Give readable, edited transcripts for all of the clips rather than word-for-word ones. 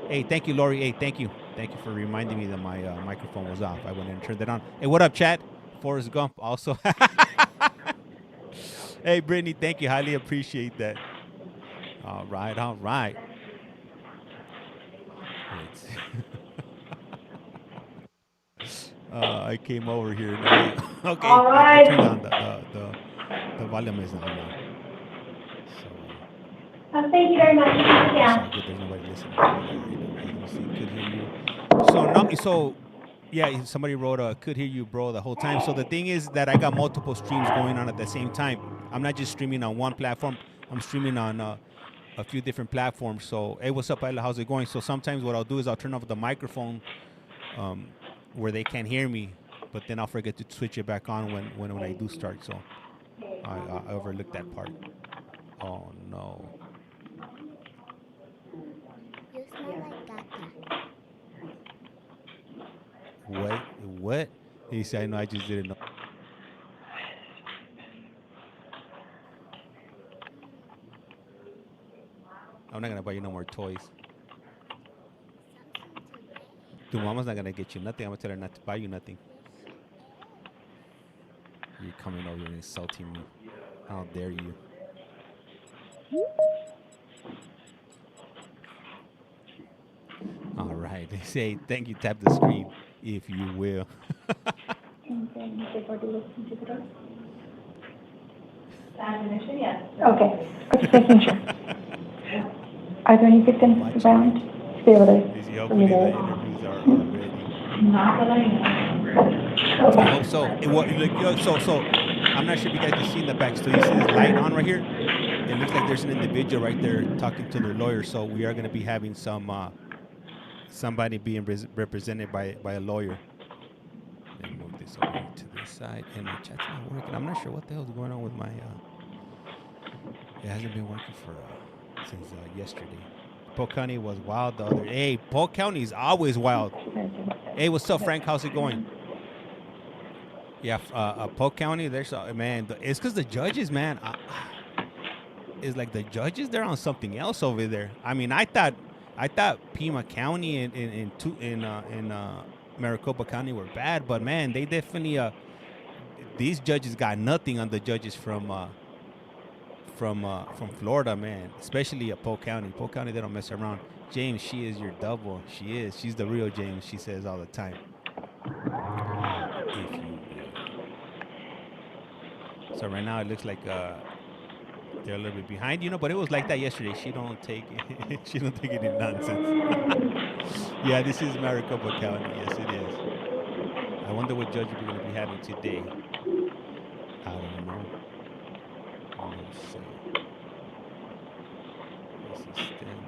Hey, thank you, Lori. Hey, thank you. Thank you for reminding me that my microphone was off. I went and turned it on. Hey, what up, chat? Forrest Gump also. Hey, Brittany, thank you. Highly appreciate that. All right, all right. I came over here. Now. Okay, all right. I turned on the volume is on now. Thank you very much. Yeah. So good, there's nobody listening. Could hear you. So yeah, somebody wrote could hear you, bro, the whole time. So the thing is that I got multiple streams going on at the same time. I'm not just streaming on one platform. I'm streaming on a few different platforms. So hey, what's up, Ayla? How's it going? So sometimes what I'll do is I'll turn off the microphone where they can't hear me, but then I'll forget to switch it back on when I do start. So I overlooked that part. Oh no. You smell like caca. What? He said, no, I just didn't know. I'm not going to buy you no more toys. Tu mama's not going to get you nothing. I'm going to tell her not to buy you nothing. You're coming over and insulting me. How dare you? All right. They say, thank you, tap the screen, if you will. Yes. Okay. Just making sure. Are there any victims around to be able to? Hopefully the interviews are ready. Not that I know. I hope so. So I'm not sure if you guys can see in the back. So you see this light on right here? It looks like there's an individual right there talking to their lawyer. So we are going to be having some somebody being represented by a lawyer. Let me move this over to this side. And my chat's not working. I'm not sure what the hell is going on with my. It hasn't been working for since yesterday. Polk County was wild the other. Hey, Polk County is always wild. Hey, what's up, Frank? How's it going? Yeah, Polk County. There's man. It's because the judges, man. It's like the judges. They're on something else over there. I mean, I thought Pima County and Maricopa County were bad, but man, they definitely these judges got nothing on the judges from Florida, man. Especially at Polk County. Polk County, they don't mess around. James, she is your double. She is. She's the real James. She says all the time. So right now it looks like they're a little bit behind, but it was like that yesterday. She don't take it. She don't take any nonsense. Yeah, this is Maricopa County. Yes, it is. I wonder what judge we're going to be having today. I don't know. Let's see. This is standard.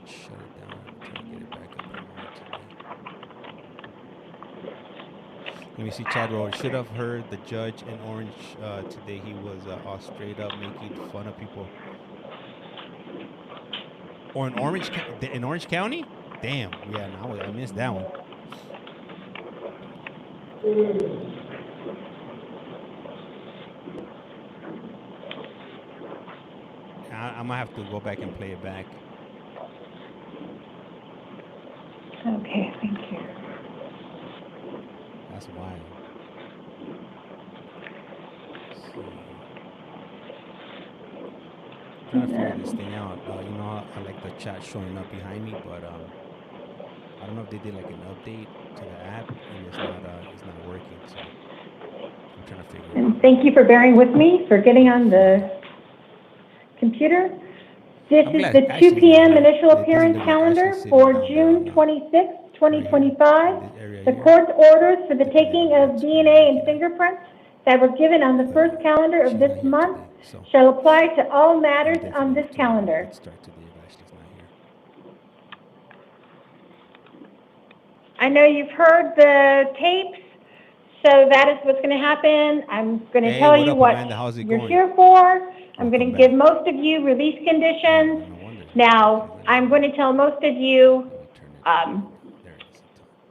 Shut it down. I'm trying to get it back up and running today. Let me see, Chad Rowe. Should have heard the judge in Orange today. He was all straight up making fun of people. Or in Orange County? Damn. Yeah, no, I missed that one. I'm gonna have to go back and play it back. Okay, thank you. That's wild. I'm trying to figure this thing out. I like the chat showing up behind me, but I don't know if they did like an update to the app and it's not working. So I'm trying to figure it out. Thank you for bearing with me for getting on the computer. This I'm is glad the 2 Ashley's not p.m. here. initial It doesn't appearance look like calendar Ashley's sitting for down there June on 26, 2025. this area The here. court's orders for the Depending taking on of what's DNA and going on. fingerprints that were given on the first calendar of She's this not here month today, so shall apply to all I'll matters definitely on this have to calendar. get started today if Ashley's not here. I know you've heard the tapes, so that is what's going to happen. I'm going to Hey, tell what you up, what Amanda? How's it you're going? here for. I'm going Welcome to give back. most of you release conditions. No wonder. Now, I'm going to tell most of you Let me turn it. There it is.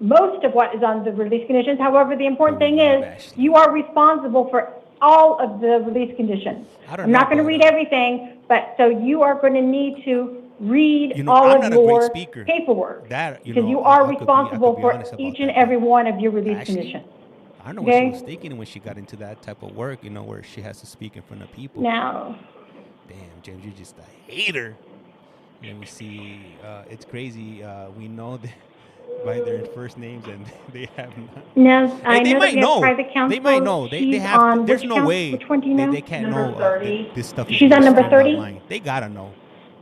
most of what is on the release conditions. However, the important But we thing love is Ashley. you are responsible for all of the release conditions. I don't I'm not know, going to but, read everything, but so you are going to need to read You know, all I'm of not a great your speaker. paperwork That, you because know, you are I could be responsible for honest about each and that, every but one of your release Ashley, conditions. I don't know what she Okay? was thinking when she got into that type of work, you know, where she has to speak in front of people. Now, Damn, James, you're just a hater. Let me see. It's crazy. We know that by their first names, and they have not. now I Hey, they know that might we have know. private counsel. They might know. They She's have. on There's which no count? way Which one do you know? they can't Number know 30. this stuff is She's being on number streamed 30? online. They gotta know.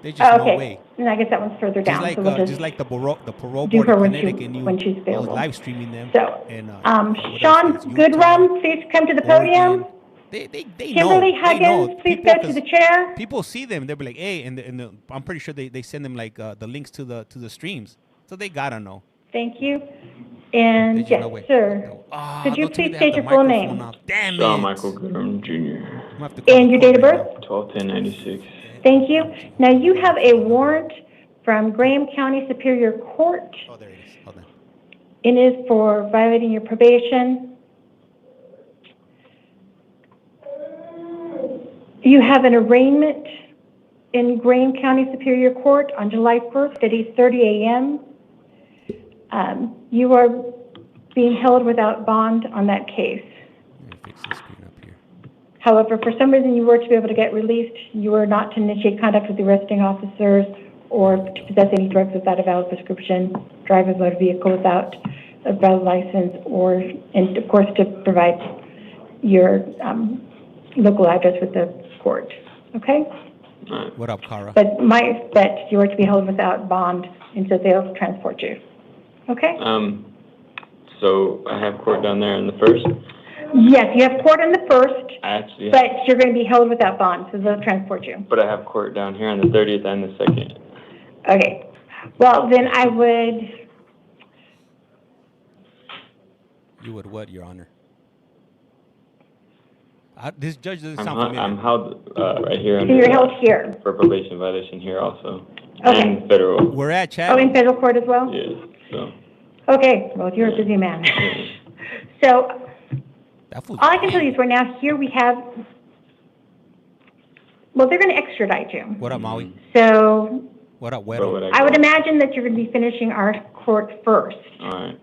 There's just Oh, no okay. way. And I guess that one's further down. So we'll Just like the parole do board her in when Connecticut, and when she's I was available. live streaming them. So, And what else Sean states? Utah, Goodrum, please come to the podium. Oregon. They Kimberly know. They Huggins, know. please People, go to the chair. people see them. They'll be like, hey, and I'm pretty sure they send them like the links to the streams, so they gotta know. Thank you. And There's just yes, no way. sir. Could you Don't tell me please they have state the your full microphone name? off. Damn Sean it. Michael Goodrum Jr. I'm gonna have to call And the your court date of right birth? 12/10/96. Thank you. Now, you have a warrant from Graham County Superior Court. Oh, there it is. Hold on. It is for violating your probation. You have an arraignment in Graham County Superior Court on July 1st at 8:30 a.m. You are being held without bond on that case. Let me fix this screen up here. However, for some reason you were to be able to get released, you were not to initiate contact with the arresting officers or to possess any drugs without a valid prescription, drive a motor vehicle without a valid license, and of course to provide your local address with the court. Okay? What up, Cara? But you are to be held without bond, and so they'll transport you. Okay? So I have court down there on the 1st. Yes, you have court on the 1st, Actually, but you're going to be held without bond, so they'll transport you. but I have court down here on the 30th and the 2nd. Okay. Well, then I would, You would what, Your Honor? This judge doesn't sound I'm familiar. held right here so under you're held here. for probation violation here also, Okay. and federal. We're at Oh, Chad. in federal court as well? Yeah. So. Okay, well, you're a busy man. So, That fool's all I can tell you is right now, here we have, well, they're going to extradite you. What up, Maui? So, What up, Where Wedo? would I would go? imagine that you're going to be finishing our court first. All right.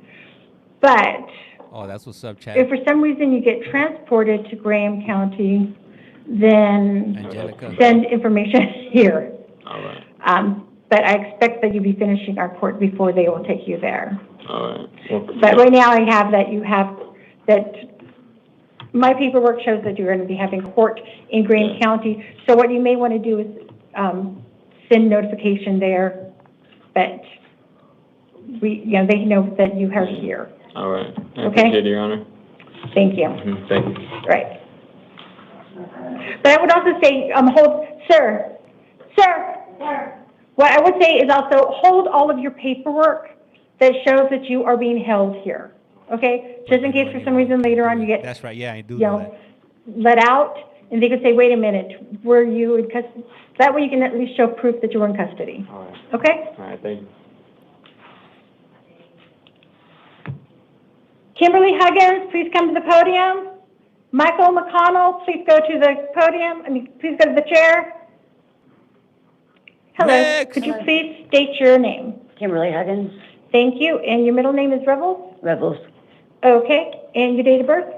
But Oh, that's what's up, Chad. if for some reason you get transported to Graham County, then Angelica. send information here. All right. But I expect that you'll be finishing our court before they will take you there. All right. Well, But right now I have that my paperwork shows that you're going to be having court in Graham Yeah. County. So what you may want to do is send notification there that they know that you are here. All right. I Okay. appreciate it, Your Honor. Thank you. Thank you. Right. But I would also say, sir. What I would say is also hold all of your paperwork that shows that you are being held here. Okay? Just in case for some reason later on you get, That's right. Yeah, I do know that. let out, and they could say, wait a minute, were you in custody? That way you can at least show proof that you were in custody. All right. Okay? All right. Thank you. Kimberly Huggins, please come to the podium. Michael McConnell, please go to the podium. Please go to the chair. Hello. Lex. Could you please state your name? Kimberly Huggins, Thank you. And your middle name is Rebels? Rebels, Okay. And your date of birth?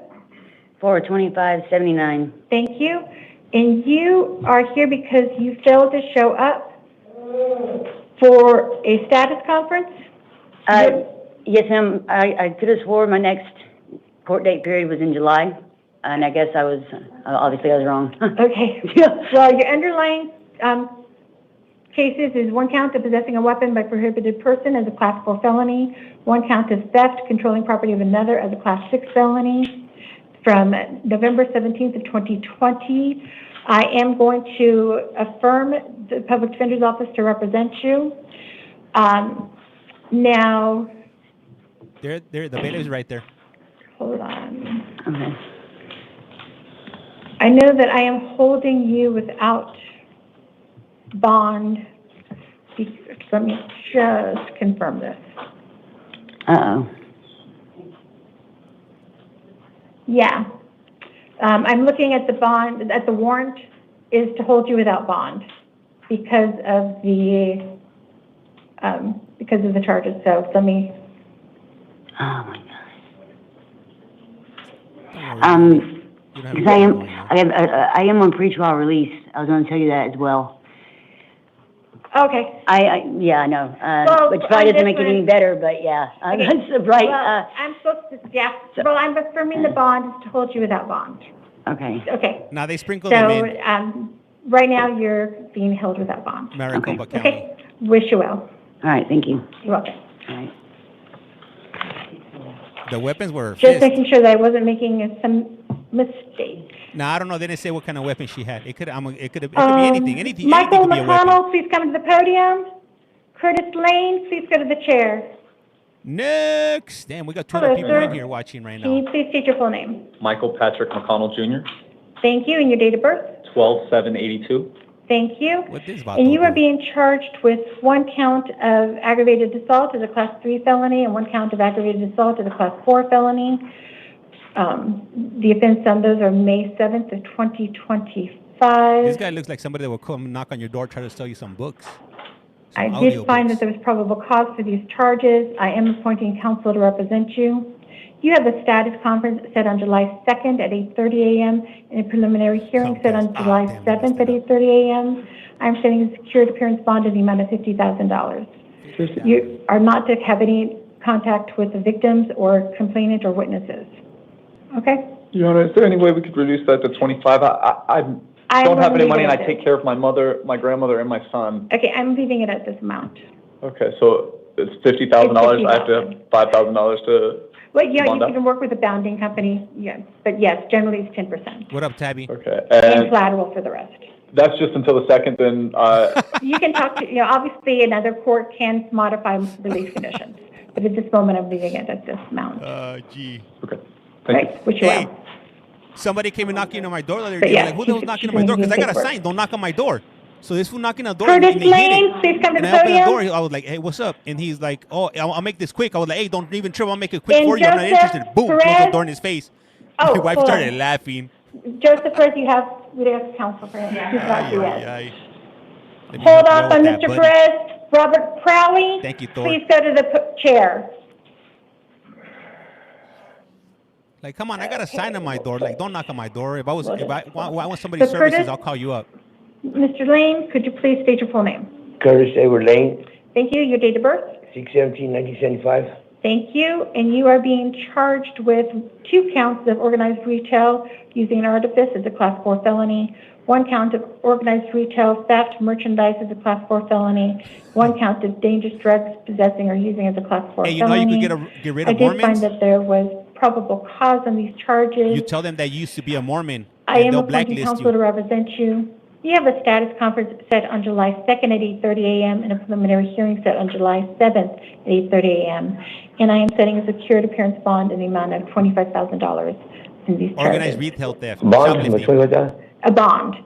4/25/79. Thank you. And you are here because you failed to show up for a status conference? Yes, ma'am. I could have swore my next court date period was in July, and I guess I was, obviously I was wrong. Okay. Well, your underlying cases is 1 count of possessing a weapon by prohibited person as a Class 4 felony, 1 count of theft, controlling property of another as a Class 6 felony. From November 17th of 2020, I am going to affirm the Public Defender's Office to represent you. Now, The bailiff is right there. hold on. Okay. I know that I am holding you without bond. Let me just confirm this. Uh-oh. Yeah. I'm looking at the bond, at the warrant is to hold you without bond because of the charges. So let me. Oh, my God. Don't worry. You don't have Because anything going on. I am on pretrial release. I was going to tell you that as well. Okay. Yeah, I know. Well, which probably I'm doesn't make it just any better, but yeah. Okay. That's right. Well, I'm supposed to, yeah. Well, I'm affirming the bond is to hold you without bond. Okay. Okay. Now they sprinkle them So, in right now you're being held without bond. Maricopa County. Okay. Wish you well. All right, thank you. You're welcome. All right. The weapons were Just fists. making sure that I wasn't making some mistake. Now I don't know. They didn't say what kind of weapon she had. It could be anything. Anything. Michael Anything could be a weapon. McConnell, please come to the podium. Curtis Lane, please go to the chair. Next. Damn, we got 2 Hello, other people sir. in here watching right Can you now. please state your full name? Michael Patrick McConnell Jr., Thank you, and your date of birth? 12/7/82. Thank you. What this vato And you are do? being charged with 1 count of aggravated assault as a Class 3 felony and 1 count of aggravated assault as a Class 4 felony. The offense on those are May 7th of 2025. This guy looks like somebody that will come knock on your door, try to sell you some books. I Some did find audiobooks. that there was probable cause for these charges. I am appointing counsel to represent you. You have a status conference set on July 2nd at 8:30 a.m. and a preliminary hearing set on July damn, 7th at 8:30 a.m. I'm setting a secured appearance bond in the amount of $50,000. You are not to have any contact with the victims or complainant or witnesses. Okay? Your Honor, is there any way we could reduce that to 25? I I don't will have any leave money, it and I at take this. care of my mother, my grandmother, and my son. Okay, I'm leaving it at this amount. Okay, so it's $50,000. I have to have $5,000 to. Well, yeah, you Bond up? can work with a bounding company, yeah, but yes, generally it's 10%. What up, Tabby? Okay, And and collateral for the rest. that's just until the 2nd. Then You can talk to, obviously another court can modify release conditions, but at this moment I'm leaving it at this amount. Gee. okay. Thank you. Right, wish you Hey, well. somebody came and knocking on my door the other But day. yeah, Like, who the hell's she's- knocking on she's my door? gonna Because I got a take work. sign, don't knock on my door. So this fool knocking on the door, Curtis and they hit Lane, it. please come to And the I opened the door. podium. I was like, hey, what's up? And he's like, oh, I'll make this quick. I was like, hey, don't even trip. I'll make it quick And for you. I'm not Joseph interested. Boom, close Perez. the door in his face. Oh, My wife hold started on. laughing. Joseph Perez, we have counsel for him. He's not here yet. Ay. Let me Hold help you up out on with that, Mr. buddy. Perez. Robert Crowley. Thank you, Thor. Please go to the chair. Like, come on, I got a sign on my door. Like, don't knock on my door. If I want somebody's So services, Curtis- I'll call you up. Mr. Lane, could you please state your full name? Curtis Edward Lane, Thank you. Your date of birth? 6/17/1975. Thank you. And you are being charged with 2 counts of organized retail using an artifice as a Class 4 felony, 1 count of organized retail theft merchandise as a Class 4 felony, 1 count of dangerous drugs possessing or using as a Class 4 Hey, you know how felony. you could get rid I of did find Mormons? that there was probable cause on these charges. You tell them that you used to be a Mormon, I and am they'll appointing blacklist counsel to you. represent you. You have a status conference set on July 2nd at 8:30 a.m. and a preliminary hearing set on July 7th at 8:30 a.m. And I am setting a secured appearance bond in the amount of $25,000 in these charges. Organized retail theft. Bond, Shoplifting. ¿me puede dar? A bond,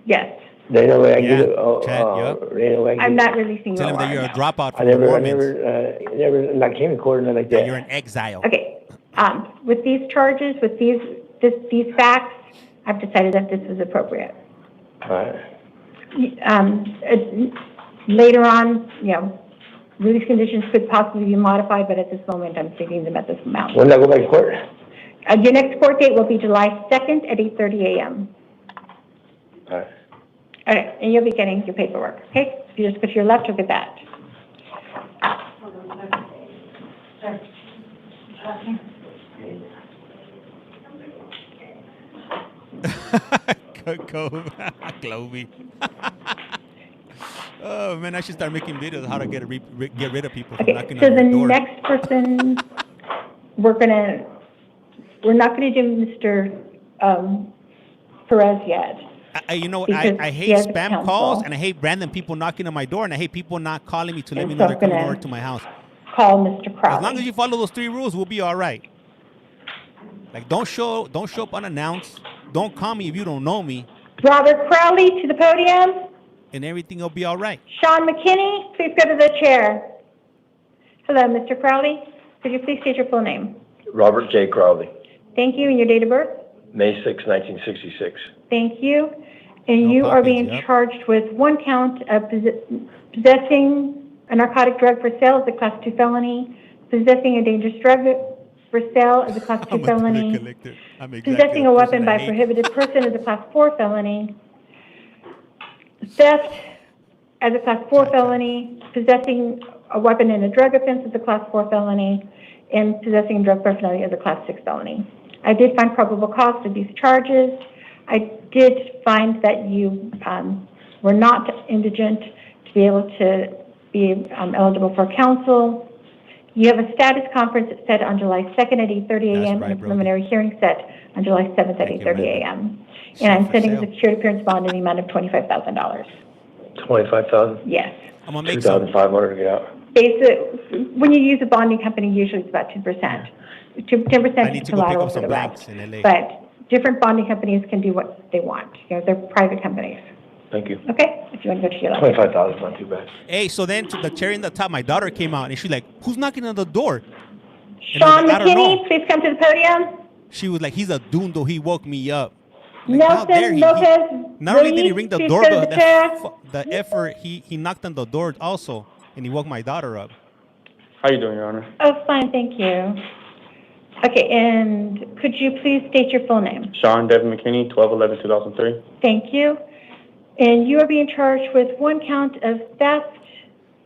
yes. They know where I get Yeah, it. Chad, yup. They know where I get I'm it. not releasing you Tell them that you're a now. dropout I from the never, Mormons. not came in court or nothing like That that. you're in exile. Okay, with these charges, with these facts, I've decided that this is appropriate. All right. Later on, release conditions could possibly be modified, but at this moment, I'm taking them at this amount. When I go back to court? Your next court date will be July 2nd at 8:30 a.m. All right. All right, and you'll be getting your paperwork, okay? You just go to your left, you'll get that. Go, Globy. Oh man, I should start making videos on how to get rid of people from Okay, knocking so on the your door. next person, we're not gonna do Mr. Perez yet. You know what? Because I he hate has a spam council. calls, and I hate random people knocking on my door, and I hate people not calling me to let And me so know they're I'm coming gonna over to my house. Call Mr. Crowley. As long as you follow those 3 rules, we'll be all right. Like, don't show up unannounced. Don't call me if you don't know me, Robert Crowley to the podium. and everything will be all right. Sean McKinney, please go to the chair. Hello, Mr. Crowley. Could you please state your full name? Robert J. Crowley, Thank you, and your date of birth? May 6, 1966. Thank you. And No you are puppies, being yep. charged with 1 count of possessing a narcotic drug for sale as a Class 2 felony, possessing a dangerous drug for sale as a Class 2 felony, possessing a weapon by a prohibited person as a Class 4 felony, theft as a Class 4 felony, possessing a weapon in a drug offense as a Class 4 felony, and possessing a drug paraphernalia as a Class 6 felony. I did find probable cause for these charges. I did find that you were not indigent to be able to be eligible for counsel. You have a status conference set on July 2nd at 8:30 a.m. right, and a preliminary hearing set on July 7th at Thank you, 8:30 Brandon. a.m. So And I'm for setting a sale. security appearance bond in the amount of $25,000. 25,000? Yes. I'm gonna make some. 2,500 to get out. When you use a bonding company, usually it's about 2%. 10% I need is to go pick collateral up for some the blanks rest. in LA. But different bonding companies can do what they want. You know, they're private companies. Thank you. Okay? If you want to go to your 25,000, not too bad. Hey, so then to the cherry in the top, my daughter came out, and she's like, "Who's knocking on the door?" Sean like, I don't know. McKinney, please come to the podium. She was like, "He's a dundo. He woke me up." Like, how dare Nelson he? Lopez. Not only did he Ruiz, ring the please doorbell, go to the chair. the effort, he knocked on the door also, and he woke my daughter up. How you doing, Your Honor? Oh, fine, thank you. Okay, and could you please state your full name? Sean Devin McKinney, 12/11/2003. Thank you. And you are being charged with 1 count of theft,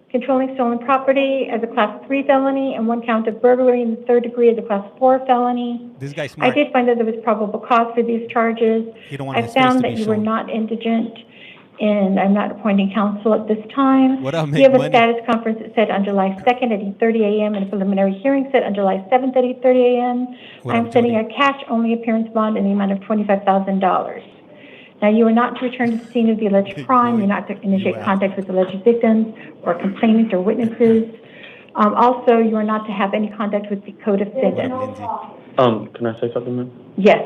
controlling stolen property as a Class 3 felony, and 1 count of burglary in the 3rd degree as a Class 4 felony. This guy's I smart. did find that there was probable cause for these charges. He don't want I his face found to that be you were shown. not indigent, and I'm not appointing counsel at this time. What up, You make have a money? status conference set on July 2nd at 8:30 a.m. and a preliminary hearing set on July 7th at 8:30 a.m. What I'm up, setting Jody? a cash-only appearance bond in the amount of $25,000. Now, you are not to return to the scene of the alleged Big crime. boy. You're not to initiate You contact with alleged victims or complainants or witnesses. Also, you are not to have any contact with the What up, co-defendant. Lindsay? Can I say something, ma'am? Yes,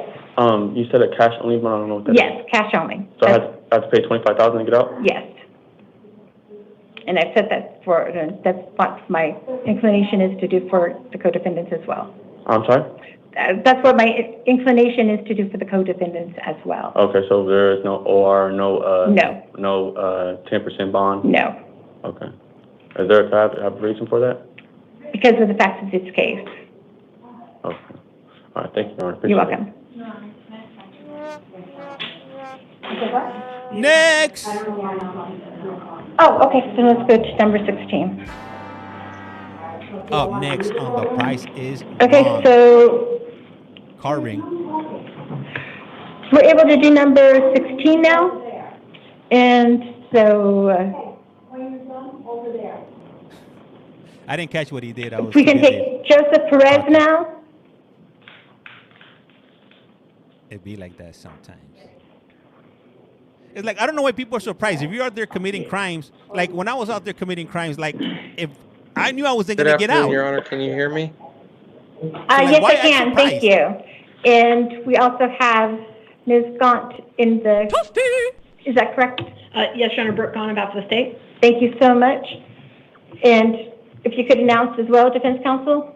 You said a cash only, but I don't know what that is. yes, cash only. So I That's- have to pay 25,000 to get out? Yes. And I've said that that's what my inclination is to do for the co-defendants as well. I'm sorry? That's what my inclination is to do for the co-defendants as well. Okay, so there is no OR, no, No. no, 10% bond? No, Okay. Is there a reason for that? because of the facts of this case. Okay. All right, thank you, Your Honor. You're Appreciate it. welcome. Next. Oh, okay, so let's go to number 16. Up next on the Price is Okay, Wrong. so Car ring. we're able to do number 16 now. And so I didn't catch what he did. I was if we too can busy. take Joseph Perez Okay. now. It be like that sometimes. It's like, I don't know why people are surprised. If you're out there committing crimes, like when I was out there committing crimes, like if I knew I wasn't Good going to get afternoon, out. Your Honor. Can you hear me? like, Yes, why I act can, thank surprised? you. And we also have Ms. Gaunt in the, is that correct? Yes, Your Honor, Brooke Gaunt, about the state. Thank you so much. And if you could announce as well, Defense Counsel?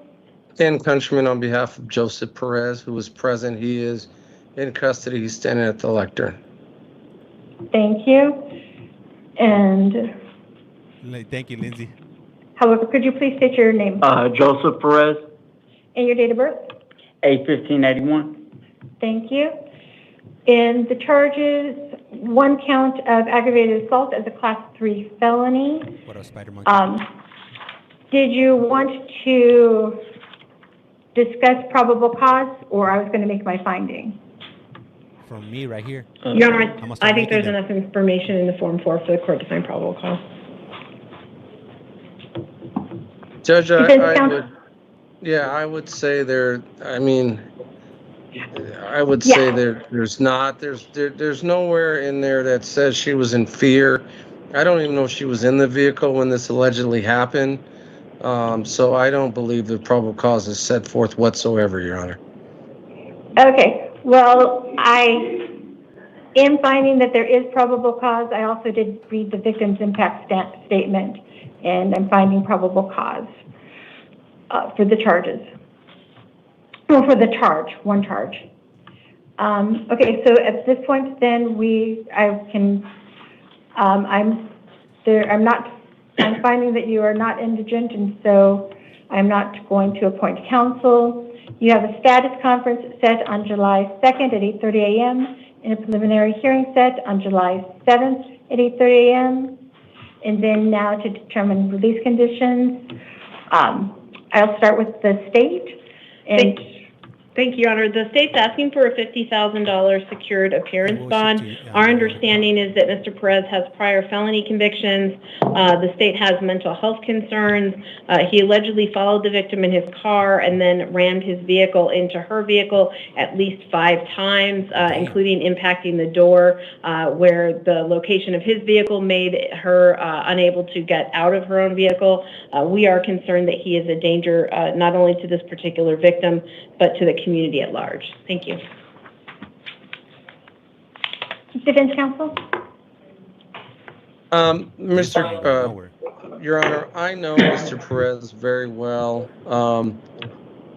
Dan Countryman on behalf of Joseph Perez, who was present. He is in custody. He's standing at the lectern. Thank you. And Thank you, Lindsay. however, could you please state your name Joseph Perez, and your date of birth? 8/15/81. Thank you. And the charges, 1 count of aggravated assault as a Class 3 felony. What up, Spider Monkey? Did you want to discuss probable cause, or I was going to make my finding? From me right here. Your Honor, I'm gonna start I think making there's them. enough information in the Form 4 for the court to find probable cause. Judge, Defense I counsel? would, yeah, I would say there, I mean, I would Yeah. say there's not, there's nowhere in there that says she was in fear. I don't even know if she was in the vehicle when this allegedly happened. So I don't believe the probable cause is set forth whatsoever, Your Honor. Okay, well, I am finding that there is probable cause. I also did read the victim's impact statement, and I'm finding probable cause for the charges. Well, for the charge, one charge. Okay, so at this point, then I'm finding that you are not indigent, and so I'm not going to appoint counsel. You have a status conference set on July 2nd at 8:30 a.m. and a preliminary hearing set on July 7th at 8:30 a.m. And then now to determine release conditions, I'll start with the state. And Thank you, Your Honor. The state's asking for a $50,000 secured appearance bond. Our understanding is that Mr. Perez has prior felony convictions. The state has mental health concerns. He allegedly followed the victim in his car and then rammed his vehicle into her vehicle at least 5 times, including impacting the door where the location of his vehicle made her unable to get out of her own vehicle. We are concerned that he is a danger not only to this particular victim, but to the community at large. Thank you. Defense counsel? Your Honor, I know Mr. Perez very well.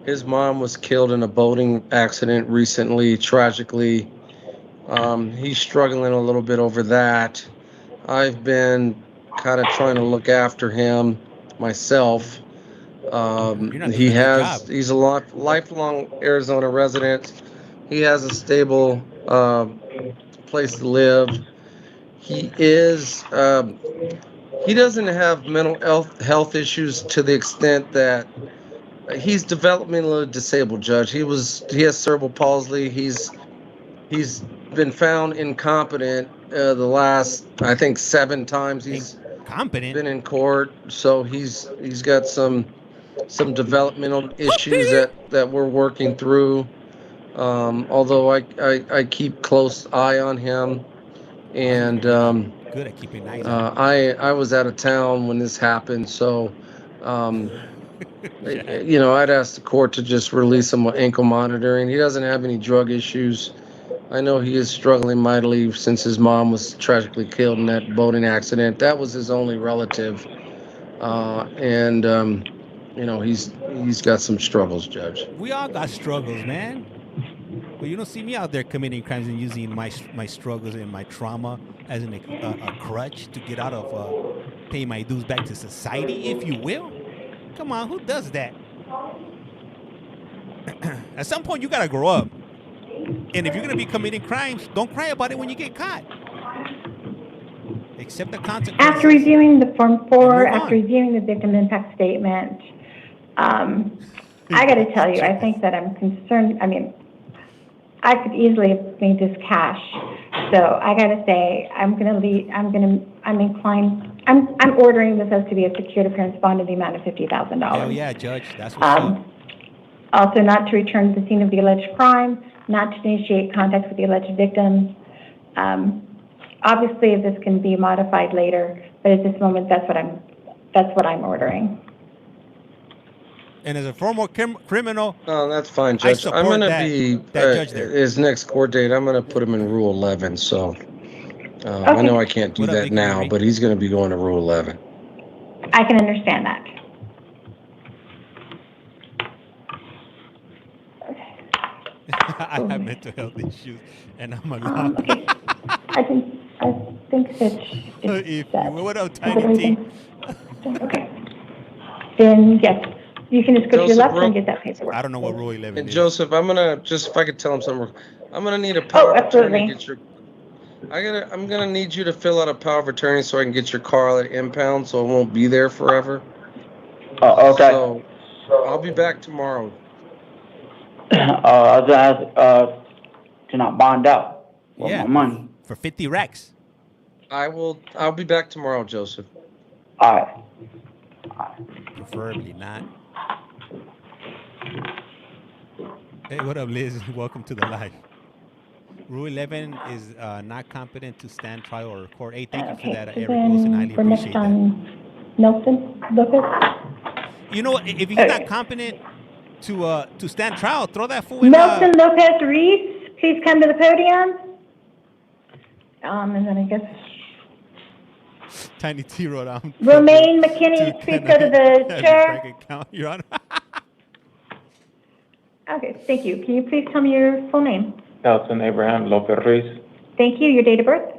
His mom was killed in a boating accident recently, tragically. He's struggling a little bit over that. I've been kind of trying to look after him myself. He's a lifelong Arizona resident. He has a stable place to live. He doesn't have mental health issues to the extent that he's developmentally disabled, Judge. He has cerebral palsy. He's been found incompetent the last, I think, 7 times he's been in court. So he's got some developmental issues that we're working through. Although I keep close eye on him, and good at keeping eyes on. I was out of town when this happened, so I'd ask the court to just release him with ankle monitoring. He doesn't have any drug issues. I know he is struggling mightily since his mom was tragically killed in that boating accident. That was his only relative, and he's got some struggles, Judge. We all got struggles, man. But you don't see me out there committing crimes and using my struggles and my trauma as a crutch to get out of paying my dues back to society, if you will. Come on, who does that? At some point, you gotta grow up. And if you're gonna be committing crimes, don't cry about it when you get caught. Accept the consequences. After reviewing the Form 4, after reviewing the victim impact statement, I got to tell you, I think that I'm concerned. I mean, I could easily have made this cash. So I got to say, I'm ordering this as to be a secured appearance bond in the amount of $50,000. Oh yeah, Judge, that's what's up. Also, not to return to the scene of the alleged crime, not to initiate contact with the alleged victims. Obviously, this can be modified later, but at this moment, that's what I'm ordering. And as a former criminal, oh, that's fine, Judge. I'm going to be his next court date. I'm going to put him in Rule 11. So okay. I know I can't do that now, but he's going to be going to Rule 11. I can understand that. I have mental health issues, and I'm allowed. Okay. I think that what up, Tiny T? Okay. Then yes, you can just go to your left and get that paperwork. I don't know what Rule 11 and is. Joseph, I'm gonna if I could tell him something. I'm gonna need a power of attorney to get your. I'm gonna need you to fill out a power of attorney so I can get your car at impound, so it won't be there forever. Okay. So I'll be back tomorrow. I was gonna ask to not bond out with my money. For 50 racks. I'll be back tomorrow, Joseph. All right. Preferably not. Hey, what up, Liz? Welcome to the live. Rule 11 is not competent to stand trial or court. Hey, thank you for that, so Eric Wilson. I highly then we're next appreciate that. on Nelson Lopez. You know what? If he's Okay. not competent to stand trial, throw that fool in. Nelson Lopez Reese, please come to the podium. And then I guess Tiny T wrote down. Romaine McKinney, please go to the chair. Account, Your Honor. Okay, thank you. Can you please tell me your full name? Nelson Abraham Lopez Ruiz, Thank you. Your date of birth?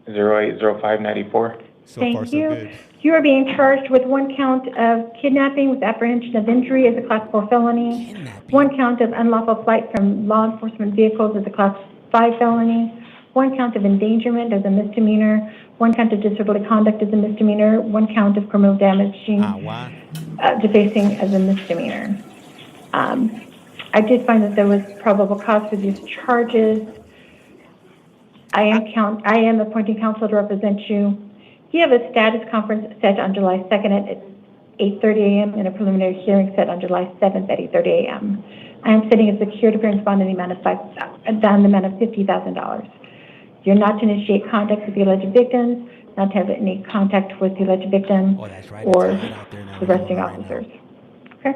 080594. So far, Thank so you. good. You are being charged with 1 count of kidnapping with apprehension of injury as a Class 4 felony, Kidnapping. 1 count of unlawful flight from law enforcement vehicles as a Class 5 felony, 1 count of endangerment as a misdemeanor, 1 count of disorderly conduct as a misdemeanor, 1 count of criminal damaging, Wow. defacing as a misdemeanor. I did find that there was probable cause for these charges. I am appointing counsel to represent you. You have a status conference set on July 2nd at 8:30 a.m. and a preliminary hearing set on July 7th at 8:30 a.m. I am setting a secured appearance bond in the amount of $50,000. You're not to initiate contact with the alleged victims, not to have any contact with the alleged victim Oh, that's right. or It's hot out there now. the arresting officers. Okay?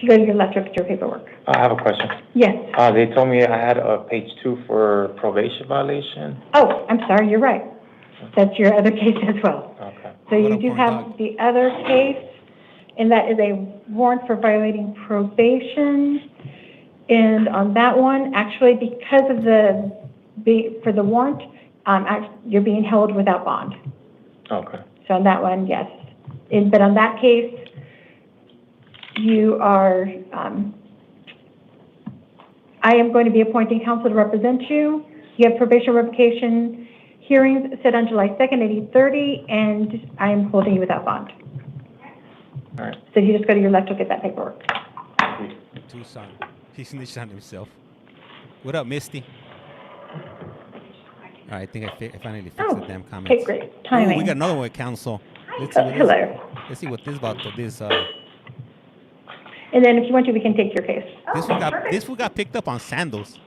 You go to your left, look at your paperwork. I have a question. Yes. They told me I had a page 2 for probation violation. Oh, I'm sorry, you're right. That's your other case as well. Okay. So What you a do corn have dog. the other case, and that is a warrant for violating probation. And on that one, actually, because of for the warrant, you're being held without bond. Okay. So on that one, yes. But on that case, you are, I am going to be appointing counsel to represent you. You have probation revocation hearings set on July 2nd at 8:30, and I am holding you without bond. All right. So you just go to your left, look at that paperwork. Tucson. He snitched on himself. What up, Misty? All right, I think I finally fixed the damn comments. Okay, great. Timing. Ooh, we got another one with counsel. Let's see what Hello. Let's see what this about. This And then if you want to, we can take your case. this one got picked up on sandals.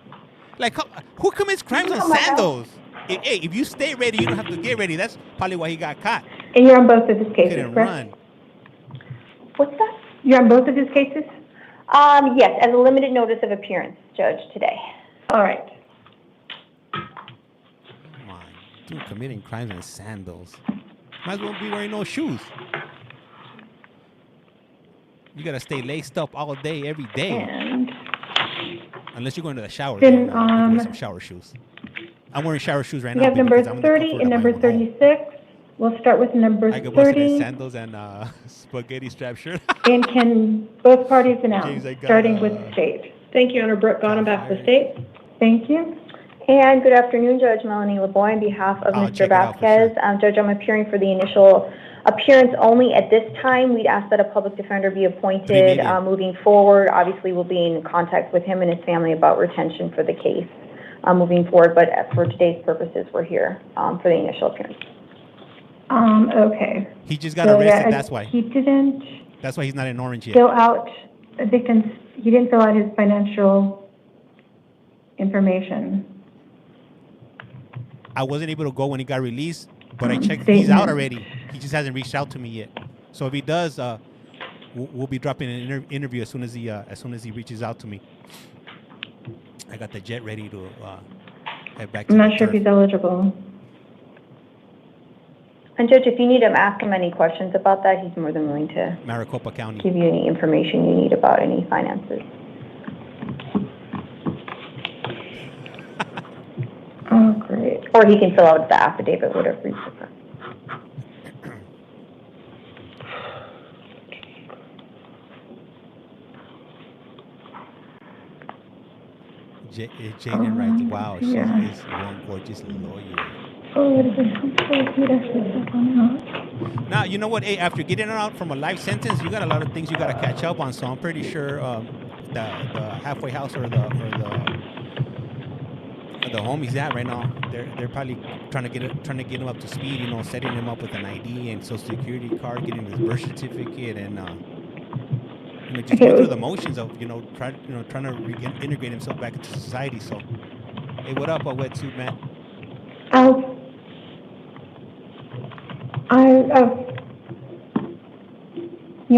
Like, who commits crimes on sandals? If you stay ready, you don't have to get ready. That's probably why he got caught. And you're on both of his cases, Couldn't correct? run. What's that? You're on both of his cases? Yes, as a limited notice of appearance, Judge, today. All right. Come on, dude, committing crimes on sandals. Might as well be wearing no shoes. You gotta stay laced up all day, every day. And Unless you're going to the shower. Then, you can wear some shower shoes. I'm wearing shower shoes right we now. have number because I'm in the 30 comfort and of my number own home. 36. We'll start with number I got busted in 30. sandals and spaghetti strap shirt. And can both parties announce, James, I got, starting with the state? Thank you, Honor. Brooke Gautam, back to the state. Thank you. And good afternoon, Judge Melanie LeBoy, on behalf of I'll Mr. check it out for Vasquez. Judge, I'm appearing for the initial appearance only at this time. We'd ask that a public defender be appointed moving forward. Obviously, we'll be in contact with him and his family about retention for the case moving forward, but for today's purposes, we're here for the initial appearance. Okay. He just got arrested. yeah, That's why. He didn't That's why he's not in Orange yet. fill out he didn't fill out his financial information. I wasn't able to go when he got released, but I checked. Statement. He's out already. He just hasn't reached out to me yet. So if he does, we'll be dropping an interview as soon as he reaches out to me. I got the jet ready to head back to I'm the not sure if turf. he's eligible. And Judge, if you need him, ask him any questions about that. He's more than willing to Maricopa County. give you any information you need about any finances. Oh, great. Or he can fill out the affidavit, whatever you prefer. Jaden writes, wow, she yeah. is one gorgeous lawyer. Oh, it is helpful if you'd actually step on out. Now, you know what? Hey, after getting out from a life sentence, you got a lot of things you got to catch up on. So I'm pretty sure the halfway house or the the homies at right now. They're probably trying to get him up to speed. You know, setting him up with an ID and social security card, getting his birth certificate, and just going through the motions of trying to integrate himself back into society. So, hey, what up, wetsuit man?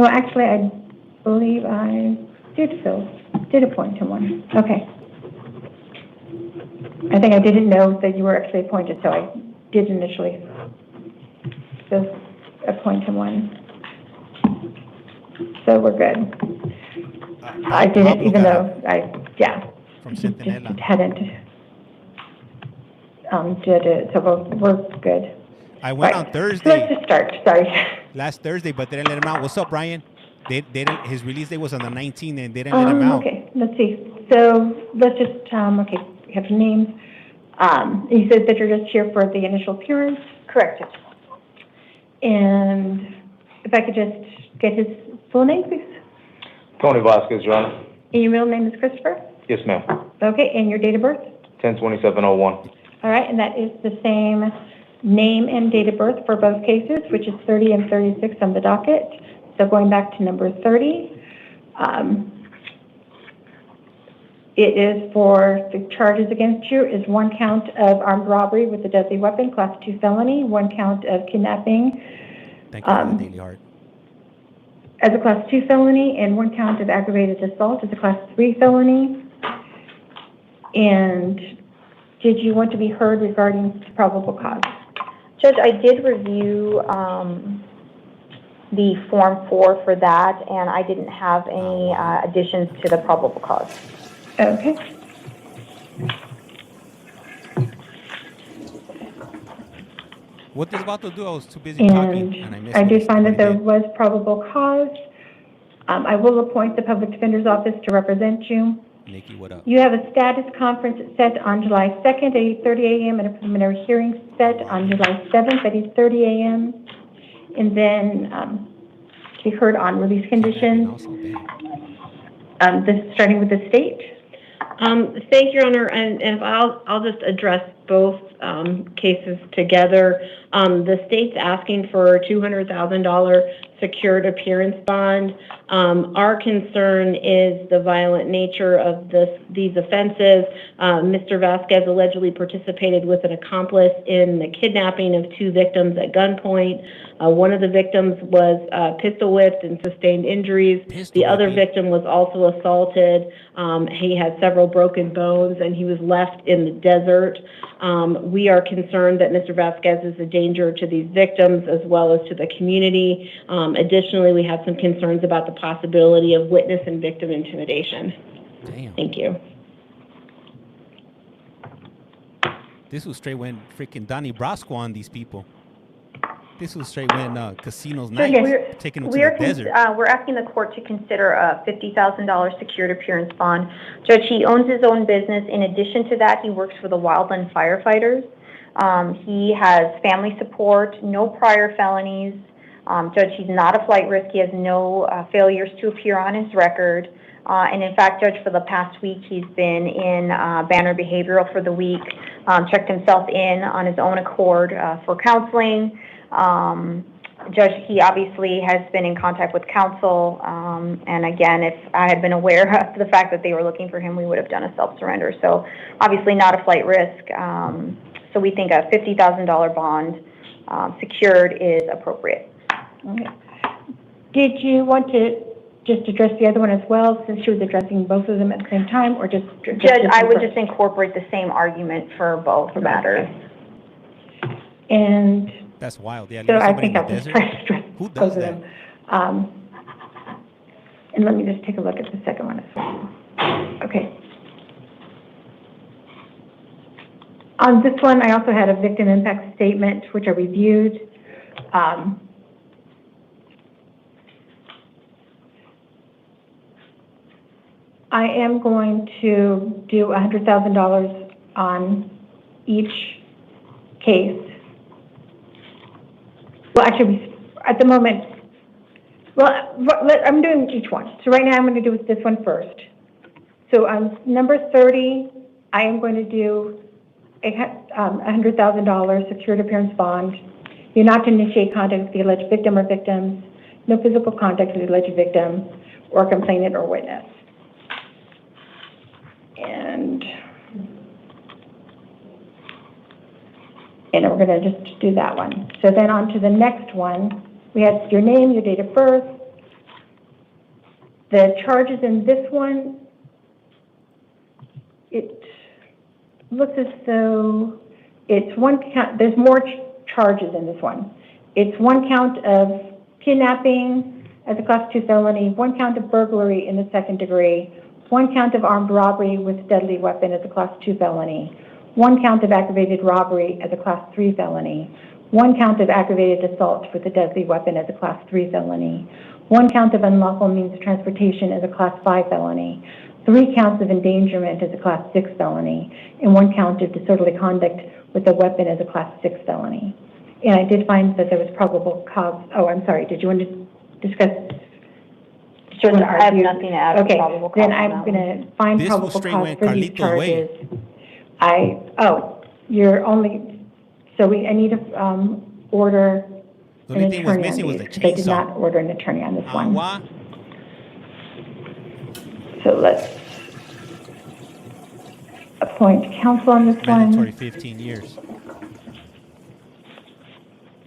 Actually, I believe I did appoint him one. Okay. I think I didn't know that you were actually appointed, so I did initially appoint him one. So we're good. I didn't, even though from Centinela hadn't did it, so we're good. I went on Thursday. Let's just start. Sorry. Last Thursday, but they didn't let him out. What's up, Brian? They didn't. His release date was on the 19th, and they didn't let him out. Okay, let's see. So let's just okay. We have names. He says that you're just here for the initial appearance. Correct. And if I could just get his full name, please. Tony Vasquez, Your Honor. And your middle name is Christopher? Yes, ma'am. Okay, and your date of birth? 10/27/01. All right, and that is the same name and date of birth for both cases, which is 30 and 36 on the docket. So going back to number 30, it is for the charges against you is 1 count of armed robbery with a deadly weapon, class 2 felony, 1 count of kidnapping. Thank you for the daily heart. As a class 2 felony, and 1 count of aggravated assault as a class 3 felony. And did you want to be heard regarding probable cause? Judge, I did review the Form 4 for that, and I didn't have any additions to the probable cause. Okay. What does Vato do? I was too busy talking, and I missed. I do find that there was probable cause. I will appoint the public defender's office to represent you. Nikki, what up? You have a status conference set on July 2nd at 8:30 a.m. and a preliminary hearing set on July 7th at 8:30 a.m. And then to be heard on release conditions. Starting with the state. Thank you, Your Honor, and if I'll just address both cases together. The state's asking for a $200,000 secured appearance bond. Our concern is the violent nature of these offenses. Mr. Vasquez allegedly participated with an accomplice in the kidnapping of 2 victims at gunpoint. One of the victims was pistol whipped and sustained injuries. The other victim was also assaulted. He had several broken bones, and he was left in the desert. We are concerned that Mr. Vasquez is a danger to these victims as well as to the community. Additionally, we have some concerns about the possibility of witness and victim intimidation. Damn. Thank you. This was straight when freaking Donnie Brasco on these people. This was straight when casinos night taking them to the desert. We're asking the court to consider a $50,000 secured appearance bond. Judge, he owns his own business. In addition to that, he works for the Wildland Firefighters. He has family support, no prior felonies. Judge, he's not a flight risk. He has no failures to appear on his record. And in fact, Judge, for the past week, he's been in Banner Behavioral for the week, checked himself in on his own accord for counseling. Judge, he obviously has been in contact with counsel, and again, if I had been aware of the fact that they were looking for him, we would have done a self-surrender. So obviously not a flight risk, so we think a $50,000 bond secured is appropriate. Okay. Did you want to just address the other one as well, since she was addressing both of them at the same time, or just... Judge, I would just incorporate the same argument for both matters. And... That's wild. Yeah, so I think I'll just try to stress Who does that? And let me just take a look at the second one as well. Okay. On this one, I also had a victim impact statement, which I reviewed. I am going to do $100,000 on each case. Well, actually, at the moment, I'm doing each one. So right now I'm going to do this one first. So on number 30, I am going to do $100,000 secured appearance bond. You're not to initiate contact with the alleged victim or victims. No physical contact with the alleged victim or complainant or witness. And we're going to just do that one. So then on to the next one. We have your name, your date of birth. The charges in this one, it looks as though it's one count. There's more charges in this one. It's one count of kidnapping as a class 2 felony, one count of burglary in the 2nd degree, one count of armed robbery with deadly weapon as a class 2 felony, one count of aggravated robbery as a class 3 felony, one count of aggravated assault with a deadly weapon as a class 3 felony, one count of unlawful means of transportation as a class 5 felony, 3 counts of endangerment as a class 6 felony, and 1 count of disorderly conduct with a weapon as a class 6 felony. And I did find that there was probable cause. Oh, I'm sorry. Did you want to discuss? Sure, I have nothing to add. Okay, probable cause then on I'm that going one. to find This probable will straight cause went for these Carlito's way. charges. You're only, so I need to order The an only thing was attorney missing on was these, the 'cause I did chainsaw. not order an attorney on this one. What? So let's appoint counsel on this Mandatory one. 15 years.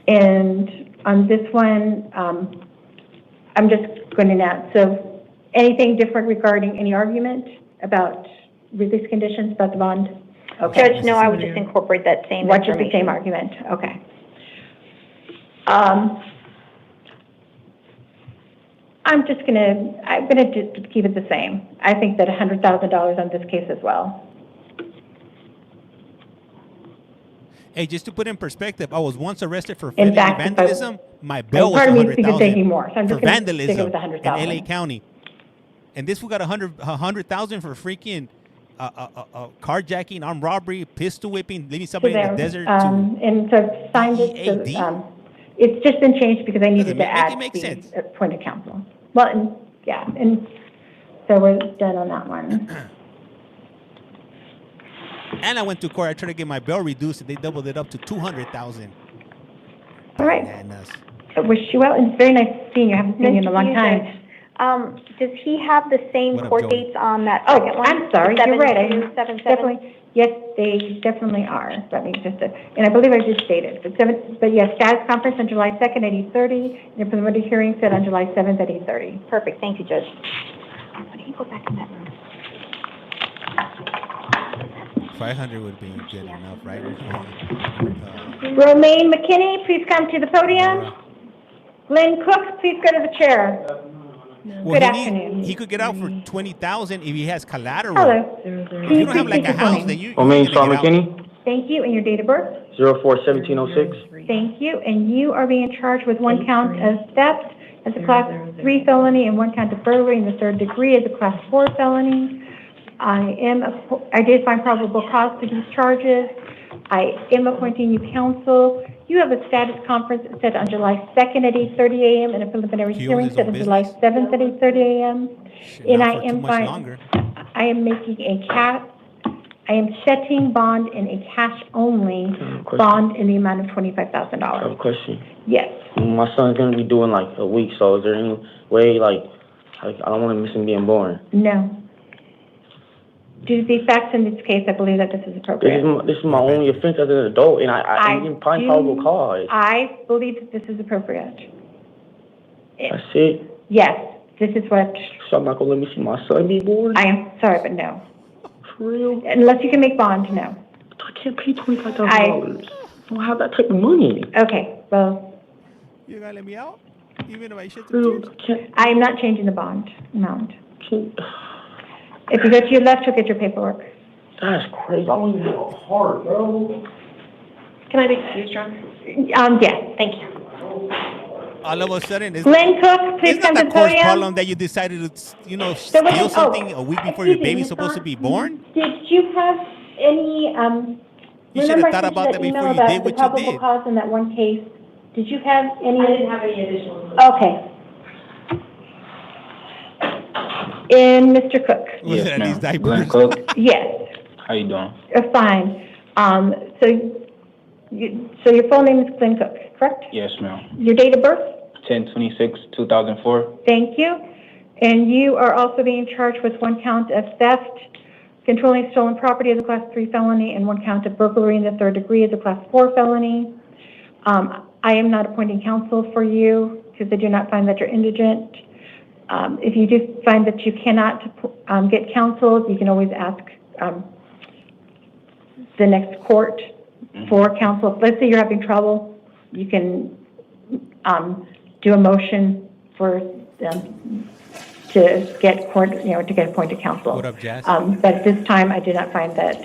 And on this one, I'm just going to add, so anything different regarding any argument about release conditions about the bond? Okay. Judge, no, I would just incorporate that same What is the information. same argument? Okay. I'm gonna just keep it the same. I think that $100,000 on this case as well. Hey, just to put in perspective, I was once arrested for In felony fact, if I- vandalism. My bail was Part of me is thinking $100,000 more, so I'm for just gonna stick it vandalism with in 100,000. LA County. And this fool got $100,000 for freaking carjacking, armed robbery, pistol whipping, leaving somebody in the desert. And so I've signed it, EAD? so, it's just been changed because I needed to make add it make sense. the point of counsel. Well, and so we're done on that one. And I went to court. I tried to get my bail reduced, and they doubled it up to $200,000. All right. Bananas. I wish you well, and it's very nice seeing you. I haven't seen you in a long time. Does he have the same What up, court Joey? dates on that Oh, second one? I'm sorry, you're right. I 7/2/77? definitely, yes, they definitely are. Let me just, and I believe I just stated, but yes, status conference on July 2nd at 8:30, and the preliminary hearing set on July 7th at 8:30. Perfect, thank you, Judge. Why don't you go back in that room? 500 would be good enough, right? Romaine McKinney, please come to the podium. Glenn Cook, please go to the chair. Good afternoon. He could get out for $20,000 if he has collateral. Hello. If you don't have like a house, then you. Romaine you're gonna get out. McKinney, Thank you, and your date of birth? 04/1706. Thank you, and you are being charged with 1 count of theft as a class 3 felony and 1 count of burglary in the 3rd degree as a class 4 felony. I did find probable cause for these charges. I am appointing you counsel. You have a status conference set on July 2nd at 8:30 a.m. and a preliminary He owns hearing his set own on July business? 7th at 8:30 a.m. And Not I for too am much longer. I am making I am setting bond in a cash only question. bond in the amount of I have a $25,000. question. Yes. My son's gonna be doing like a week, so is there any way, like I don't want to miss him being born? No. Due to the facts in this case, I believe that this is appropriate. This is my only offense as an adult, and I didn't find probable cause. I believe that this is appropriate. That's it. Yes, this is what, So I'm not gonna let me see my son be born. I am sorry, but no. For real? Unless you can make bond, no. I can't pay $25,000. I don't have that type of money. Okay, well, You gonna let me out? Even if I shit For the real, tubes? I am not changing the bond amount. can't. If you go to your left, you'll get your paperwork. That's crazy. I don't even have a heart, bro. Can I be excused, John? Yes. Thank you. All of a sudden, Glenn Cook, please it's come not to the the course podium. problem that you decided to, So steal what is- something a week before your excuse me, baby's Ms. supposed to be Bond, born. Did you have any, You should have remember I thought sent about that email before you about did the what you probable did. cause in that one case? Did you have any? I didn't have any additional. Okay. And Mr. Cook? Was it Yes, at these ma'am. diapers? Glenn Cook, Yes, how you doing? fine. So your full name is Glenn Cook, correct? Yes, ma'am. Your date of birth? 10/26/2004. Thank you. And you are also being charged with 1 count of theft, controlling stolen property as a Class 3 felony, and 1 count of burglary in the 3rd degree as a Class 4 felony. I am not appointing counsel for you because I do not find that you're indigent. If you do find that you cannot get counsel, you can always ask the next court for counsel. Let's say you're having trouble, you can do a motion for to get court, to get appointed counsel. What up, Jazz? But at this time, I do not find that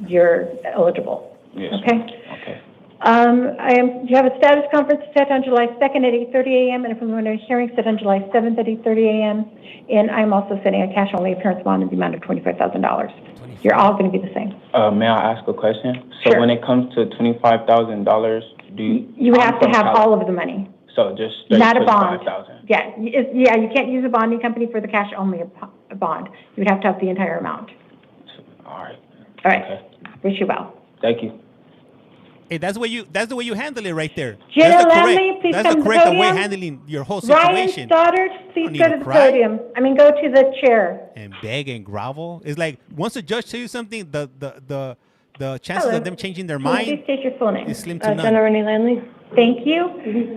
you're eligible. Yes. Okay. Okay. You have a status conference set on July 2nd at 8:30 a.m. and a preliminary hearing set on July 7th at 8:30 a.m. And I'm also setting a cash-only appearance bond in the amount of $25,000. You're all going to be the same. May I ask a question? So Sure. when it comes to $25,000, You have to have all of the money. So just straight Not a bond. $25,000. Yeah, you can't use a bonding company for the cash-only bond. You would have to have the entire amount. All right. All right. Okay. Wish you well. Thank you. Hey, that's the way you handle it right there. GyroLamb, please That's come the to the correct way podium. handling your whole Ryan situation. Stoddard, please Don't need go to to the cry. podium. Go to the chair. And beg and grovel. It's like once a judge tells you something, the chances Hello. of them changing their Can you Please mind state your full name. is slim to none. Renee Landley. Thank you.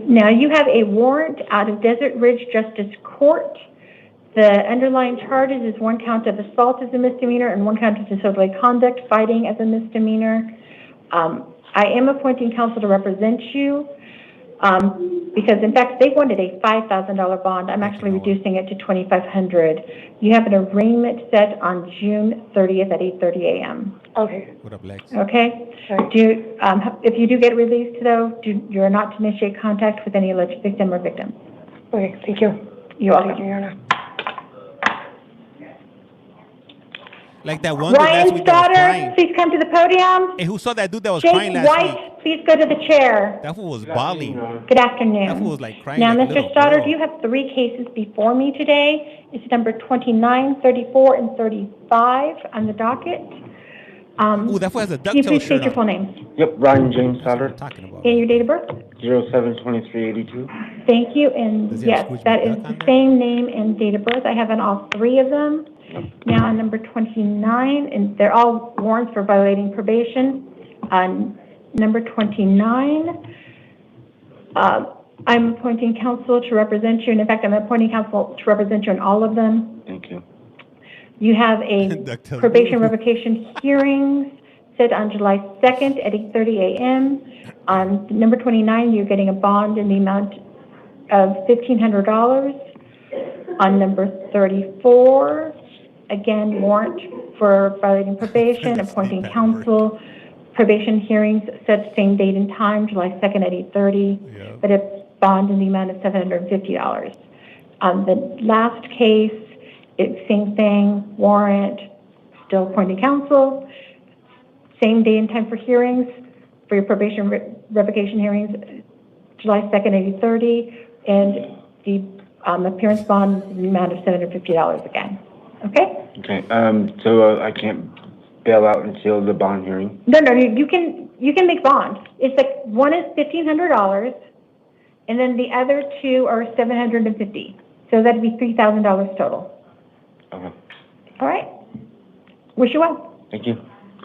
Now, you have a warrant out of Desert Ridge Justice Court. The underlying charges is 1 count of assault as a misdemeanor and 1 count of disorderly conduct, fighting as a misdemeanor. I am appointing counsel to represent you because, in fact, they wanted a $5,000 bond. I'm actually reducing it to $2,500. You have an arraignment set on June 30th at 8:30 a.m. Okay. What up, Lex? Okay? Sorry. If you do get released, though, you're not to initiate contact with any alleged victim or victims. Okay, thank you. You're welcome. Thank you, Your Honor. Like that one dude last Ryan week that was Stoddard, crying. please come to the podium. Hey, who saw that dude that was Jake crying last White, week? please go to the chair. That fool was bawling. Good afternoon. That fool was like crying Now, like a Mr. little Stoddard, girl. you have 3 cases before me today. It's number 29, 34, and 35 on the docket. Ooh, that fool has a Can you DuckTales please state shirt your on. full name Yep, Ryan James That's what I'm Stoddard, talking about. and your date of birth? 07/23/82. Thank you, and Does he have yes, Squidgy that is Duck on the there? same name and date of birth. I have on all 3 of them. Now, on number 29, and they're all warrants for violating probation. On number 29, I'm appointing counsel to represent you, and in fact, I'm appointing counsel to represent you in all of them. Thank you. You have a DuckTales. probation revocation hearings set on July 2nd at 8:30 a.m. On number 29, you're getting a bond in the amount of $1,500. On number 34, again, warrant for violating probation, appointing counsel, probation hearings set same date and time, July 2nd at 8:30, Yeah. but a bond in the amount of $750. The last case, it's same thing, warrant, still appointing counsel, same day and time for hearings, for your probation revocation hearings, July 2nd at 8:30, and the appearance bond in the amount of $750 again. Okay? Okay, so I can't bail out until the bond hearing? No, you can make bond. It's like one is $1,500, and then the other 2 are $750. So that'd be $3,000 total. Okay, All right? Wish you well. thank you.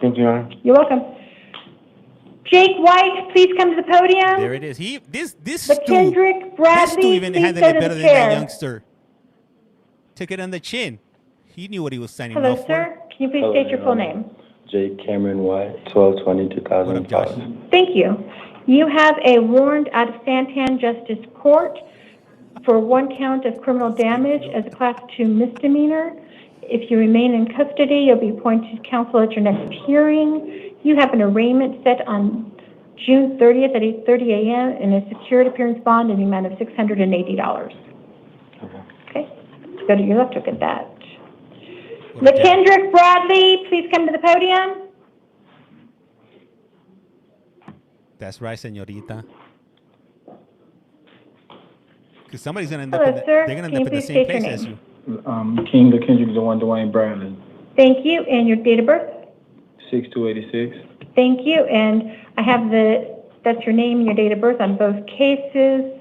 Thank you, Your Honor. You're welcome. Jake White, please come to the podium. There it is. This Kendrick Stu Bradley, even please handled go it to better the than that chair. youngster. Took it on the chin. He knew what he was signing Hello, off for. sir. Can you please state your full name? Jake Cameron White, 12/20/2005. What up, Josh? Thank you. You have a warrant out of Santan Justice Court for 1 count of criminal damage as a Class 2 misdemeanor. If you remain in custody, you'll be appointed counsel at your next hearing. You have an arraignment set on June 30th at 8:30 a.m. and a secured appearance bond in the amount of $680. Okay? Go to your left, look at that. LaKendrick Bradley, please come to the podium. That's right, señorita. Because somebody's gonna end Hello, up. sir. They're gonna Can end you up in the please same state your place as name? you. King the Kendrick, the one Dwayne Bradley, Thank you, and your date of birth? 6/2/86. Thank you, and I have that's your name and your date of birth on both cases.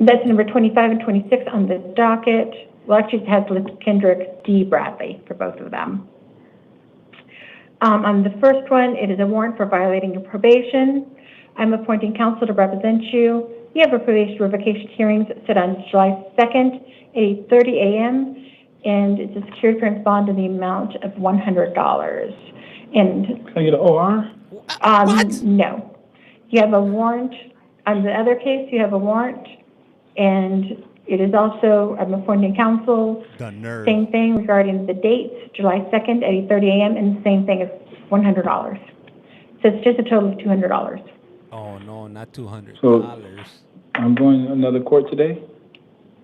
That's number 25 and 26 on the docket. Well, actually, it has Kendrick D. Bradley for both of them. On the first one, it is a warrant for violating your probation. I'm appointing counsel to represent you. You have a probation revocation hearing set on July 2nd at 8:30 a.m., and it's a secured appearance bond in the amount of $100. And can I get an OR? What? No. You have a warrant. On the other case, you have a warrant, and it is also, I'm appointing counsel. The nerve. Same thing regarding the dates, July 2nd at 8:30 a.m., and the same thing is $100. So it's just a total of $200. Oh, no, not $200. So I'm going to another court today?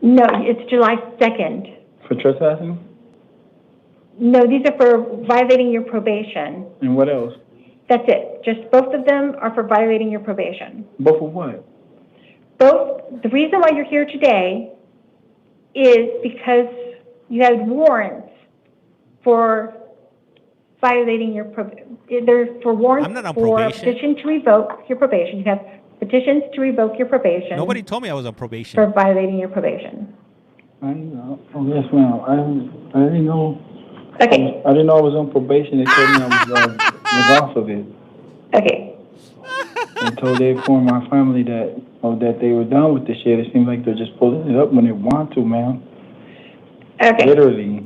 No, it's July 2nd. For trespassing? No, these are for violating your probation. And what else? That's it. Just both of them are for violating your probation. Both of what? Both. The reason why you're here today is because you had warrants for violating your probation. There's for warrants I'm not on for probation. petition to revoke your probation. You have petitions to revoke your probation. Nobody told me I was on probation. For violating your probation. I know. Oh, yes, ma'am. I didn't know. Okay. I didn't know I was on probation. They told me I was off of it. Okay. They told they informed my family that they were done with the shit. It seems like they're just pulling it up when they want to, ma'am. Okay. Literally.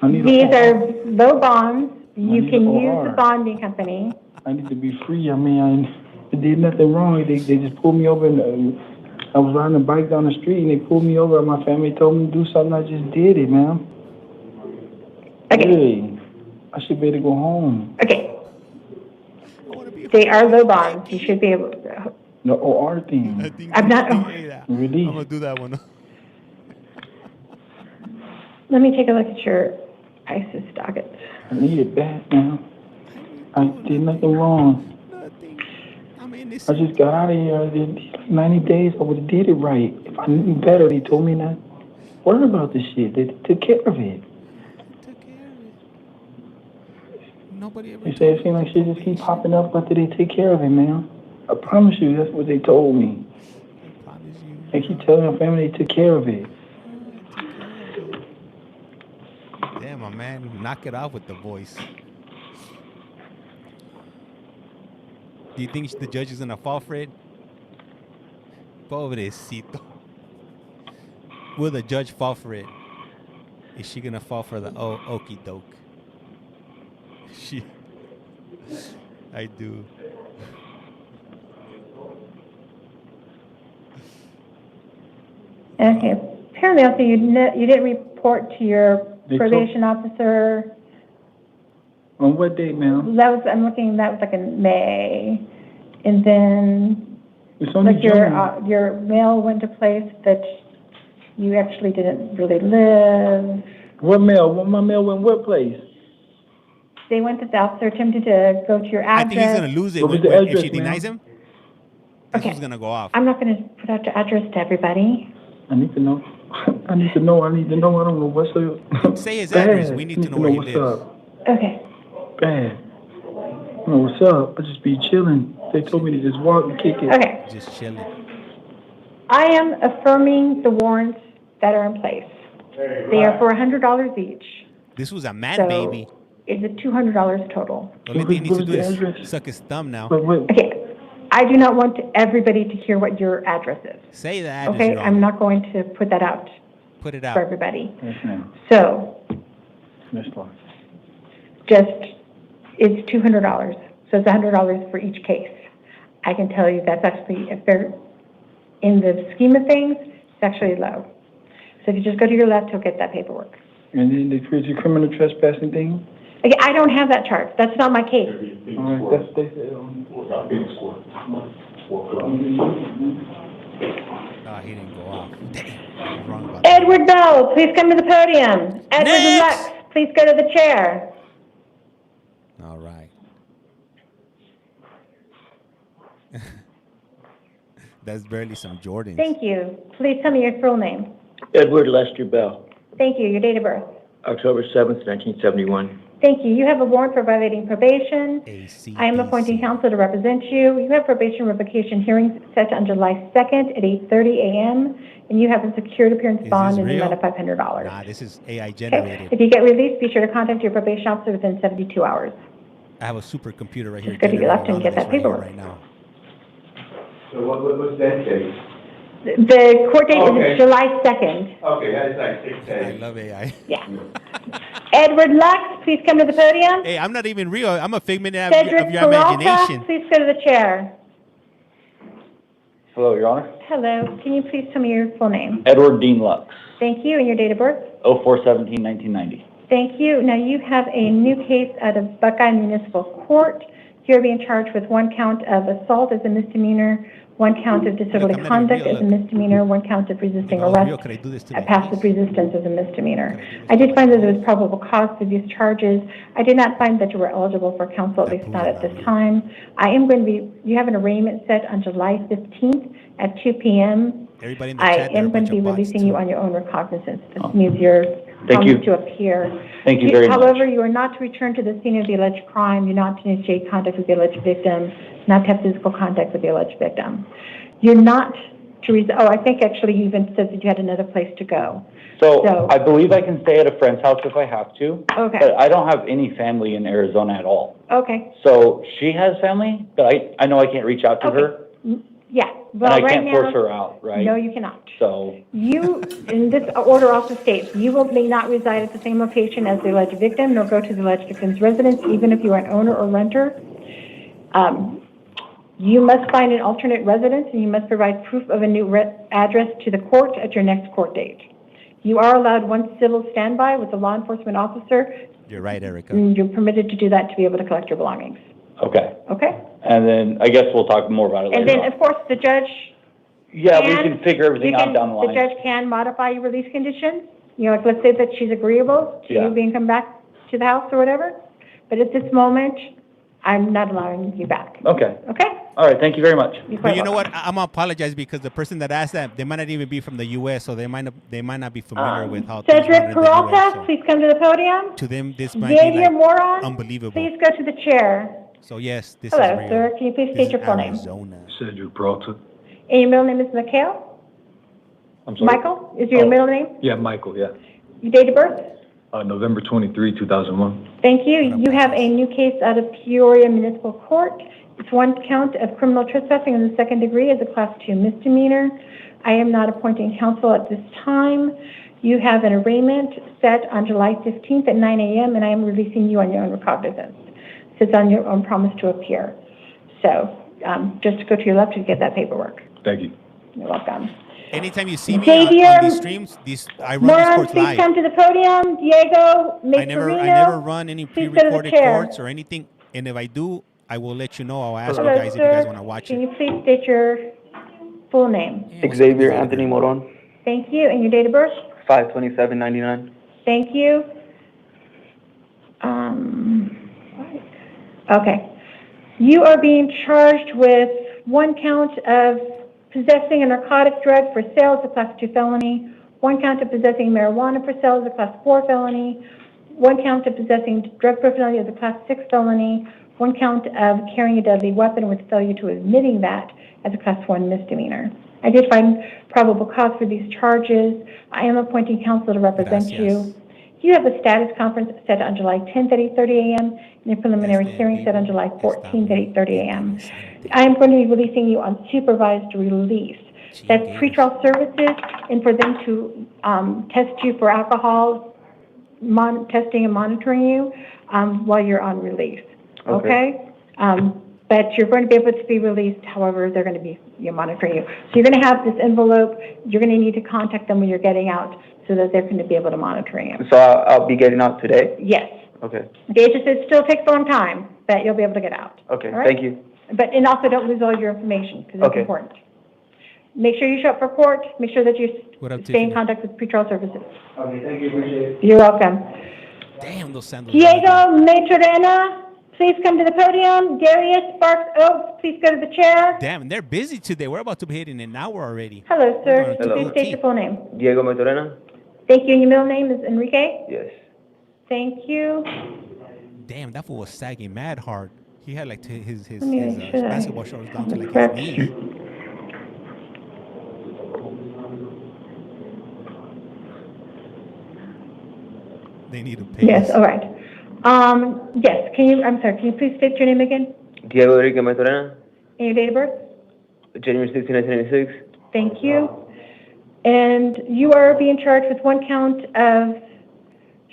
These are low bonds. You can use the bonding company. I need to be free. I mean, I did nothing wrong. They just pulled me over. And, I was riding a bike down the street, and they pulled me over, and my family told me to do something. I just did it, ma'am. Okay. Really? I should be able to go home. Okay. They are low bonds. You should be able to. The OR thing. I'm not. Really? I'm going to do that one. Let me take a look at your ISIS docket. I need it back, ma'am. I did nothing wrong. I just got out of here. I did 90 days. I would have did it right. If I knew better, they told me not to worry about this shit. They took care of it. Nobody ever. They say it seems like shit just keep popping up after they take care of it, man. I promise you, that's what they told me. They keep telling my family they took care of it. Damn, my man, knock it off with the voice. Do you think the judge is gonna fall for it? Pobrecito. Will the judge fall for it? Is she gonna fall for the okie doke? I do. Okay. Apparently, also you didn't report to your probation officer. On what date, ma'am? I'm looking. That was like in May, and then it's only like your mail went to place that you actually didn't really live. What mail? My mail went what place? They went to the officer attempted to go to your address. I think he's gonna lose it if she denies him. This is gonna go off. I'm not gonna put out the address to everybody. I need to know. I need to know. I don't know what's up. Say his address. We need to know where he lives. Okay. Bad. I don't know what's up. I just be chilling. They told me to just walk and kick it. Okay. Just chilling. I am affirming the warrants that are in place. They are for $100 each. This was a man baby. It's a $200 total. The only thing he needs to do is suck his thumb now. Okay. I do not want everybody to hear what your address is. Say the address. Okay, I'm not going to put that out. Put it out for everybody. Yes, ma'am. So, just it's $200. So it's $100 for each case. I can tell you that's actually, if they're in the scheme of things, it's actually low. So if you just go to your left, you'll get that paperwork. And then the criminal trespassing thing? Okay, I don't have that chart. That's not my case. All right, that's they said. He didn't go off. Damn, wrong about Edward Bell, please come to the podium. Edward and Lex, please go to the chair. All right. That's barely some Jordans. Thank you. Please tell me your full name. Edward Lester Bell. Thank you. Your date of birth. October 7th, 1971. Thank you. You have a warrant for violating probation. I am appointing counsel to represent you. You have probation revocation hearings set on July 2nd at 8:30 a.m. And you have a secured appearance bond in the amount of $500. Nah, this is AI generated. Okay. If you get released, be sure to contact your probation officer within 72 hours. I have a supercomputer right here. Just go to your left and get that paperwork. Right now. So what's that date? The court date is July 2nd. Okay, that is like 6 days. I love AI. Yeah. Edward Lux, please come to the podium. Hey, I'm not even real. I'm a figment of Cedric your Peralta, imagination. please go to the chair. Hello, Your Honor. Hello. Can you please tell me your full name? Edward Dean Lux, Thank you. And your date of birth? 04/17/1990. Thank you. Now you have a new case out of Buckeye Municipal Court. You're being charged with 1 count of assault as a misdemeanor, 1 count of disorderly conduct as a misdemeanor, 1 count of resisting arrest, passive resistance as a misdemeanor. I did find that there was probable cause for these charges. I did not find that you were eligible for counsel, at least not at this time. You have an arraignment set on July 15th at 2 p.m. Everybody in the I chat, am going to be releasing you on your own recognizance. This means you're Thank you. to appear. Thank you very much. However, you are not to return to the scene of the alleged crime. You're not to initiate contact with the alleged victim, not to have physical contact with the alleged victim. You're not to I think actually you even said that you had another place to go. So I believe I can stay at a friend's house if I have to. Okay. But I don't have any family in Arizona at all. Okay. So she has family, but I know I can't reach out to her. Yeah. And Well, I right can't now, force her out, right? No, you cannot. So, You, in this order also states, you may not reside at the same location as the alleged victim, nor go to the alleged victim's residence, even if you are an owner or renter. You must find an alternate residence, and you must provide proof of a new address to the court at your next court date. You are allowed 1 civil standby with a law enforcement officer. You're right, Erica. And you're permitted to do that to be able to collect your belongings. okay. Okay? And then I guess we'll talk more about it later And then, on. of course, the judge Yeah, we can figure everything out down the line. The judge can modify your release conditions. You know, like, let's say that she's agreeable to you being come back to the house or whatever. But at this moment, I'm not allowing you back. Okay. Okay? All right, thank you very much. But you know what? I'm gonna apologize because the person that asked that, they might not even be from the U.S., so they might not be familiar with how things run Cedric in the Peralta, US, so please come to the podium. to them, this might be Xavier like Moron, unbelievable. please go to the chair. So yes, this Hello, is real. sir. Can you please This state is your full name? Arizona. Cedric Peralta. And your middle name is McHale? I'm sorry? Michael? Is your middle name? Yeah, Michael, yeah. Your date of birth? November 23, 2001. Thank you. You have a new case out of Peoria Municipal Court. It's 1 count of criminal trespassing in the 2nd degree as a Class 2 misdemeanor. I am not appointing counsel at this time. You have an arraignment set on July 15th at 9 a.m., and I am releasing you on your own recognizance. It's on your own promise to appear. So just go to your left to get that paperwork. Thank you. You're welcome. Anytime you see me Xavier, on these streams, I run these Moran, courts please live. come to the podium. Diego, I never run any please go to the pre-recorded chair. courts or anything, and if I do, I will let you know. I'll ask Hello, you guys if you sir. guys want to watch Can it. you please state your full name? Xavier Anthony Moron, Thank you. And your date of birth? 5/27/99. Thank you. Okay. You are being charged with 1 count of possessing a narcotic drug for sale as a Class 2 felony, 1 count of possessing marijuana for sale as a Class 4 felony, 1 count of possessing drug paraphernalia as a Class 6 felony, 1 count of carrying a deadly weapon with failure to admitting that as a Class 1 misdemeanor. I did find probable cause for these charges. I am appointing counsel to represent you. You have a status conference set on July 10th at 8:30 a.m. and a preliminary hearing set on July 14th at 8:30 a.m. I am going to be releasing you on supervised release. That's pretrial services and for them to test you for alcohol, testing and monitoring you while you're on release. Okay? But you're going to be able to be released, however, they're going to be monitoring you. So you're going to have this envelope. You're going to need to contact them when you're getting out so that they're going to be able to monitor you. So I'll be getting out today? Yes. Okay. It still takes a long time, but you'll be able to get out. Okay, All right? thank you. And also don't lose all your information because it's important. Make sure you show up for court. Make sure that you stay in contact with pretrial services. Okay, thank you, appreciate it. You're welcome. Damn, those sandals. Diego Maturena, please come to the podium. Darius Sparks Oaks, please go to the chair. Damn, and they're busy today. We're about to be hitting an hour already. Hello, sir. Hello. Please state your full name. Diego Maturena? Thank you. And your middle name is Enrique? Yes. Thank you. Damn, that fool was sagging mad hard. He had like his Let me make sure that I basketball shorts down to have like correct. his knees. They need to pay. Yes, all right. Yes, I'm sorry, can you please state your name again Diego Enrique Maturana, and your date of birth? January 16, 1996. Thank you. And you are being charged with 1 count of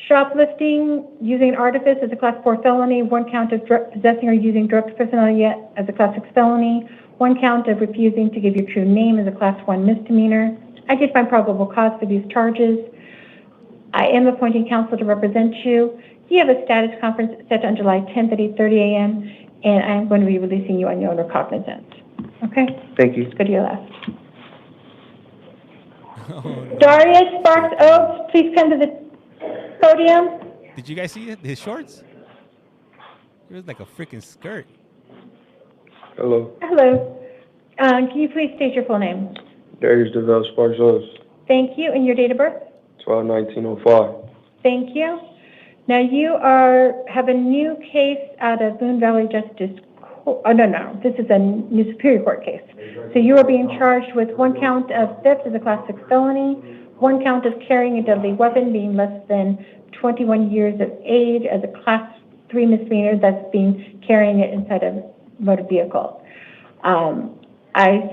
shoplifting, using an artifice as a class 4 felony, 1 count of possessing or using drugs personally as a class 6 felony, 1 count of refusing to give your true name as a class 1 misdemeanor. I did find probable cause for these charges. I am appointing counsel to represent you. You have a status conference set on July 10th at 8:30 a.m., and I am going to be releasing you on your own recognizance. Okay? Thank you. Let's go to your left. Darius Sparks Oaks, please come to the podium. Did you guys see it? His shorts? It was like a freaking skirt. Hello, Hello. Can you please state your full name? Darius DeVille Sparks Oaks, Thank you, and your date of birth? 12/19/05. Thank you. Now you have a new case out of Boone Valley Justice Court. Oh, no, this is a new Superior Court case. So you are being charged with 1 count of theft as a class 6 felony, 1 count of carrying a deadly weapon being less than 21 years of age as a class 3 misdemeanor, that's being carrying it inside a motor vehicle. I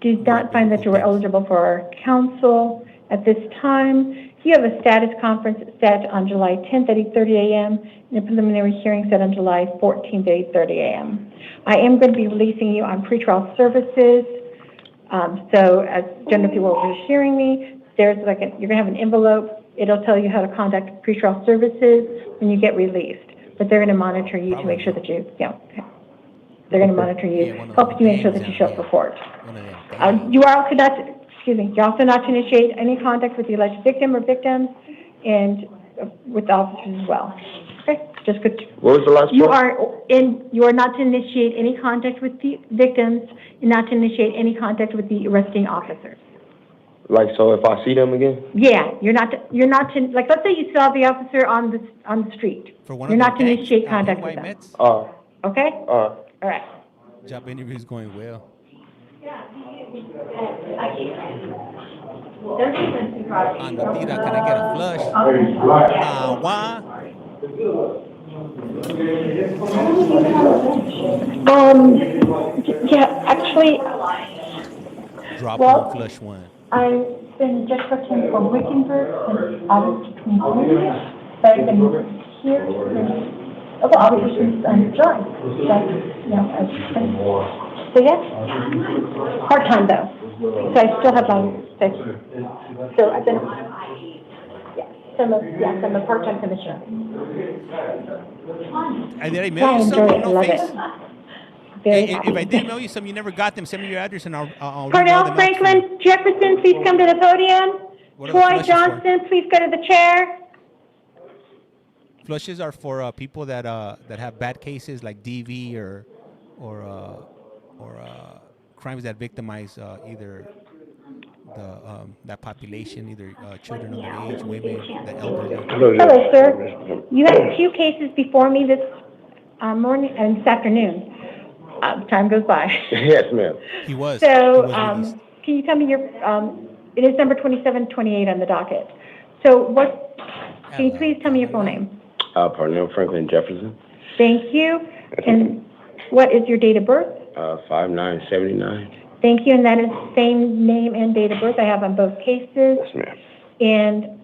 did not find that you were eligible for our counsel at this time. You have a status conference set on July 10th at 8:30 a.m. and a preliminary hearing set on July 14th at 8:30 a.m. I am going to be releasing you on pretrial services. So as general people are hearing me, there's you're going to have an envelope. It'll tell you how to contact pretrial services when you get released. But they're going to monitor you to make sure that they're going to monitor you, help you make sure that you show up for court. You are also not, you're also not to initiate any contact with the alleged victim or victims and with the officers as well. Okay, just good. What was the last part? You are not to initiate any contact with the victims and not to initiate any contact with the arresting officers. Like, so if I see them again? Yeah, you're not to, like, let's say you saw the officer on the street. You're not to initiate contact with them. Okay? All right. Job interview's going well. Andotita, can I get a flush? Why? Yeah, actually. Drop one, flush one. I've been just looking for Wickenburg since August 23rd, but I've been here since, obviously since July. So yes, part-time though. So I still have my fix. So I've been, I'm a part-time commissioner. Did I mail you some? No face? If I did mail you some, you never got them. Send me your address and I'll Parnell Franklin Jefferson, please come to the podium. Troy Johnson, please go to the chair. Flushes are for people that have bad cases like DV or crimes that victimize either that population, either children underage, women, the elderly. Hello, sir. You had 2 cases before me this morning and this afternoon. Time goes by. Yes, ma'am. He was. So, can you tell me it is number 2728 on the docket. So can you please tell me your full name? Parnell Franklin Jefferson. Thank you. And what is your date of birth? 5/9/79. Thank you, and that is the same name and date of birth I have on both cases. Yes, ma'am. And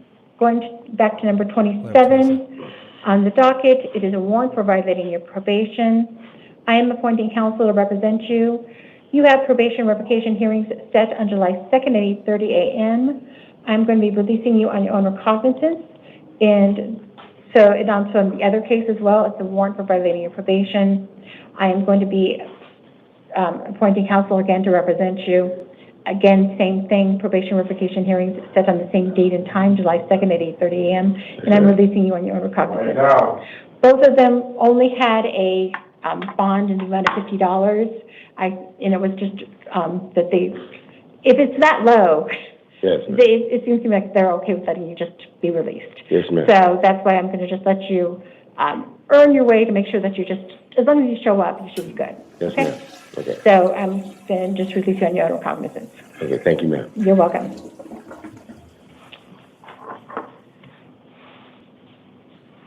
back to number 27 on the docket, it is a warrant for violating your probation. I am appointing counsel to represent you. You have probation revocation hearings set on July 2nd at 8:30 a.m. I'm going to be releasing you on your own recognizance. And also in the other case as well, it's a warrant for violating your probation. I am going to be appointing counsel again to represent you. Again, same thing, probation revocation hearings set on the same date and time, July 2nd at 8:30 a.m. And I'm releasing you on your own recognizance. Both of them only had a bond in the amount of $50. And it was just that if it's that low, Yes, ma'am. It seems to me like they're okay with letting you just be released. Yes, ma'am. So that's why I'm going to just let you earn your way to make sure that you just, as long as you show up, you should be good. Yes, Okay? ma'am. Okay. So I'm going to just release you on your own recognizance. Okay, thank you, ma'am. You're welcome.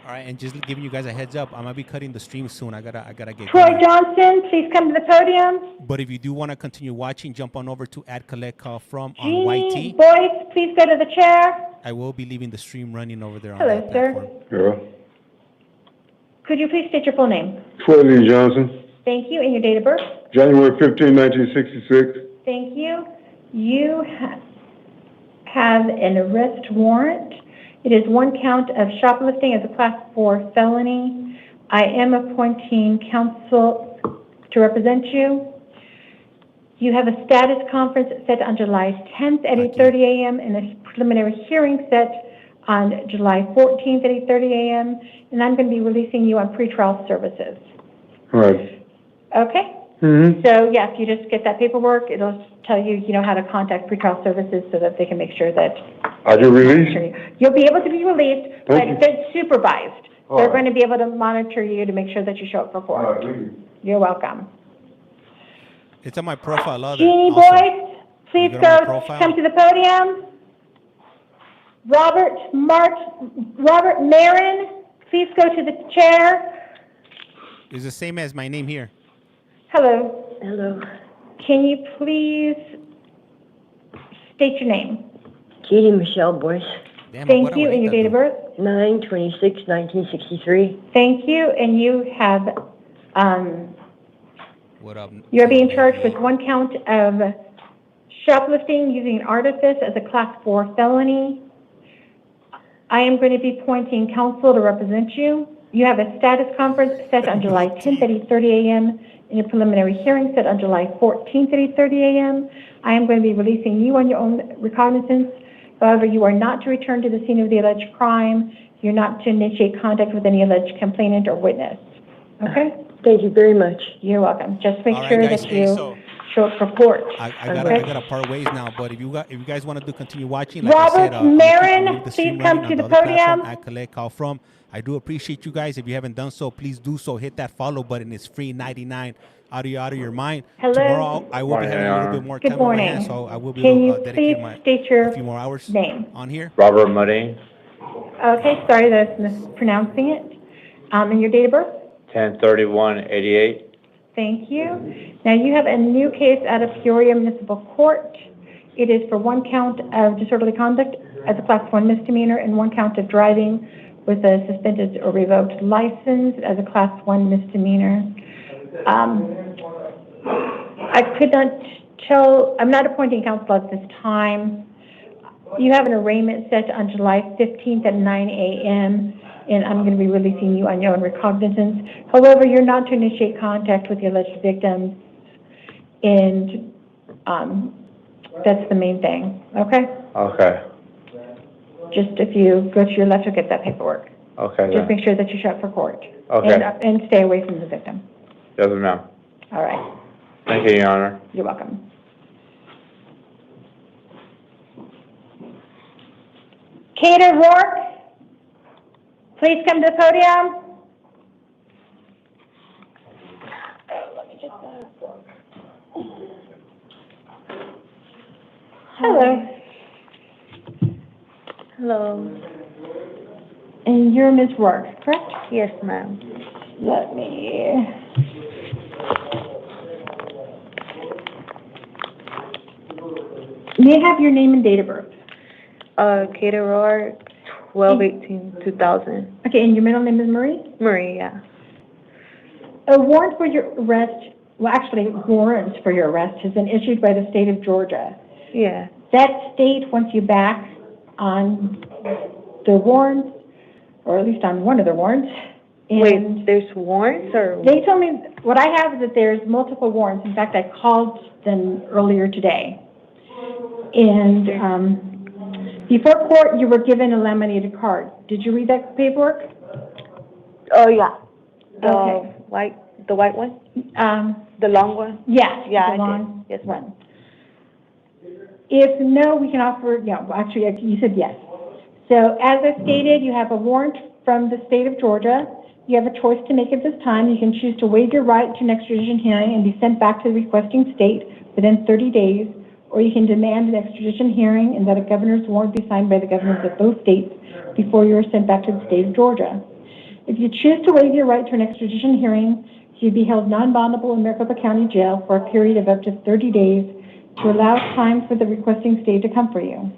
All right, and just giving you guys a heads up, I'm gonna be cutting the stream soon. I gotta get Troy going. Johnson, please come to the podium. But if you do want to continue watching, jump on over to @CollectCallFrom on Jeannie YT. Boyce, please go to the chair. I will be leaving the stream running over there on Hello, that sir. platform. Hello. Could you please state your full name? Troy Lee Johnson, Thank you, and your date of birth. January 15, 1966. Thank you. You have an arrest warrant. It is one count of shoplifting as a Class 4 felony. I am appointing counsel to represent you. You have a status conference set on July 10th at 8:30 a.m. and a preliminary hearing set on July 14th at 8:30 a.m. And I'm going to be releasing you on pretrial services. All right. Okay? Mm-hmm. So, yeah, if you just get that paperwork, it'll tell you, how to contact pretrial services so that they can make sure that Are you released? you'll be able to be released, but you. they're supervised. All They're right. going to be able to monitor you to make sure that you show up for court. thank you. You're welcome. It's on my profile. Other Jeannie also. Boyce, please You go to my go, profile. come to the podium. Robert Marin, please go to the chair. It's the same as my name here. Hello. Hello. Can you please state your name? Katie Michelle Boyce. Damn, Thank you, and your date of birth? 9/26/1963. Thank you, and you have, What up? you're being charged with one count of shoplifting using artifice as a Class 4 felony. I am going to be appointing counsel to represent you. You have a status conference set on July 10th at 8:30 a.m. and a preliminary hearing set on July 14th at 8:30 a.m. I am going to be releasing you on your own recognizance. However, you are not to return to the scene of the alleged crime. You're not to initiate contact with any alleged complainant or witness. Okay? Thank you very much. You're welcome. Just make All right, sure guys, that hey, you so show up for court. I Okay? gotta part ways now. But if you guys want to continue watching, like I Robert said, Marin, please come to the podium. At CollectCallFrom. I do appreciate you guys. If you haven't done so, please do so. Hit that follow button. It's free, 99. Out of your mind. Hello. Tomorrow I will be having a little bit more Good time on my morning. hands, so I will be Can you able to dedicate please my state your a few more hours name? on here. Robert Marlene, Okay, sorry that I was mispronouncing it. And your date of birth? 10/31/88. Thank you. Now, you have a new case out of Peoria Municipal Court. It is for one count of disorderly conduct as a Class 1 misdemeanor and one count of driving with a suspended or revoked license as a Class 1 misdemeanor. I could not tell, I'm not appointing counsel at this time. You have an arraignment set on July 15th at 9 a.m., and I'm going to be releasing you on your own recognizance. However, you're not to initiate contact with the alleged victims, and that's the main thing, okay? Okay. Just if you go to your left, you'll get that paperwork. Okay. Just make sure that you show up for court. Okay. And stay away from the victim. Yes, ma'am. All right. Thank you, Your Honor. You're welcome. Cater Rourke, please come to the podium. Let me just, hello. Hello. And you're Ms. Rourke, correct? Yes, ma'am. Let me. May I have your name and date of birth? Kate Aurora, 12/18/2000. Okay, and your middle name is Marie? Marie, yeah. A warrant for your arrest, well, actually, warrants for your arrest has been issued by the state of Georgia. Yeah. That state wants you back on the warrants, or at least on one of the warrants. And wait, there's warrants or? they told me, what I have is that there's multiple warrants. In fact, I called them earlier today. And before court, you were given a laminated card. Did you read that paperwork? Oh, yeah. The Okay. the white one? The long one? Yes. Yeah, the I long did. Yes, one. If no, we can offer, yeah, well, actually, you said yes. So as I stated, you have a warrant from the state of Georgia. You have a choice to make at this time. You can choose to waive your right to an extradition hearing and be sent back to the requesting state within 30 days, or you can demand an extradition hearing and that a governor's warrant be signed by the governors of both states before you are sent back to the state of Georgia. If you choose to waive your right to an extradition hearing, you'd be held non-bondable in Maricopa County Jail for a period of up to 30 days to allow time for the requesting state to come for you.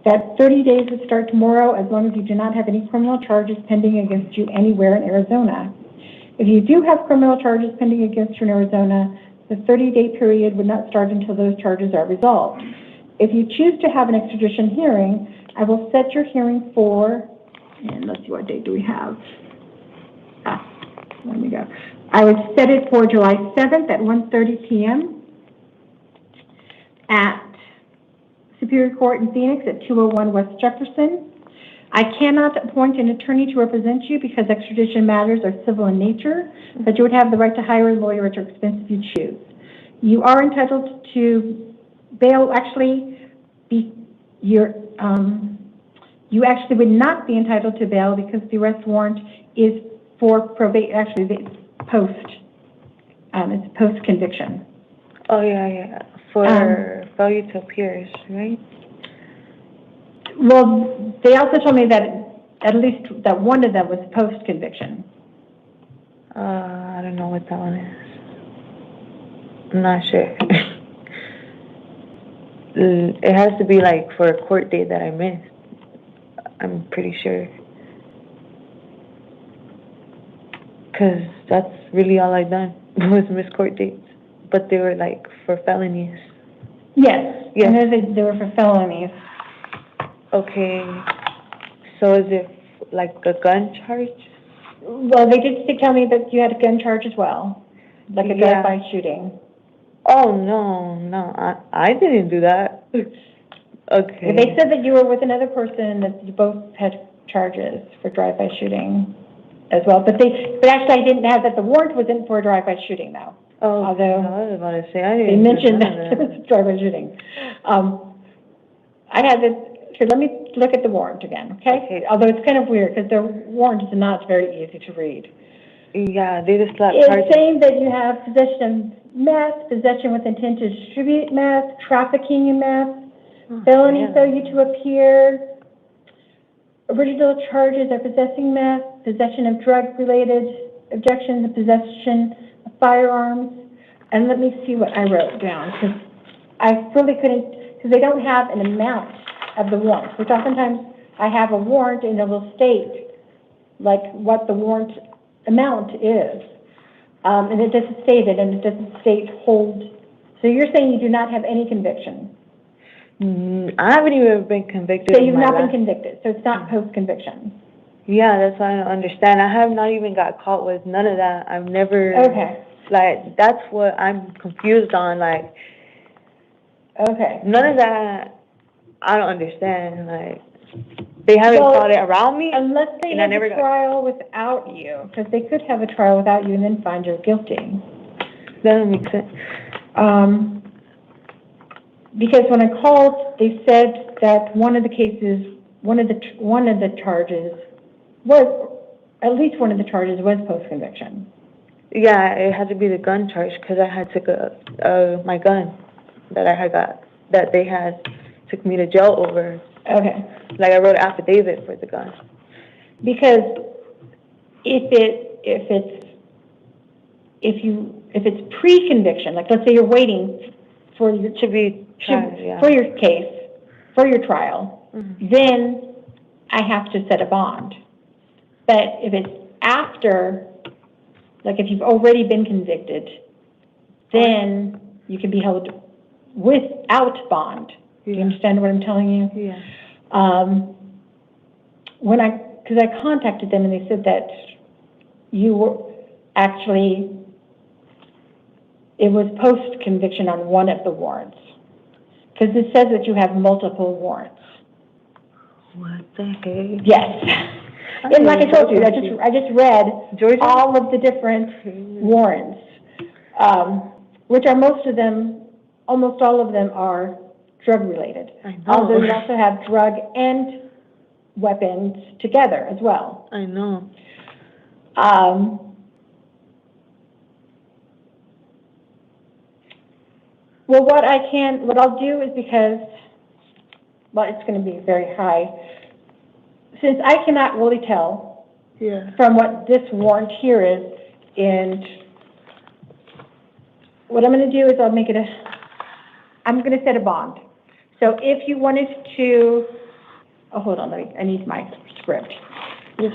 That 30 days would start tomorrow as long as you do not have any criminal charges pending against you anywhere in Arizona. If you do have criminal charges pending against you in Arizona, the 30-day period would not start until those charges are resolved. If you choose to have an extradition hearing, I will set your hearing for, and let's see, what date do we have? There we go. I would set it for July 7th at 1:30 p.m. at Superior Court in Phoenix at 201 West Jefferson. I cannot appoint an attorney to represent you because extradition matters are civil in nature, but you would have the right to hire a lawyer at your expense if you choose. You are entitled to bail. Actually, you actually would not be entitled to bail because the arrest warrant is for probate. Actually, it's post-conviction. Oh, yeah. For failure to appear, right? Well, they also told me that at least that one of them was post-conviction. I don't know what that one is. I'm not sure. It has to be like for a court date that I missed. I'm pretty sure. Because that's really all I've done was miss court dates. But they were like for felonies. Yes. I know they were for felonies. Okay. So is it like a gun charge? Well, they did tell me that you had a gun charge as well, like a drive-by shooting. Oh, no, I didn't do that. Okay. They said that you were with another person and that you both had charges for drive-by shooting as well. But actually I didn't have that. The warrant wasn't for a drive-by shooting, though. Oh, although I was about to say, I didn't they mentioned that that. it was a drive-by shooting. I had this. Here, let me look at the warrant again, okay? Although it's kind of weird because the warrant is not very easy to read. Yeah, they just slapped It's charges. saying that you have possession of meth, possession with intent to distribute meth, trafficking in meth, felony failure to appear. Original charges are possessing meth, possession of drug-related objections, and possession of firearms. And let me see what I wrote down because I really couldn't, because they don't have an amount of the warrant, which oftentimes I have a warrant and it will state like what the warrant amount is. And it doesn't state it, and it doesn't state hold. So you're saying you do not have any conviction? I haven't even been convicted. So you've not been convicted, so it's not post-conviction? Yeah, that's why I don't understand. I have not even got caught with none of that. I've never... Okay. Like, that's what I'm confused on, like... Okay. None of that, I don't understand, like... They haven't caught it around me, unless they have a trial without you, because they could have a trial without you and then find you guilty. That doesn't make sense. Because when I called, they said that one of the charges was, at least one of the charges was post-conviction. Yeah, it had to be the gun charge because I had took my gun that I had got, that they had took me to jail over. Okay. Like I wrote an affidavit for the gun. Because if it's pre-conviction, like let's say you're waiting for your for your case, for your trial, then I have to set a bond. But if it's after, like if you've already been convicted, then you can be held without bond. Do you understand what I'm telling you? Yeah. Because I contacted them and they said that you were actually, it was post-conviction on one of the warrants. Because it says that you have multiple warrants. What the heck? Yes. And like I told you, I just read all of the different warrants, which are almost all of them are drug-related. I know. Although you also have drug and weapons together as well. I know. Well, what I'll do is because, well, it's going to be very high. Since I cannot really tell from what this warrant here is, and what I'm going to do is I'm going to set a bond. So if you wanted to, oh, hold on, I need my script.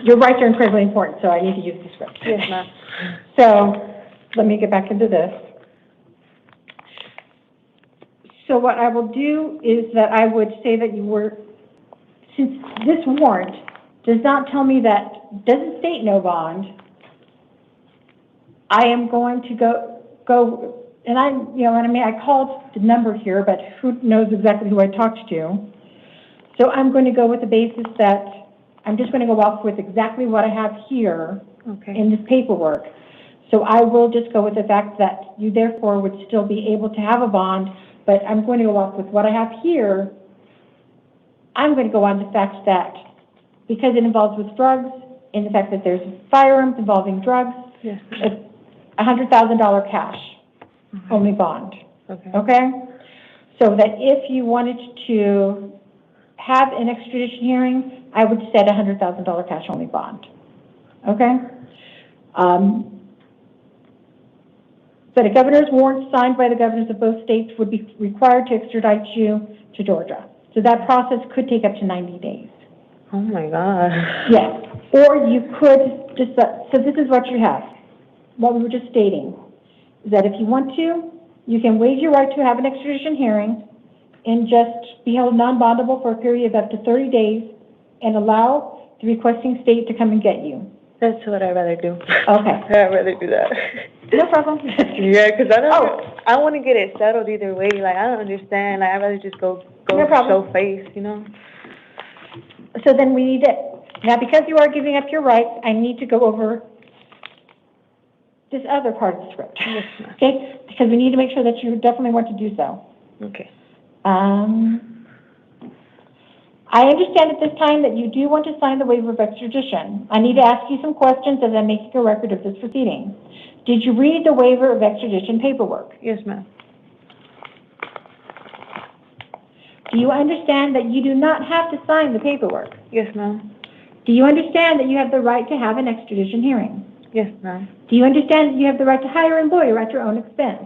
Your rights are incredibly important, so I need to use the script. Yes, ma'am. So let me get back into this. So what I will do is that I would say that since this warrant does not tell me that, doesn't state no bond, I am going to go, and I called the number here, but who knows exactly who I talked to. So I'm going to go with the basis that I'm just going to go off with exactly what I have here in this paperwork. So I will just go with the fact that you therefore would still be able to have a bond, but I'm going to go off with what I have here. I'm going to go on the fact that because it involves with drugs, and the fact that there's firearms involving drugs, it's $100,000 cash, only bond. Okay? So that if you wanted to have an extradition hearing, I would set $100,000 cash only bond. Okay? But a governor's warrant signed by the governors of both states would be required to extradite you to Georgia. So that process could take up to 90 days. Oh my God. Yes. Or you could just, so this is what you have. What we were just stating is that if you want to, you can waive your right to have an extradition hearing and just be held non-bondable for a period of up to 30 days and allow the requesting state to come and get you. That's what I'd rather do. Okay. I'd rather do that. No problem. Yeah, because I want to get it settled either way. Like, I don't understand. Like, I'd rather just go No problem. show face, you know? So then we need it. Now, because you are giving up your rights, I need to go over this other part of the script. Yes, okay? Because we need to make sure that you definitely want to do so. Okay. I understand at this time that you do want to sign the waiver of extradition. I need to ask you some questions as I'm making a record of this proceeding. Did you read the waiver of extradition paperwork? Yes, ma'am. Do you understand that you do not have to sign the paperwork? Yes, ma'am. Do you understand that you have the right to have an extradition hearing? Yes, ma'am. Do you understand that you have the right to hire a lawyer at your own expense?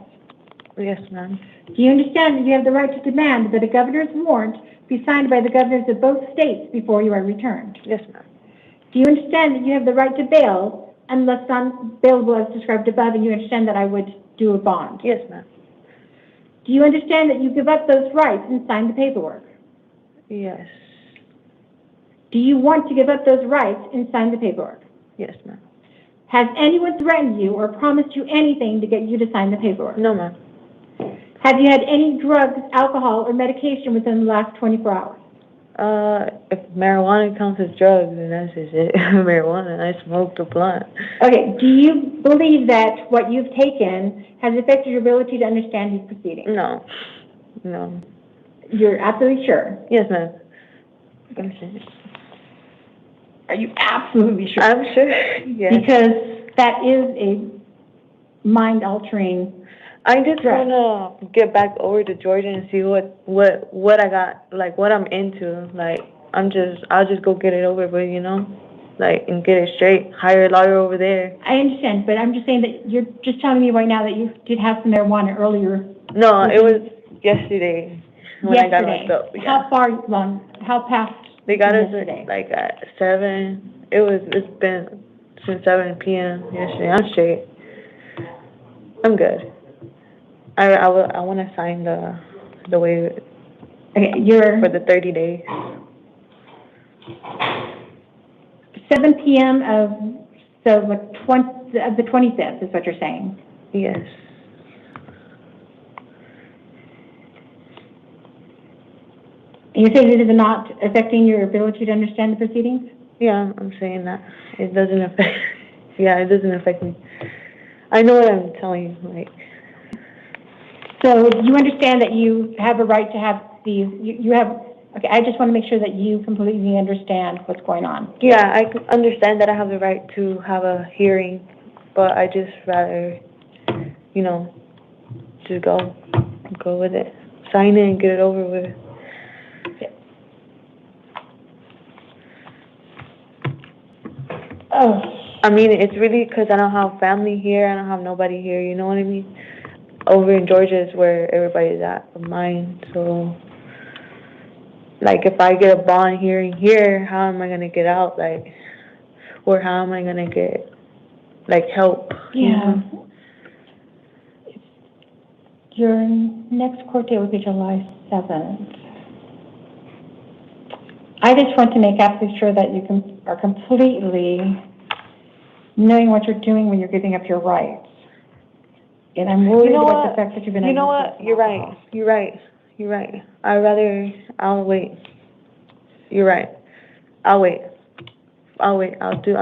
Yes, ma'am. Do you understand that you have the right to demand that a governor's warrant be signed by the governors of both states before you are returned? Yes, ma'am. Do you understand that you have the right to bail unless non-bailable as described above, and you understand that I would do a bond? Yes, ma'am. Do you understand that you give up those rights and sign the paperwork? Yes. Do you want to give up those rights and sign the paperwork? Yes, ma'am. Has anyone threatened you or promised you anything to get you to sign the paperwork? No, ma'am. Have you had any drugs, alcohol, or medication within the last 24 hours? If marijuana counts as drugs, then that's just it. Marijuana, I smoked a blunt. Okay, do you believe that what you've taken has affected your ability to understand these proceedings? No. No. You're absolutely sure? Yes, ma'am. Are you absolutely sure? I'm sure, yes. Because that is a mind-altering I just want to get back over to Georgia and see what I got, like what I'm into. Like, I'll just go get it over with, you know? Like, and get it straight. Hire a lawyer over there. I understand, but I'm just saying that you're just telling me right now that you did have some marijuana earlier. No, it was yesterday when I got locked up. Yeah. How past They got us yesterday? like at 7. It's been since 7 p.m. yesterday. I'm straight. I'm good. I want to sign the waiver. Okay, for the 30 days. 7 p.m. of the 25th is what you're saying. Yes. And you're saying it is not affecting your ability to understand the proceedings? Yeah, I'm saying that it doesn't affect. Yeah, it doesn't affect me. I know what I'm telling you, like. So you understand that you have a right to have these, you have, okay, I just want to make sure that you completely understand what's going on. Yeah, I understand that I have the right to have a hearing, but I just rather, you know, just go with it. Sign it and get it over with. Oh. I mean, it's really because I don't have family here. I don't have nobody here. You know what I mean? Over in Georgia is where everybody's at of mine. So, like, if I get a bond hearing here, how am I gonna get out? Like, or how am I gonna get, like, help? Yeah. You know? Your next court date will be July 7th. I just want to make absolutely sure that you are completely knowing what you're doing when you're giving up your rights. And I'm worried about the fact that you've been... You know what? You're right. I'll wait. You're right. I'll wait. I'll do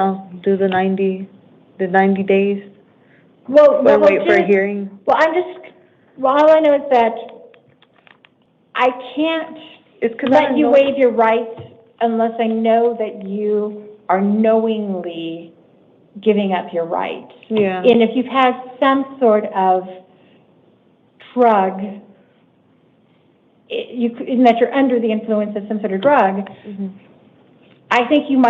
the 90 days. Well, wait for a hearing. Well, all I know is that I can't let you waive your rights unless I know that you are knowingly giving up your rights. Yeah. And if you've had some sort of drug, in that you're under the influence of some sort of drug, I think you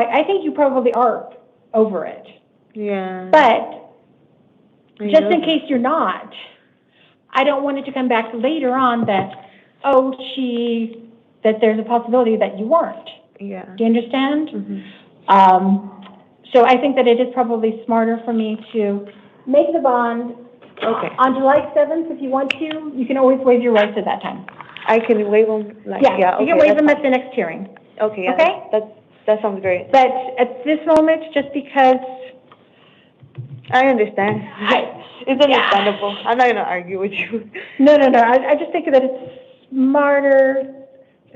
probably are over it. Yeah. But just in case you're not, I don't want it to come back later on that, that there's a possibility that you weren't. Yeah. Do you understand? So I think that it is probably smarter for me to make the bond. Okay. On July 7th, if you want to, you can always waive your rights at that time. I can waive them? You can waive them at the next hearing. Okay, yeah. Okay? That sounds great. But at this moment, just because... I understand. It's understandable. I'm not going to argue with you. No. I just think that it's smarter.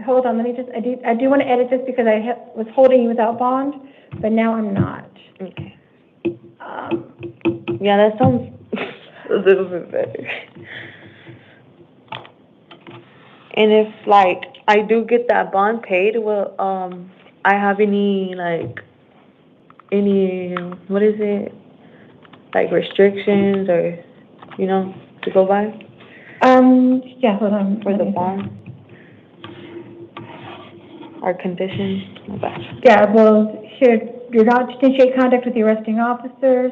Hold on, I do want to edit this because I was holding you without bond, but now I'm not. Okay. Yeah, that sounds a little bit better. And if, like, I do get that bond paid, will I have any, what is it, like restrictions or, to go by? Yeah, hold on. For the bond? Or conditions? Yeah, well, here, you're not to initiate contact with the arresting officers.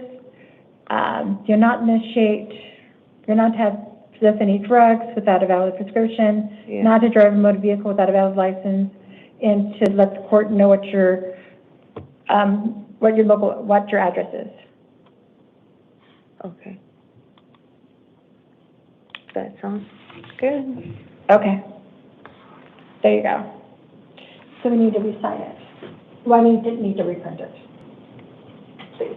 You're not to possess any drugs without a valid prescription. Yeah. Not to drive a motor vehicle without a valid license, and to let the court know what your address is. Okay. That sounds good. Okay. There you go. So we need to re-sign it. Well, we didn't need to reprint it. Please.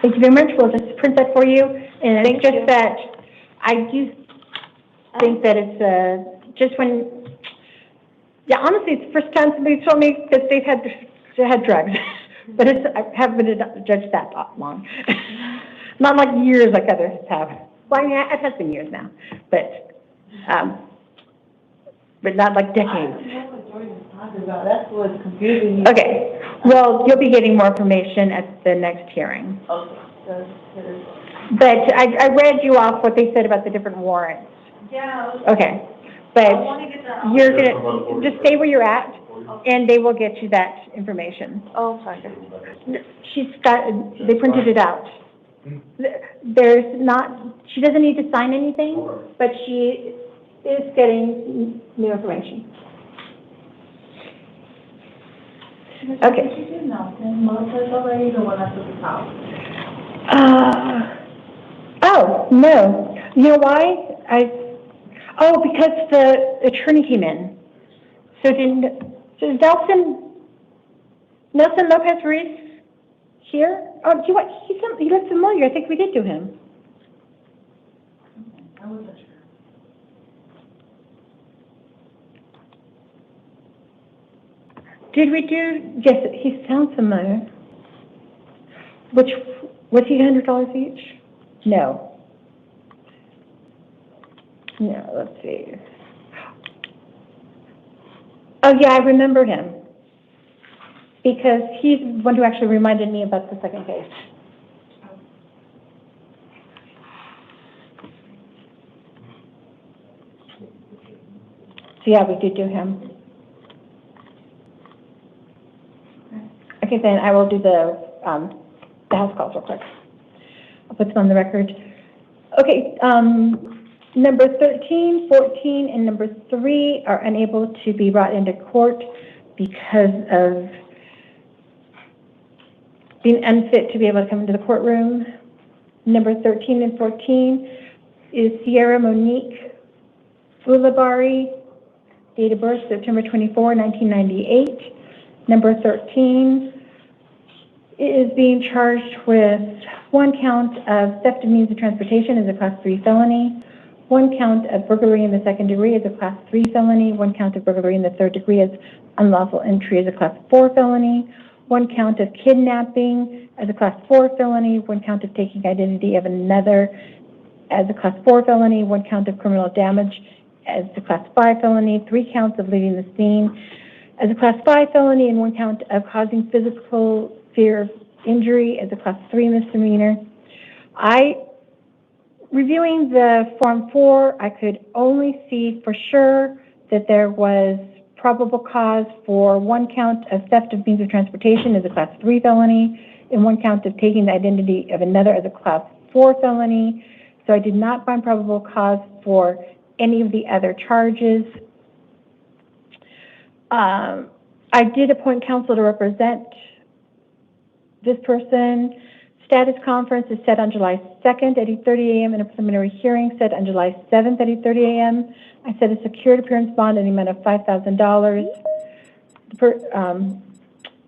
Thank you very much. We'll just print that for you. And it's just that I do think that it's just when, honestly, it's the first time somebody told me that they had drugs. But I haven't been a judge that long. Not like years like others have. Well, I mean, it has been years now, but not like decades. That's what's confusing me. Okay. Well, you'll be getting more information at the next hearing. Okay. But I read you off what they said about the different warrants. Yeah. Okay. But you're gonna just stay where you're at, and they will get you that information. Oh, sorry. They printed it out. She doesn't need to sign anything, but she is getting new information. Okay. Oh, no. You know why? Because the attorney came in. So is Nelson Lopez Ruiz here? Oh, do you want, he looks familiar. I think we did do him. I wasn't sure. Did we do, yes, he sounds familiar. Which, was he $100 each? No. No, let's see. Oh, yeah, I remember him. Because he's the one who actually reminded me about the second case. So yeah, we did do him. Okay, then I will do the house calls real quick. I'll put them on the record. Okay, number 13, 14, and number 3 are unable to be brought into court because of being unfit to be able to come into the courtroom. Number 13 and 14 is Sierra Monique Fulabari, date of birth September 24, 1998. Number 13 is being charged with 1 count of theft of means of transportation as a Class 3 felony, 1 count of burglary in the second degree as a Class 3 felony, 1 count of burglary in the third degree as unlawful entry as a Class 4 felony, 1 count of kidnapping as a Class 4 felony, 1 count of taking identity of another as a Class 4 felony, 1 count of criminal damage as a Class 5 felony, 3 counts of leaving the scene as a Class 5 felony, and 1 count of causing physical fear of injury as a Class 3 misdemeanor. Reviewing the Form 4, I could only see for sure that there was probable cause for 1 count of theft of means of transportation as a Class 3 felony, and 1 count of taking the identity of another as a Class 4 felony. So I did not find probable cause for any of the other charges. I did appoint counsel to represent this person. Status conference is set on July 2nd at 8:30 a.m. and a preliminary hearing set on July 7th at 8:30 a.m. I set a secured appearance bond in the amount of $5,000.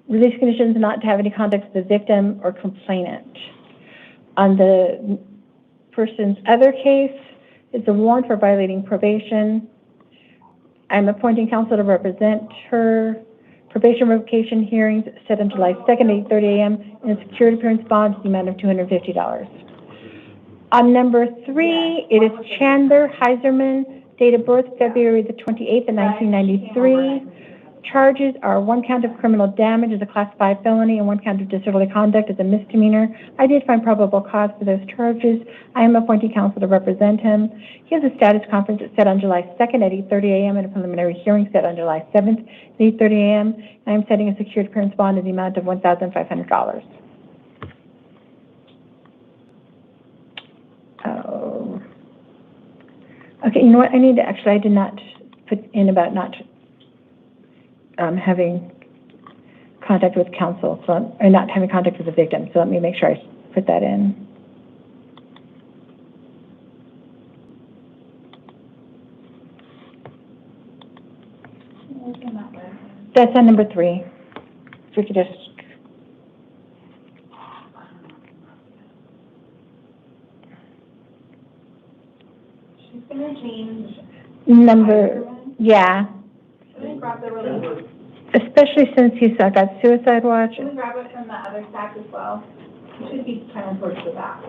Release conditions not to have any contact with the victim or complainant. On the person's other case, it's a warrant for violating probation. I'm appointing counsel to represent her. Probation revocation hearings set on July 2nd at 8:30 a.m. and a secured appearance bond in the amount of $250. On number 3, it is Chandler Heiserman, date of birth February the 28th of 1993. Charges are 1 count of criminal damage as a Class 5 felony and 1 count of disorderly conduct as a misdemeanor. I did find probable cause for those charges. I am appointing counsel to represent him. He has a status conference set on July 2nd at 8:30 a.m. and a preliminary hearing set on July 7th at 8:30 a.m. I am setting a secured appearance bond in the amount of $1,500. Oh. Okay, you know what? I did not put in about not having contact with counsel, or not having contact with the victim. So let me make sure I put that in. That's on number 3. So we could just. She's going to change. Yeah. Grab the release. Especially since he's got suicide watch. Can we grab it from the other stack as well? It should be kind of towards the back.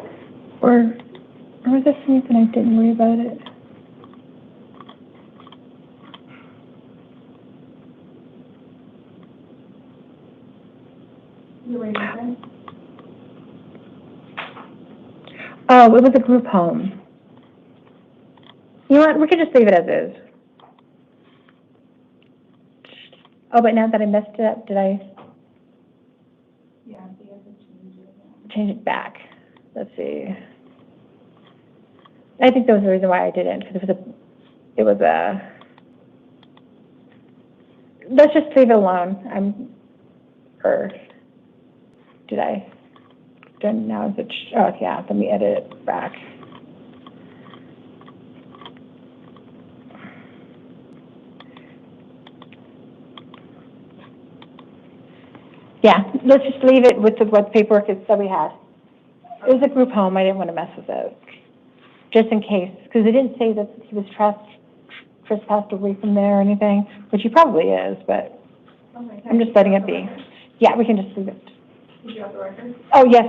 Or was this something I didn't worry about it? You were using? Oh, it was a group home. You know what? We could just leave it as is. Oh, but now that I messed it up, did I? Yeah, so you have to change it back? Let's see. I think that was the reason why I didn't, because it was a. Let's just leave it alone. Or did I? Done now? Is it? Oh, yeah. Let me edit it back. Yeah, let's just leave it with what paperwork that we had. It was a group home. I didn't want to mess with it, just in case, because it didn't say that he was trespassed away from there or anything, which he probably is, but I'm just letting it be. Yeah, we can just leave it. Oh, yes.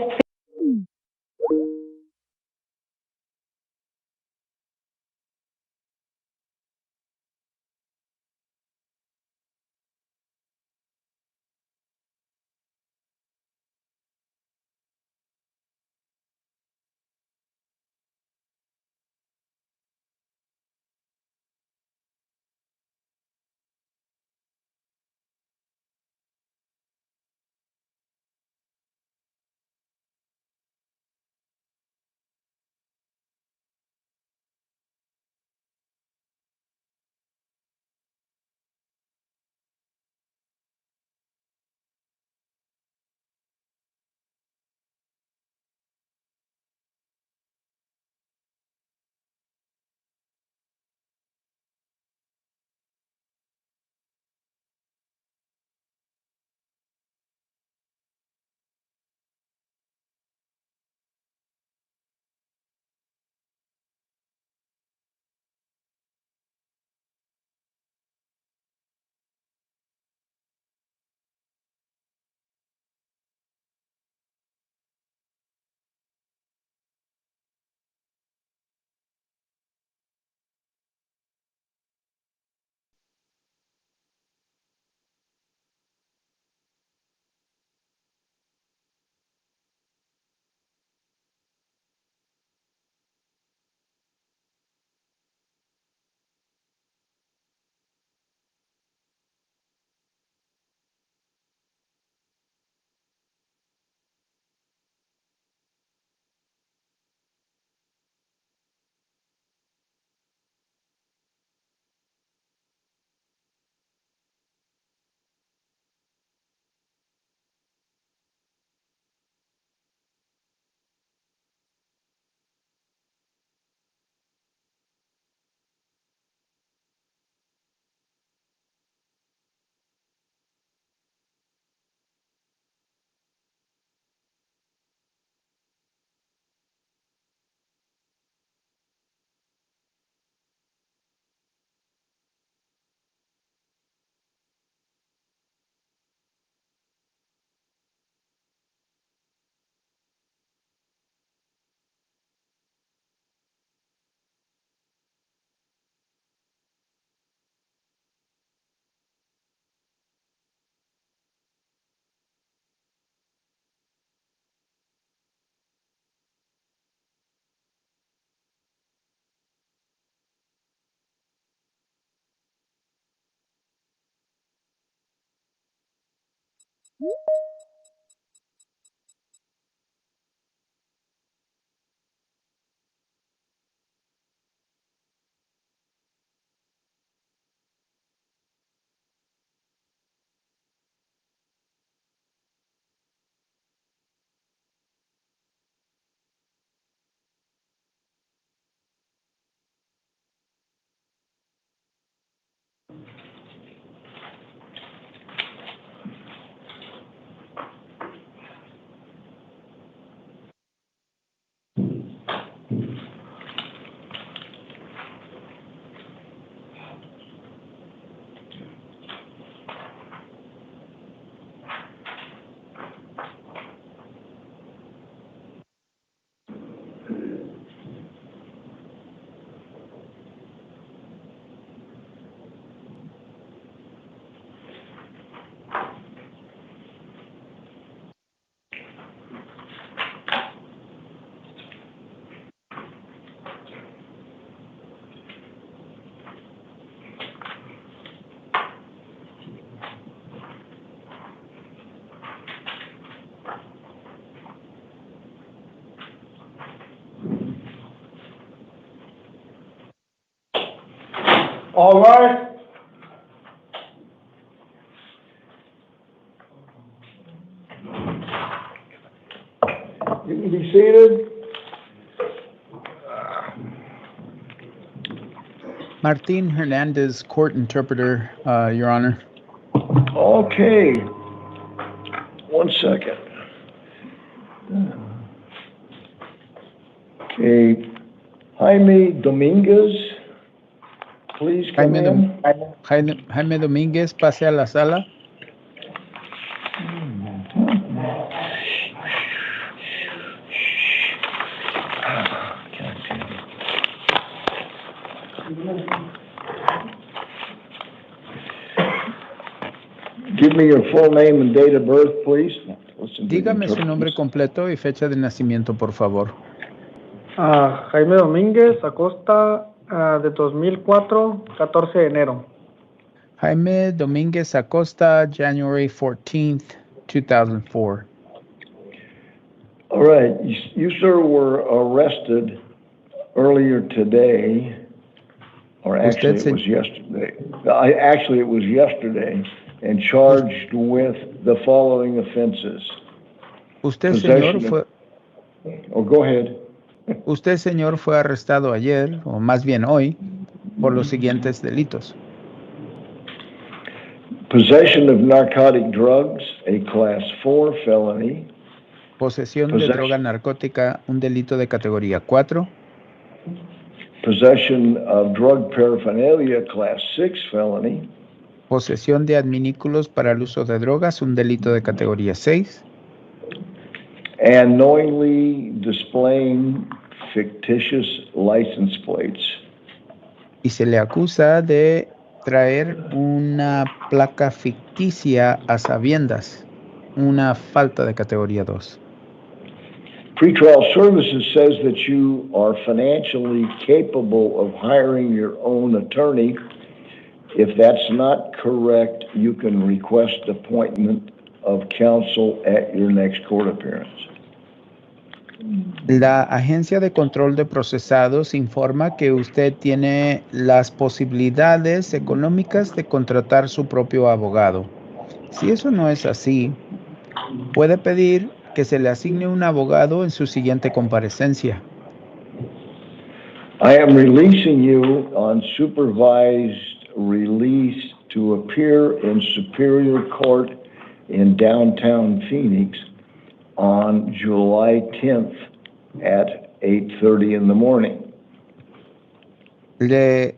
All right. You can be seated. Martin Hernandez, court interpreter, Your Honor. Okay. 1 second. Okay. Jaime Dominguez, please come in. Jaime Dominguez, pase a la sala. Give me your full name and date of birth, please. Dígame su nombre completo y fecha de nacimiento, por favor. Jaime Domínguez Acosta, de 2004, 14 de enero. Jaime Domínguez Acosta, January 14th, 2004. All right, you sir were arrested earlier today, or actually it was yesterday. Actually, it was yesterday, and charged with the following offenses. Usted, señor, fue... Oh, go ahead. Usted, señor, fue arrestado ayer, o más bien hoy, por los siguientes delitos. Possession of narcotic drugs, a Class 4 felony. Posesión de droga narcótica, un delito de categoría 4. Possession of drug paraphernalia, Class 6 felony. Posesión de adminículos para el uso de drogas, un delito de categoría 6. And knowingly displaying fictitious license plates. Y se le acusa de traer una placa ficticia a sabiendas, una falta de categoría 2. Pretrial Services says that you are financially capable of hiring your own attorney. If that's not correct, you can request appointment of counsel at your next court appearance. La Agencia de Control de Procesados informa que usted tiene las posibilidades económicas de contratar su propio abogado. Si eso no es así, puede pedir que se le asigne un abogado en su siguiente comparecencia. I am releasing you on supervised release to appear in Superior Court in downtown Phoenix on July 10th at 8:30 in the morning. Le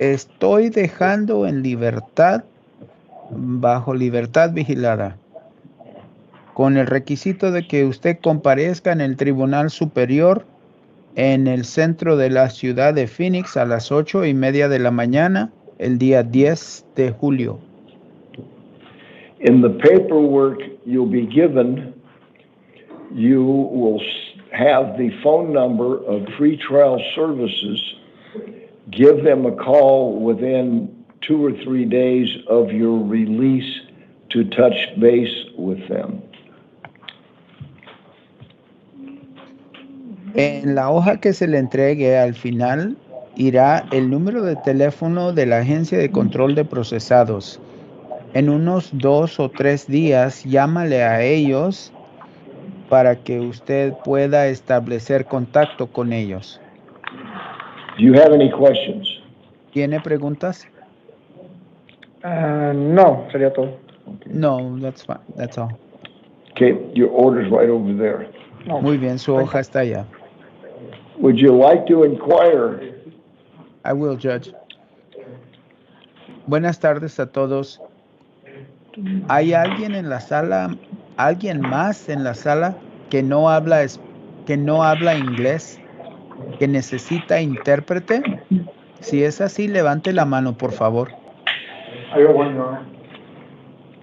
estoy dejando en libertad, bajo libertad vigilada, con el requisito de que usted comparezca en el Tribunal Superior en el centro de la ciudad de Phoenix a las 8:30 de la mañana, el día 10 de julio. In the paperwork you'll be given, you will have the phone number of pretrial services. Give them a call within 2 or 3 days of your release to touch base with them. En la hoja que se le entregue al final irá el número de teléfono de la Agencia de Control de Procesados. En unos 2 o 3 días, llámale a ellos para que usted pueda establecer contacto con ellos. Do you have any questions? ¿Tiene preguntas? No, sería todo. No, that's fine. That's all. Okay, your order's right over there. No. Muy bien, su hoja está allá. Would you like to inquire? I will, Judge. Buenas tardes a todos. ¿Hay alguien en la sala, alguien más en la sala que no habla inglés, que necesita intérprete? Si es así, levante la mano, por favor. I got one, Your Honor.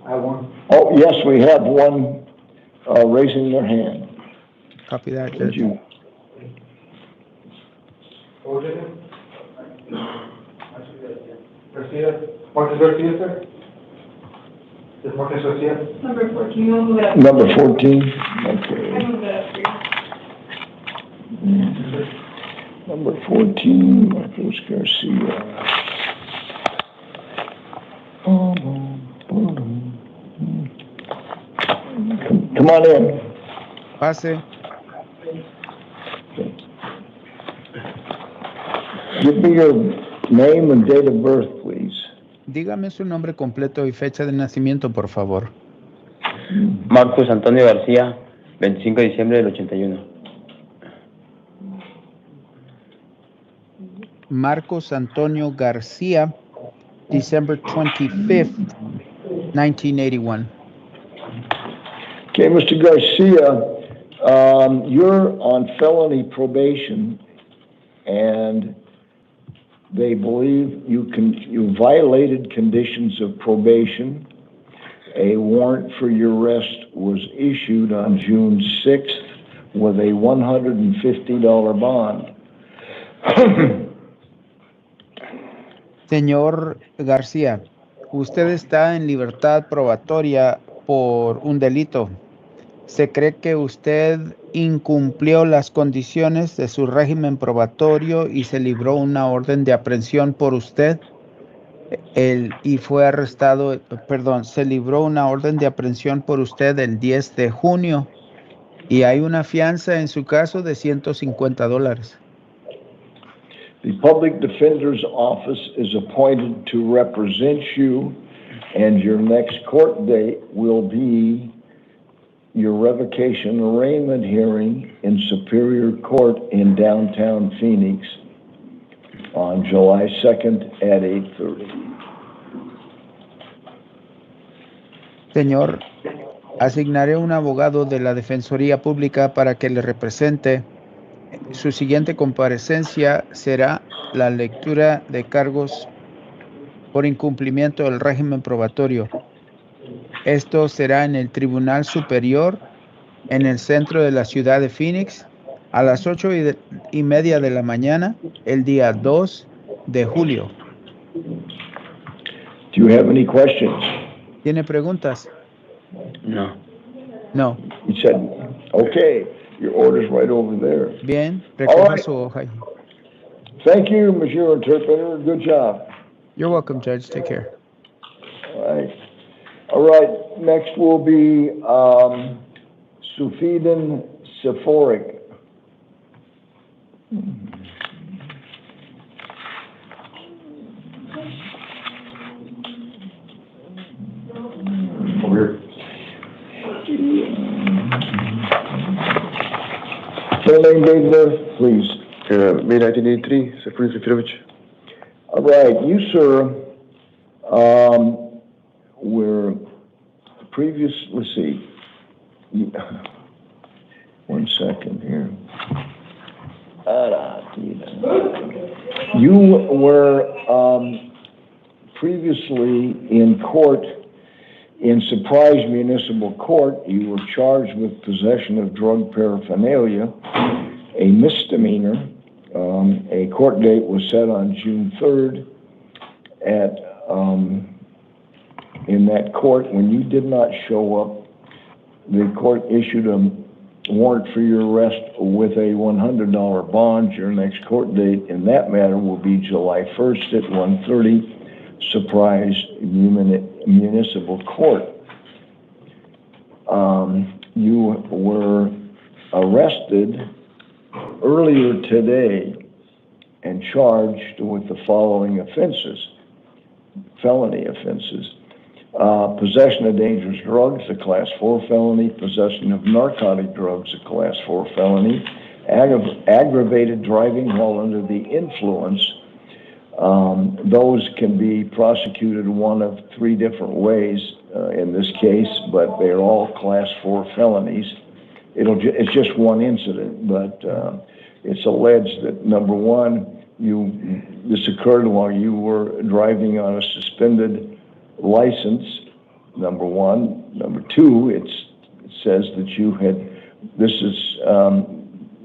I have one. Oh, yes, we have one raising their hand. Copy that, Would Judge. you? What was it? Garcia? Marcus Garcia, sir? Is Marcus Garcia? Number 14, we'll move it up. Number 14? I Okay. move it up for you. Number 14, Marcos Garcia. Come on in. Pase. Give me your name and date of birth, please. Dígame su nombre completo y fecha de nacimiento, por favor. Marcos Antonio García, 25 de diciembre del 81. Marcos Antonio Garcia, December 25th, 1981. Okay, Mr. Garcia, you're on felony probation, and they believe you violated conditions of probation A warrant for your arrest was issued on June 6th with a $150 bond. Señor García, usted está en libertad probatoria por un delito. ¿Se cree que usted incumplió las condiciones de su régimen probatorio y se libró una orden de aprehensión por usted? Y fue arrestado, se libró una orden de aprehensión por usted el 10 de junio y hay una fianza en su caso de $150. The Public Defender's Office is appointed to represent you, and your next court date will be your revocation arraignment hearing in Superior Court in downtown Phoenix on July 2nd at 8:30. Señor, asignaré un abogado de la Defensoría Pública para que le represente. Su siguiente comparecencia será la lectura de cargos por incumplimiento del régimen probatorio. Esto será en el Tribunal Superior en el centro de la ciudad de Phoenix a las 8:30 de la mañana el día 2 de julio. Do you have any questions? ¿Tiene preguntas? No. No. He said, okay, your order's right over there. Bien, All recoja right. su hoja. Thank you, Monsieur Interpreter. Good job. You're welcome, Judge. Take care. All right. All right. Next will be Sufidin Sephoric. Over Full name, date of birth, please. May 1983, Seferin Sefirovich. All right, you, sir, were previous, let's see, one second here. You were previously in court, in Surprise Municipal Court. You were charged with possession of drug paraphernalia, a misdemeanor. A court date was set on June 3rd at, in that court. When you did not show up, the court issued a warrant for your arrest with a $100 bond. Your next court date in that matter will be July 1st at 1:30, Surprise Municipal Court. You were arrested earlier today and charged with the following offenses, felony offenses. Possession of dangerous drugs, a Class 4 felony. Possession of narcotic drugs, a Class 4 felony. Aggravated driving while under the influence. Those can be prosecuted one of three different ways in this case, but they're all Class 4 felonies. It's just one incident, but it's alleged that, number one, this occurred while you were driving on a suspended license, number one. Number two, it says that you had, this is,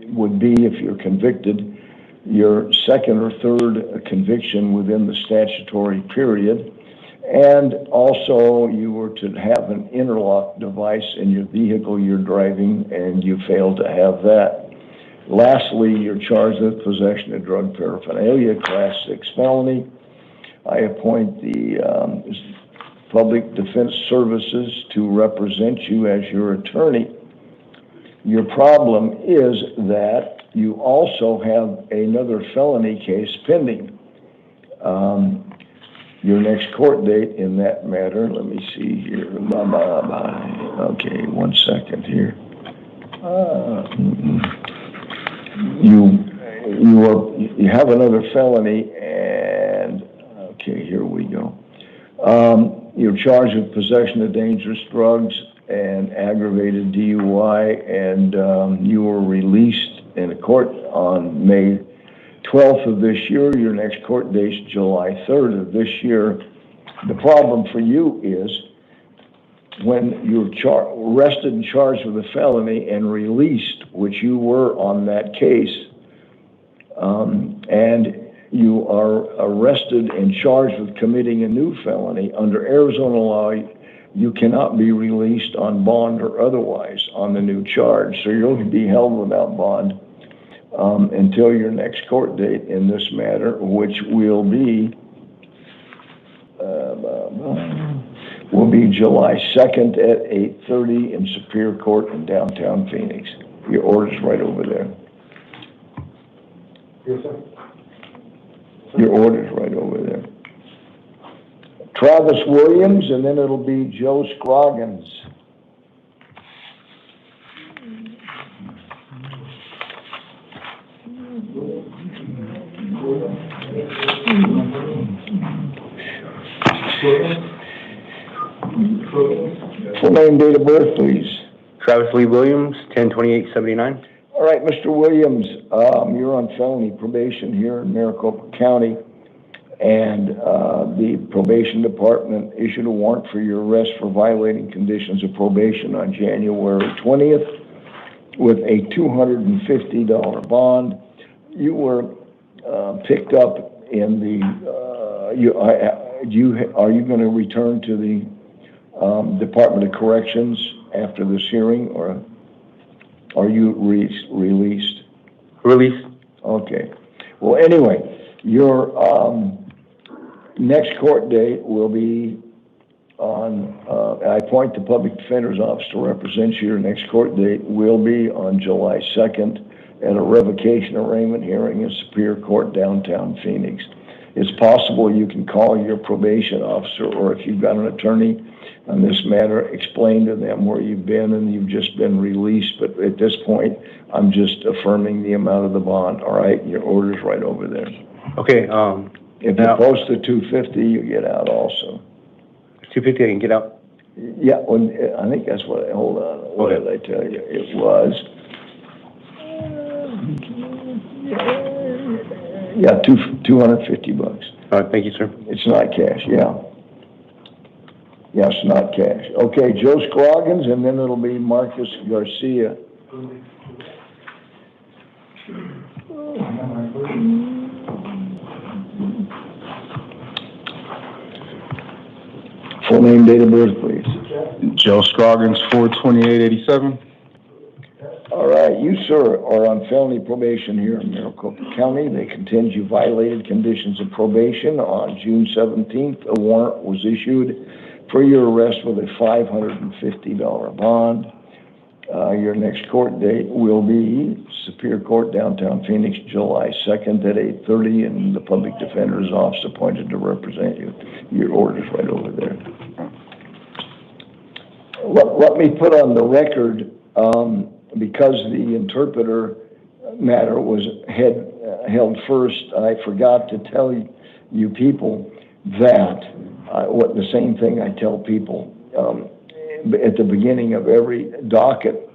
would be, if you're convicted, your second or third conviction within the statutory period. And also, you were to have an interlock device in your vehicle you're driving, and you failed to have that. Lastly, you're charged with possession of drug paraphernalia, Class 6 felony. I appoint the Public Defense Services to represent you as your attorney. Your problem is that you also have another felony case pending. Your next court date in that matter, let me see here. Okay, one second here. You have another felony, and okay, here we go. You're charged with possession of dangerous drugs and aggravated DUI, and you were released in a court on May 12th of this year. Your next court date is July 3rd of this year. The problem for you is when you're arrested and charged with a felony and released, which you were on that case, and you are arrested and charged with committing a new felony, under Arizona law, you cannot be released on bond or otherwise on the new charge. So you'll be held without bond until your next court date in this matter, which will be July 2nd at 8:30 in Superior Court in downtown Phoenix. Your order's right over there. Yes, sir. Your order's right over there. Travis Williams, and then it'll be Joe Scroggins. Full name, date of birth, please. Travis Lee Williams, 10/28/79. All right, Mr. Williams, you're on felony probation here in Maricopa County, and the probation department issued a warrant for your arrest for violating conditions of probation on January 20th with a $250 bond. You were picked up in the, are you going to return to the Department of Corrections after this hearing, or are you released? Released. Okay. Well, anyway, your next court date will be on, I appoint the Public Defender's Office to represent you. Your next court date will be on July 2nd at a revocation arraignment hearing in Superior Court downtown Phoenix. It's possible you can call your probation officer, or if you've got an attorney on this matter, explain to them where you've been and you've just been released. But at this point, I'm just affirming the amount of the bond. All right, your order's right over there. Okay. If you post the 250, you get out also. 250, I can get out? Yeah, well, I think that's what, hold on, what did I tell you? It was, yeah, $250. All right, thank you, sir. It's not cash, yeah. Yes, not cash. Okay, Joe Scroggins, and then it'll be Marcus Garcia. Full name, date of birth, please. Joe Scroggins, 4/28/87. All right, you, sir, are on felony probation here in Maricopa County. They contend you violated conditions of probation. On June 17th, a warrant was issued for your arrest with a $550 bond. Your next court date will be Superior Court, downtown Phoenix, July 2nd at 8:30, and the Public Defender's Office appointed to represent you. Your order's right over there. Let me put on the record, because the interpreter matter was held first, I forgot to tell you people that the same thing I tell people at the beginning of every docket.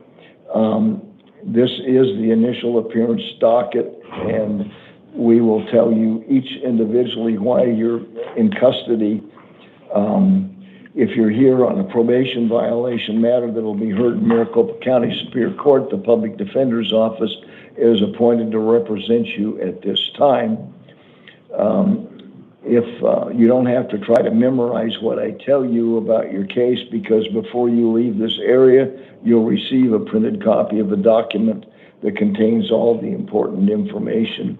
This is the initial appearance docket, and we will tell you each individually why you're in custody. If you're here on a probation violation matter that will be heard in Maricopa County Superior Court, the Public Defender's Office is appointed to represent you at this time. If you don't have to try to memorize what I tell you about your case, because before you leave this area, you'll receive a printed copy of the document that contains all the important information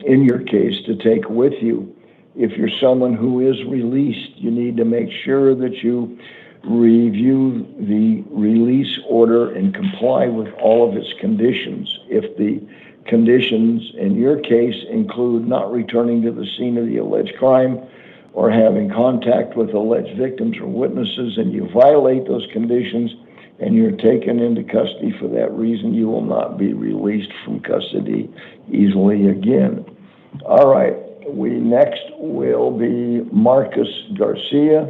in your case to take with you. If you're someone who is released, you need to make sure that you review the release order and comply with all of its conditions. If the conditions in your case include not returning to the scene of the alleged crime or having contact with alleged victims or witnesses, and you violate those conditions and you're taken into custody for that reason, you will not be released from custody easily again. All right, next will be Marcus Garcia.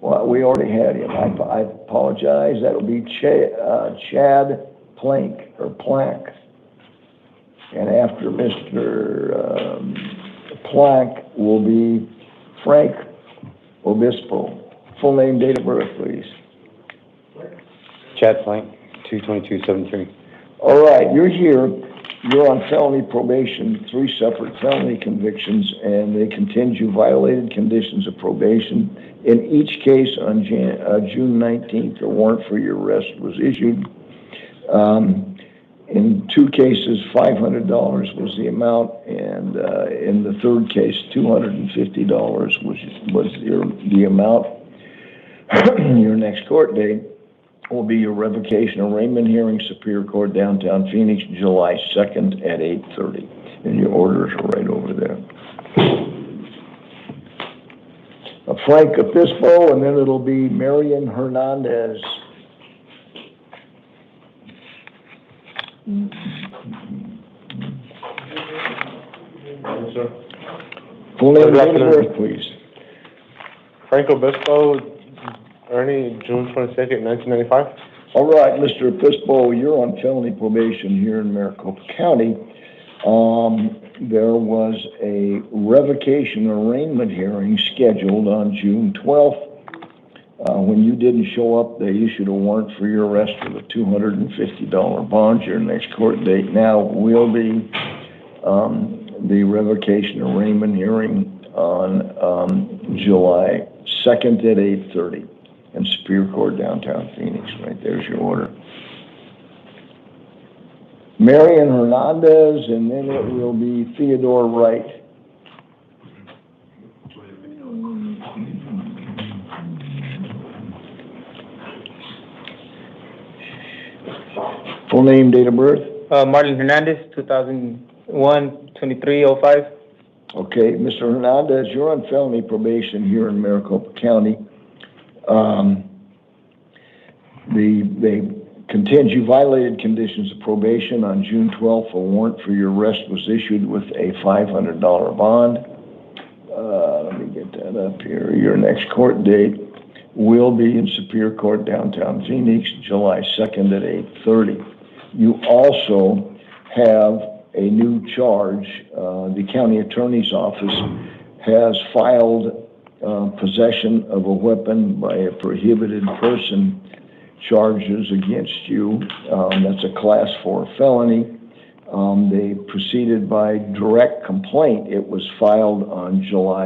Well, we already had him. I apologize. That'll be Chad Plank, or Plank. And after Mr. Plank will be Frank Obispo. Full name, date of birth, please. Chad Plank, 22273. All right, you're here. You're on felony probation, 3 separate felony convictions, and they contend you violated conditions of probation. In each case, on June 19th, a warrant for your arrest was issued. In 2 cases, $500 was the amount, and in the 3rd case, $250 was the amount. Your next court date will be your revocation arraignment hearing, Superior Court, downtown Phoenix, July 2nd at 8:30. And your orders are right over there. Frank Obispo, and then it'll be Marian Hernandez. Sir. Full name and date of birth, please. Frank Obispo, Ernie, June 22nd, 1995. All right, Mr. Obispo, you're on felony probation here in Maricopa County. There was a revocation arraignment hearing scheduled on June 12th. When you didn't show up, they issued a warrant for your arrest with a $250 bond. Your next court date now will be the revocation arraignment hearing on July 2nd at 8:30 in Superior Court, downtown Phoenix. Right there's your order. Marian Hernandez, and then it will be Theodore Wright. Full name, date of birth? Marlene Hernandez, 2001, 2305. Okay, Mr. Hernandez, you're on felony probation here in Maricopa County. They contend you violated conditions of probation. On June 12th, a warrant for your arrest was issued with a $500 bond. Let me get that up here. Your next court date will be in Superior Court, downtown Phoenix, July 2nd at 8:30. You also have a new charge. The county attorney's office has filed possession of a weapon by a prohibited person charges against you. That's a class 4 felony. They proceeded by direct complaint. It was filed on June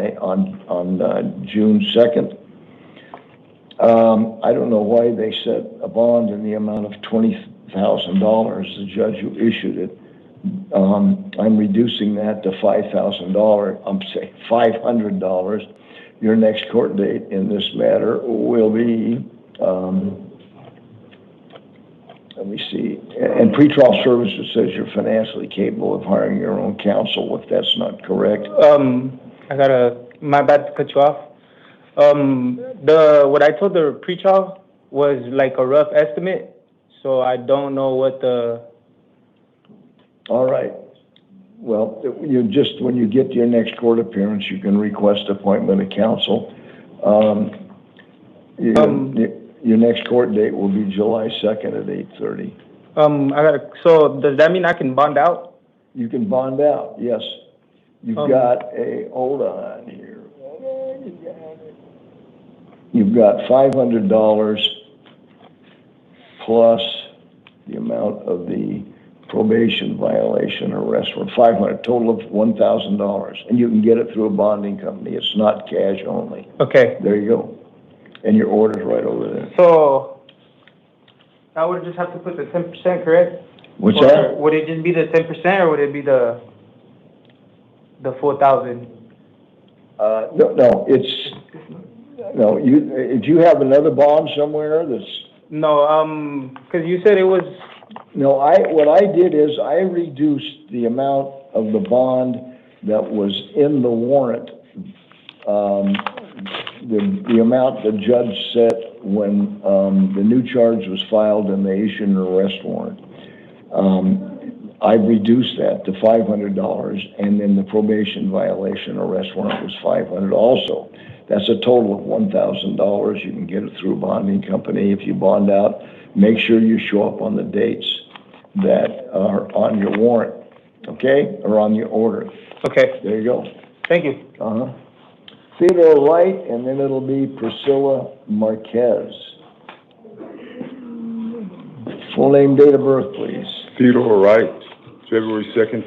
2nd. I don't know why they set a bond in the amount of $20,000, the judge who issued it. I'm reducing that to $5,000. I'm saying $500. Your next court date in this matter will be, let me see, and pretrial services says you're financially capable of hiring your own counsel, if that's not correct. My bad to cut you off. What I told the pretrial was like a rough estimate, so I don't know what the. All right. Well, you just, when you get to your next court appearance, you can request appointment of counsel. Your next court date will be July 2nd at 8:30. So does that mean I can bond out? You can bond out, yes. You've got hold on here. You've got $500 plus the amount of the probation violation arrest warrant, $500, total of $1,000. And you can get it through a bonding company. It's not cash only. Okay. There you go. And your order's right over there. So I would just have to put the 10%, correct? What's or that? Would it just be the 10% or would it be the 4,000? No, it's no. Do you have another bond somewhere that's? No, because you said it was. No, what I did is I reduced the amount of the bond that was in the warrant. The amount the judge set when the new charge was filed and they issued an arrest warrant. I reduced that to $500, and then the probation violation arrest warrant was $500 also. That's a total of $1,000. You can get it through a bonding company. If you bond out, make sure you show up on the dates that are on your warrant, okay, or on your order. Okay. There you go. Thank you. Theodore Wright, and then it'll be Priscilla Marquez. Full name, date of birth, please. Theodore Wright, February 2nd,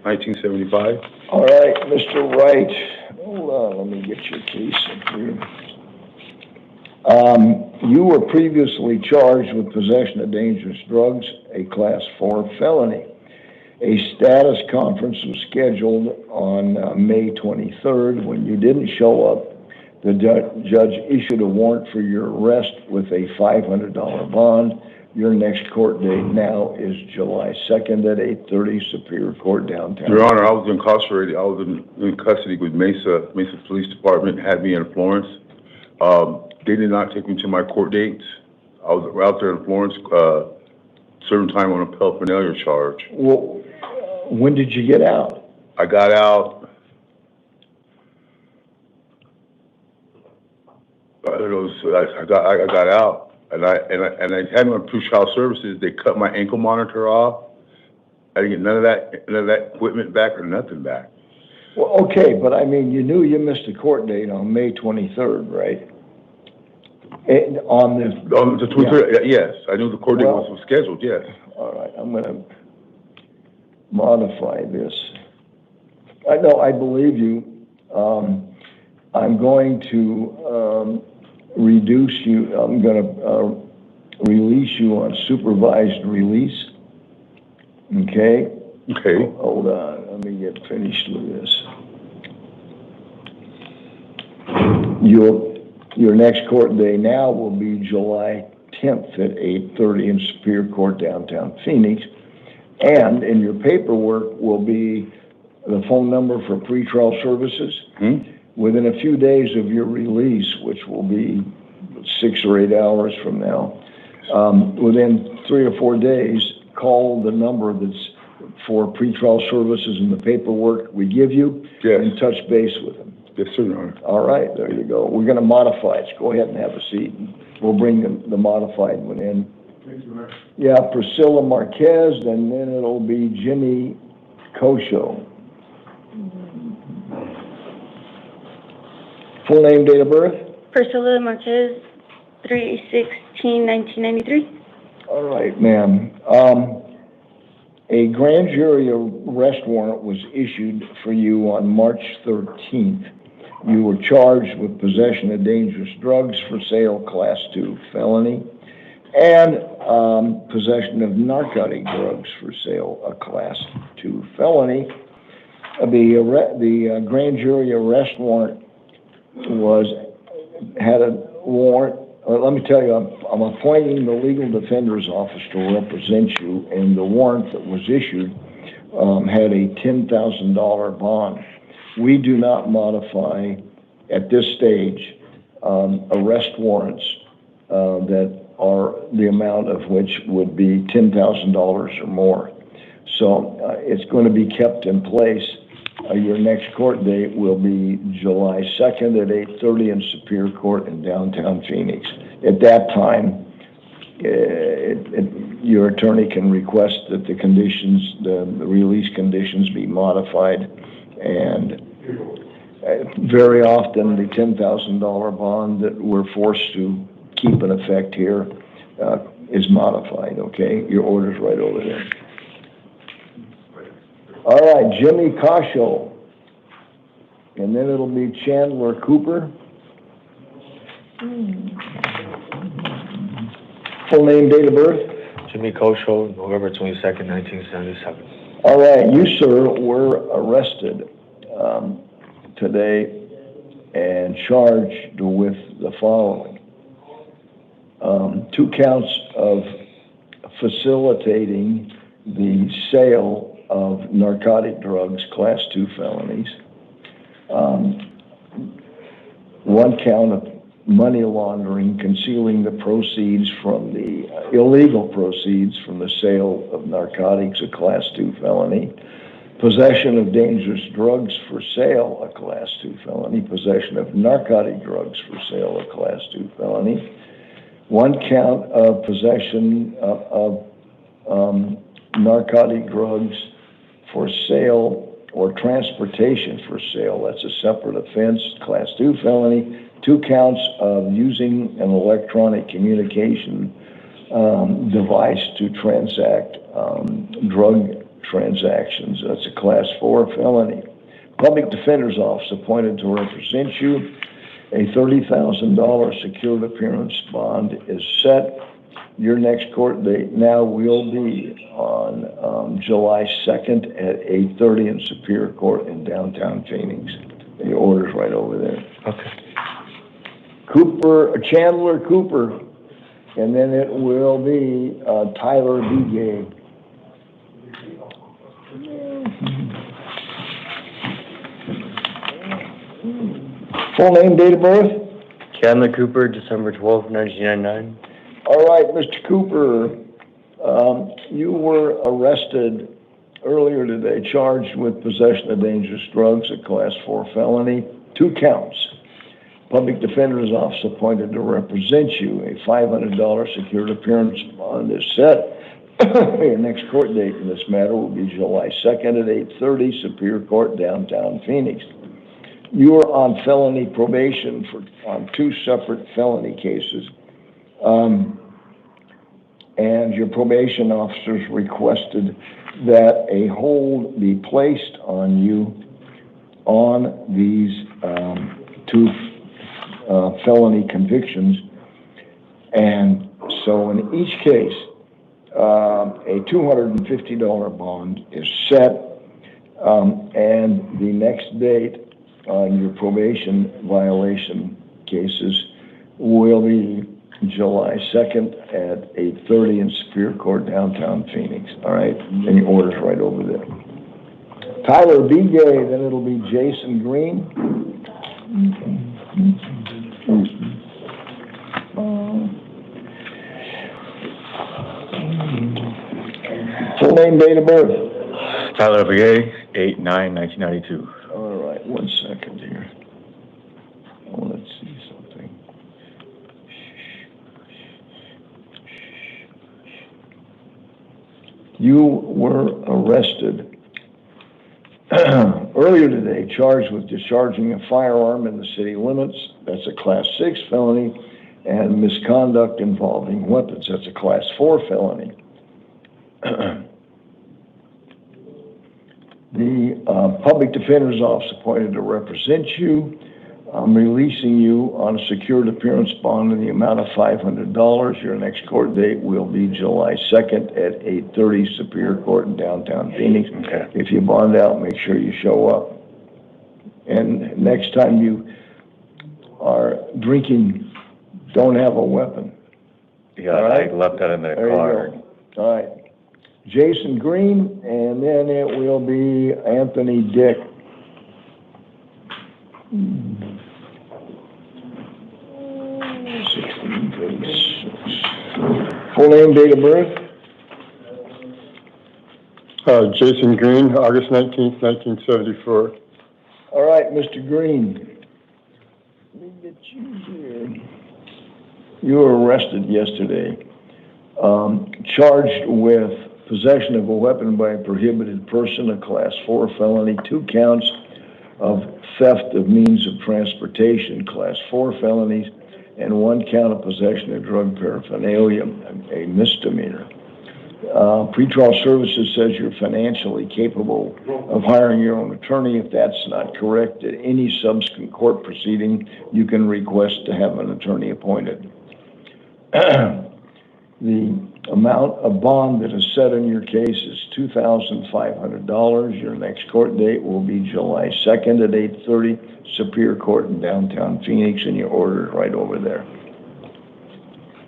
1975. All right, Mr. Wright. Hold on, let me get your case up here. You were previously charged with possession of dangerous drugs, a Class 4 felony. A status conference was scheduled on May 23rd. When you didn't show up, the judge issued a warrant for your arrest with a $500 bond. Your next court date now is July 2nd at 8:30, Superior Court downtown. Your Honor, I was incarcerated. I was in custody with Mesa Police Department, had me in Florence. They did not take me to my court dates. I was out there in Florence, serving time on a paraphernalia charge. Well, when did you get out? I got out. I got out, and I had my pre-trial services. They cut my ankle monitor off. I didn't get none of that equipment back or nothing back. Well, okay, but I mean, you knew you missed a court date on May 23rd, right? On the 23rd, yeah. Yes, I knew the court date was scheduled. Yes. All right, I'm going to modify this. I know, I believe you. I'm going to reduce you. I'm going to release you on supervised release. Okay? Okay. Hold on. Let me get finished with this. Your next court day now will be July 10th at 8:30 in Superior Court downtown Phoenix. And in your paperwork will be the phone number for pretrial services. Within a few days of your release, which will be 6 or 8 hours from now, within 3 or 4 days, call the number that's for pretrial services in the paperwork we give you, and touch base with them. Yes, sir, Your Honor. All right, there you go. We're going to modify it. So go ahead and have a seat. We'll bring the modified one in. Thank you, Your Honor. Yeah, Priscilla Marquez, and then it'll be Jimmy Kosho. Full name, date of birth? Priscilla Marquez, 3/16/1993. All right, ma'am. A grand jury arrest warrant was issued for you on March 13th. You were charged with possession of dangerous drugs for sale, Class 2 felony, and possession of narcotic drugs for sale, a Class 2 felony. The grand jury arrest warrant had a warrant. Let me tell you, I'm appointing the legal defender's office to represent you, and the warrant that was issued had a $10,000 bond. We do not modify at this stage arrest warrants that are the amount of which would be $10,000 or more. So it's going to be kept in place. Your next court date will be July 2nd at 8:30 in Superior Court in downtown Phoenix. At that time, your attorney can request that the release conditions be modified, and very often the $10,000 bond that we're forced to keep in effect here is modified, okay? Your order's right over there. All right, Jimmy Kosho. And then it'll be Chandler Cooper. Full name, date of birth? Jimmy Kosho, November 22nd, 1977. All right, you, sir, were arrested today and charged with the following. 2 counts of facilitating the sale of narcotic drugs, Class 2 felonies. 1 count of money laundering, concealing the proceeds from the illegal proceeds from the sale of narcotics, a Class 2 felony. Possession of dangerous drugs for sale, a Class 2 felony. Possession of narcotic drugs for sale, a Class 2 felony. 1 count of possession of narcotic drugs for sale or transportation for sale. That's a separate offense, Class 2 felony. 2 counts of using an electronic communication device to transact drug transactions. That's a Class 4 felony. Public Defender's Office appointed to represent you. A $30,000 secured appearance bond is set. Your next court date now will be on July 2nd at 8:30 in Superior Court in downtown Phoenix. The order's right over there. Okay. Chandler Cooper, and then it will be Tyler B. Full name, date of birth? Chandler Cooper, December 12th, 1999. All right, Mr. Cooper, you were arrested earlier today, charged with possession of dangerous drugs, a Class 4 felony, 2 counts. Public Defender's Office appointed to represent you. A $500 secured appearance bond is set. Your next court date in this matter will be July 2nd at 8:30, Superior Court, downtown Phoenix. You are on felony probation on 2 separate felony cases. And your probation officers requested that a hold be placed on you on these 2 felony convictions. And so in each case, a $250 bond is set, and the next date on your probation violation cases will be July 2nd at 8:30 in Superior Court, downtown Phoenix. All right? And your order's right over there. Tyler B. Gay, then it'll be Jason Green. Full name, date of birth? Tyler B. Gay, 8/9/1992. All right, 1 second here. I want to see something. You were arrested earlier today, charged with discharging a firearm in the city limits. That's a Class 6 felony, and misconduct involving weapons. That's a Class 4 felony. The Public Defender's Office appointed to represent you. I'm releasing you on a secured appearance bond in the amount of $500. Your next court date will be July 2nd at 8:30 Superior Court in downtown Phoenix. Okay. If you bond out, make sure you show up. And next time you are drinking, don't have a weapon. Yeah, right? I left that in the car. All right. Jason Green, and then it will be Anthony Dick. Full name, date of birth? Jason Green, August 19th, 1974. All right, Mr. Green. Let me get you here. You were arrested yesterday, charged with possession of a weapon by a prohibited person, a Class 4 felony, 2 counts of theft of means of transportation, Class 4 felonies, and 1 count of possession of drug paraphernalia, a misdemeanor. Pretrial Services says you're financially capable of hiring your own attorney. If that's not correct, at any subsequent court proceeding, you can request to have an attorney appointed. The amount of bond that is set in your case is $2,500. Your next court date will be July 2nd at 8:30, Superior Court in downtown Phoenix, and your order is right over there.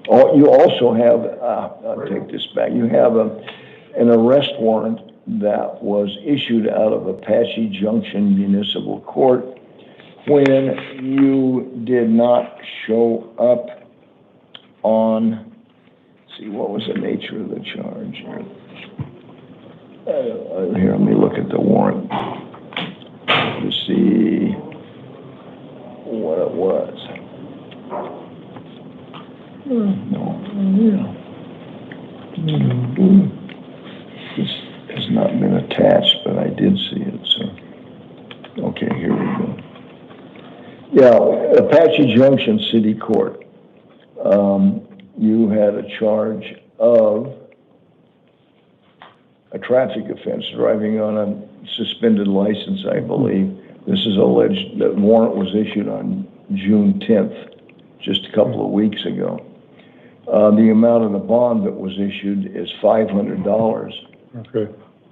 Oh, you also have, I'll take this back, you have an arrest warrant that was issued out of Apache Junction Municipal Court when you did not show up on, see, what was the nature of the charge here? Here, let me look at the warrant to see what it was. This has not been attached, but I did see it, so. Yeah, Apache Junction City Court. You had a charge of a traffic offense, driving on a suspended license, I believe. This is alleged, that warrant was issued on June 10th, just a couple of weeks ago. The amount of the bond that was issued is $500. Okay.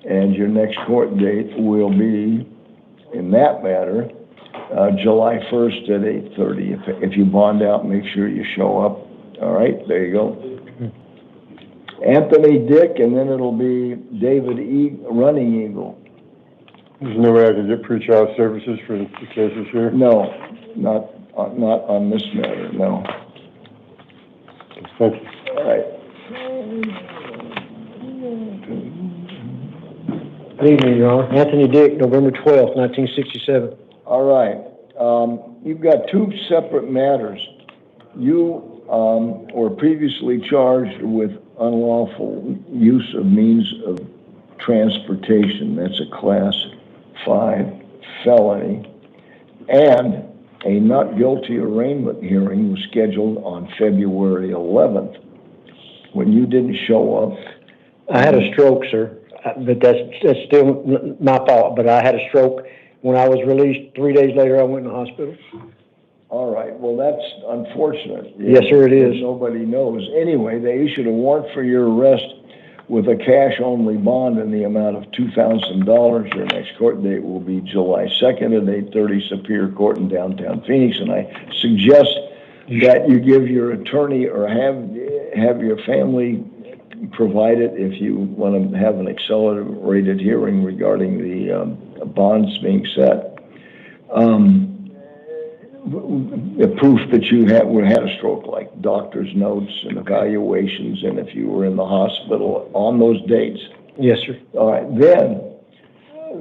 And your next court date will be, in that matter, July 1st at 8:30. If you bond out, make sure you show up. All right, there you go. Anthony Dick, and then it'll be David E. Running Eagle. There's no way I can get pre-trial services for the cases here? No, not on this matter, no. Thank you. All right. Good evening, Your Honor. Anthony Dick, November 12th, 1967. All right. You've got two separate matters. You were previously charged with unlawful use of means of transportation. That's a Class 5 felony. And a not guilty arraignment hearing was scheduled on February 11th. When you didn't show up... I had a stroke, sir. But that's still my fault. But I had a stroke. When I was released, 3 days later, I went in the hospital. All right. Well, that's unfortunate. Yes, sir, it is. Nobody knows. Anyway, they issued a warrant for your arrest with a cash-only bond in the amount of $2,000. Your next court date will be July 2nd at 8:30 Superior Court in downtown Phoenix. And I suggest that you give your attorney or have your family provide it if you want to have an accelerated hearing regarding the bonds being set. The proof that you had a stroke, like doctor's notes and evaluations, and if you were in the hospital on those dates. Yes, sir. All right. Then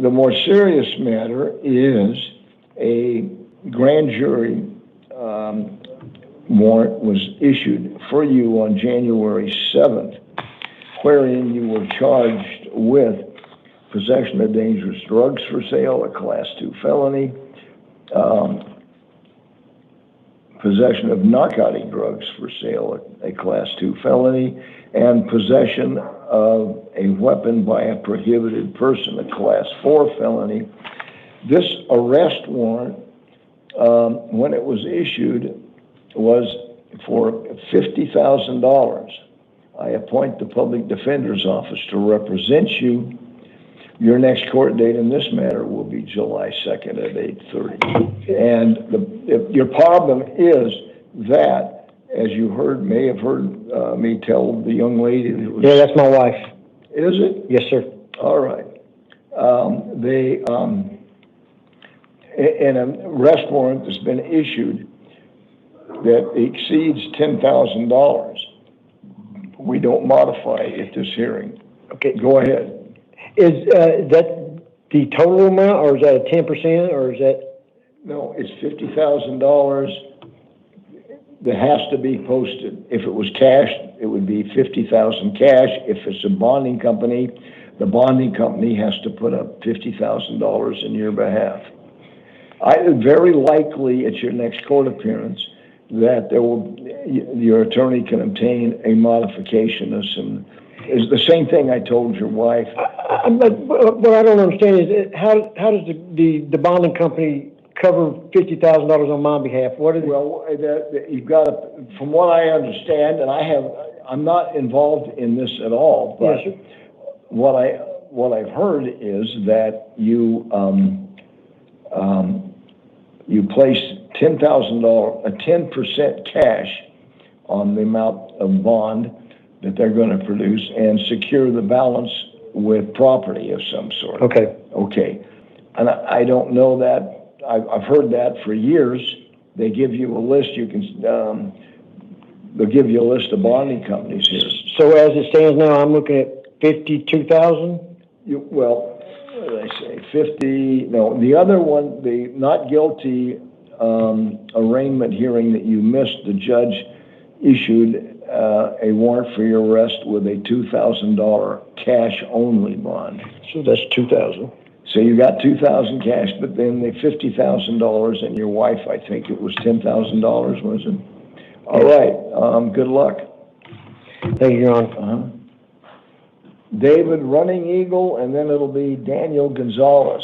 the more serious matter is a grand jury warrant was issued for you on January 7th, wherein you were charged with possession of dangerous drugs for sale, a Class 2 felony, possession of narcotic drugs for sale, a Class 2 felony, and possession of a weapon by a prohibited person, a Class 4 felony. This arrest warrant, when it was issued, was for $50,000. I appoint the public defender's office to represent you. Your next court date in this matter will be July 2nd at 8:30. And your problem is that, as you may have heard me tell the young lady that was... Yeah, that's my wife. Is it? Yes, sir. All right. An arrest warrant that's been issued that exceeds $10,000, we don't modify at this hearing. Okay. Go ahead. Is that the total amount, or is that a 10%, or is that? No, it's $50,000 that has to be posted. If it was cash, it would be $50,000 cash. If it's a bonding company, the bonding company has to put up $50,000 in your behalf. Very likely at your next court appearance that your attorney can obtain a modification of some. It's the same thing I told your wife. What I don't understand is how does the bonding company cover $50,000 on my behalf? Well, you've got to, from what I understand, and I'm not involved in this at all, but yes, sir. what I've heard is that you place $10,000, a 10% cash on the amount of bond that they're going to produce and secure the balance with property of some sort. Okay. Okay. And I don't know that. I've heard that for years. They give you a list. They'll give you a list of bonding companies here. So as it stands now, I'm looking at 52,000. Well, what did I say? 50. No, the other one, the not guilty arraignment hearing that you missed. The judge issued a warrant for your arrest with a $2,000 cash only bond. So that's $2,000. So you got $2,000 cash, but then the $50,000 and your wife, I think it was $10,000, was it? All right, good luck. Thank you, Your Honor. David Running Eagle, and then it'll be Daniel Gonzalez.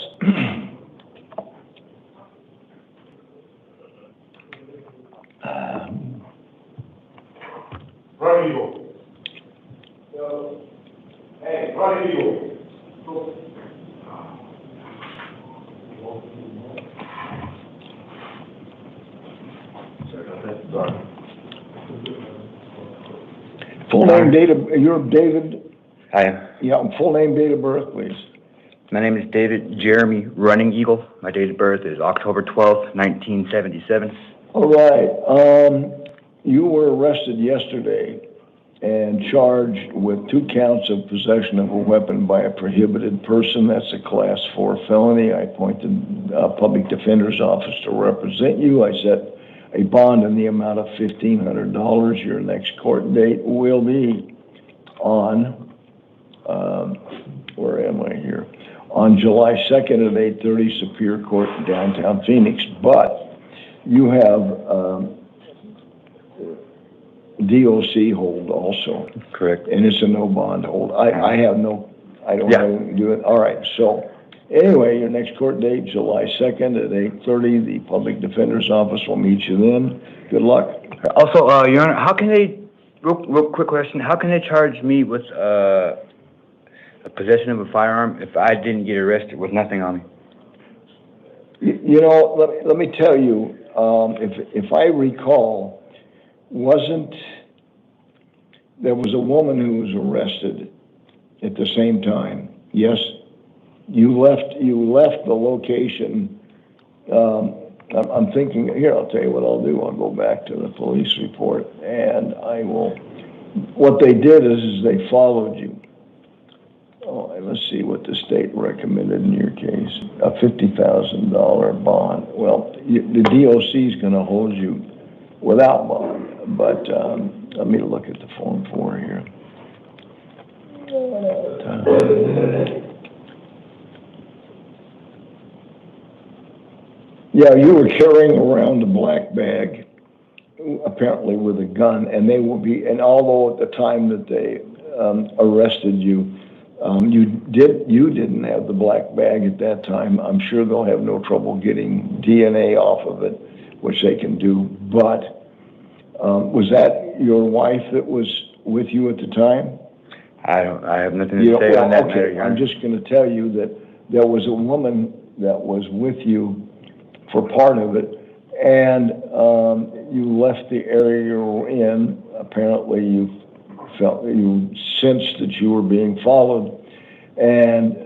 Running Eagle. Hey, Running Eagle. Full name, date of, you're David? I am. Yeah, full name, date of birth, please. My name is David Jeremy Running Eagle. My date of birth is October 12th, 1977. All right, you were arrested yesterday and charged with 2 counts of possession of a weapon by a prohibited person. That's a Class 4 felony. I appointed a public defender's office to represent you. I set a bond in the amount of $1,500. Your next court date will be on, where am I here? On July 2nd at 8:30, Superior Court in downtown Phoenix. But you have DOC hold also. Correct. And it's a no bond hold. I have no, I don't have to do it. All right, so anyway, your next court date, July 2nd at 8:30. The public defender's office will meet you then. Good luck. Also, Your Honor, how can they, real quick question, how can they charge me with a possession of a firearm if I didn't get arrested with nothing on me? You know, let me tell you, if I recall, there was a woman who was arrested at the same time. Yes, you left the location. I'm thinking, here, I'll tell you what I'll do. I'll go back to the police report and I will, what they did is they followed you. Oh, let's see what the state recommended in your case. A $50,000 bond. Well, the DOC is going to hold you without bond, but let me look at the Form 4 here. Yeah, you were carrying around a black bag, apparently with a gun, and they will be, and although at the time that they arrested you, you didn't have the black bag at that time. I'm sure they'll have no trouble getting DNA off of it, which they can do. But was that your wife that was with you at the time? I have nothing to say on that matter, Your Honor. I'm just going to tell you that there was a woman that was with you for part of it, and you left the area you were in. Apparently, you sensed that you were being followed, and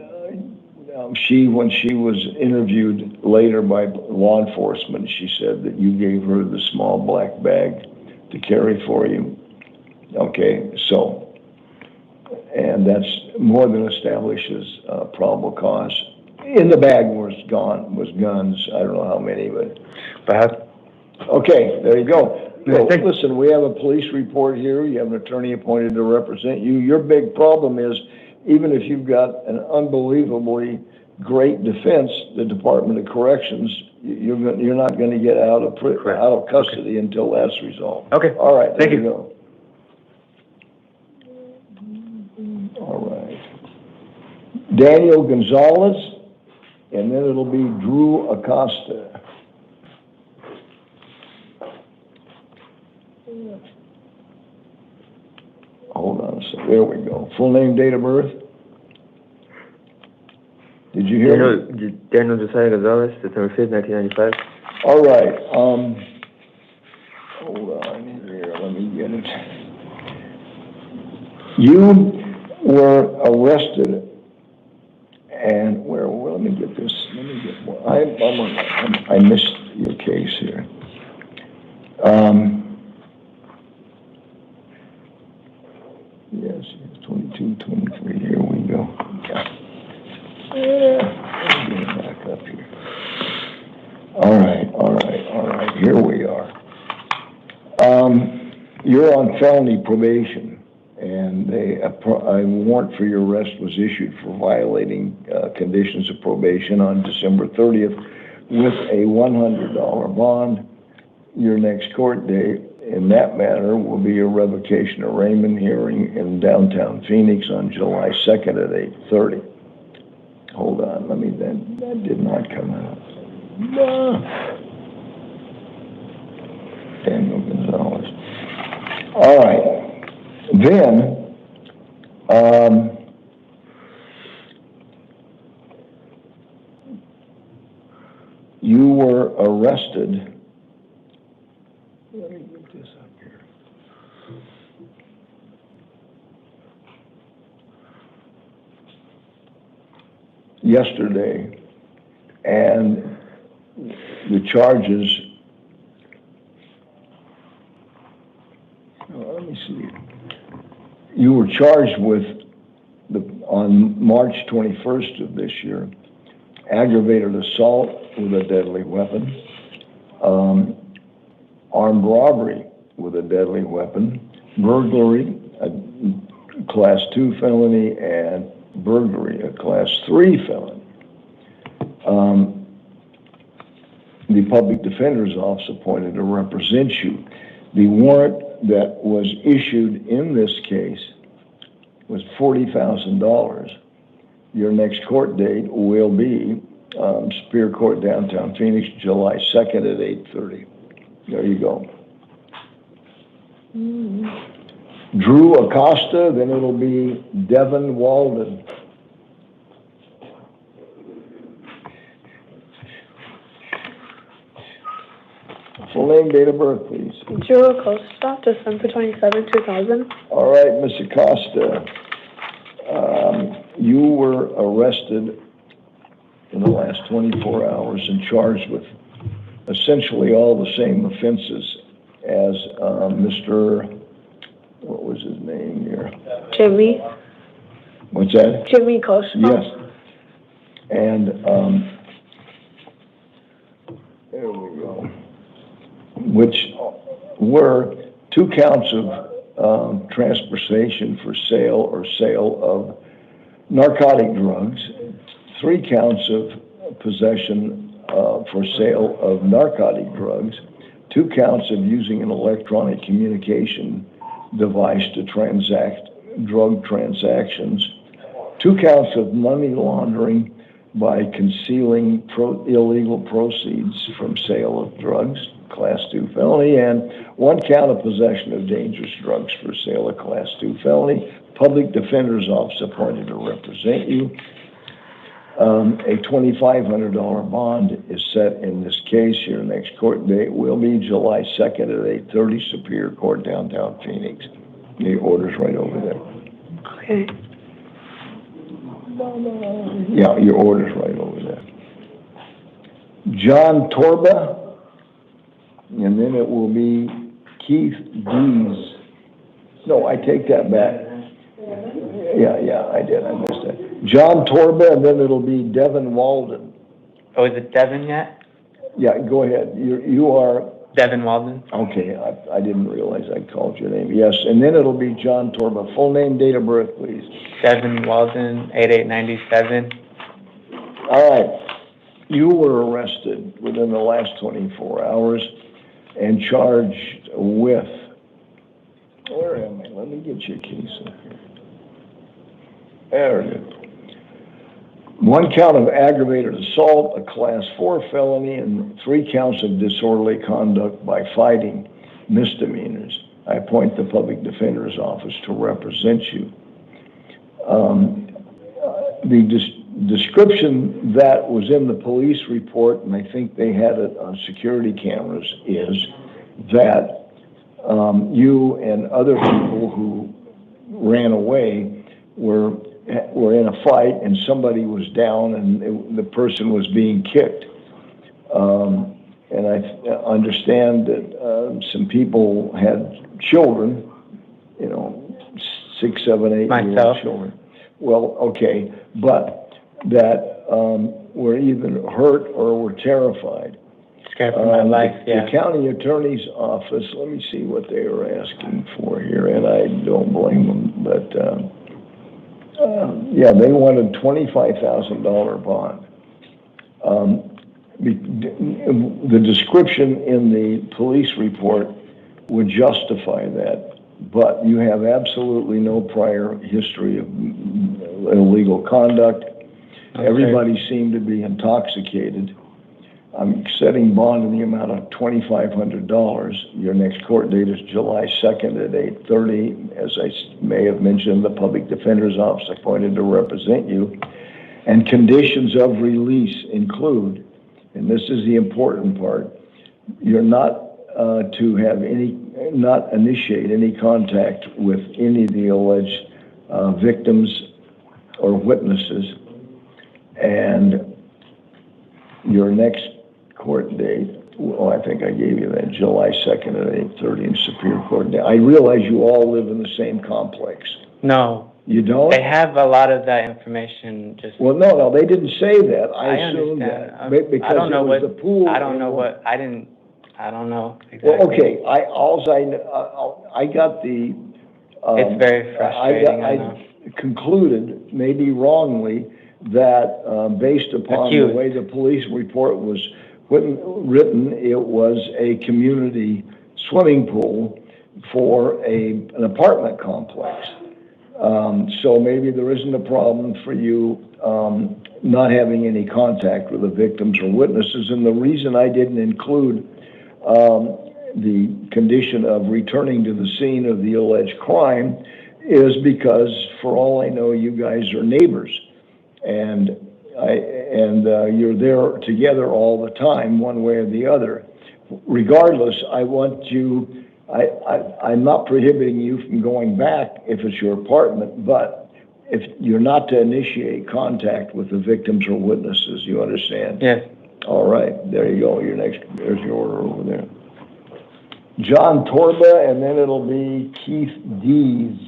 when she was interviewed later by law enforcement, she said that you gave her the small black bag to carry for you. Okay, so, and that's more than establishes probable cause. In the bag was guns. I don't know how many, but okay, there you go. Well, listen, we have a police report here. You have an attorney appointed to represent you. Your big problem is, even if you've got an unbelievably great defense, the Department of Corrections, you're not going to get out of custody until that's resolved. Okay. All right. Thank you. Go. All right. Daniel Gonzalez, and then it'll be Drew Acosta. Hold on a second. There we go. Full name, date of birth? Did you hear me? Daniel Josiah Gonzalez, September 5th, 1995. All right. Hold on here. Let me get it. You were arrested, and let me get this. Let me get one. I missed your case here. Yes, 22, 23. Here we go. Back up here. All right. Here we are. You're on felony probation, and a warrant for your arrest was issued for violating conditions of probation on December 30th with a $100 bond. Your next court date in that matter will be a revocation of arraignment hearing in downtown Phoenix on July 2nd at 8:30. Hold on, that did not come out. Daniel Gonzalez. All right. Then, you were arrested. Let me get this up here. Yesterday, and the charges, let me see. You were charged with, on March 21st of this year, aggravated assault with a deadly weapon, armed robbery with a deadly weapon, burglary, a Class 2 felony, and burglary, a Class 3 felony. The Public Defender's Office appointed to represent you. The warrant that was issued in this case was $40,000. Your next court date will be Superior Court, downtown Phoenix, July 2nd at 8:30. There you go. Drew Acosta, then it'll be Devin Walden. Full name, date of birth, please. Drew Acosta, December 27, 2000. All right, Ms. Acosta, you were arrested in the last 24 hours and charged with essentially all the same offenses as Mr. What was his name here? Jimmy. What's that? Jimmy Acosta. Yes. And there we go. Which were 2 counts of transportation for sale or sale of narcotic drugs, 3 counts of possession for sale of narcotic drugs, 2 counts of using an electronic communication device to transact drug transactions, 2 counts of money laundering by concealing illegal proceeds from sale of drugs, Class 2 felony, and 1 count of possession of dangerous drugs for sale, a Class 2 felony. Public Defender's Office appointed to represent you. A $2,500 bond is set in this case. Your next court date will be July 2nd at 8:30, Superior Court, downtown Phoenix. The order's right over there. Okay. Yeah, your order's right over there. John Torba, and then it will be Keith Dees. No, I take that back. Yeah, I did. I missed that. John Torba, and then it'll be Devin Walden. Oh, is it Devin yet? Yeah, go ahead. You are... Devin Walden. Okay, I didn't realize I called your name. Yes, and then it'll be John Torba. Full name, date of birth, please. Devin Walden, 8897. All right. You were arrested within the last 24 hours and charged with... Where am I? Let me get your case up here. There it is. 1 count of aggravated assault, a Class 4 felony, and 3 counts of disorderly conduct by fighting, misdemeanors. I appoint the Public Defender's Office to represent you. The description that was in the police report, and I think they had it on security cameras, is that you and other people who ran away were in a fight and somebody was down and the person was being kicked. And I understand that some people had children, 6, 7, 8 year old children. Well, okay, but that were either hurt or were terrified. Scared for my life, yeah. The county attorney's office, let me see what they were asking for here, and I don't blame them Yeah, they wanted $25,000 bond. The description in the police report would justify that, but you have absolutely no prior history of illegal conduct. Okay. Everybody seemed to be intoxicated. I'm setting bond in the amount of $2,500. Your next court date is July 2nd at 8:30. As I may have mentioned, the public defender's office appointed to represent you. And conditions of release include, and this is the important part, you're not to have not initiate any contact with any of the alleged victims or witnesses. And your next court date, well, I think I gave you that, July 2nd at 8:30 in Superior Court. I realize you all live in the same complex. No. You don't? They have a lot of that information just... Well, no, they didn't say that. I assume understand. that. Because I don't know it was what... the pool. I don't know what... I don't know exactly. Well, okay, I got the... it's very frustrating, I know. Concluded, maybe wrongly, that based upon the way the police report was written, it was a community swimming pool for an apartment complex. So maybe there isn't a problem for you not having any contact with the victims or witnesses. And the reason I didn't include the condition of returning to the scene of the alleged crime is because, for all I know, you guys are neighbors, and you're there together all the time, one way or the other. Regardless, I'm not prohibiting you from going back if it's your apartment, but if you're not to initiate contact with the victims or witnesses, you understand? Yes. All right, there you go. There's your order over there. John Torba, and then it'll be Keith Dees.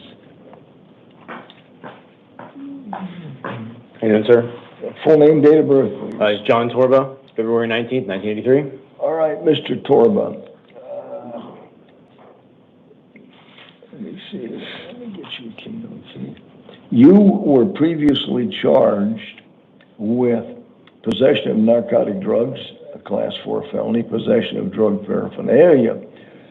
How you doing, sir? Full name, date of birth, please. It's John Torba, February 19th, 1983. All right, Mr. Torba. Let me see this. Let me get you a kingdom fee. You were previously charged with possession of narcotic drugs, a Class 4 felony, possession of drug paraphernalia,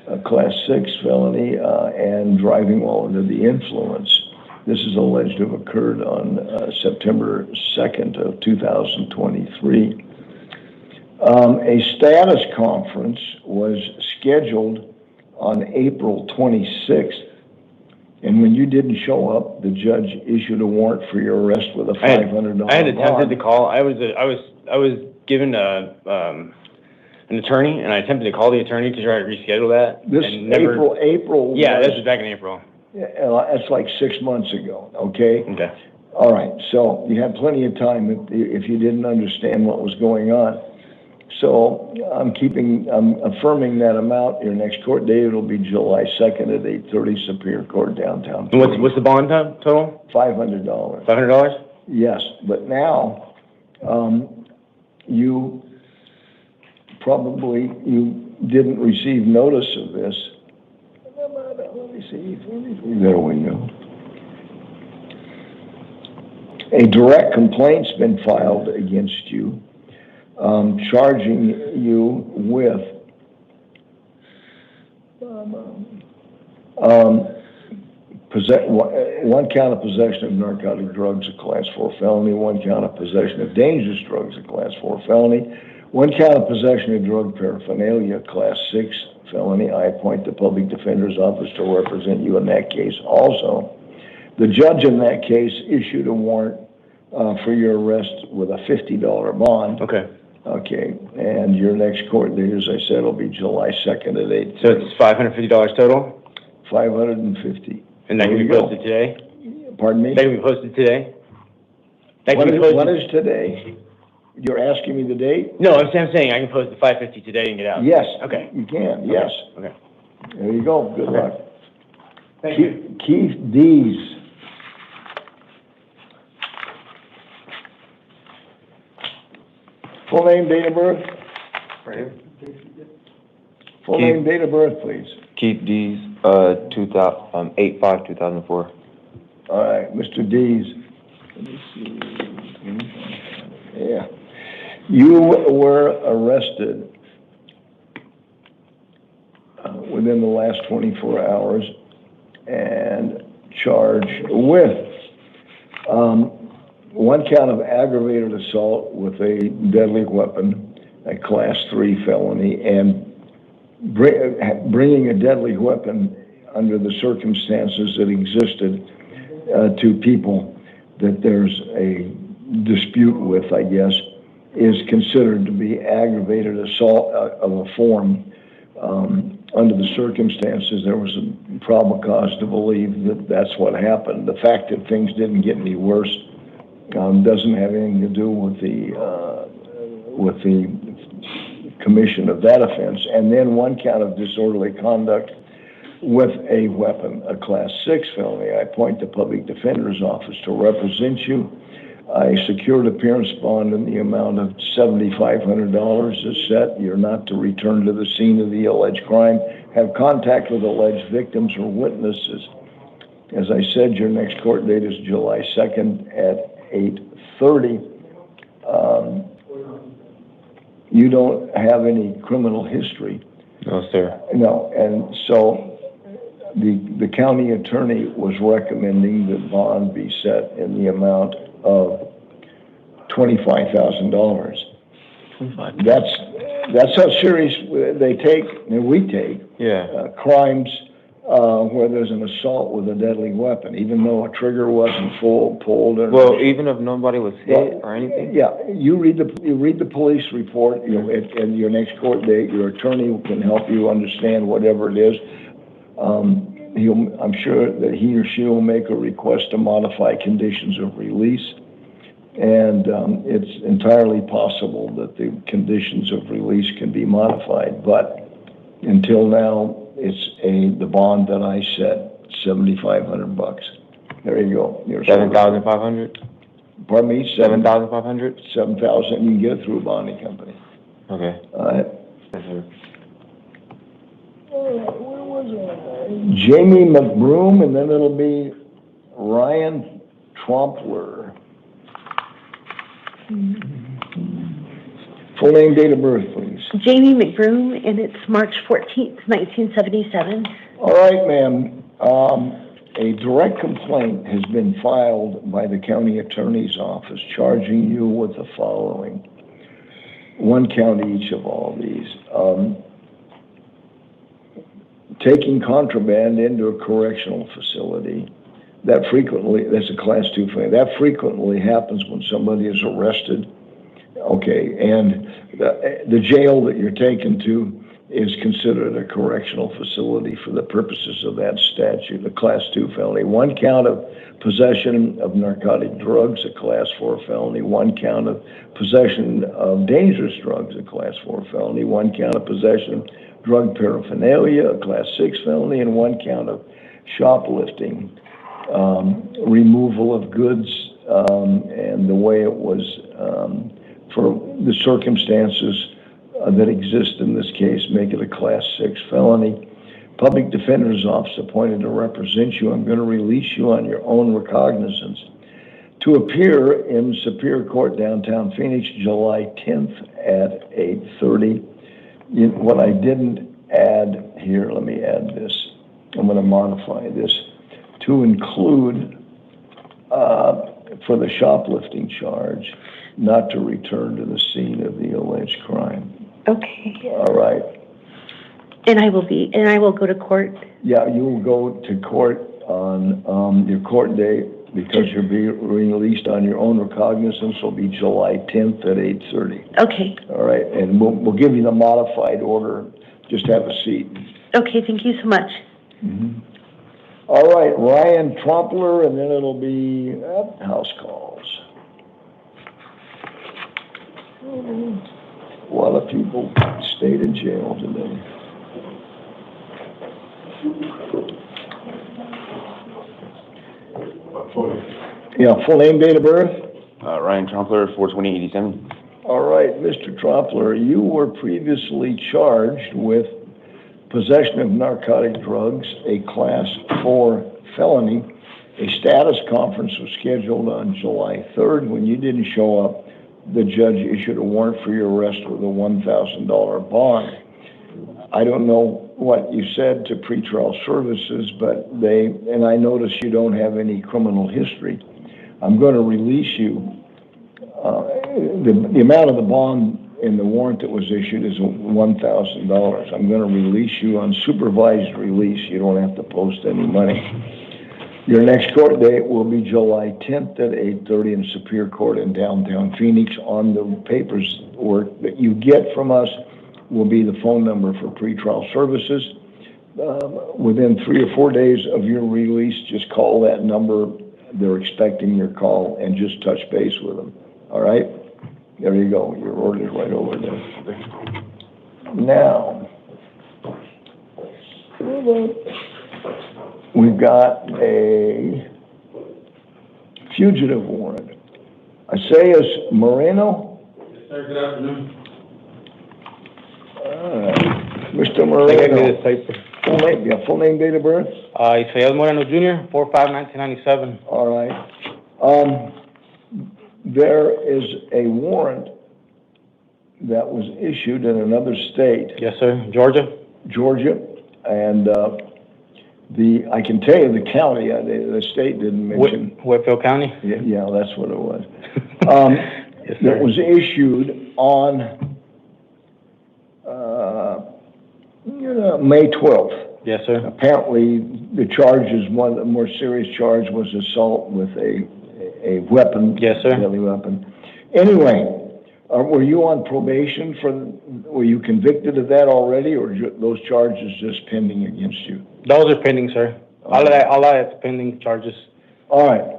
a Class 6 felony, and driving while under the influence. This is alleged to have occurred on September 2nd of 2023. A status conference was scheduled on April 26th, and when you didn't show up, the judge issued a warrant for your arrest with a $500 bond. I had attempted to call. I was given an attorney, and I attempted to call the attorney to try to reschedule that. This April. Yeah, this was back in April. That's like 6 months ago, okay? Okay. All right, so you had plenty of time if you didn't understand what was going on. So I'm affirming that amount. Your next court date will be July 2nd at 8:30 Superior Court downtown. And what's the bond total? $500. $500? Yes, but now you didn't receive notice of this. Let me see. There we go. A direct complaint's been filed against you, charging you with one count of possession of narcotic drugs, a Class 4 felony, one count of possession of dangerous drugs, a Class 4 felony, one count of possession of drug paraphernalia, Class 6 felony. I appoint the public defender's office to represent you in that case also. The judge in that case issued a warrant for your arrest with a $50 bond. Okay. Okay, and your next court date, as I said, will be July 2nd at 8. So it's $550 total? $550. And that can be posted today? Pardon me? That can be posted today? What is today? You're asking me the date? No, I'm saying I can post the $550 today and get out. Yes. Okay. You can, yes. Okay. There you go. Good luck. Thank you. Keith Dees. Full name, date of birth? Right here. Full name, date of birth, please. Keith Dees, 8/5/2004. All right, Mr. Dees. Let me see. Yeah. You were arrested within the last 24 hours and charged with one count of aggravated assault with a deadly weapon, a class 3 felony, and bringing a deadly weapon under the circumstances that existed to people that there's a dispute with, I guess, is considered to be aggravated assault of a form. Under the circumstances, there was a probable cause to believe that that's what happened. The fact that things didn't get any worse doesn't have anything to do with the commission of that offense. And then one count of disorderly conduct with a weapon, a class 6 felony. I appoint the public defender's office to represent you. I secured appearance bond in the amount of $7,500 is set. You're not to return to the scene of the alleged crime, have contact with alleged victims or witnesses. As I said, your next court date is July 2nd at 8:30. You don't have any criminal history. No, sir. No, and so the county attorney was recommending that bond be set in the amount of $25,000. That's how serious they take, and we take, crimes where there's an assault with a deadly weapon, even though a trigger wasn't pulled. Well, even if nobody was hit or anything? Yeah, you read the police report, and your next court date, your attorney can help you understand whatever it is. I'm sure that he or she will make a request to modify conditions of release, and it's entirely possible that the conditions of release can be modified, but until now, it's the bond that I set, $7,500. There you go. 7,500. Pardon me. 7,500. 7,000. You can get it through a bonding company. Okay. All right. Yes, sir. Where was it? Jamie McBroom, and then it'll be Ryan Trompler. Full name, date of birth, please. Jamie McBroom, and it's March 14th, 1977. All right, ma'am. A direct complaint has been filed by the county attorney's office charging you with the following. One count each of all these. Taking contraband into a correctional facility. That's a class 2 felony. That frequently happens when somebody is arrested. Okay, and the jail that you're taken to is considered a correctional facility for the purposes of that statute, a class 2 felony. One count of possession of narcotic drugs, a class 4 felony. One count of possession of dangerous drugs, a class 4 felony. One count of possession of drug paraphernalia, a class 6 felony, and one count of shoplifting, removal of goods, and the way it was, for the circumstances that exist in this case, make it a class 6 felony. Public Defender's Office appointed to represent you. I'm going to release you on your own recognizance to appear in Superior Court, downtown Phoenix, July 10th at 8:30. What I didn't add here, let me add this. I'm going to modify this to include, for the shoplifting charge, not to return to the scene of the alleged crime. Okay. All right. And I will go to court. Yeah, you will go to court on your court date because you'll be released on your own recognizance. Will be July 10th at 8:30. Okay. All right, and we'll give you the modified order. Just have a seat. Okay, thank you so much. Mm-hmm. All right, Ryan Trompler, and then it'll be house calls. A lot of people stayed in jail today. Yeah, full name, date of birth? Ryan Trompler, 4/20/87. All right, Mr. Trompler, you were previously charged with possession of narcotic drugs, a class 4 felony, A status conference was scheduled on July 3rd. When you didn't show up, the judge issued a warrant for your arrest with a $1,000 bond. I don't know what you said to pretrial services, but and I notice you don't have any criminal history. I'm going to release you. The amount of the bond in the warrant that was issued is $1,000. I'm going to release you on supervised release. You don't have to post any money. Your next court date will be July 10th at 8:30 in Superior Court in downtown Phoenix. On the paperwork that you get from us will be the phone number for pretrial services. Within 3 or 4 days of your release, just call that number. They're expecting your call, and just touch base with them. All right? There you go. Your order's right over there. Now, we've got a fugitive warrant. Isaias Moreno? Yes, sir. Good afternoon. Mr. Moreno. I gave you this paper. Full name, date of birth? Isaias Moreno Jr., 4/5/1997. All right. There is a warrant that was issued in another state. Yes, sir. Georgia. Georgia, and I can tell you the county. The state didn't mention. Whitfield County. Yeah, that's what it was. Yes, that was issued on May 12th. Yes, sir. Apparently, the more serious charge was assault with a weapon. Yes, sir. Deadly weapon. Anyway, were you on probation were you convicted of that already, or those charges just pending against you? Those are pending, sir. All that's pending charges. All right.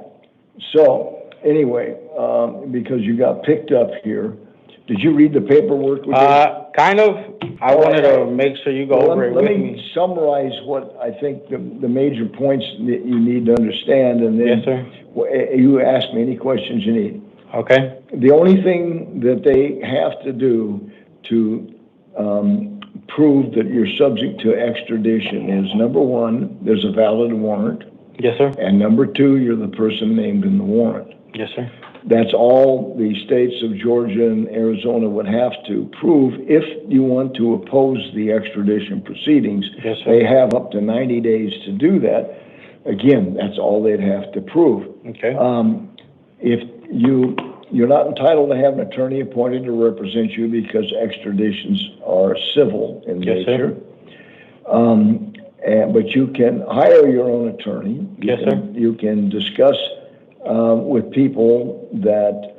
So, anyway, because you got picked up here, did you read the paperwork? Kind of. I wanted to make sure you go over it with me. Let me summarize what I think the major points that you need to understand, and then yes, sir. You ask me any questions you need. Okay. The only thing that they have to do to prove that you're subject to extradition is, number one, there's a valid warrant. Yes, sir. And number two, you're the person named in the warrant. Yes, sir. That's all the states of Georgia and Arizona would have to prove if you want to oppose the extradition proceedings. Yes, sir. They have up to 90 days to do that. Again, that's all they'd have to prove. Okay. If you're not entitled to have an attorney appointed to represent you because extraditions are civil in nature. But you can hire your own attorney. You can discuss with people that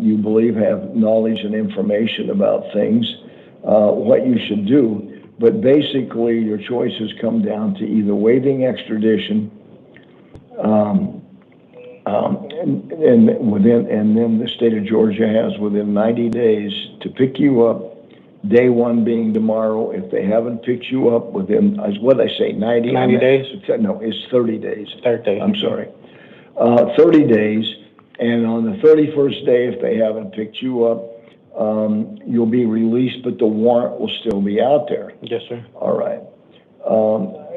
you believe have knowledge and information about things, what you should do. But basically, your choices come down to either waiving extradition, and then the state of Georgia has within 90 days to pick you up. Day one being tomorrow. If they haven't picked you up within, what did I say, 90? 90 days? No, it's 30 days. 30 days. I'm sorry. 30 days, and on the 31st day, if they haven't picked you up, you'll be released, but the warrant will still be out there. Yes, sir. All right.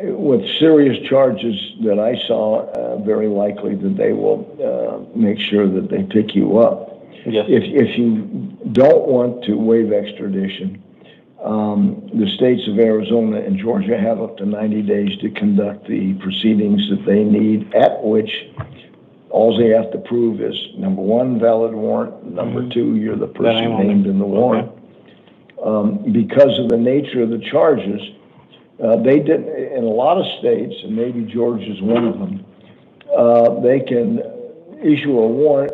With serious charges that I saw, very likely that they will make sure that they pick you up. Yes. If you don't want to waive extradition, the states of Arizona and Georgia have up to 90 days to conduct the proceedings that they need, at which all they have to prove is, number one, valid warrant, number two, you're the person named in the warrant. Because of the nature of the charges, they did, in a lot of states, and maybe Georgia's one of them, they can issue a warrant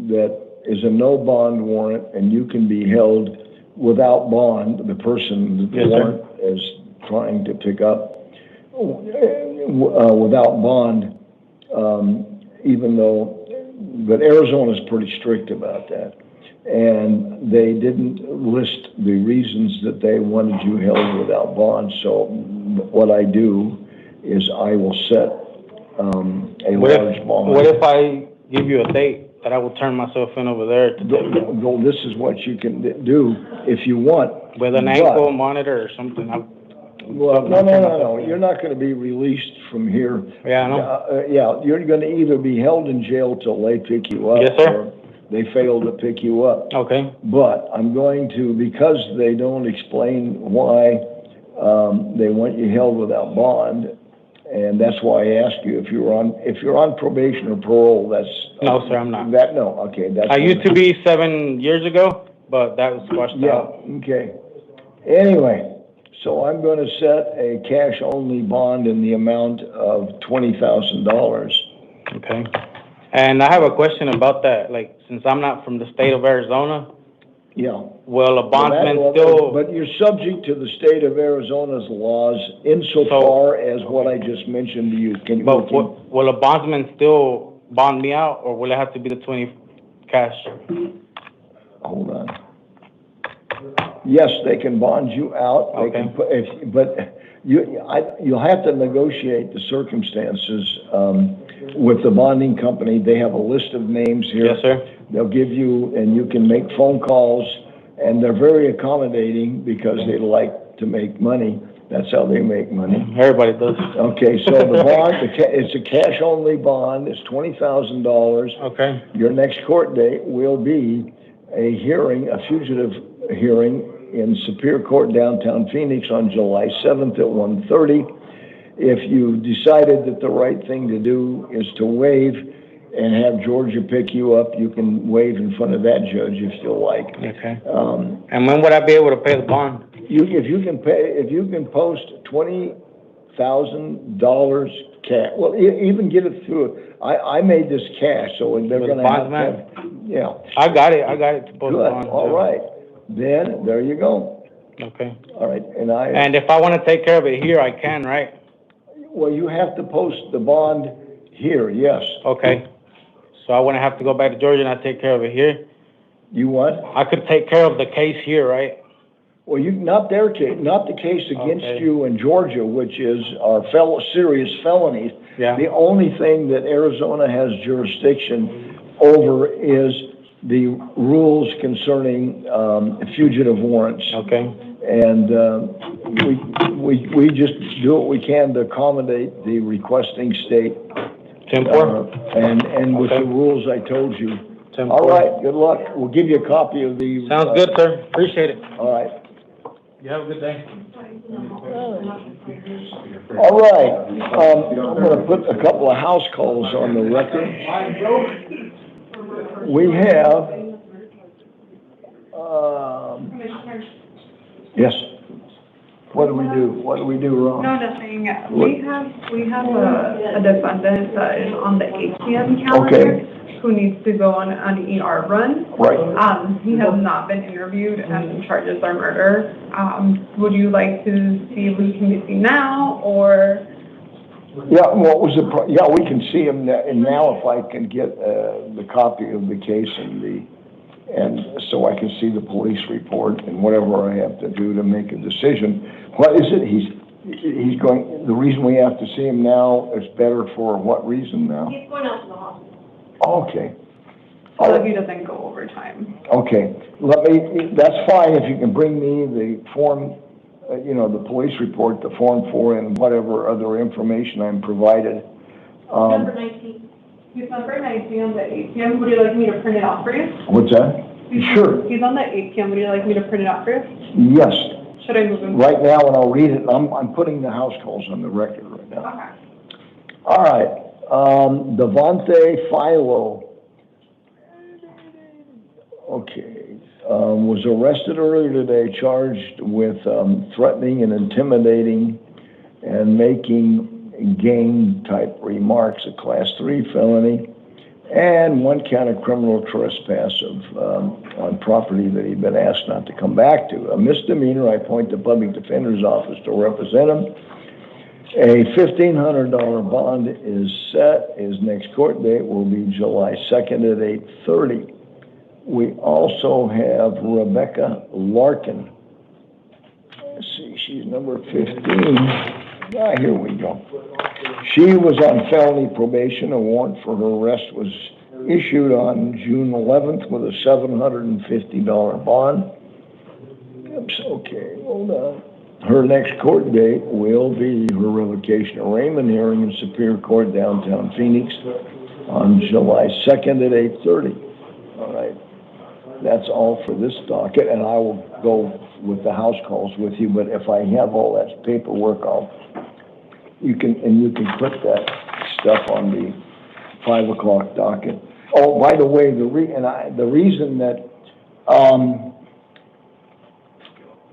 that is a no bond warrant, and you can be held without bond, the person that the warrant is trying to pick up, without bond, even though, but Arizona's pretty strict about that. And they didn't list the reasons that they wanted you held without bond. So what I do is I will set a large bond. What if I give you a date that I will turn myself in over there to Well, this is what you can do if you want. With an ankle monitor or something. Well, no. You're not gonna be released from here. Yeah, I know. Yeah, you're gonna either be held in jail till they pick you up. Yes, sir. Or they fail to pick you up. Okay. But I'm going to, because they don't explain why, they want you held without bond, and that's why I asked you if you're on probation or parole, that's. No, sir, I'm not. Okay, that's. I used to be 7 years ago, but that was squashed out. Yeah, okay. Anyway, so I'm gonna set a cash-only bond in the amount of $20,000. Okay. And I have a question about that. Like, since I'm not from the state of Arizona, Yeah. will a bondsman still? But you're subject to the state of Arizona's laws insofar as what I just mentioned to you. But will a bondsman still bond me out, or will it have to be the 20 cash? Hold on. Yes, they can bond you out. They can put, but you'll have to negotiate the circumstances with the bonding company. They have a list of names here. Yes, sir. They'll give you, and you can make phone calls, and they're very accommodating because they like to make money. That's how they make money. Everybody does. Okay, so the bond, it's a cash-only bond. It's $20,000. Okay. Your next court date will be a hearing, a fugitive hearing in Superior Court downtown Phoenix on July 7th at 1:30. If you decided that the right thing to do is to waive and have Georgia pick you up, you can waive in front of that judge if you like. Okay. And when would I be able to pay the bond? If you can post $20,000 cash, well, even get it through. I made this cash, so they're going to have to. Yeah. I got it to post Good. the bond. All right. Then there you go. Okay. All right. And if I want to take care of it here, I can, right? Well, you have to post the bond here. Yes. Okay. So I wouldn't have to go back to Georgia and I take care of it here? You what? I could take care of the case here, right? Well, not their case, not the case against you in Georgia, which is our serious felonies. Yeah. The only thing that Arizona has jurisdiction over is the rules concerning fugitive warrants. Okay. And we just do what we can to accommodate the requesting state. 10-4? And with the rules I told you. 10-4. All right, good luck. We'll give you a copy of the. Sounds good, sir. Appreciate it. All right. You have a good day. All right. I'm going to put a couple of house calls on the record. We have. Yes. What do we do? What do we do wrong? No, nothing. We have a defendant that is on the ATM calendar who needs to go on an ER run. Right. He has not been interviewed and charges are murder. Would you like to see if we can get him now or? Yeah, what was yeah, we can see him now if I can get the copy of the case and so I can see the police report and whatever I have to do to make a decision. What is it? He's going, the reason we have to see him now is better for what reason now? He's going out to the hospital. Okay. So he doesn't go overtime. Okay. That's fine if you can bring me the form, the police report, the Form 4 and whatever other information I'm provided. Number 19. He's number 19 on the ATM. Would you like me to print it out for you? What's that? Sure. He's on the ATM. Would you like me to print it out for you? Yes. Should I move him? Right now, and I'll read it. I'm putting the house calls on the record right now. Okay. All right. Devontae Philo. Okay. Was arrested earlier today, charged with threatening and intimidating and making gang-type remarks, a Class 3 felony, and 1 count of criminal trespass on property that he'd been asked not to come back to. A misdemeanor, I appoint the public defender's office to represent him. A $1,500 bond is set. His next court date will be July 2nd at 8:30. We also have Rebecca Larkin. Let's see, she's number 15. Here we go. She was on felony probation. A warrant for her arrest was issued on June 11th with a $750 bond. Oops, okay, hold on. her next court date will be her revocation of arraignment hearing in Superior Court downtown Phoenix on July 2nd at 8:30. All right. That's all for this docket, and I will go with the house calls with you, but if I have all that paperwork, you can put that stuff on the 5 o'clock docket. Oh, by the way, the reason that,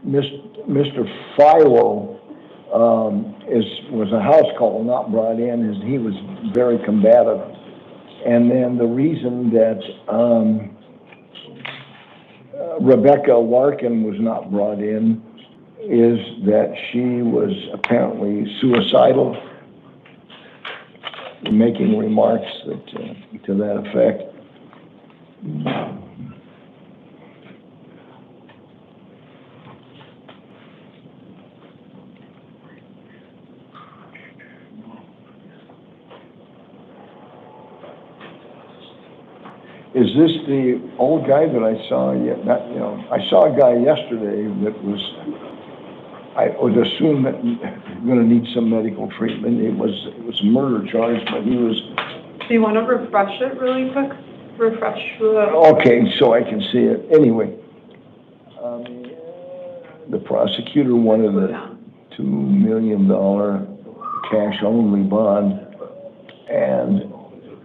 Mr. Philo, was a house call not brought in, is he was very combative. And then the reason that, Rebecca Larkin was not brought in is that she was apparently suicidal, making remarks to that effect. Is this the old guy that I saw? I saw a guy yesterday that was, I would assume that going to need some medical treatment. It was a murder charge, but he was. Do you want to refresh it really quick? Refresh the. Okay, so I can see it. Anyway, the prosecutor wanted a $2 million cash only bond, and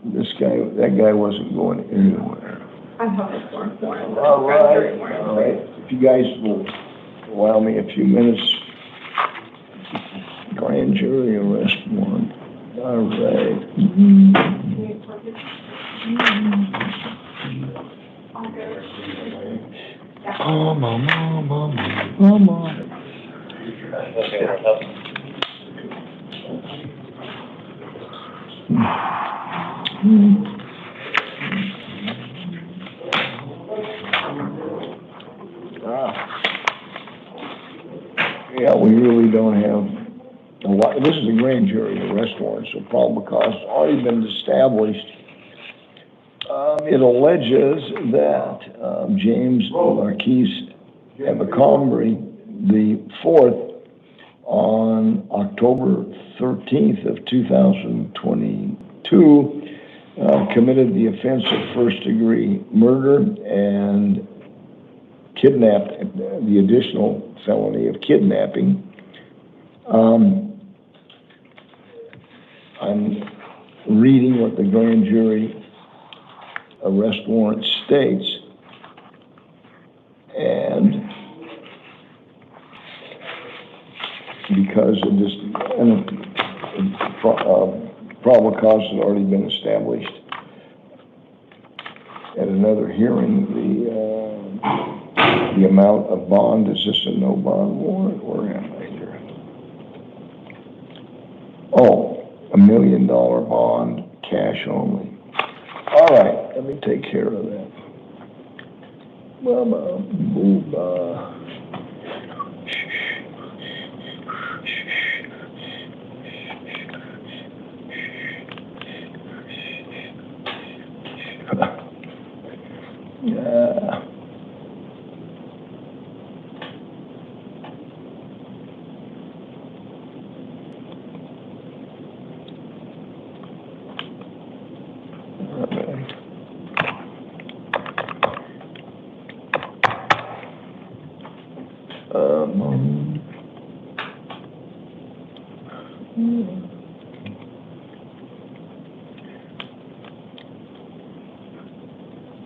that guy wasn't going anywhere. I have a form for him. All right. If you guys will allow me a few minutes. Grand jury arrest warrant. All right. Mama. Yeah, we really don't have a lot. This is a grand jury arrest warrant, so probable cause has already been established. It alleges that James Marquise Abercrombie the 4th on October 13th of 2022 committed the offense of first-degree murder and kidnapped, the additional felony of kidnapping. I'm reading what the grand jury arrest warrant states, and because of this, probable cause has already been established. At another hearing, the amount of bond, is this a no bond warrant, or am I here? Oh, $1 million bond, cash only. All right, let me take care of that. Mama, booba. Yeah.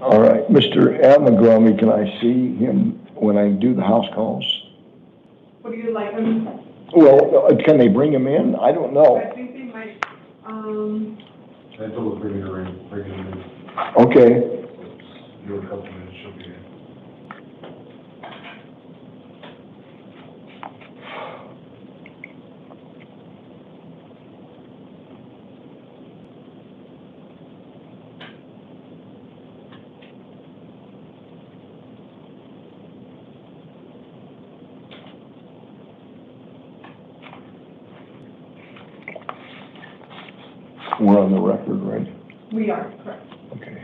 All right, Mr. Abercrombie, can I see him when I do the house calls? What do you like him? Well, can they bring him in? I don't know. I think they might, I told her to bring it in. Okay. Give her a couple minutes, she'll be in. We're on the record, right? we are, correct. Okay.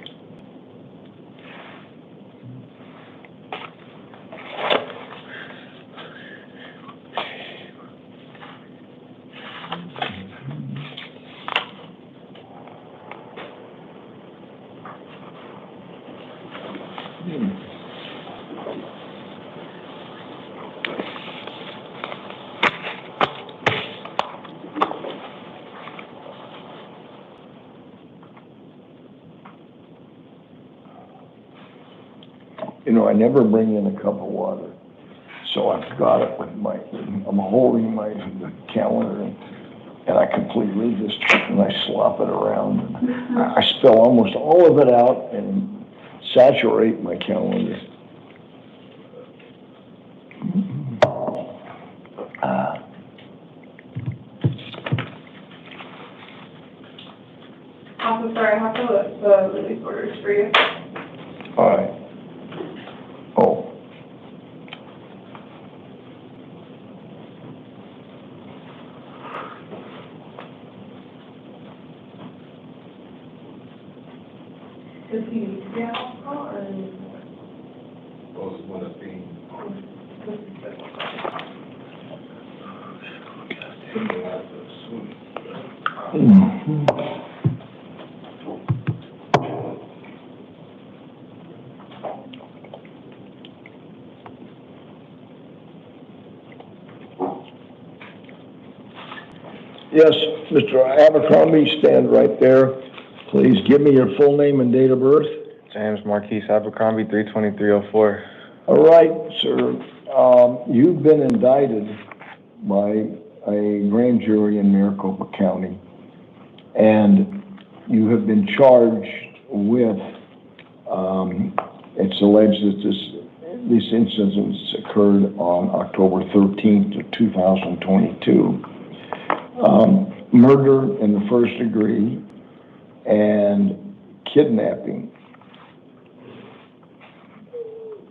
You know, I never bring in a cup of water, so I've got it with I'm holding my calendar, and I completely just, and I slop it around. And I spill almost all of it out and saturate my calendar. Also, sorry, I have to look the release orders for you. All right. Oh. Does he need to be alcohol or? Those want to be. Yes, Mr. Abercrombie, stand right there. Please give me your full name and date of birth. James Marquise Abercrombie, 32304. All right, sir. You've been indicted by a grand jury in Maricopa County, and you have been charged with, it's alleged that these incidents occurred on October 13th of 2022. Murder in the first degree and kidnapping.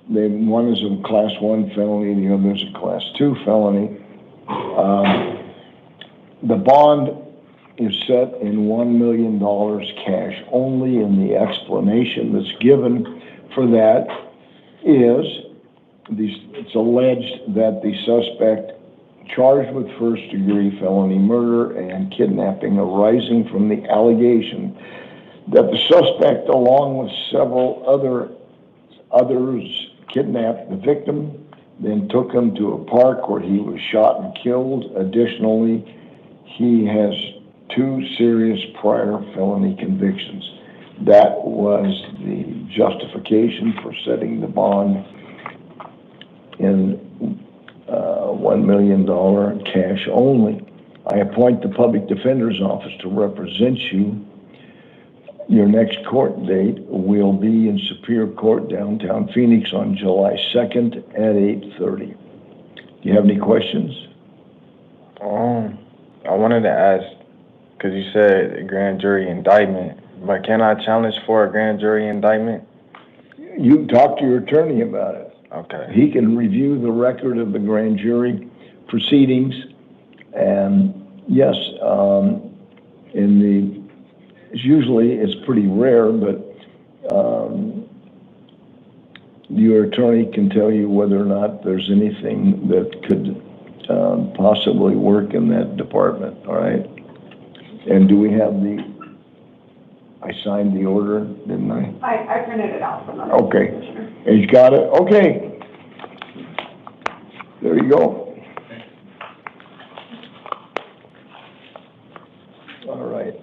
One is a class 1 felony, the other is a class 2 felony. The bond is set in $1 million cash only, and the explanation that's given for that is it's alleged that the suspect charged with first-degree felony murder and kidnapping arising from the allegation that the suspect, along with several others, kidnapped the victim, then took him to a park where he was shot and killed. Additionally, he has 2 serious prior felony convictions. That was the justification for setting the bond in $1 million cash only. I appoint the Public Defender's Office to represent you. Your next court date will be in Superior Court, downtown Phoenix, on July 2nd at 8:30. Do you have any questions? I wanted to ask, because you said a grand jury indictment, but can I challenge for a grand jury indictment? You talk to your attorney about it. Okay. He can review the record of the grand jury proceedings, and yes, usually it's pretty rare, but your attorney can tell you whether or not there's anything that could possibly work in that department, all right? And do we have I signed the order, didn't I? I printed it out from the. Okay, and you got it? Okay. There you go. All right.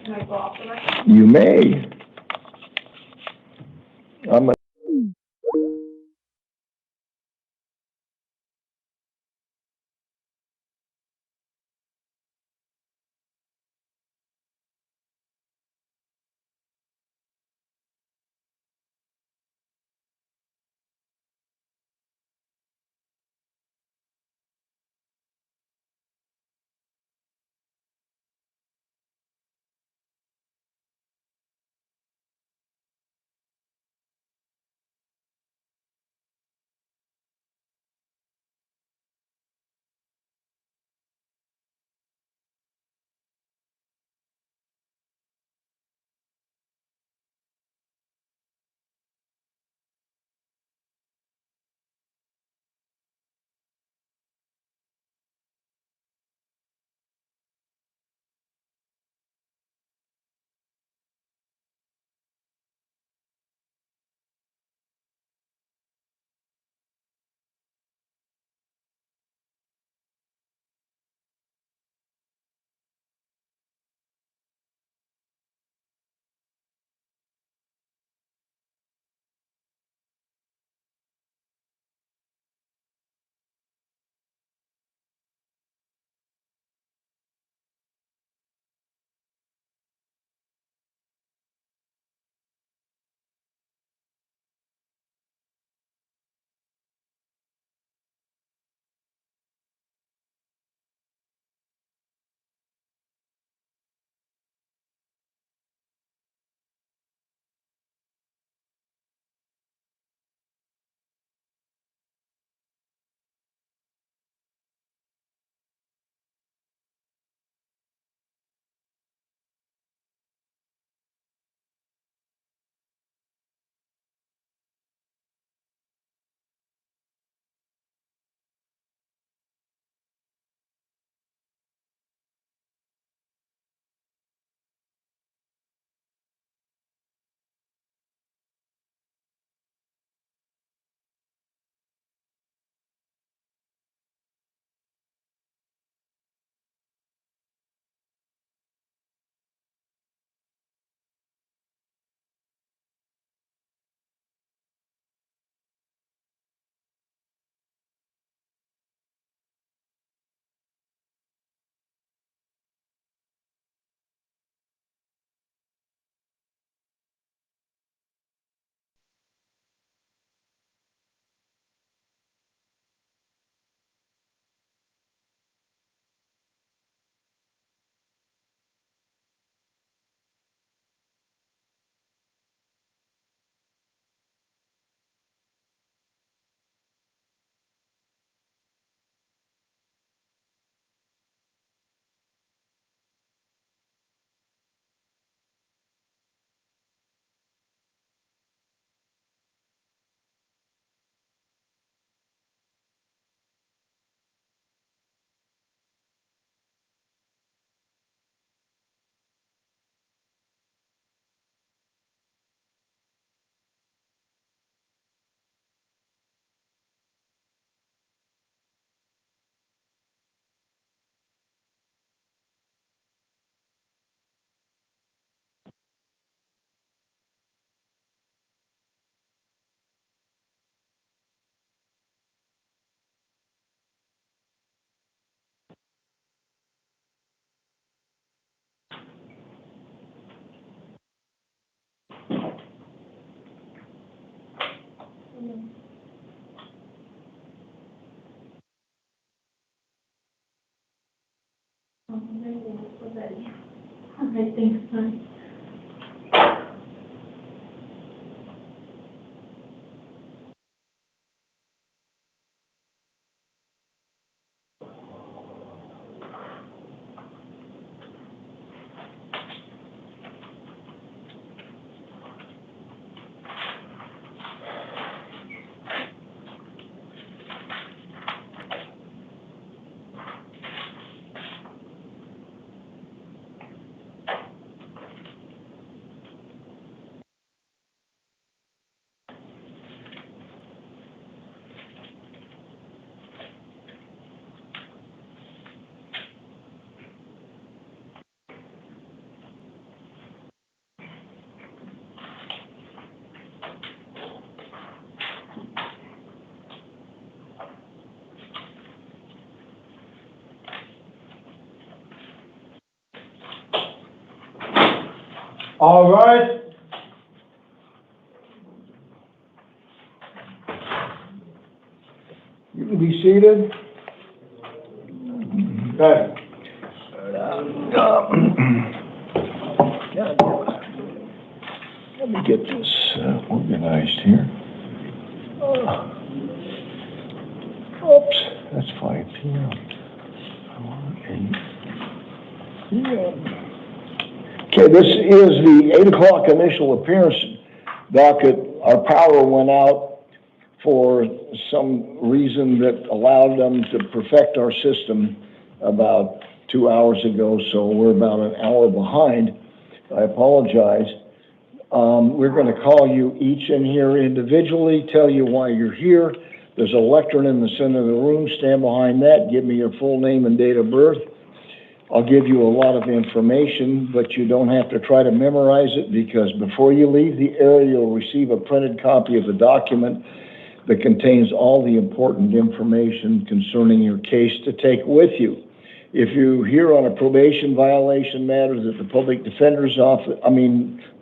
Can I go off the record? You may. I'm Okay, thanks, bye. All right. You can be seated. Okay. Let me get this organized here. Oops, that's 5 p.m. Okay, this is the 8 o'clock initial appearance docket. Our power went out for some reason that allowed them to perfect our system about 2 hours ago, so we're about an hour behind. I apologize. We're going to call you each in here individually, tell you why you're here. There's a lectern in the center of the room. Stand behind that. Give me your full name and date of birth. I'll give you a lot of information, but you don't have to try to memorize it, because before you leave the area, you'll receive a printed copy of the document that contains all the important information concerning your case to take with you. If you're here on a probation violation matter that the public defender's office,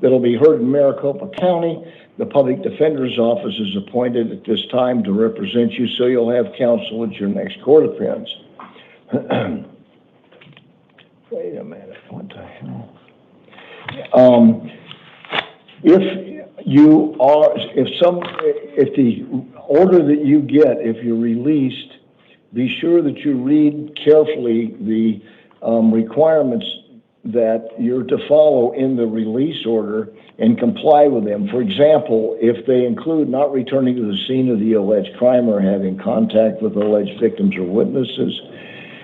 that'll be heard in Maricopa County, the public defender's office is appointed at this time to represent you, so you'll have counsel at your next court appearance. Wait a minute, what the hell? If the order that you get, if you're released, be sure that you read carefully the requirements that you're to follow in the release order and comply with them. For example, if they include not returning to the scene of the alleged crime or having contact with alleged victims or witnesses,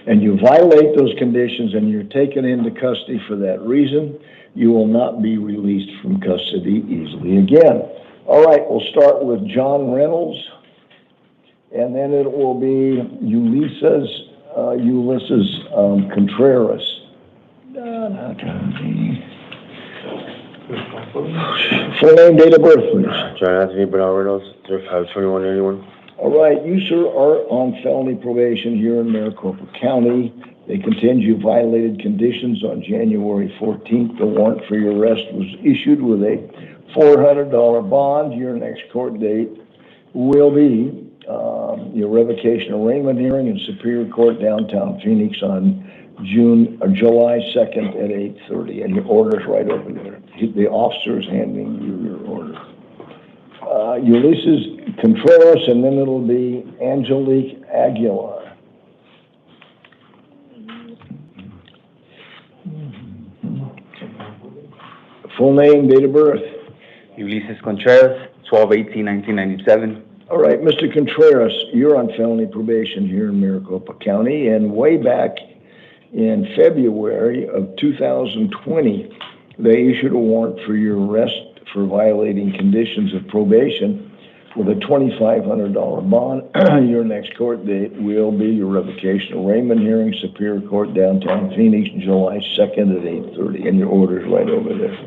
and you violate those conditions and you're taken into custody for that reason, you will not be released from custody easily again. All right, we'll start with John Reynolds, and then it will be Ulysses Contreras. Full name, date of birth, please. John Anthony Bernardo, 05/21/81. All right, you, sir, are on felony probation here in Maricopa County. They contend you violated conditions on January 14th. The warrant for your arrest was issued with a $400 bond. Your next court date will be your revocation arraignment hearing in Superior Court downtown Phoenix on July 2nd at 8:30. And your order's right over there. The officer is handing you your order. Ulysses Contreras, and then it'll be Angelique Aguilar. Full name, date of birth. Ulysses Contreras, 12/18/1997. All right, Mr. Contreras, you're on felony probation here in Maricopa County, and way back in February of 2020, they issued a warrant for your arrest for violating conditions of probation with a $2,500 bond. Your next court date will be your revocation arraignment hearing, Superior Court downtown Phoenix, July 2nd at 8:30, and your order's right over there.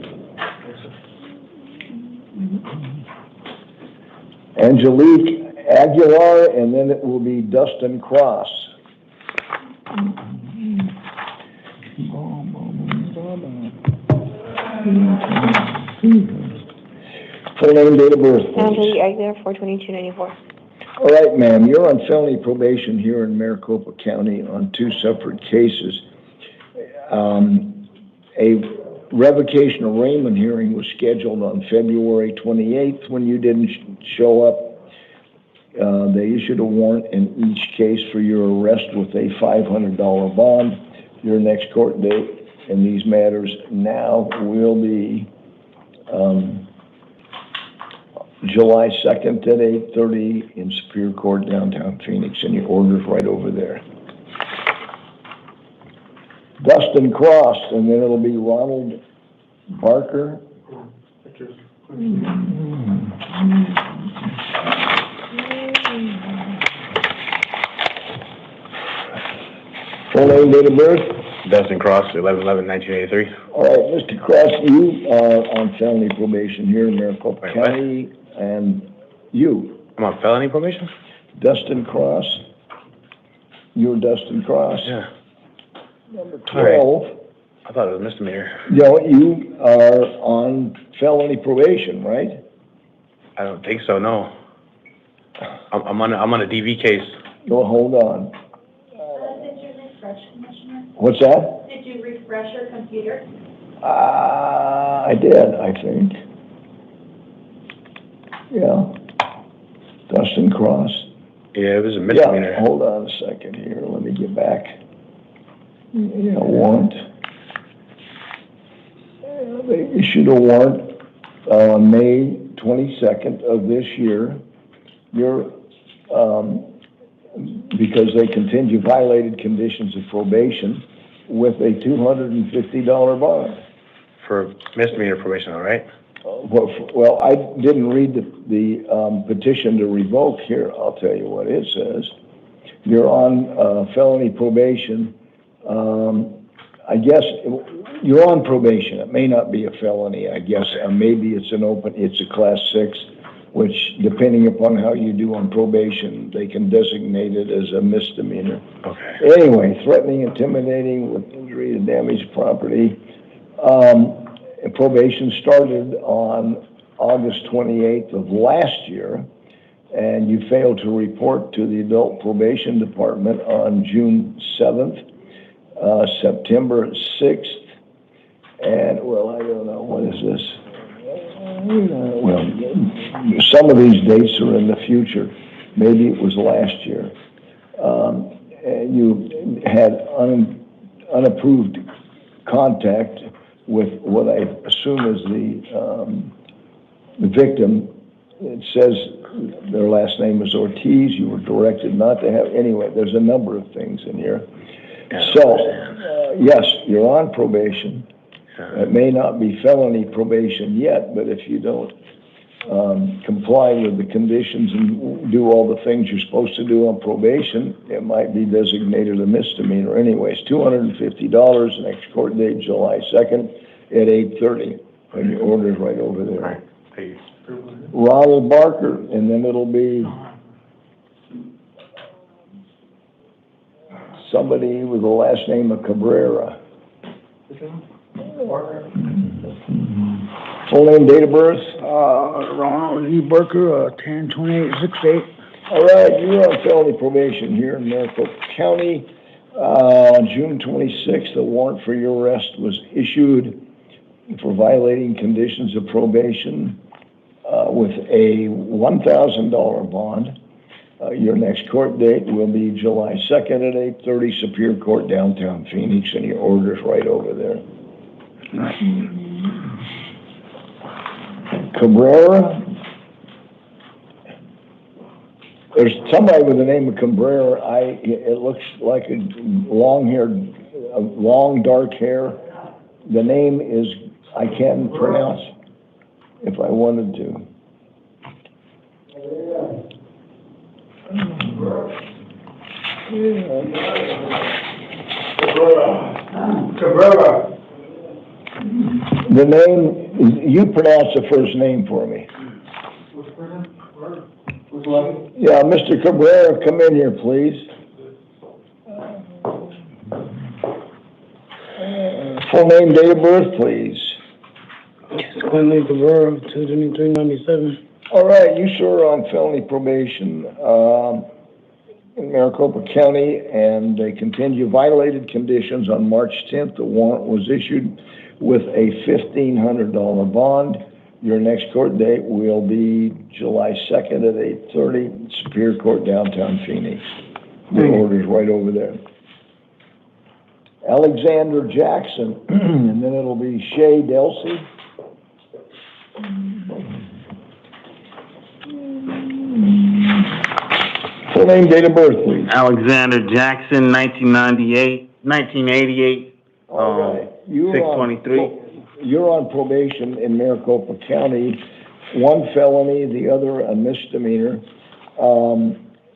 Angelique Aguilar, and then it will be Dustin Cross. Full name, date of birth, please. Angelique Aguilar, 4/22/94. All right, ma'am, you're on felony probation here in Maricopa County on 2 separate cases. A revocation arraignment hearing was scheduled on February 28th when you didn't show up. They issued a warrant in each case for your arrest with a $500 bond. Your next court date in these matters now will be July 2nd at 8:30 in Superior Court, downtown Phoenix, and your order's right over there. Dustin Cross, and then it'll be Ronald Barker. Full name, date of birth? Dustin Cross, 11/11/1983. All right, Mr. Cross, you are on felony probation here in Maricopa County, and you? I'm on felony probation? Dustin Cross. You're Dustin Cross? Yeah. Number 12. Right. I thought it was misdemeanor. You are on felony probation, right? I don't think so, no. I'm on a DV case. No, hold on. Did you refresh, Commissioner? What's that? Did you refresh your computer? I did, I think. Yeah. Dustin Cross. Yeah, it was a misdemeanor. Yeah, hold on a second here. Let me get back. Yeah, warrant. They issued a warrant on May 22nd of this year. You're, because they contend you violated conditions of probation with a $250 bond. For misdemeanor probation, all right? Well, I didn't read the petition to revoke here. I'll tell you what it says. You're on felony probation. I guess you're on probation. It may not be a felony, I guess. Maybe it's it's a class 6, which depending upon how you do on probation, they can designate it as a misdemeanor. Okay. Anyway, threatening, intimidating with injury to damaged property. Probation started on August 28th of last year, and you failed to report to the Adult Probation Department on June 7th. September 6th, and, well, I don't know, what is this? Well, some of these dates are in the future. Maybe it was last year. And you had unapproved contact with what I assume is the victim. It says their last name is Ortiz. You were directed not to have, anyway, there's a number of things in here. So, yes, you're on probation. It may not be felony probation yet, but if you don't comply with the conditions and do all the things you're supposed to do on probation, it might be designated a misdemeanor. Anyways, $250, next court date, July 2nd at 8:30. And your order's right over there. Right. Thank you. Ronald Barker, and then it'll be somebody with the last name of Cabrera. Full name, date of birth? Ronald E. Barker, 10/28/68. All right, you're on felony probation here in Maricopa County. On June 26th, a warrant for your arrest was issued for violating conditions of probation with a $1,000 bond. Your next court date will be July 2nd at 8:30, Superior Court, downtown Phoenix, and your order's right over there. Cabrera. There's somebody with the name of Cabrera. It looks like a long-haired, long dark hair. The name is, I can't pronounce if I wanted to. Cabrera. The name, you pronounce the first name for me. Yeah, Mr. Cabrera, come in here, please. Full name, date of birth, please. Quinley Cabrera, 22397. All right, you sir are on felony probation. in Maricopa County, and they continue violated conditions. On March 10th, the warrant was issued with a $1,500 bond. Your next court date will be July 2nd at 8:30, Superior Court, downtown Phoenix. The order's right over there. Alexander Jackson, and then it'll be Shay Delsey. Full name, date of birth, please. Alexander Jackson, 1988, All right. 623. You're on probation in Maricopa County, one felony, the other a misdemeanor.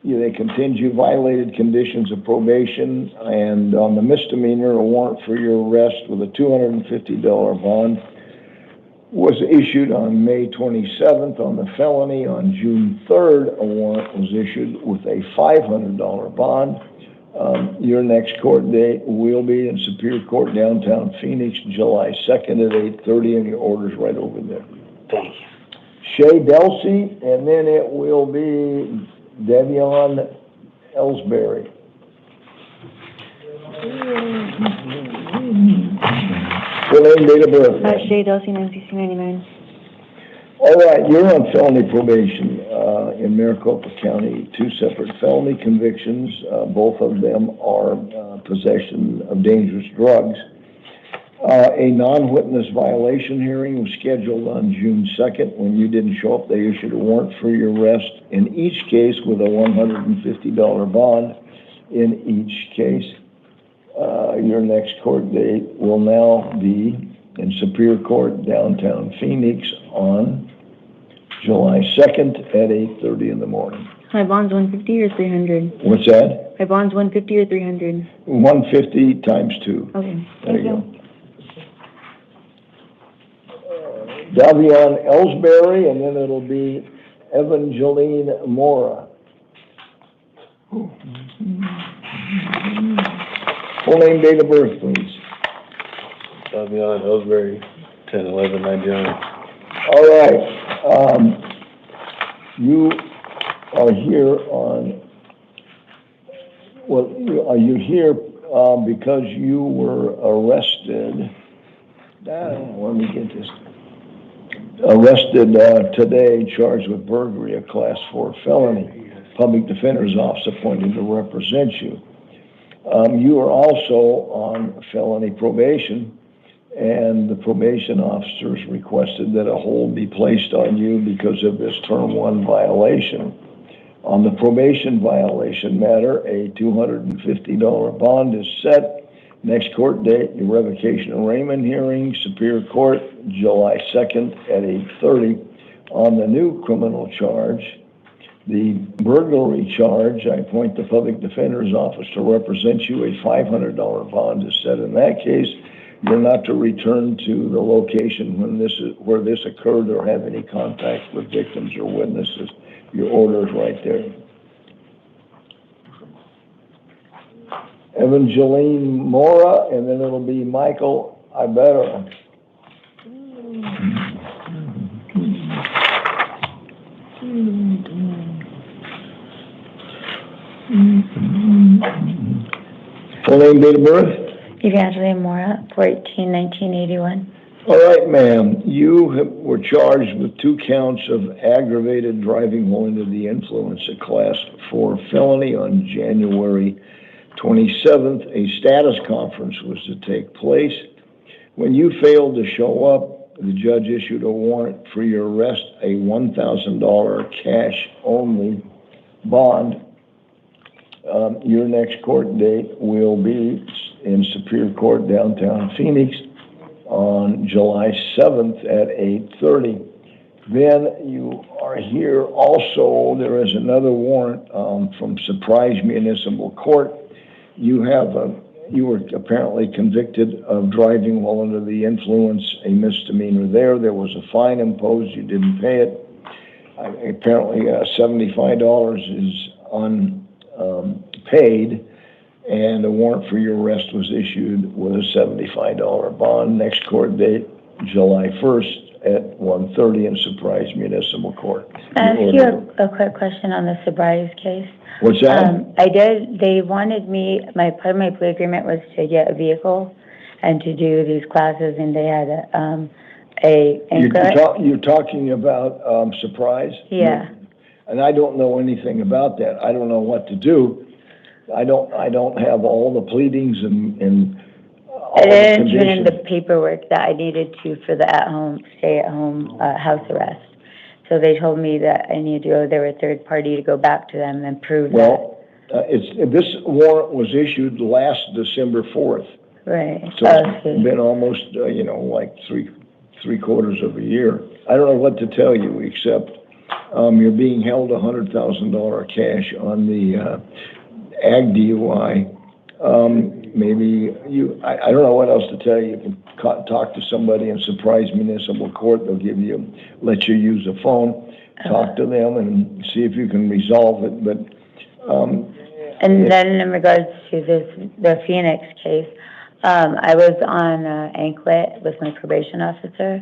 They continue violated conditions of probation, and on the misdemeanor, a warrant for your arrest with a $250 bond was issued on May 27th. On the felony, on June 3rd, a warrant was issued with a $500 bond. Your next court date will be in Superior Court, downtown Phoenix, July 2nd at 8:30, and your order's right over there. Thank you. Shay Delsey, and then it will be Devion Ellsbury. Full name, date of birth. Shay Delsey, 1999. All right, you're on felony probation in Maricopa County. Two separate felony convictions. Both of them are possession of dangerous drugs. A non-witness violation hearing was scheduled on June 2nd. When you didn't show up, they issued a warrant for your arrest in each case with a $150 bond in each case. Your next court date will now be in Superior Court, downtown Phoenix, on July 2nd at 8:30 in the morning. My bond's 150 or 300? What's that? My bond's 150 or 300? 150 times 2. Okay. There you go. Davion Ellsbury, and then it'll be Evangeline Mora. Full name, date of birth, please. Davion Ellsbury, 10/11/99. All right. You are here on, are you here because you were arrested? Let me get this. Arrested today, charged with burglary, a class 4 felony. Public Defender's Office appointed to represent you. You are also on felony probation, and the probation officers requested that a hold be placed on you because of this term 1 violation. On the probation violation matter, a $250 bond is set. Next court date, your revocation arraignment hearing, Superior Court, July 2nd at 8:30. On the new criminal charge, the burglary charge, I appoint the Public Defender's Office to represent you. A $500 bond is set in that case. You're not to return to the location where this occurred or have any contact with victims or witnesses. Your order is right there. Evangeline Mora, and then it'll be Michael Ibarra. Full name, date of birth? Evangeline Mora, 14/19/81. All right, ma'am. You were charged with 2 counts of aggravated driving while under the influence, a class 4 felony. On January 27th, a status conference was to take place. When you failed to show up, the judge issued a warrant for your arrest, a $1,000 cash-only bond. Your next court date will be in Superior Court, downtown Phoenix, on July 7th at 8:30. Then you are here also. There is another warrant from Surprise Municipal Court. You were apparently convicted of driving while under the influence, a misdemeanor there. There was a fine imposed. You didn't pay it. Apparently $75 is unpaid, and a warrant for your arrest was issued with a $75 bond. Next court date, July 1st at 1:30 in Surprise Municipal Court. Can I ask you a quick question on the Surprise case? What's that? They wanted me, part of my plea agreement was to get a vehicle and to do these classes, and they had You're talking about Surprise? Yeah. And I don't know anything about that. I don't know what to do. I don't have all the pleadings and all I the didn't turn in conditions. the paperwork that I needed to for the stay-at-home house arrest. So they told me that I needed to go there with a third party to go back to them and prove that. Well, this warrant was issued last December 4th. Right. So it's been almost, like three quarters of a year. I don't know what to tell you, except you're being held $100,000 cash on the ag DUI. Maybe I don't know what else to tell you. You can talk to somebody in Surprise Municipal Court. They'll let you use a phone, talk to them and see if you can resolve it. But, and then in regards to the Phoenix case, I was on anklet with my probation officer,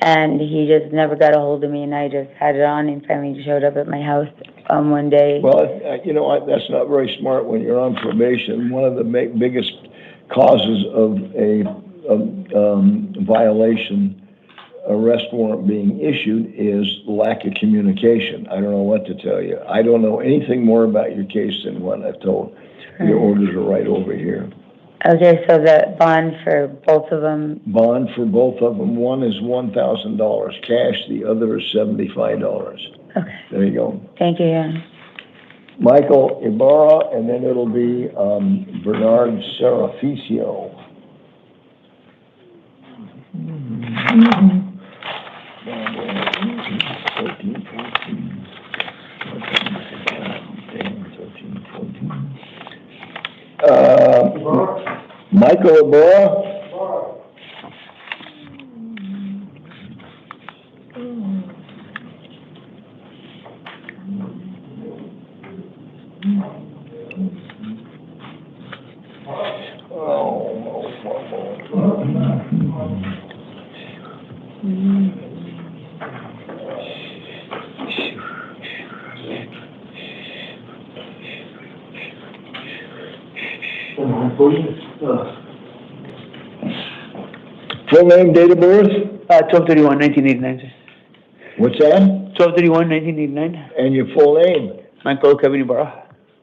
and he just never got a hold of me, and I just had it on, and finally showed up at my house one day. Well, that's not very smart when you're on probation. One of the biggest causes of a violation, arrest warrant being issued, is lack of communication. I don't know what to tell you. I don't know anything more about your case than what I've told. Your orders are right over here. Okay, so the bond for both of them? Bond for both of them. One is $1,000 cash. The other is $75. Okay. There you go. Thank you, yeah. Michael Ibarra, and then it'll be Bernard Seraficio. Michael Ibarra. Full name, date of birth? 12/31/1989. What's that? 12/31/1989. And your full name? Michael Kevin Ibarra.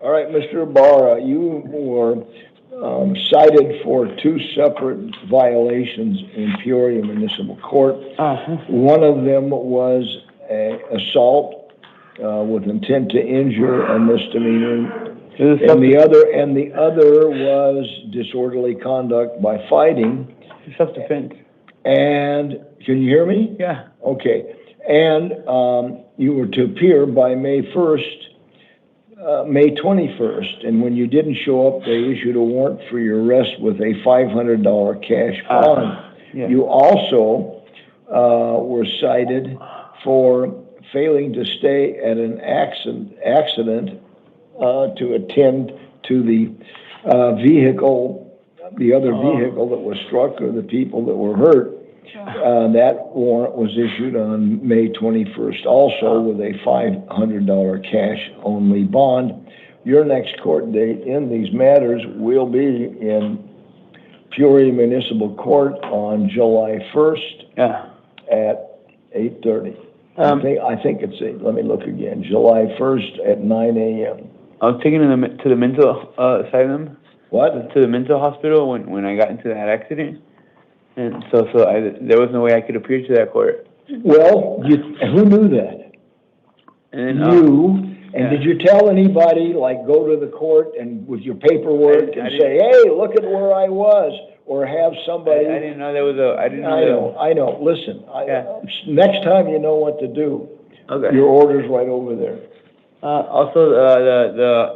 All right, Mr. Ibarra, you were cited for 2 separate violations in Peoria Municipal Court. One of them was assault with intent to injure, a misdemeanor. And the other was disorderly conduct by fighting. Self-defense. And, can you hear me? Yeah. Okay. And you were to appear by May 21st. And when you didn't show up, they issued a warrant for your arrest with a $500 cash bond. You also were cited for failing to stay at an accident to attend to the vehicle, the other vehicle that was struck, or the people that were hurt. That warrant was issued on May 21st, also with a $500 cash only bond. Your next court date in these matters will be in Peoria Municipal Court on July 1st at 8:30. I think it's let me look again, July 1st at 9 a.m. I was taken to the mental asylum. What? To the mental hospital when I got into that accident. And so there was no way I could appear to that court. Well, who knew that? And then, did you tell anybody, like go to the court and with your paperwork and say, hey, look at where I was, or have somebody? I didn't know there was a, I didn't know. I know. Listen, next time you know what to do. Okay. Your order's right over there. Also,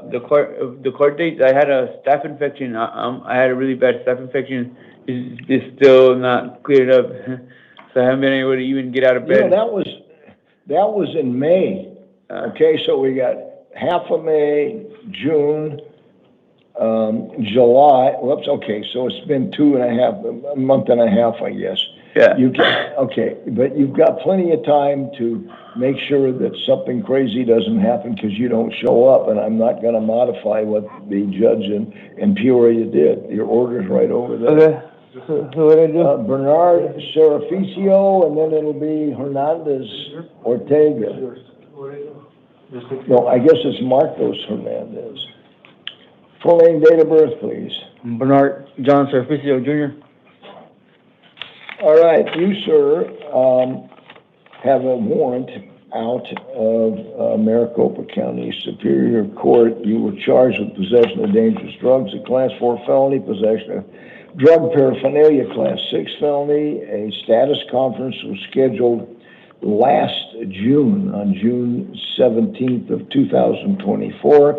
the court date, I had a staph infection. I had a really bad staph infection. It's still not cleared up, so I haven't been able to even get out of bed. That was in May. Okay, so we got half of May, June, July. Whoops. Okay, so it's been a month and a half, I guess. Yeah. Okay, but you've got plenty of time to make sure that something crazy doesn't happen because you don't show up, and I'm not gonna modify what the judge in Peoria did. Your order's right over there. Okay. So what I do? Bernard Seraficio, and then it'll be Hernandez Ortega. No, I guess it's Marcos Hernandez. Full name, date of birth, please. Bernard John Servicio Jr. All right, you, sir, have a warrant out of Maricopa County Superior Court. You were charged with possession of dangerous drugs, a Class 4 felony, possession of drug paraphernalia, Class 6 felony. A status conference was scheduled last June, on June 17th of 2024.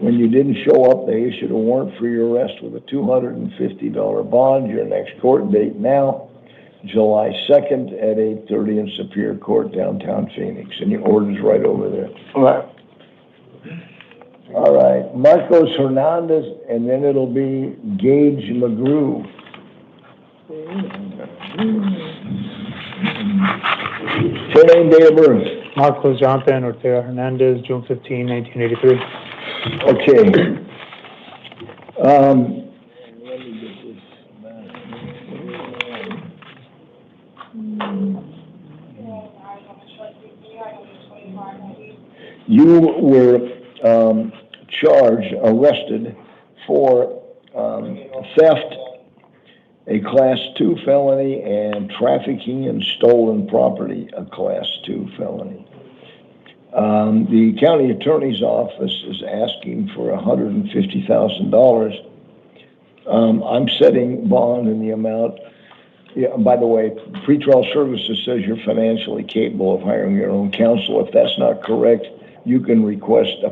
When you didn't show up, they issued a warrant for your arrest with a $250 bond. Your next court date now, July 2nd at 8:30 in Superior Court, downtown Phoenix. And your order's right over there. All right. All right, Marcos Hernandez, and then it'll be Gage McGrew. Full name, date of birth. Marcos Jonathan Ortega Hernandez, June 15, 1983. Okay. Let me get this back. You were arrested for theft, a Class 2 felony, and trafficking in stolen property, a Class 2 felony. The county attorney's office is asking for $150,000. I'm setting bond in the amount. Yeah, by the way, pretrial services says you're financially capable of hiring your own counsel. If that's not correct, you can request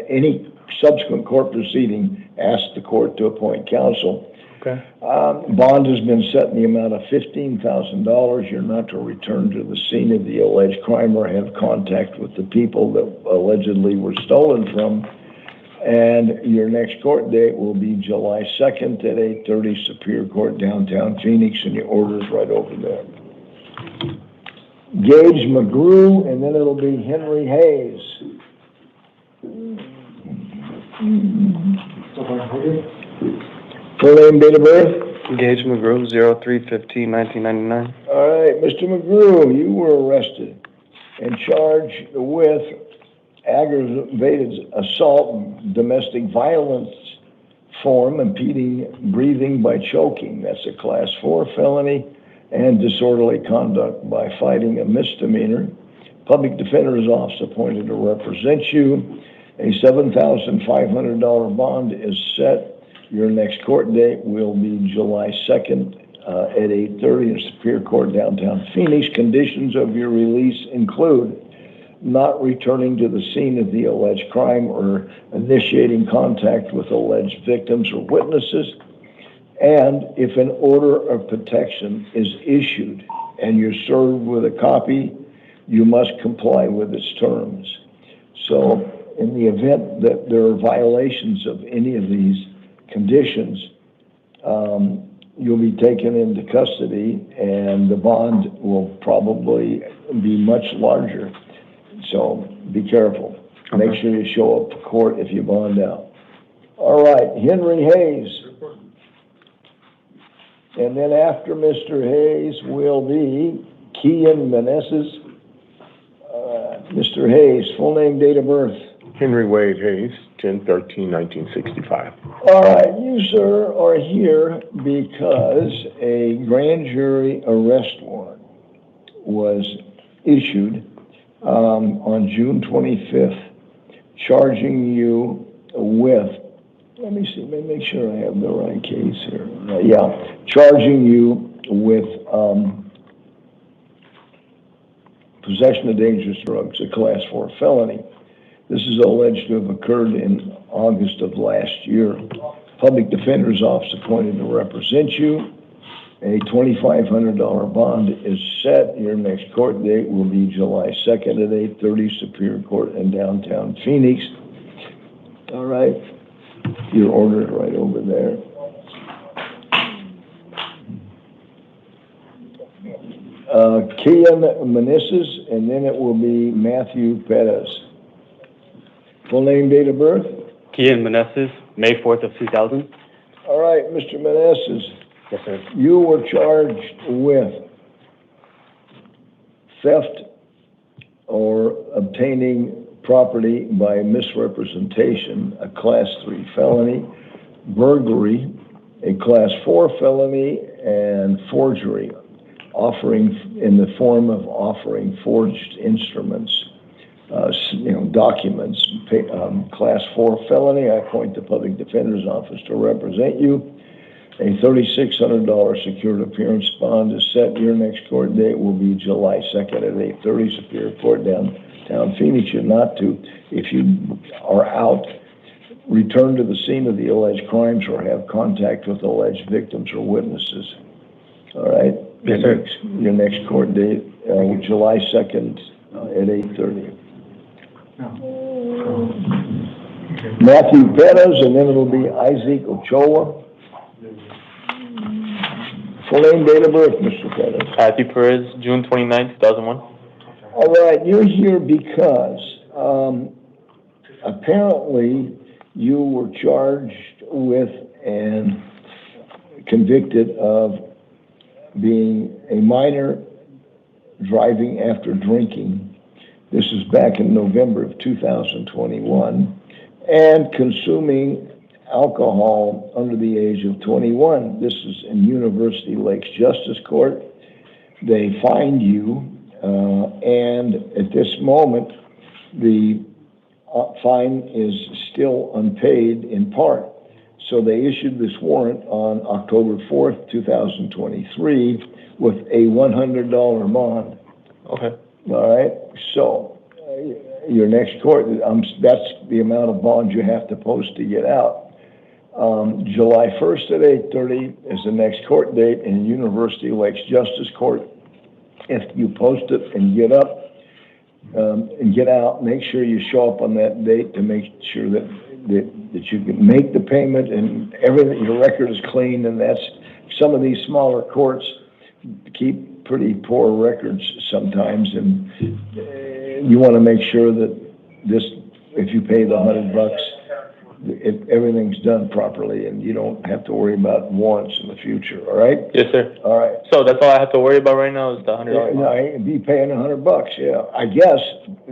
any subsequent court proceeding, ask the court to appoint counsel. Okay. Bond has been set in the amount of $15,000. You're not to return to the scene of the alleged crime or have contact with the people that allegedly were stolen from. And your next court date will be July 2nd at 8:30 Superior Court, downtown Phoenix, and your order's right over there. Gage McGrew, and then it'll be Henry Hayes. Full name, date of birth? Gage McGrew, 03/15/1999. All right, Mr. McGrew, you were arrested and charged with aggravated assault, domestic violence form, impeding breathing by choking. That's a Class 4 felony, and disorderly conduct by fighting, a misdemeanor. Public Defender's Office appointed to represent you. A $7,500 bond is set. Your next court date will be July 2nd at 8:30 in Superior Court, downtown Phoenix. Conditions of your release include not returning to the scene of the alleged crime or initiating contact with alleged victims or witnesses. And if an order of protection is issued and you're served with a copy, you must comply with its terms. So in the event that there are violations of any of these conditions, you'll be taken into custody and the bond will probably be much larger. So be careful. Make sure you show up to court if you bond out. All right, Henry Hayes. And then after Mr. Hayes will be Kian Meneses. Mr. Hayes, full name, date of birth. Henry Wade Hayes, 10/13/1965. All right, you, sir, are here because a grand jury arrest warrant was issued on June 25th, charging you with, let me see, let me make sure I have the right case here. Charging you with possession of dangerous drugs, a Class 4 felony. This is alleged to have occurred in August of last year. Public Defender's Office appointed to represent you. A $2,500 bond is set. Your next court date will be July 2nd at 8:30 Superior Court in downtown Phoenix. All right. Your order is right over there. Kian Meneses, and then it will be Matthew Perez. Full name, date of birth? Kian Meneses, May 4th of 2000. All right, Mr. Meneses. Yes, sir. You were charged with theft or obtaining property by misrepresentation, a Class 3 felony, burglary, a Class 4 felony, and forgery, offering in the form of offering forged instruments, documents. Class 4 felony, I appoint the public defender's office to represent you. A $3,600 secured appearance bond is set. Your next court date will be July 2nd at 8:30, Superior Court, downtown Phoenix. You're not to, if you are out, return to the scene of the alleged crimes or have contact with alleged victims or witnesses. All right? Yes, sir. Your next court date, July 2nd at 8:30. Matthew Perez, and then it'll be Isaac Ochoa. Full name, date of birth, Mr. Perez. Matthew Perez, June 29, 2001. All right, you're here because apparently you were charged with and convicted of being a minor driving after drinking. This is back in November of 2021, and consuming alcohol under the age of 21. This is in University Lakes Justice Court. They fined you, and at this moment, the fine is still unpaid in part. So they issued this warrant on October 4th, 2023, with a $100 bond. Okay. All right, so your next court, that's the amount of bond you have to post to get out. July 1st at 8:30 is the next court date in University Lakes Justice Court. If you post it and get up and get out, make sure you show up on that date to make sure that you can make the payment and everything, your record is clean. And that's, some of these smaller courts keep pretty poor records sometimes, and you want to make sure that this, if you pay the $100, everything's done properly, and you don't have to worry about warrants in the future. All right? Yes, sir. All right. So that's all I have to worry about right now is the $100. No, I'd be paying $100. Yeah, I guess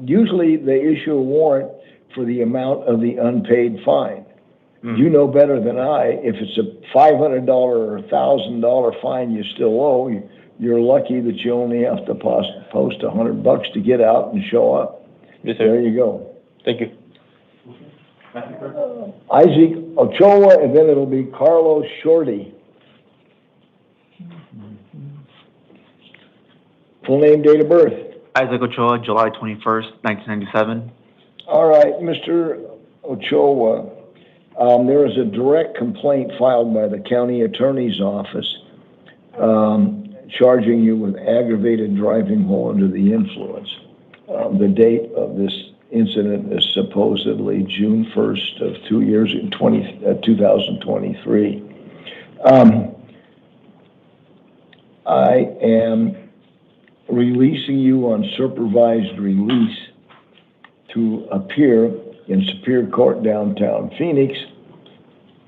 usually they issue a warrant for the amount of the unpaid fine. You know better than I. If it's a $500 or $1,000 fine you still owe, you're lucky that you only have to post $100 to get out and show up. Yes, sir. There you go. Thank you. Isaac Ochoa, and then it'll be Carlos Shorty. Full name, date of birth. Isaac Ochoa, July 21st, 1997. All right, Mr. Ochoa, there is a direct complaint filed by the county attorney's office charging you with aggravated driving while under the influence. The date of this incident is supposedly June 1st of 2023. I am releasing you on supervised release to appear in Superior Court downtown Phoenix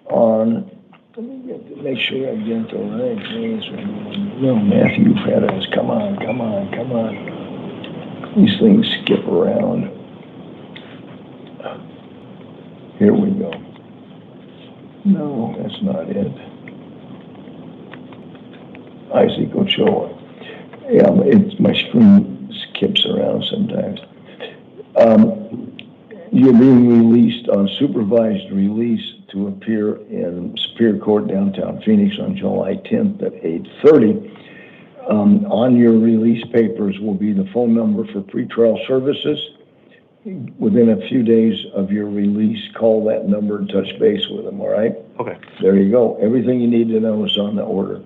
on, let me make sure I get the right names. No, Matthew Perez, come on. These things skip around. Here we go. No, that's not it. Isaac Ochoa. Yeah, my screen skips around sometimes. You're being released on supervised release to appear in Superior Court downtown Phoenix on July 10th at 8:30. On your release papers will be the phone number for pretrial services. Within a few days of your release, call that number and touch base with them, all right? Okay. There you go. Everything you need to know is on the order.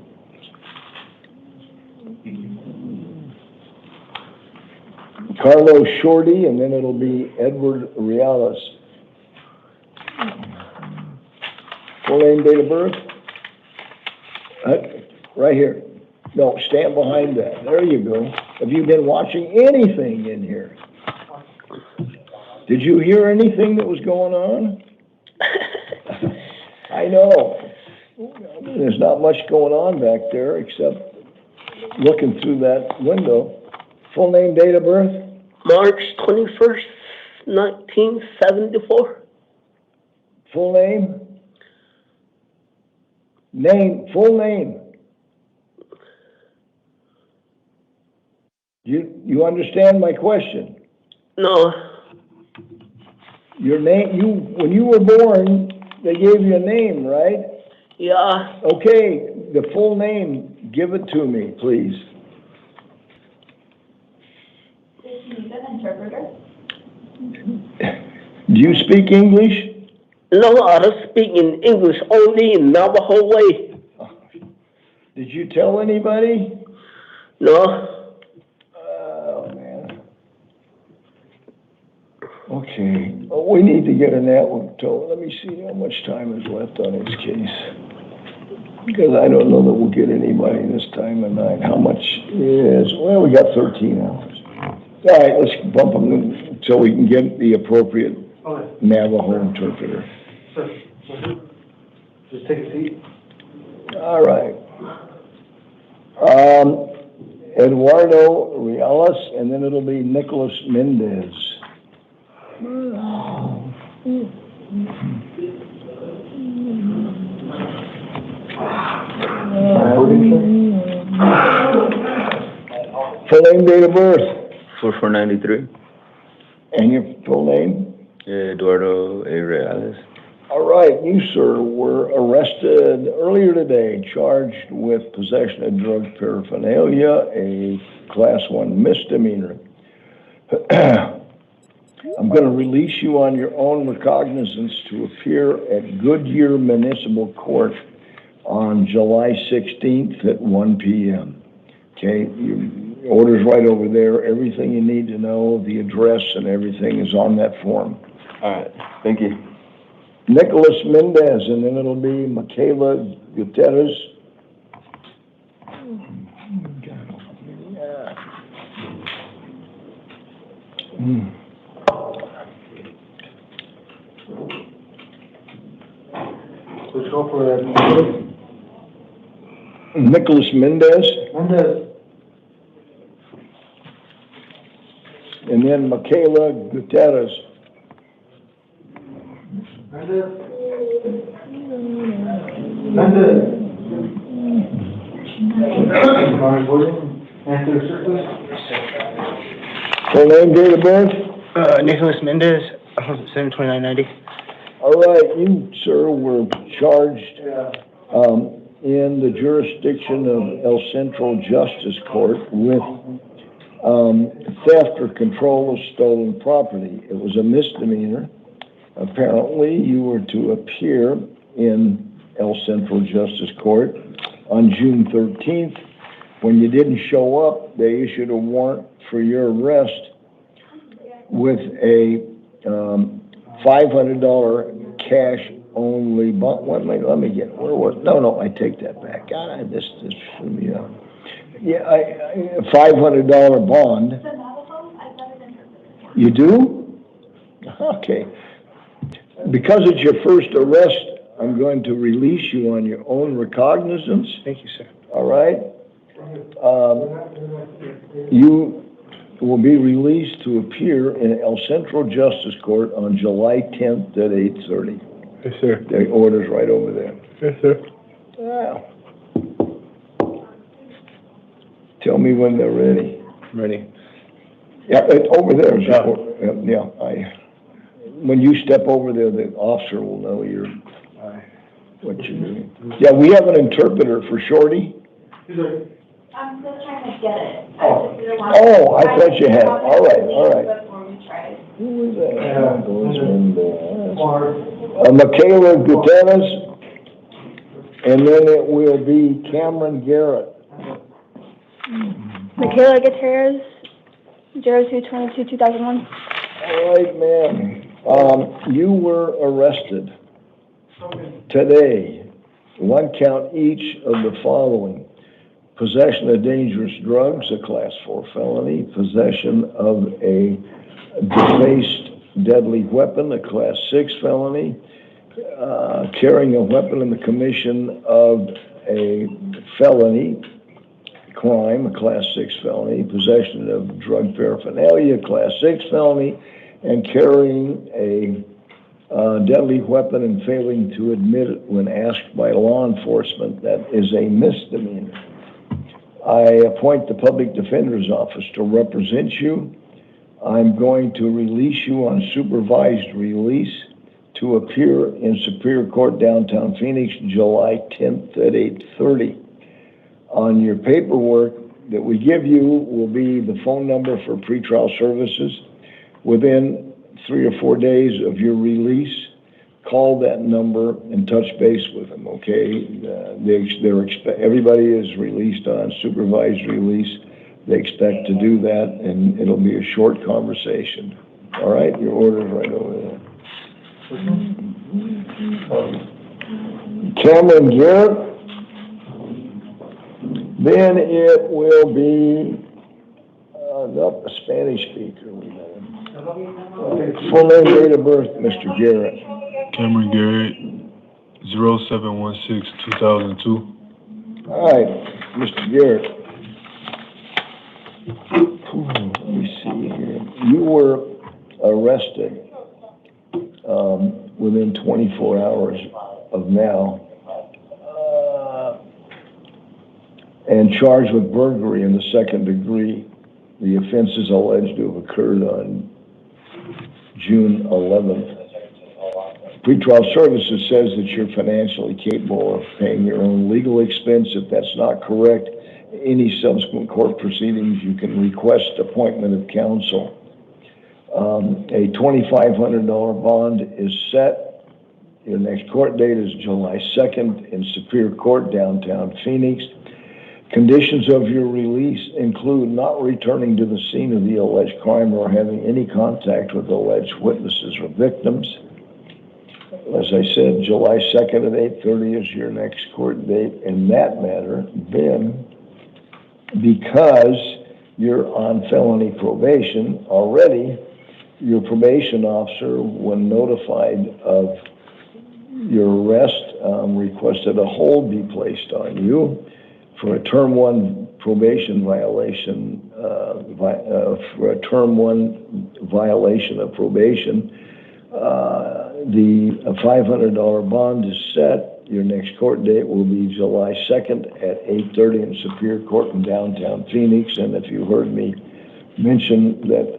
Carlos Shorty, and then it'll be Edward Reales. Full name, date of birth? Right here. No, stand behind that. There you go. Have you been watching anything in here? Did you hear anything that was going on? I know. There's not much going on back there except looking through that window. Full name, date of birth? March 21st, 1974. Full name? Name, full name. You understand my question? No. Your name, when you were born, they gave you a name, right? Yeah. Okay, the full name, give it to me, please. Do you speak English? No, I don't speak in English, only in Navajo way. Did you tell anybody? No. Oh, man. Okay, we need to get an network told. Let me see how much time is left on his case. Because I don't know that we'll get anybody this time of night. How much is, well, we got 13 hours. All right, let's bump them so we can get the appropriate Navajo interpreter. Just take a seat. All right. Eduardo Reales, and then it'll be Nicholas Mendez. Full name, date of birth? 4493. And your full name? Eduardo A. Reales. All right, you, sir, were arrested earlier today, charged with possession of drug paraphernalia, a Class 1 misdemeanor. I'm going to release you on your own recognizance to appear at Goodyear Municipal Court on July 16th at 1 p.m. Okay, your order's right over there. Everything you need to know, the address and everything is on that form. All right, thank you. Nicholas Mendez, and then it'll be Michaela Gutierrez. Let's go for that. Nicholas Mendez. And then Michaela Gutierrez. Full name, date of birth? Nicholas Mendez, 7/29/90. All right, you, sir, were charged in the jurisdiction of El Centro Justice Court with theft or control of stolen property. It was a misdemeanor. Apparently, you were to appear in El Centro Justice Court on June 13th. When you didn't show up, they issued a warrant for your arrest with a $500 cash only bond. Let me get, where was, no, I take that back. God, this threw me out. Yeah, a $500 bond. You do? Okay. Because it's your first arrest, I'm going to release you on your own recognizance. Thank you, sir. All right? You will be released to appear in El Centro Justice Court on July 10th at 8:30. Yes, sir. The order's right over there. Yes, sir. Wow. Tell me when they're ready. Ready. Yeah, over there. When you step over there, the officer will know what you're doing. Yeah, we have an interpreter for Shorty. I'm still trying to get it. Oh, I thought you had. All right. Who was that? Michaela Gutierrez, and then it will be Cameron Garrett. Michaela Gutierrez, 02/22/2001. All right, ma'am. You were arrested today. One count each of the following: Possession of dangerous drugs, a Class 4 felony. Possession of a defaced deadly weapon, a Class 6 felony. Carrying a weapon in the commission of a felony crime, a Class 6 felony. Possession of drug paraphernalia, Class 6 felony. And carrying a deadly weapon and failing to admit it when asked by law enforcement, that is a misdemeanor. I appoint the Public Defender's Office to represent you. I'm going to release you on supervised release to appear in Superior Court, downtown Phoenix, July 10th at 8:30. On your paperwork that we give you will be the phone number for pretrial services. Within 3 or 4 days of your release, call that number and touch base with them, okay? Everybody is released on supervised release. They expect to do that, and it'll be a short conversation. All right, your order's right over there. Cameron Garrett. Then it will be, nope, a Spanish speaker. Full name, date of birth, Mr. Garrett. Cameron Garrett, 0716-2002. All right, Mr. Garrett. Let me see here. You were arrested within 24 hours of now and charged with burglary in the 2nd degree. The offense is alleged to have occurred on June 11th. Pretrial Services says that you're financially capable of paying your own legal expense. If that's not correct, any subsequent court proceedings, you can request appointment of counsel. A $2,500 bond is set. Your next court date is July 2nd in Superior Court, downtown Phoenix. Conditions of your release include not returning to the scene of the alleged crime or having any contact with alleged witnesses or victims. As I said, July 2nd at 8:30 is your next court date in that matter. Then, because you're on felony probation already, your probation officer, when notified of your arrest, requested a hold be placed on you for a term 1 probation violation, for a term 1 violation of probation. The $500 bond is set. Your next court date will be July 2nd at 8:30 in Superior Court in downtown Phoenix. And if you heard me mention that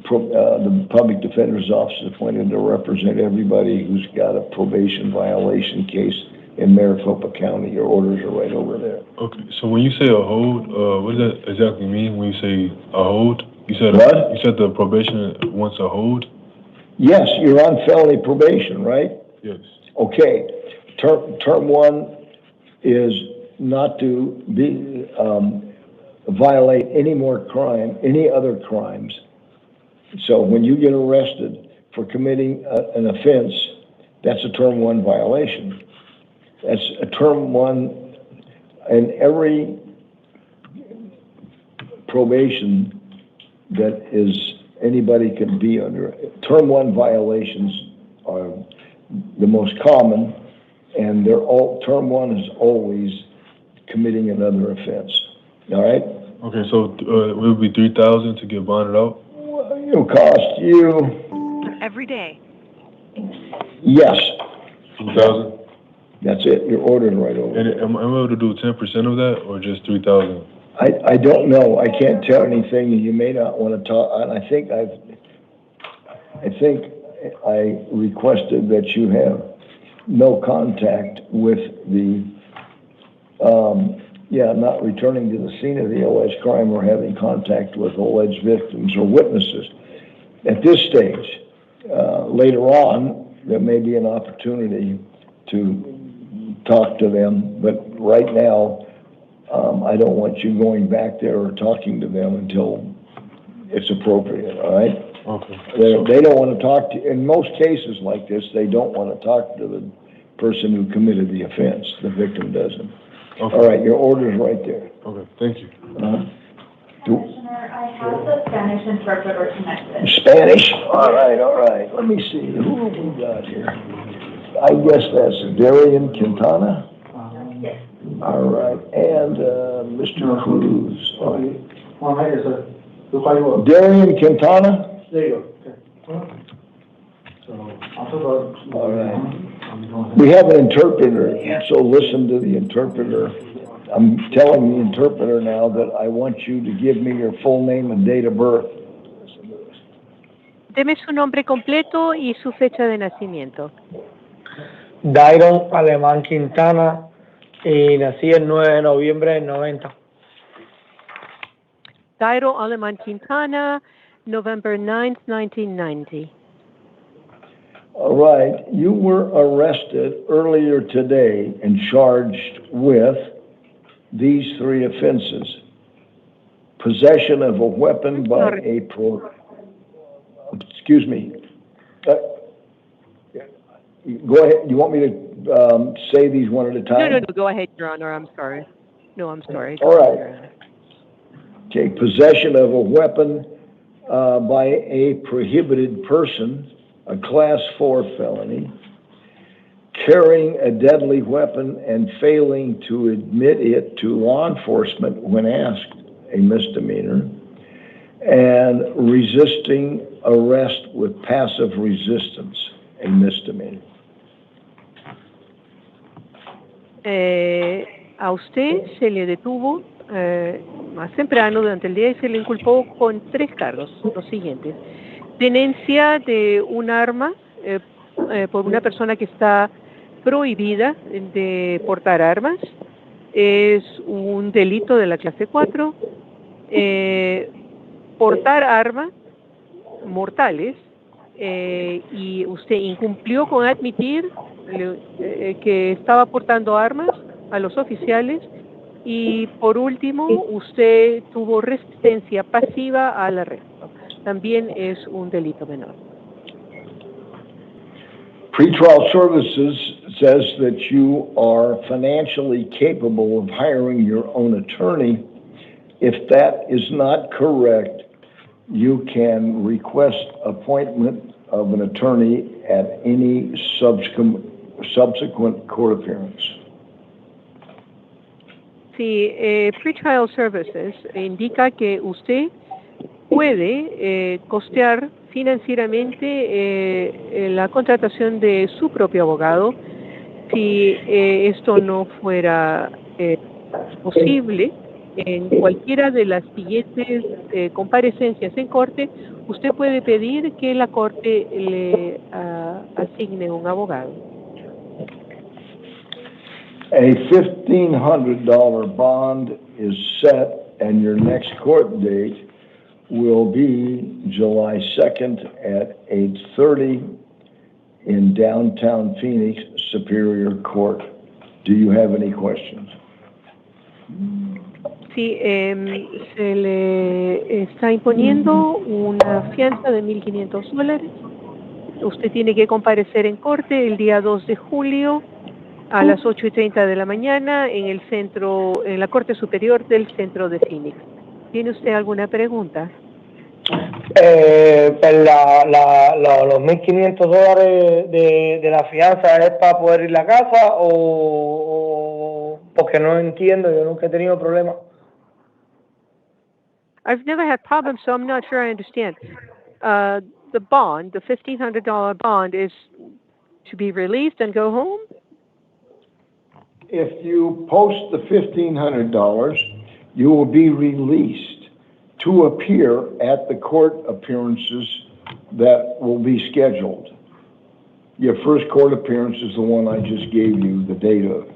the Public Defender's Office is appointed to represent everybody who's got a probation violation case in Maricopa County, your orders are right over there. Okay, so when you say a hold, what does that exactly mean when you say a hold? You said what? You said the probation wants a hold? Yes, you're on felony probation, right? Yes. Okay, term 1 is not to be violate any other crimes. So when you get arrested for committing an offense, that's a term 1 violation. That's a term 1, and every probation that is anybody can be under. Term 1 violations are the most common, and term 1 is always committing another offense. All right? Okay, so it would be $3,000 to get bonded out? Well, it'll cost you. Every day. Yes. $2,000? That's it. You're ordering right over. And am I able to do 10% of that, or just $3,000? I don't know. I can't tell anything. You may not want to talk. And I think I requested that you have no contact with the, not returning to the scene of the alleged crime or having contact with alleged victims or witnesses. At this stage, later on, there may be an opportunity to talk to them, but right now, I don't want you going back there or talking to them until it's appropriate, all right? Okay. They don't want to talk to, in most cases like this, they don't want to talk to the person who committed the offense. The victim doesn't. Okay. All right, your order's right there. Okay, thank you. Commissioner, I have the Spanish interpreter connected. Spanish? All right. Let me see, who have we got here? I guess that's Darian Quintana? Yes. All right, and, Mr. Cruz. All right. Here, sir. Darian Quintana? There you go. Okay. All right. We have an interpreter, so listen to the interpreter. I'm telling the interpreter now that I want you to give me your full name and date of birth. Deme su nombre completo y su fecha de nacimiento. Dairon Alemán Quintana, y nací el 9 de noviembre del 90. Jairo Aleman Quintana, November 9th, 1990. All right, you were arrested earlier today and charged with these 3 offenses. Possession of a weapon by a excuse me. Go ahead, you want me to say these one at a time? No, go ahead, Your Honor, I'm sorry. No, I'm sorry. All right. Okay, possession of a weapon by a prohibited person, a Class 4 felony, carrying a deadly weapon and failing to admit it to law enforcement when asked, a misdemeanor, and resisting arrest with passive resistance, a misdemeanor. A usted se le detuvo más temprano durante el día y se le inculpó con 3 cargos, los siguientes. Tenencia de un arma por una persona que está prohibida de portar armas. Es un delito de la clase 4. Portar armas mortales y usted incumplió con admitir que estaba portando armas a los oficiales. Y por último, usted tuvo resistencia pasiva al arresto. También es un delito menor. Pretrial Services says that you are financially capable of hiring your own attorney. If that is not correct, you can request appointment of an attorney at any subsequent court appearance. Sí, Pretrial Services indica que usted puede costear financieramente la contratación de su propio abogado. Si esto no fuera posible, en cualquiera de las siguientes comparecencias en corte, usted puede pedir que la corte le asigne un abogado. A $1,500 bond is set, and your next court date will be July 2nd at 8:30 in downtown Phoenix Superior Court. Do you have any questions? Sí, se le está imponiendo una fianza de $1,500. Usted tiene que comparecer en corte el día 2 de julio a las 8:30 de la mañana en el centro, en la Corte Superior del Centro de Phoenix. ¿Tiene usted alguna pregunta? Los $1,500 de la fianza es para poder ir a la casa o porque no entiendo, yo nunca he tenido problemas. I've never had problems, so I'm not sure I understand. The bond, the $1,500 bond, is to be released and go home? If you post the $1,500, you will be released to appear at the court appearances that will be scheduled. Your first court appearance is the one I just gave you the date of.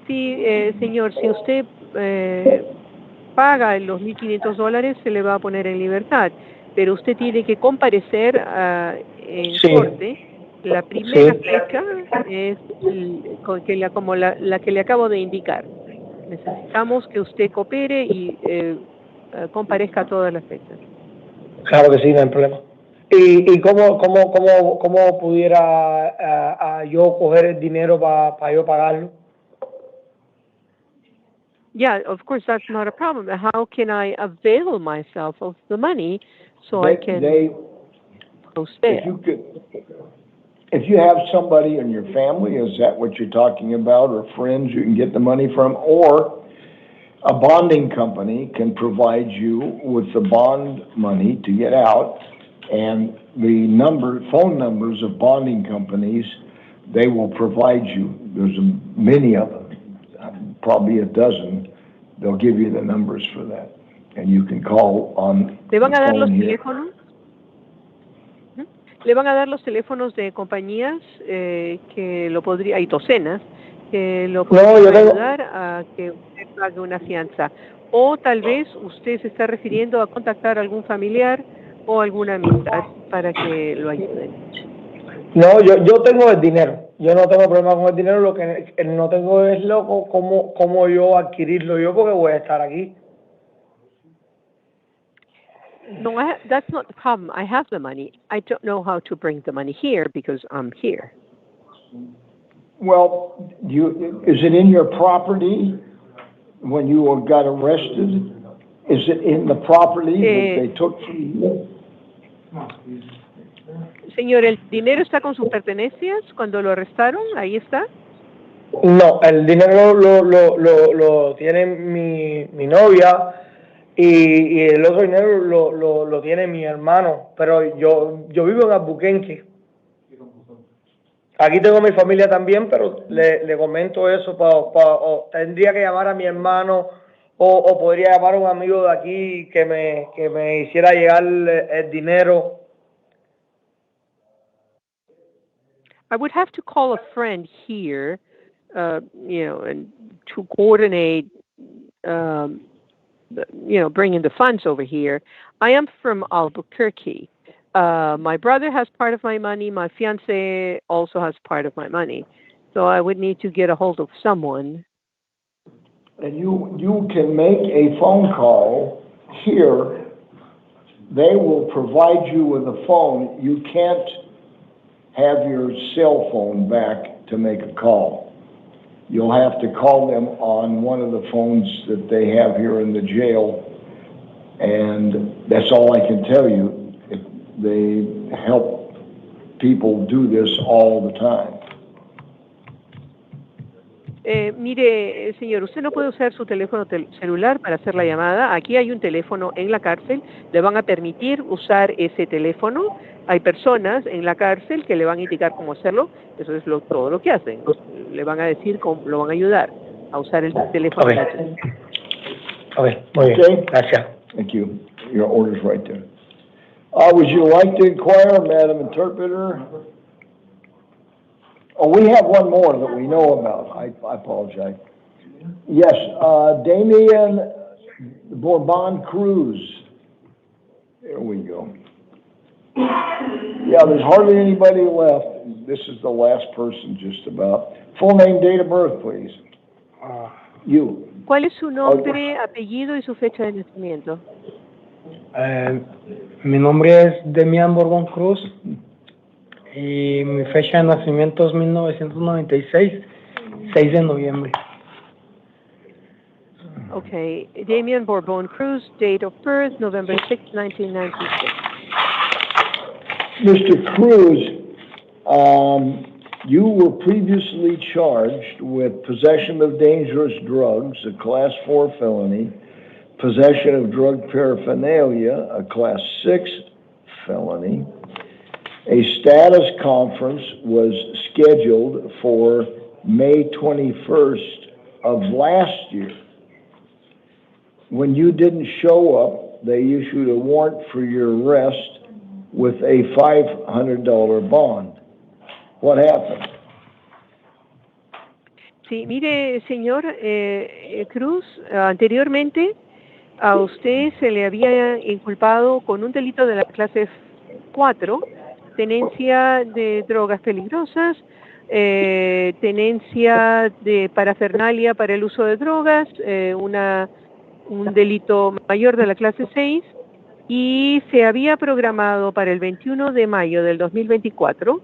Sí, señor, si usted paga los $1,500, se le va a poner en libertad, pero usted tiene que comparecer en corte. La primera fecha es como la que le acabo de indicar. Necesitamos que usted coopere y comparezca a todas las fechas. Claro que sí, no hay problema. ¿Y cómo pudiera yo coger el dinero para yo pagarlo? Yeah, of course, that's not a problem. How can I avail myself of the money so I can post bail? If you have somebody in your family, is that what you're talking about, or friends you can get the money from, or a bonding company can provide you with the bond money to get out, and the phone numbers of bonding companies, they will provide you. There's many of them, probably a dozen. They'll give you the numbers for that, and you can call on ¿Le van a dar the los phone here. teléfonos? ¿Le van a dar los teléfonos de compañías que lo podría, hay docenas, que lo podrían ayudar a que usted pague una fianza? O tal vez usted se está refiriendo a contactar a algún familiar o alguna amistad para que lo ayuden. No, yo tengo el dinero. Yo no tengo problema con el dinero. Lo que no tengo es cómo yo adquirirlo yo, porque voy a estar aquí. No, that's not the problem. I have the money. I don't know how to bring the money here because I'm here. Well, is it in your property when you got arrested? Is it in the property that they took from you? Señor, ¿el dinero está con sus pertenencias cuando lo arrestaron? ¿Ahí está? No, el dinero lo tiene mi novia y el otro dinero lo tiene mi hermano, pero yo vivo en Albuquerque. Aquí tengo mi familia también, pero le comento eso, tendría que llamar a mi hermano o podría llamar a un amigo de aquí que me hiciera llegar el dinero. I would have to call a friend here, and to coordinate, bringing the funds over here. I am from Albuquerque. My brother has part of my money. My fiance also has part of my money. So I would need to get a hold of someone. And you can make a phone call here. They will provide you with a phone. You can't have your cell phone back to make a call. You'll have to call them on one of the phones that they have here in the jail, and that's all I can tell you. They help people do this all the time. Mire, señor, usted no puede usar su teléfono celular para hacer la llamada. Aquí hay un teléfono en la cárcel. Le van a permitir usar ese teléfono. Hay personas en la cárcel que le van a indicar cómo hacerlo. Eso es todo lo que hacen. Le van a decir cómo lo van a ayudar a usar el teléfono. Okay, muy bien. Gracias. Thank you. Your order's right there. Would you like to inquire, Madam Interpreter? Oh, we have one more that we know about. I apologize. Yes, Damian Bourbon Cruz. There we go. Yeah, there's hardly anybody left. This is the last person just about. Full name, date of birth, please. You. ¿Cuál es su nombre, apellido y su fecha de nacimiento? Mi nombre es Damian Bourbon Cruz y mi fecha de nacimiento es 1996, 6 de noviembre. Okay, Damian Bourbon Cruz, date of birth, November 6, 1996. Mr. Cruz, you were previously charged with possession of dangerous drugs, a Class 4 felony, possession of drug paraphernalia, a Class 6 felony. A status conference was scheduled for May 21st of last year. When you didn't show up, they issued a warrant for your arrest with a $500 bond. What happened? Sí, mire, señor Cruz, anteriormente a usted se le había inculpado con un delito de la clase 4, tenencia de drogas peligrosas, tenencia de parafernalia para el uso de drogas, un delito mayor de la clase 6, y se había programado para el 21 de mayo del 2024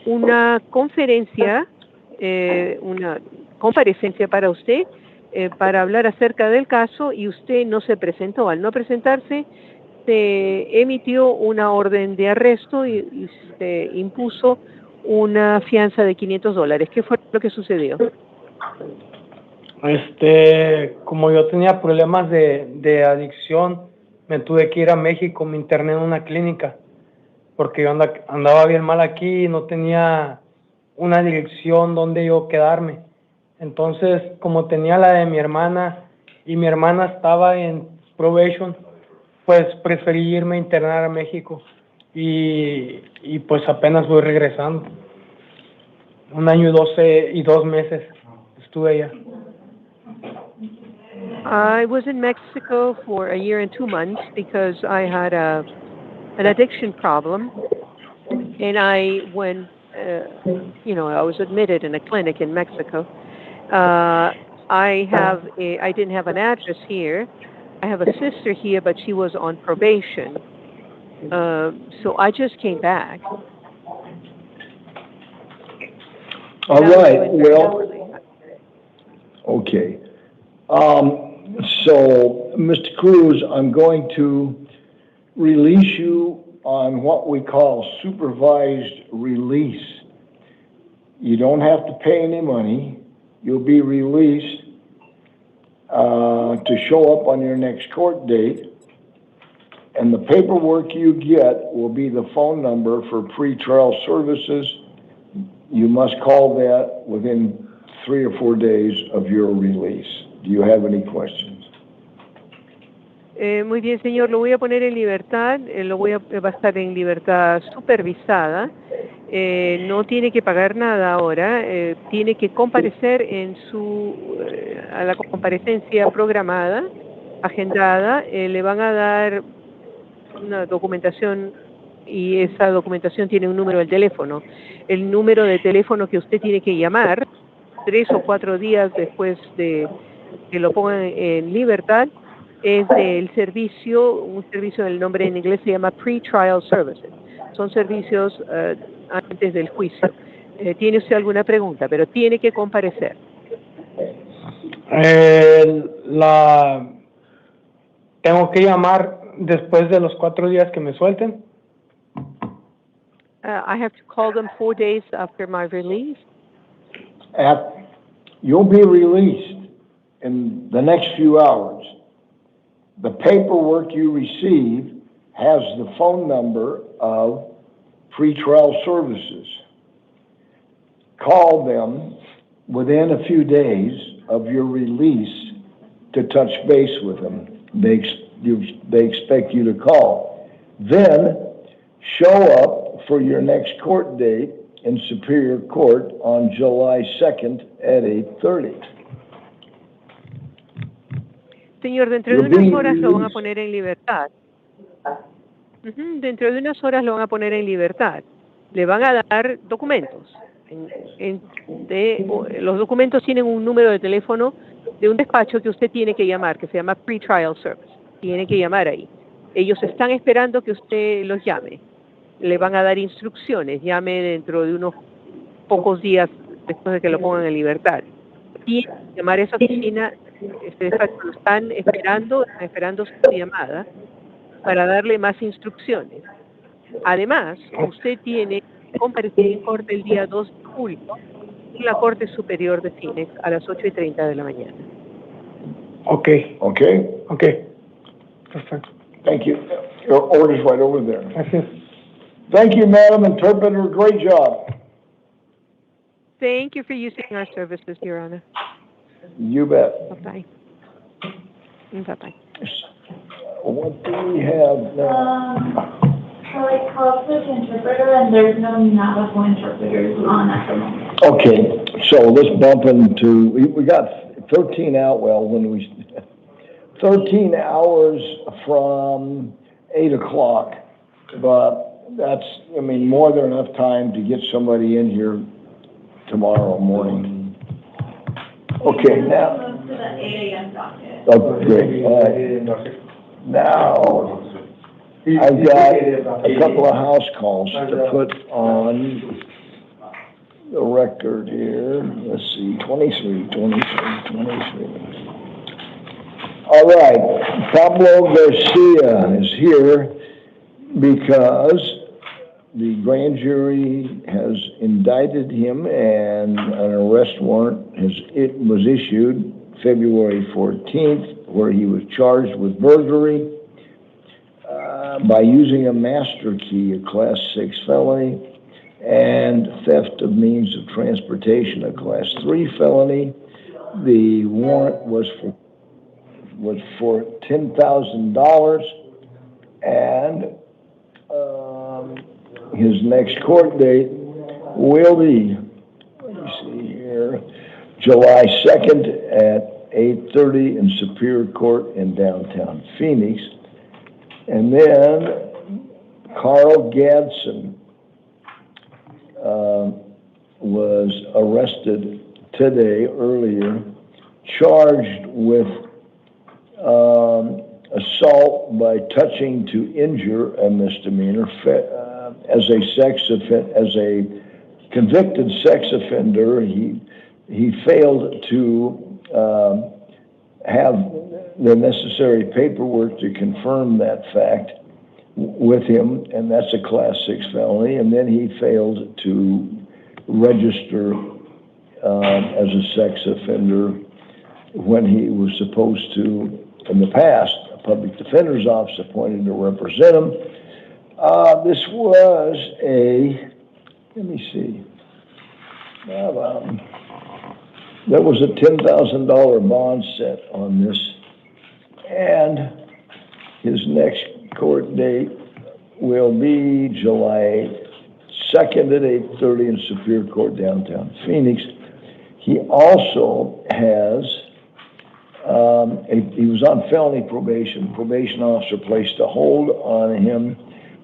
una conferencia, una comparecencia para usted, para hablar acerca del caso, y usted no se presentó. Al no presentarse, se emitió una orden de arresto y se impuso una fianza de $500. ¿Qué fue lo que sucedió? Como yo tenía problemas de adicción, me tuve que ir a México, me interné en una clínica, porque yo andaba bien mal aquí y no tenía una dirección donde yo quedarme. Entonces, como tenía la de mi hermana y mi hermana estaba en probation, pues preferí irme a internar a México y pues apenas voy regresando. 1 año y 2 meses estuve allá. I was in Mexico for 1 year and 2 months because I had an addiction problem, and I went, I was admitted in a clinic in Mexico. I didn't have an address here. I have a sister here, but she was on probation. So I just came back. All right, well, okay. So, Mr. Cruz, I'm going to release you on what we call supervised release. You don't have to pay any money. You'll be released to show up on your next court date, and the paperwork you get will be the phone number for pretrial services. You must call that within 3 or 4 days of your release. Do you have any questions? Muy bien, señor, lo voy a poner en libertad, va a estar en libertad supervisada. No tiene que pagar nada ahora, tiene que comparecer a la comparecencia programada, agendada. Le van a dar una documentación, y esa documentación tiene un número de teléfono. El número de teléfono que usted tiene que llamar 3 o 4 días después de que lo pongan en libertad es del servicio, un servicio, el nombre en inglés se llama Pre-Trial Services. Son servicios antes del juicio. ¿Tiene usted alguna pregunta? Pero tiene que comparecer. ¿Tengo que llamar después de los 4 días que me suelten? I have to call them 4 days after my release. You'll be released in the next few hours. The paperwork you receive has the phone number of pretrial services. Call them within a few days of your release to touch base with them. They expect you to call. Then show up for your next court date in Superior Court on July 2nd at 8:30. Señor, dentro de unas horas lo van a poner en libertad. Dentro de unas horas lo van a poner en libertad. Le van a dar documentos. Los documentos tienen un número de teléfono de un despacho que usted tiene que llamar, que se llama Pre-Trial Service. Tiene que llamar ahí. Ellos están esperando que usted los llame. Le van a dar instrucciones. Llame dentro de unos pocos días después de que lo pongan en libertad. Tiene que llamar a esa oficina. Este despacho lo están esperando su llamada para darle más instrucciones. Además, usted tiene que comparecer en corte el día 2 de julio en la Corte Superior de Phoenix a las 8:30 de la mañana. Okay. Perfect. Thank you. Your order's right over there. Gracias. Thank you, Madam Interpreter. Great job. Thank you for using our services, Your Honor. You bet. Bye-bye. Bye-bye. What do we have now? Call switch interpreter, and there's no Navajo interpreters on at the moment. Okay, so let's bump into, we got 13 13 hours from 8 o'clock, but that's, more than enough time to get somebody in here tomorrow morning. Okay, now. Close to the 8 a.m. docket. Oh, great, all right. Now, I've got a couple of house calls to put on the record here. Let's see, 23. All right, Pablo Garcia is here because the grand jury has indicted him and an arrest warrant was issued February 14th, where he was charged with burglary by using a master key, a Class 6 felony, and theft of means of transportation, a Class 3 felony. The warrant was for $10,000, and his next court date will be, let me see here, July 2nd at 8:30 in Superior Court in downtown Phoenix. And then Carl Gadsden was arrested today, earlier, charged with assault by touching to injure, a misdemeanor, as a convicted sex offender. He failed to have the necessary paperwork to confirm that fact with him, and that's a Class 6 felony. And then he failed to register as a sex offender when he was supposed to, in the past. A public defender's office appointed to represent him. This was let me see, there was a $10,000 bond set on this, and his next court date will be July 2nd at 8:30 in Superior Court, downtown Phoenix. He also has, he was on felony probation. Probation officer placed a hold on him.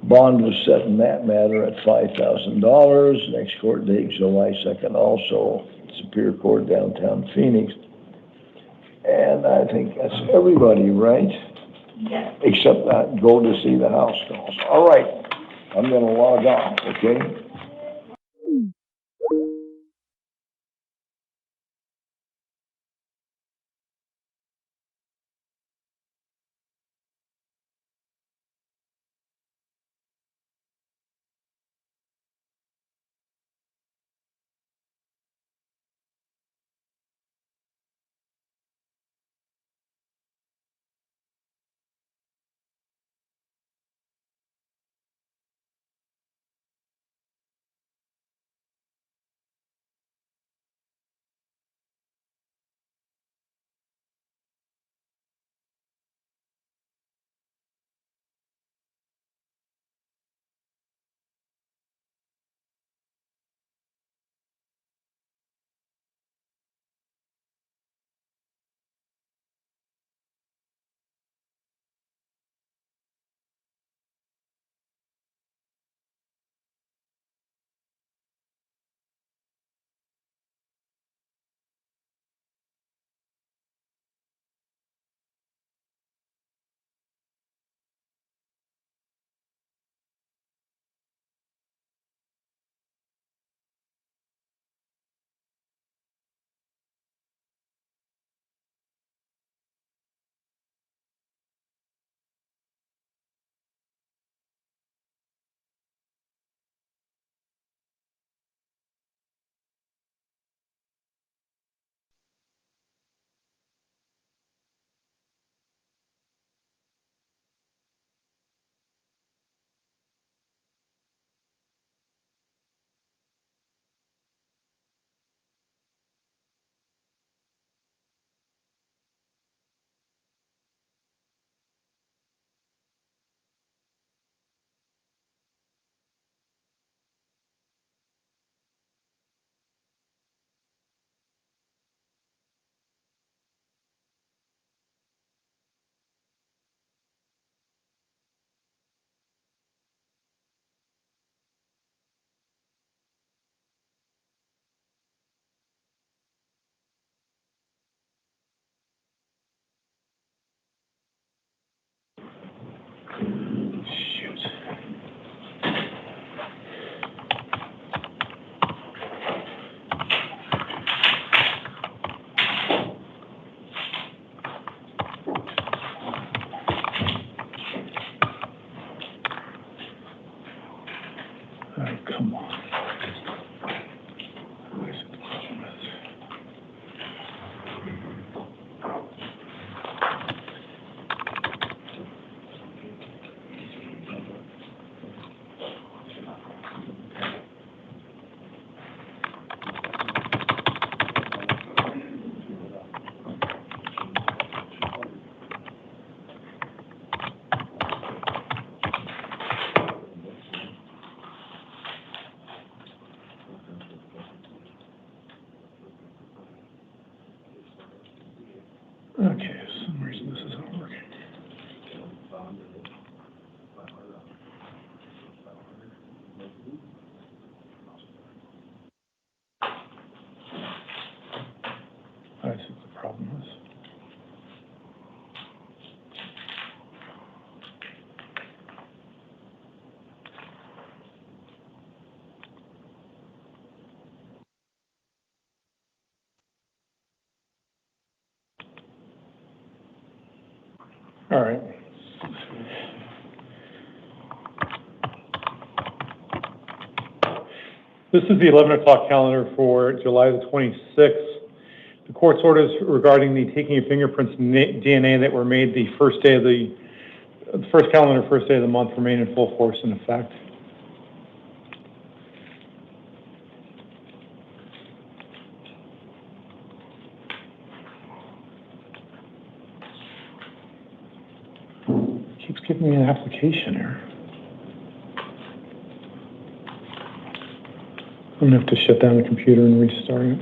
Bond was set in that matter at $5,000. Next court date, July 2nd, also Superior Court, downtown Phoenix. And I think that's everybody, right? Yes. Except that, go to see the house calls. All right, I'm gonna log off, okay? All right. This is the 11 o'clock calendar for July the 26th. The court's orders regarding the taking of fingerprints and DNA that were made the first day of the first day of the month remain in full force and effect. It keeps giving me an application here. I'm gonna have to shut down the computer and restart it.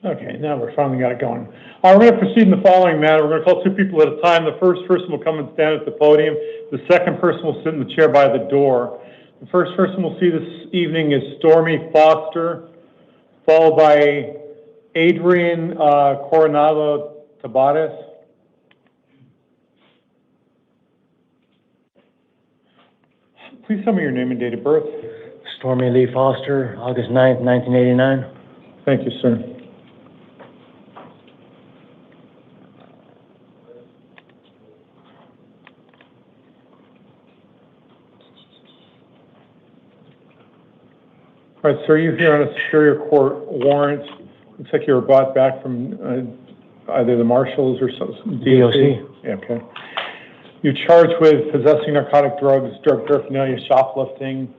Okay, now we're finally got it going. We're going to proceed in the following manner. We're going to call two people at a time. The first person will come and stand at the podium. The second person will sit in the chair by the door. The first person we'll see this evening is Stormy Foster, followed by Adrian Coronado Tabares. Please tell me your name and date of birth. Stormy Lee Foster, August 9th, 1989. Thank you, sir. All right, sir, you're here on a Superior Court warrant. Looks like you were brought back from either the marshals or some DOC. Yeah, okay. You're charged with possessing narcotic drugs, drug paraphernalia, shoplifting,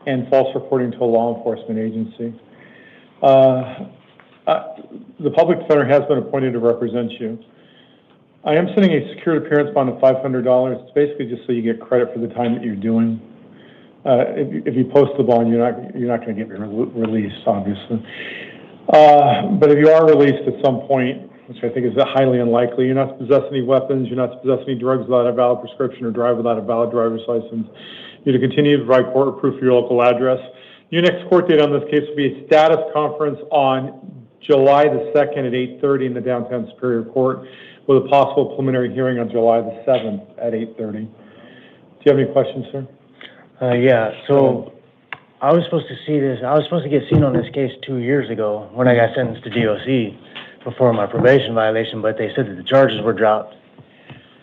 and false reporting to a law enforcement agency. The public defender has been appointed to represent you. I am setting a secured appearance bond of $500. It's basically just so you get credit for the time that you're doing. If you post the bond, you're not going to get released, obviously. But if you are released at some point, which I think is highly unlikely, you're not to possess any weapons, you're not to possess any drugs without a valid prescription or drive without a valid driver's license. You're to continue to provide court proof of your local address. Your next court date on this case will be a status conference on July the 2nd at 8:30 in the downtown Superior Court, with a possible preliminary hearing on July the 7th at 8:30. Do you have any questions, sir? Yeah, so I was supposed to get seen on this case 2 years ago when I got sentenced to DOC before my probation violation, but they said that the charges were dropped.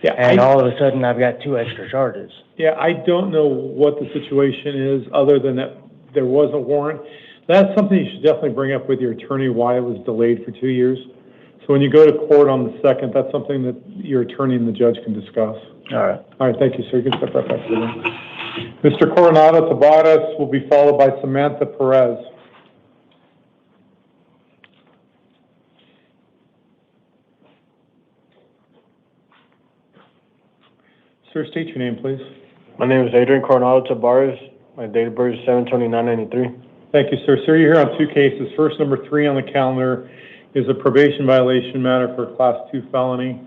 Yeah, and all of a sudden I've got 2 extra charges. Yeah, I don't know what the situation is other than that there was a warrant. That's something you should definitely bring up with your attorney why it was delayed for 2 years. So when you go to court on the 2nd, that's something that your attorney and the judge can discuss. All right. All right, thank you, sir. You can step right back to the Mr. Coronado Tabares will be followed by Samantha Perez. Sir, state your name, please. My name is Adrian Coronado Tabares. My date of birth is 7/29/93. Thank you, sir. Sir, you're here on 2 cases. First, number 3 on the calendar is a probation violation matter for a Class 2 felony.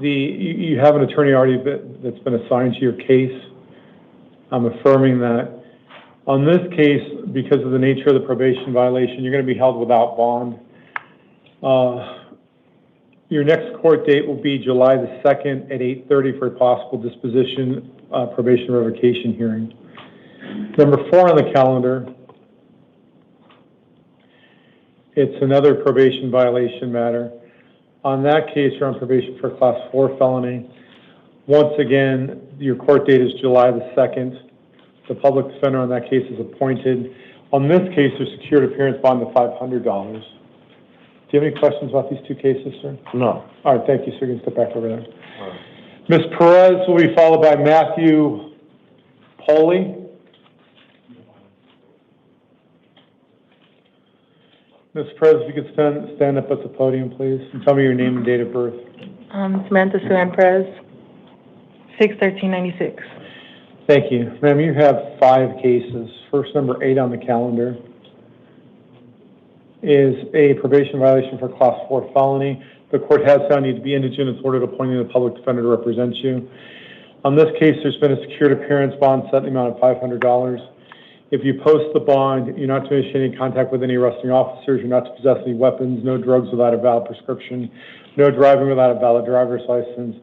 You have an attorney already that's been assigned to your case. I'm affirming that. On this case, because of the nature of the probation violation, you're going to be held without bond. Your next court date will be July the 2nd at 8:30 for a possible disposition probation revocation hearing. Number 4 on the calendar, it's another probation violation matter. On that case, you're on probation for a Class 4 felony. Once again, your court date is July the 2nd. The public defender on that case is appointed. On this case, there's secured appearance bond of $500. Do you have any questions about these 2 cases, sir? No. All right, thank you, sir. You can step back over there. Ms. Perez will be followed by Matthew Poley. Ms. Perez, if you could stand up at the podium, please, and tell me your name and date of birth. Samantha Suan Perez, 6/13/96. Thank you. Ma'am, you have 5 cases. First, number 8 on the calendar is a probation violation for Class 4 felony. The court has found you to be indigent and ordered appointing the public defender to represent you. On this case, there's been a secured appearance bond set in the amount of $500. If you post the bond, you're not to initiate any contact with any arresting officers, you're not to possess any weapons, no drugs without a valid prescription, no driving without a valid driver's license.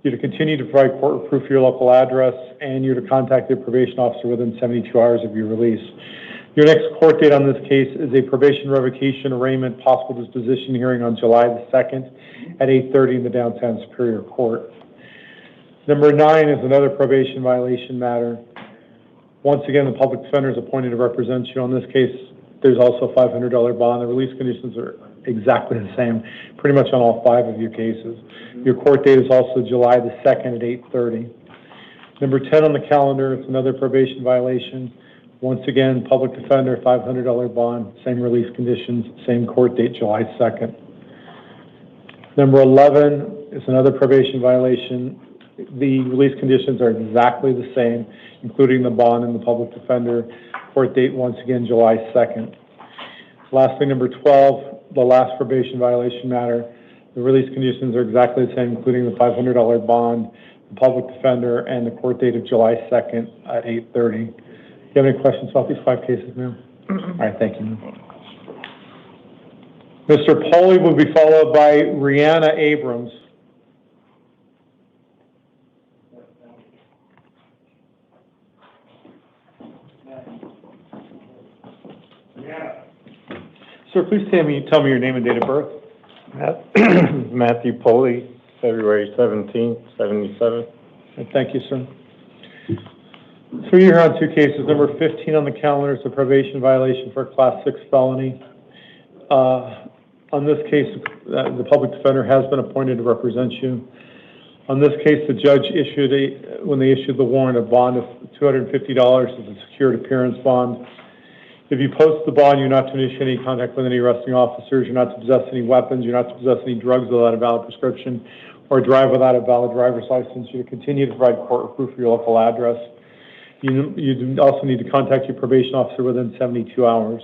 You're to continue to provide court proof of your local address, and you're to contact your probation officer within 72 hours of your release. Your next court date on this case is a probation revocation arraignment possible disposition hearing on July the 2nd at 8:30 in the downtown Superior Court. Number 9 is another probation violation matter. Once again, the public defender is appointed to represent you. On this case, there's also a $500 bond. The release conditions are exactly the same, pretty much on all 5 of your cases. Your court date is also July the 2nd at 8:30. Number 10 on the calendar, it's another probation violation. Once again, public defender, $500 bond, same release conditions, same court date, July 2nd. Number 11 is another probation violation. The release conditions are exactly the same, including the bond and the public defender. Court date, once again, July 2nd. Lastly, number 12, the last probation violation matter. The release conditions are exactly the same, including the $500 bond, the public defender, and the court date of July 2nd at 8:30. Do you have any questions about these 5 cases, ma'am? All right, thank you. Mr. Poley will be followed by Rihanna Abrams. Sir, please tell me your name and date of birth. Matthew Poley, February 17th, 77. Thank you, sir. So you're here on 2 cases. Number 15 on the calendar is a probation violation for a Class 6 felony. On this case, the public defender has been appointed to represent you. On this case, the judge issued when they issued the warrant, a bond of $250 as a secured appearance bond. If you post the bond, you're not to initiate any contact with any arresting officers, you're not to possess any weapons, you're not to possess any drugs without a valid prescription, or drive without a valid driver's license. You're to continue to provide court proof of your local address. You also need to contact your probation officer within 72 hours.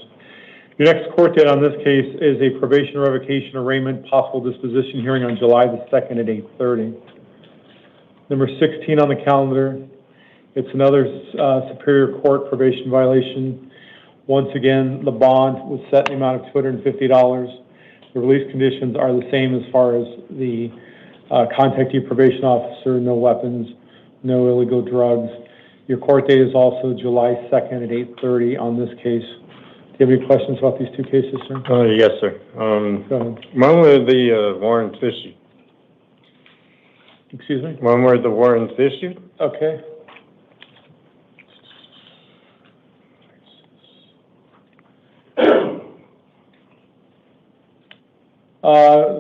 Your next court date on this case is a probation revocation arraignment possible disposition hearing on July the 2nd at 8:30. Number 16 on the calendar, it's another Superior Court probation violation. Once again, the bond was set in the amount of $250. The release conditions are the same as far as the contact your probation officer, no weapons, no illegal drugs. Your court date is also July 2nd at 8:30 on this case. Do you have any questions about these 2 cases, sir? Yes, sir. When were the warrants issued? Excuse me? When were the warrants issued? Okay.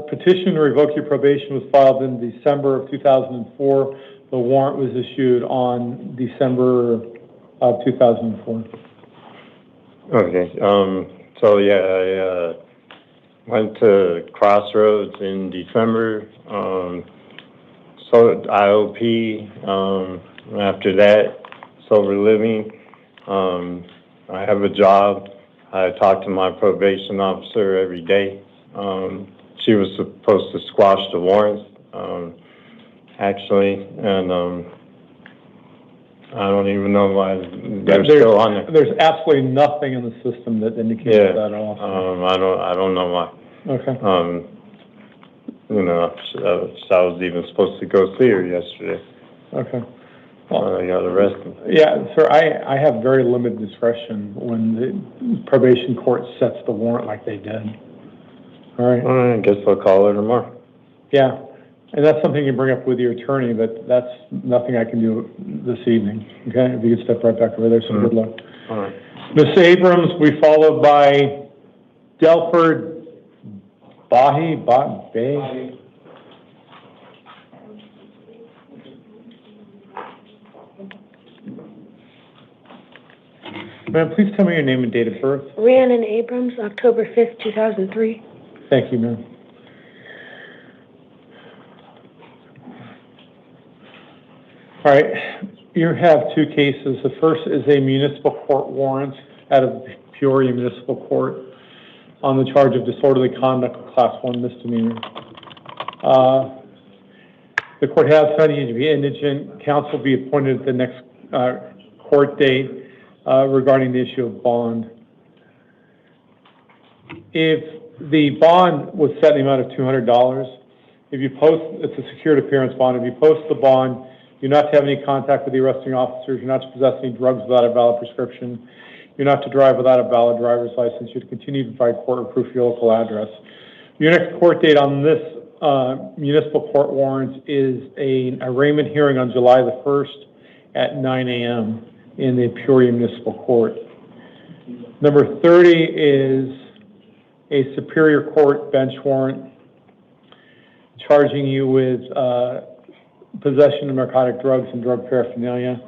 Petition to revoke your probation was filed in December of 2004. The warrant was issued on December of 2004. Okay. So yeah, I went to Crossroads in December. So IOP. After that, Sober Living. I have a job. I talk to my probation officer every day. She was supposed to squash the warrants, actually, and I don't even know why they're still on there. There's absolutely nothing in the system that indicates that at all. I don't know why. Okay. You know, I was even supposed to go see her yesterday. Okay. I got arrested. Yeah, sir, I have very limited discretion when the probation court sets the warrant like they did. All right. I guess I'll call her tomorrow. Yeah, and that's something you bring up with your attorney, but that's nothing I can do this evening. Okay, if you could step right back over there, so good luck. All right. Ms. Abrams, we followed by Delford Bahi. Ma'am, please tell me your name and date of birth. Rhiannon Abrams, October 5th, 2003. Thank you, ma'am. All right, you have 2 cases. The first is a municipal court warrant out of Peoria Municipal Court on the charge of disorderly conduct of Class 1 misdemeanor. The court has found you to be indigent. Counsel will be appointed at the next court date regarding the issue of bond. If the bond was set in the amount of $200, if you post, it's a secured appearance bond. If you post the bond, you're not to have any contact with the arresting officers. You're not to possess any drugs without a valid prescription. You're not to drive without a valid driver's license. You're to continue to provide court proof of your local address. Your next court date on this municipal court warrant is an arraignment hearing on July the 1st at 9 a.m. in the Peoria Municipal Court. Number 30 is a Superior Court bench warrant charging you with possession of narcotic drugs and drug paraphernalia.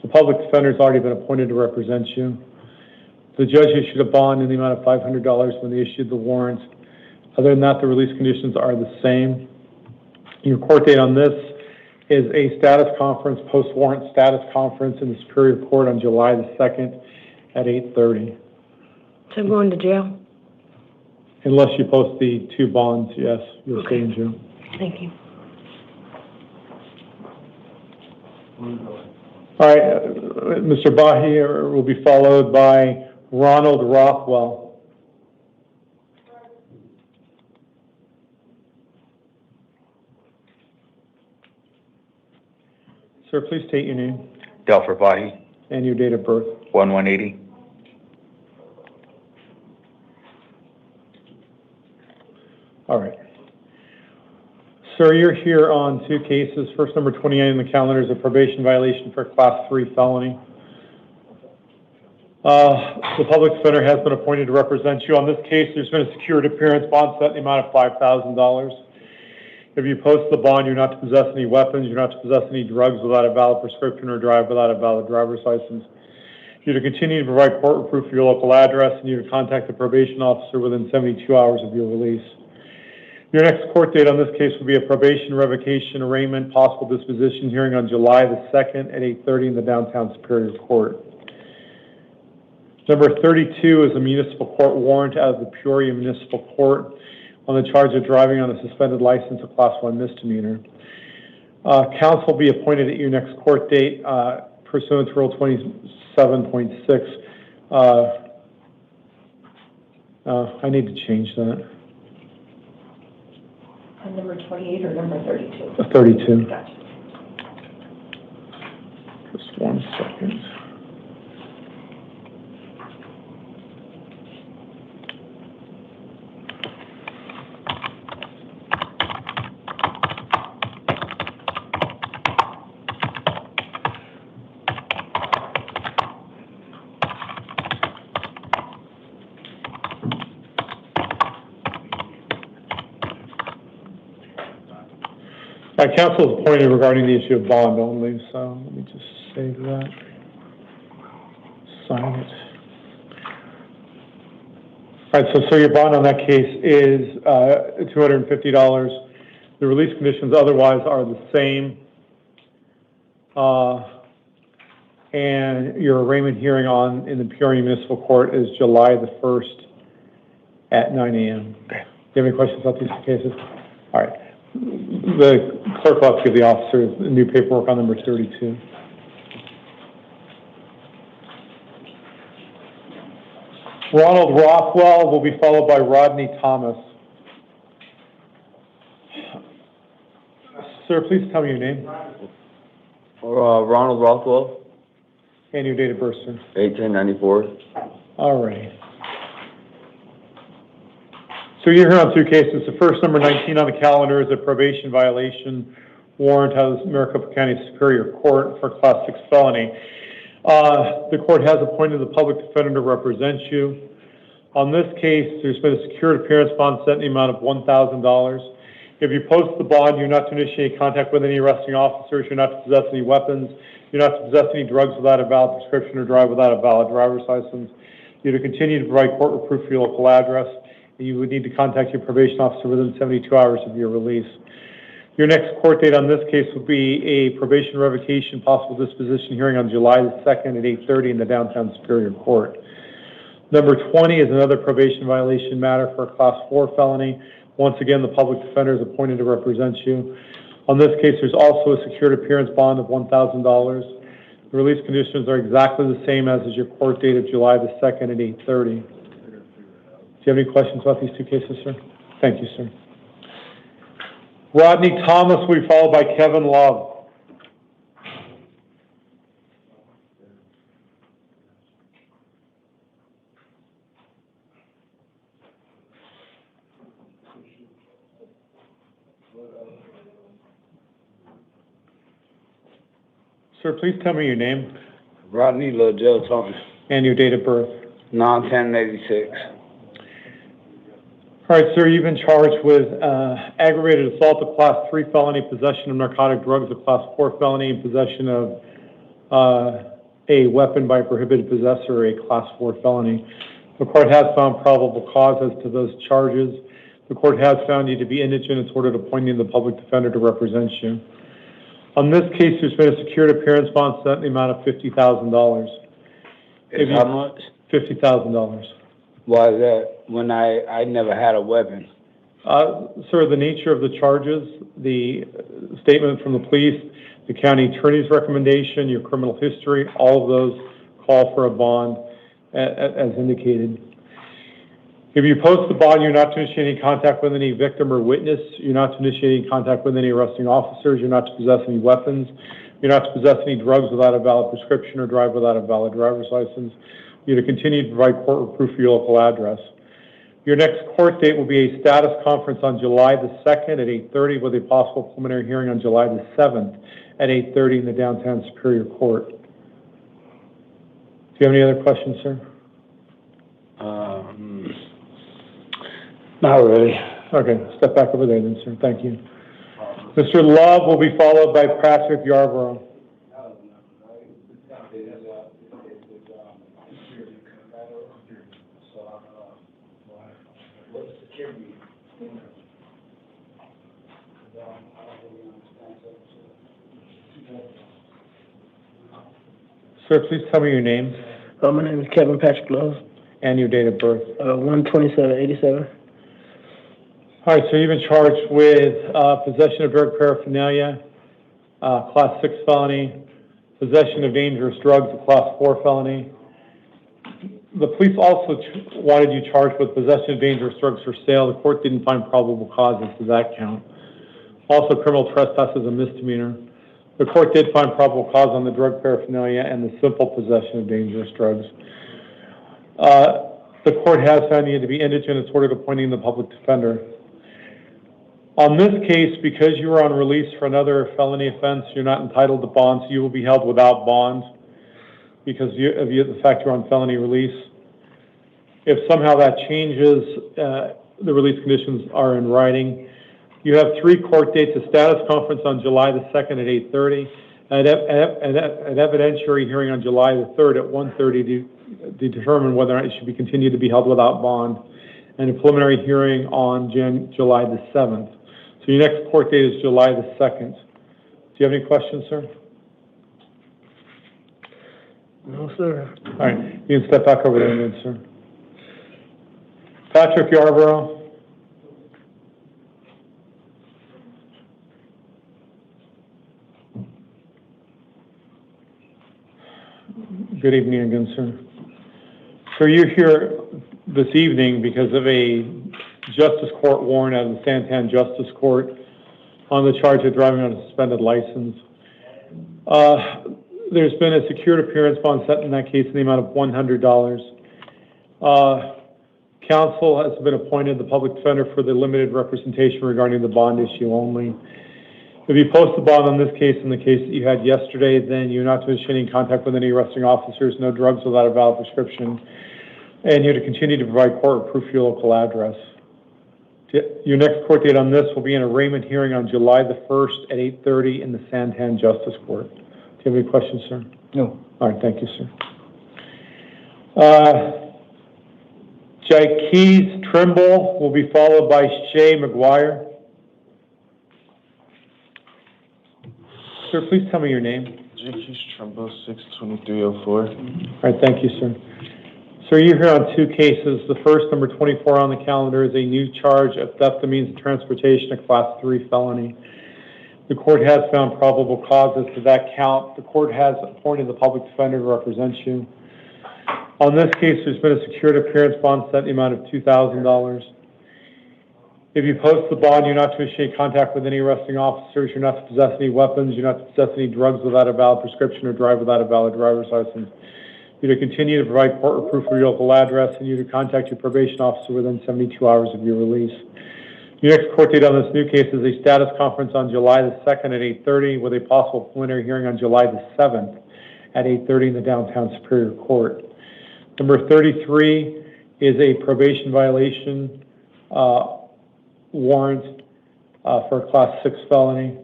The public defender has already been appointed to represent you. The judge issued a bond in the amount of $500 when they issued the warrant. Other than that, the release conditions are the same. Your court date on this is a status conference, post-warrant status conference in the Superior Court on July the 2nd at 8:30. So I'm going to jail? Unless you post the 2 bonds, yes, you'll stay in jail. Thank you. All right, Mr. Bahi will be followed by Ronald Rothwell. Sir, please state your name. Delfer Bahi, And your date of birth. 1180. All right. Sir, you're here on 2 cases. First, number 29 in the calendar is a probation violation for a Class 3 felony. The public defender has been appointed to represent you. On this case, there's been a secured appearance bond set in the amount of $5,000. If you post the bond, you're not to possess any weapons, you're not to possess any drugs without a valid prescription or drive without a valid driver's license. You're to continue to provide court proof of your local address, and you're to contact the probation officer within 72 hours of your release. Your next court date on this case will be a probation revocation, arraignment, possible disposition hearing on July the 2nd at 8:30 in the downtown Superior Court. Number 32 is a municipal court warrant out of the Peoria Municipal Court on the charge of driving on a suspended license, a Class 1 misdemeanor. Counsel will be appointed at your next court date pursuant to Rule 27.6. I need to change that. Number 28 or number 32? 32. Gotcha. Just 1 second. Counsel is appointed regarding the issue of bond only, so let me just save that. Sign it. All right, so your bond on that case is $250. The release conditions otherwise are the same. And your arraignment hearing in the Peoria Municipal Court is July the 1st at 9 a.m. Okay. Do you have any questions about these cases? All right. The clerk will have to give the officer new paperwork on number 32. Ronald Rothwell will be followed by Rodney Thomas. Sir, please tell me your name. Ronald Rothwell. And your date of birth, sir. 8/10/94. All right. So you're here on 2 cases. The first, number 19 on the calendar, is a probation violation warrant out of the Maricopa County Superior Court for a Class 6 felony. The court has appointed the public defender to represent you. On this case, there's been a secured appearance bond set in the amount of $1,000. If you post the bond, you're not to initiate contact with any arresting officers, you're not to possess any weapons, you're not to possess any drugs without a valid prescription or drive without a valid driver's license. You're to continue to provide court proof for your local address, and you would need to contact your probation officer within 72 hours of your release. Your next court date on this case will be a probation revocation, possible disposition hearing on July the 2nd at 8:30 in the downtown Superior Court. Number 20 is another probation violation matter for a Class 4 felony. Once again, the public defender is appointed to represent you. On this case, there's also a secured appearance bond of $1,000. The release conditions are exactly the same as is your court date of July the 2nd at 8:30. Do you have any questions about these 2 cases, sir? Thank you, sir. Rodney Thomas will be followed by Kevin Love. Sir, please tell me your name. Rodney Lodell Thomas. And your date of birth. 9/10/86. All right, sir, you've been charged with aggravated assault, a Class 3 felony, possession of narcotic drugs, a Class 4 felony, and possession of a weapon by a prohibited possessor, a Class 4 felony. The court has found probable cause as to those charges. The court has found you to be indigent. It's ordered appointing the public defender to represent you. On this case, there's been a secured appearance bond set in the amount of $50,000. How much? $50,000. Why is that when I never had a weapon? Sir, the nature of the charges, the statement from the police, the county attorney's recommendation, your criminal history, all of those call for a bond as indicated. If you post the bond, you're not to initiate any contact with any victim or witness. You're not to initiate any contact with any arresting officers. You're not to possess any weapons. You're not to possess any drugs without a valid prescription or drive without a valid driver's license. You're to continue to provide court proof of your local address. Your next court date will be a status conference on July the 2nd at 8:30 with a possible preliminary hearing on July the 7th at 8:30 in the downtown Superior Court. Do you have any other questions, sir? Not really. Okay, step back over there then, sir. Thank you. Mr. Love will be followed by Patrick Yarborough. Sir, please tell me your name. My name is Kevin Patrick Love. And your date of birth. 1/27/87. All right, so you've been charged with possession of drug paraphernalia, Class 6 felony, possession of dangerous drugs, a Class 4 felony. The police also wanted you charged with possession of dangerous drugs for sale. The court didn't find probable cause as to that count. Also, criminal trespass is a misdemeanor. The court did find probable cause on the drug paraphernalia and the simple possession of dangerous drugs. The court has found you to be indigent. It's ordered appointing the public defender. On this case, because you were on release for another felony offense, you're not entitled to bond, so you will be held without bond because of the fact you're on felony release. If somehow that changes, the release conditions are in writing. You have 3 court dates: a status conference on July the 2nd at 8:30, an evidentiary hearing on July the 3rd at 1:30 to determine whether or not it should be continued to be held without bond, and a preliminary hearing on July the 7th. So your next court date is July the 2nd. Do you have any questions, sir? No, sir. All right, you can step back over there then, sir. Patrick Yarborough. Good evening again, sir. So you're here this evening because of a Justice Court warrant out of the Santan Justice Court on the charge of driving on a suspended license. There's been a secured appearance bond set in that case in the amount of $100. Counsel has been appointed the public defender for the limited representation regarding the bond issue only. If you post the bond on this case and the case that you had yesterday, then you're not to initiate any contact with any arresting officers, no drugs without a valid prescription, and you're to continue to provide court proof of your local address. Your next court date on this will be an arraignment hearing on July the 1st at 8:30 in the Santan Justice Court. Do you have any questions, sir? No. All right, thank you, sir. Jaikees Trimble will be followed by Shay McGuire. Sir, please tell me your name. Jaikees Trimble, 62304. All right, thank you, sir. So you're here on 2 cases. The first, number 24 on the calendar, is a new charge of theft of means of transportation, a Class 3 felony. The court has found probable cause as to that count. The court has appointed the public defender to represent you. On this case, there's been a secured appearance bond set in the amount of $2,000. If you post the bond, you're not to initiate contact with any arresting officers. You're not to possess any weapons. You're not to possess any drugs without a valid prescription or drive without a valid driver's license. You're to continue to provide court proof of your local address, and you're to contact your probation officer within 72 hours of your release. Your next court date on this new case is a status conference on July the 2nd at 8:30 with a possible preliminary hearing on July the 7th at 8:30 in the downtown Superior Court. Number 33 is a probation violation warrant for a Class 6 felony.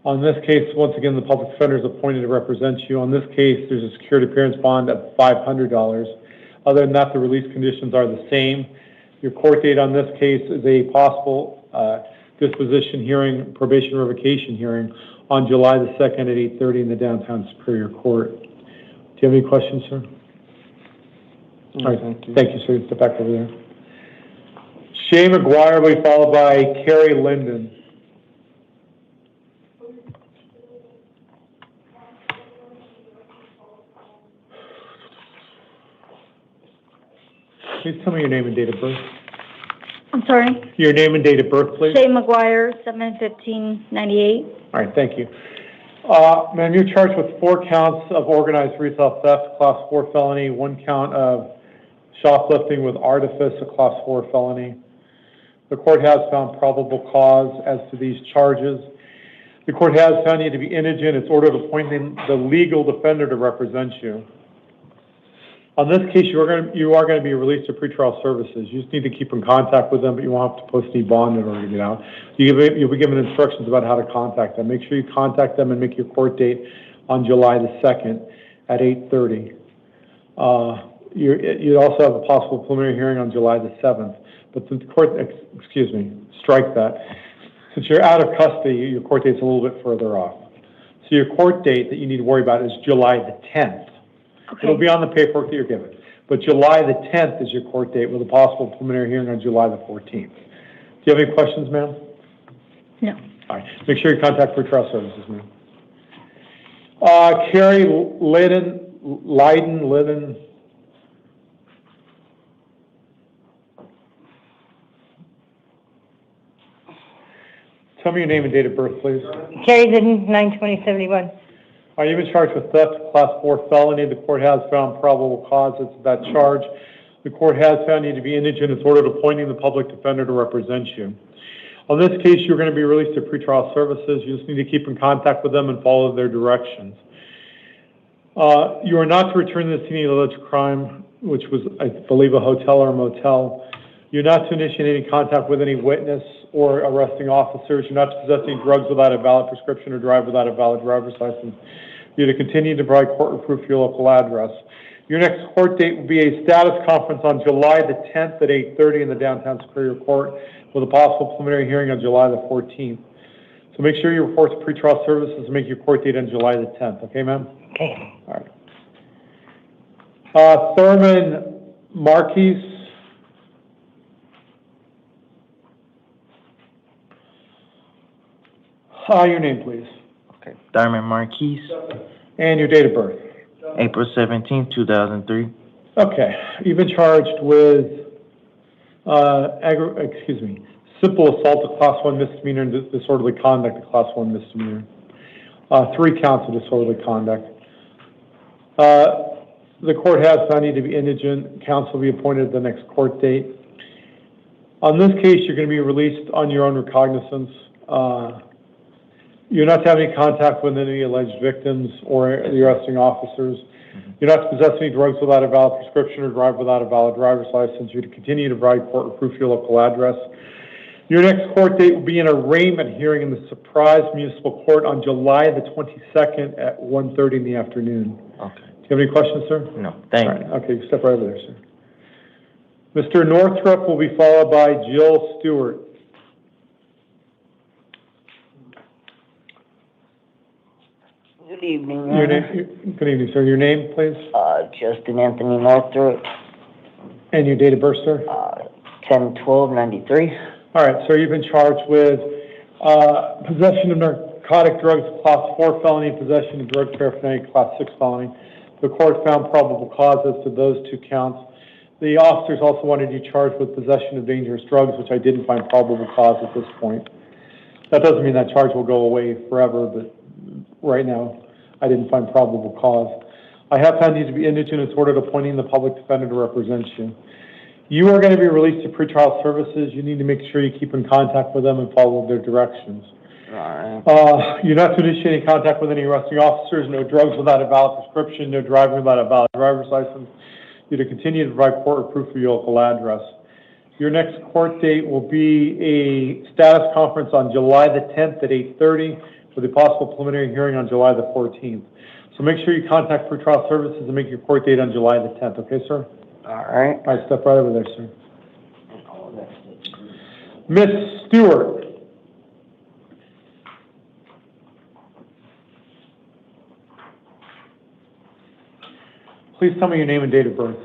On this case, once again, the public defender is appointed to represent you. On this case, there's a secured appearance bond of $500. Other than that, the release conditions are the same. Your court date on this case is a possible disposition hearing, probation revocation hearing on July the 2nd at 8:30 in the downtown Superior Court. Do you have any questions, sir? All right, thank you, sir. Step back over there. Shay McGuire will be followed by Carrie Linden. Please tell me your name and date of birth. I'm sorry? Your name and date of birth, please. Shay McGuire, 7/15/98. All right, thank you. Ma'am, you're charged with 4 counts of organized retail theft, Class 4 felony, 1 count of shoplifting with artifice, a Class 4 felony. The court has found probable cause as to these charges. The court has found you to be indigent. It's ordered appointing the legal defender to represent you. On this case, you are going to be released to pretrial services. You just need to keep in contact with them, but you won't have to post any bond in order to get out. You'll be given instructions about how to contact them. Make sure you contact them and make your court date on July the 2nd at 8:30. You also have a possible preliminary hearing on July the 7th. But since the court, strike that. Since you're out of custody, your court date's a little bit further off. So your court date that you need to worry about is July the 10th. Okay. It'll be on the paperwork that you're given. But July the 10th is your court date with a possible preliminary hearing on July the 14th. Do you have any questions, ma'am? No. All right. Make sure you contact pretrial services, ma'am. Carrie Lydon. Tell me your name and date of birth, please. Carrie Liddon, 9/20/71. You've been charged with theft, Class 4 felony. The court has found probable cause as to that charge. The court has found you to be indigent. It's ordered appointing the public defender to represent you. On this case, you're going to be released to pretrial services. You just need to keep in contact with them and follow their directions. You are not to return to the scene of the alleged crime, which was, I believe, a hotel or a motel. You're not to initiate any contact with any witness or arresting officers. You're not to possess any drugs without a valid prescription or drive without a valid driver's license. You're to continue to provide court proof for your local address. Your next court date will be a status conference on July the 10th at 8:30 in the downtown Superior Court with a possible preliminary hearing on July the 14th. So make sure you report to pretrial services and make your court date on July the 10th. Okay, ma'am? Okay. All right. Thurman Marquise. Your name, please. Okay. Thurman Marquise. And your date of birth. April 17, 2003. Okay. You've been charged with, simple assault, a Class 1 misdemeanor, and disorderly conduct, a Class 1 misdemeanor. 3 counts of disorderly conduct. The court has found you to be indigent. Counsel will be appointed at the next court date. On this case, you're going to be released on your own recognizance. You're not to have any contact with any alleged victims or the arresting officers. You're not to possess any drugs without a valid prescription or drive without a valid driver's license. You're to continue to provide court proof for your local address. Your next court date will be an arraignment hearing in the Surprise Municipal Court on July the 22nd at 1:30 in the afternoon. Okay. Do you have any questions, sir? No, thank you. Right. Okay, step right over there, sir. Mr. Northrup will be followed by Jill Stewart. Good evening. Your name, good evening, sir. Your name, please? Justin Anthony Northrup. And your date of birth, sir? 10/12/93. All right, sir, you've been charged with possession of narcotic drugs, Class 4 felony, possession of drug paraphernalia, Class 6 felony. The court found probable cause as to those 2 counts. The officers also wanted you charged with possession of dangerous drugs, which I didn't find probable cause at this point. That doesn't mean that charge will go away forever, but right now, I didn't find probable cause. I have found you to be indigent. It's ordered appointing the public defender to represent you. You are going to be released to pretrial services. You need to make sure you keep in contact with them and follow their directions. You're not to initiate any contact with any arresting officers. No drugs without a valid prescription. No driving without a valid driver's license. You're to continue to provide court proof for your local address. Your next court date will be a status conference on July the 10th at 8:30. with a possible preliminary hearing on July the 14th. So make sure you contact pretrial services and make your court date on July the 10th, okay, sir? All right. All right, step right over there, sir. Miss Stewart. Please tell me your name and date of birth.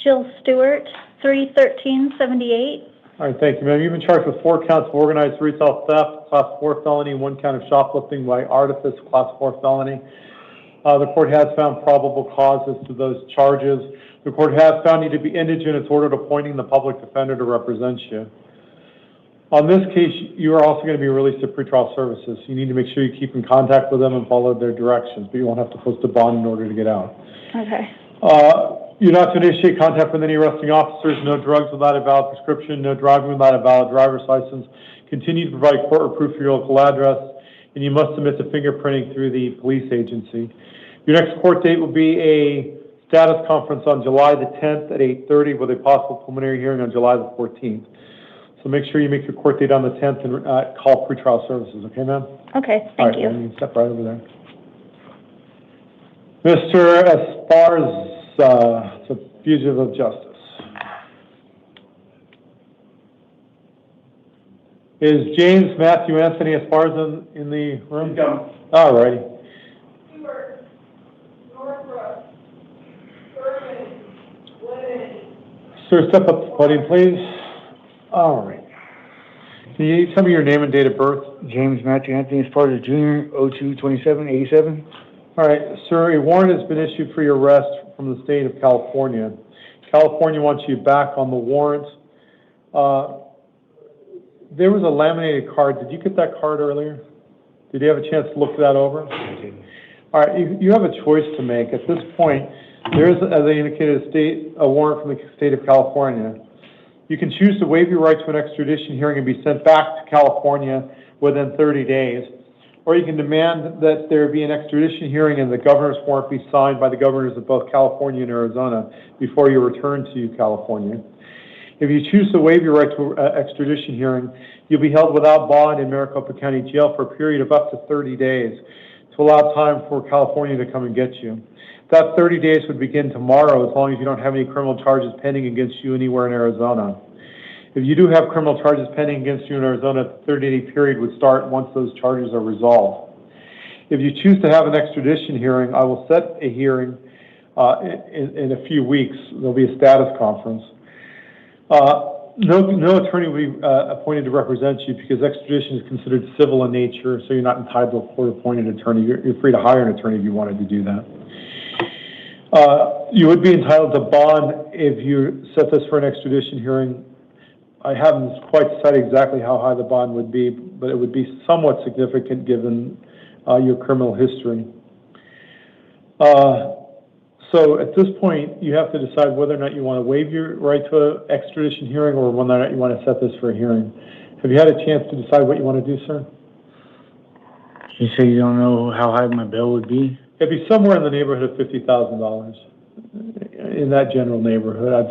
Jill Stewart, 3/13/78. All right, thank you, ma'am. You've been charged with 4 counts of organized retail theft, Class 4 felony, 1 count of shoplifting by artifice, Class 4 felony. The court has found probable causes to those charges. The court has found you to be indigent. It's ordered appointing the public defender to represent you. On this case, you are also going to be released to pretrial services. You need to make sure you keep in contact with them and follow their directions, but you won't have to post a bond in order to get out. Okay. You're not to initiate contact with any arresting officers, no drugs without a valid prescription, no driving without a valid driver's license. Continue to provide court proof for your local address, and you must submit the fingerprinting through the police agency. Your next court date will be a status conference on July the 10th at 8:30 with a possible preliminary hearing on July the 14th. So make sure you make your court date on the 10th and call pretrial services, okay, ma'am? Okay, thank you. All right, you can step right over there. Mr. Esparza, it's a fugitive of justice. Is James Matthew Anthony Esparza in the room? All righty. Sir, step up to the podium, please. All right. Can you tell me your name and date of birth? James Matthew Anthony Esparza Jr., 02/27/87. All right, sir, a warrant has been issued for your arrest from the state of California. California wants you back on the warrant. There was a laminated card. Did you get that card earlier? Did you have a chance to look that over? All right, you have a choice to make. At this point, there is, as I indicated, a warrant from the state of California. You can choose to waive your right to an extradition hearing and be sent back to California within 30 days. Or you can demand that there be an extradition hearing and the governor's warrant be signed by the governors of both California and Arizona before you return to California. If you choose to waive your right to extradition hearing, you'll be held without bond in Maricopa County Jail for a period of up to 30 days to allow time for California to come and get you. That 30 days would begin tomorrow as long as you don't have any criminal charges pending against you anywhere in Arizona. If you do have criminal charges pending against you in Arizona, the 30-day period would start once those charges are resolved. If you choose to have an extradition hearing, I will set a hearing in a few weeks. There'll be a status conference. No attorney will be appointed to represent you because extradition is considered civil in nature, so you're not entitled to a court-appointed attorney. You're free to hire an attorney if you wanted to do that. You would be entitled to bond if you set this for an extradition hearing. I haven't quite said exactly how high the bond would be, but it would be somewhat significant given your criminal history. So at this point, you have to decide whether or not you want to waive your right to an extradition hearing or whether or not you want to set this for a hearing. Have you had a chance to decide what you want to do, sir? You say you don't know how high my bill would be? It'd be somewhere in the neighborhood of $50,000. In that general neighborhood.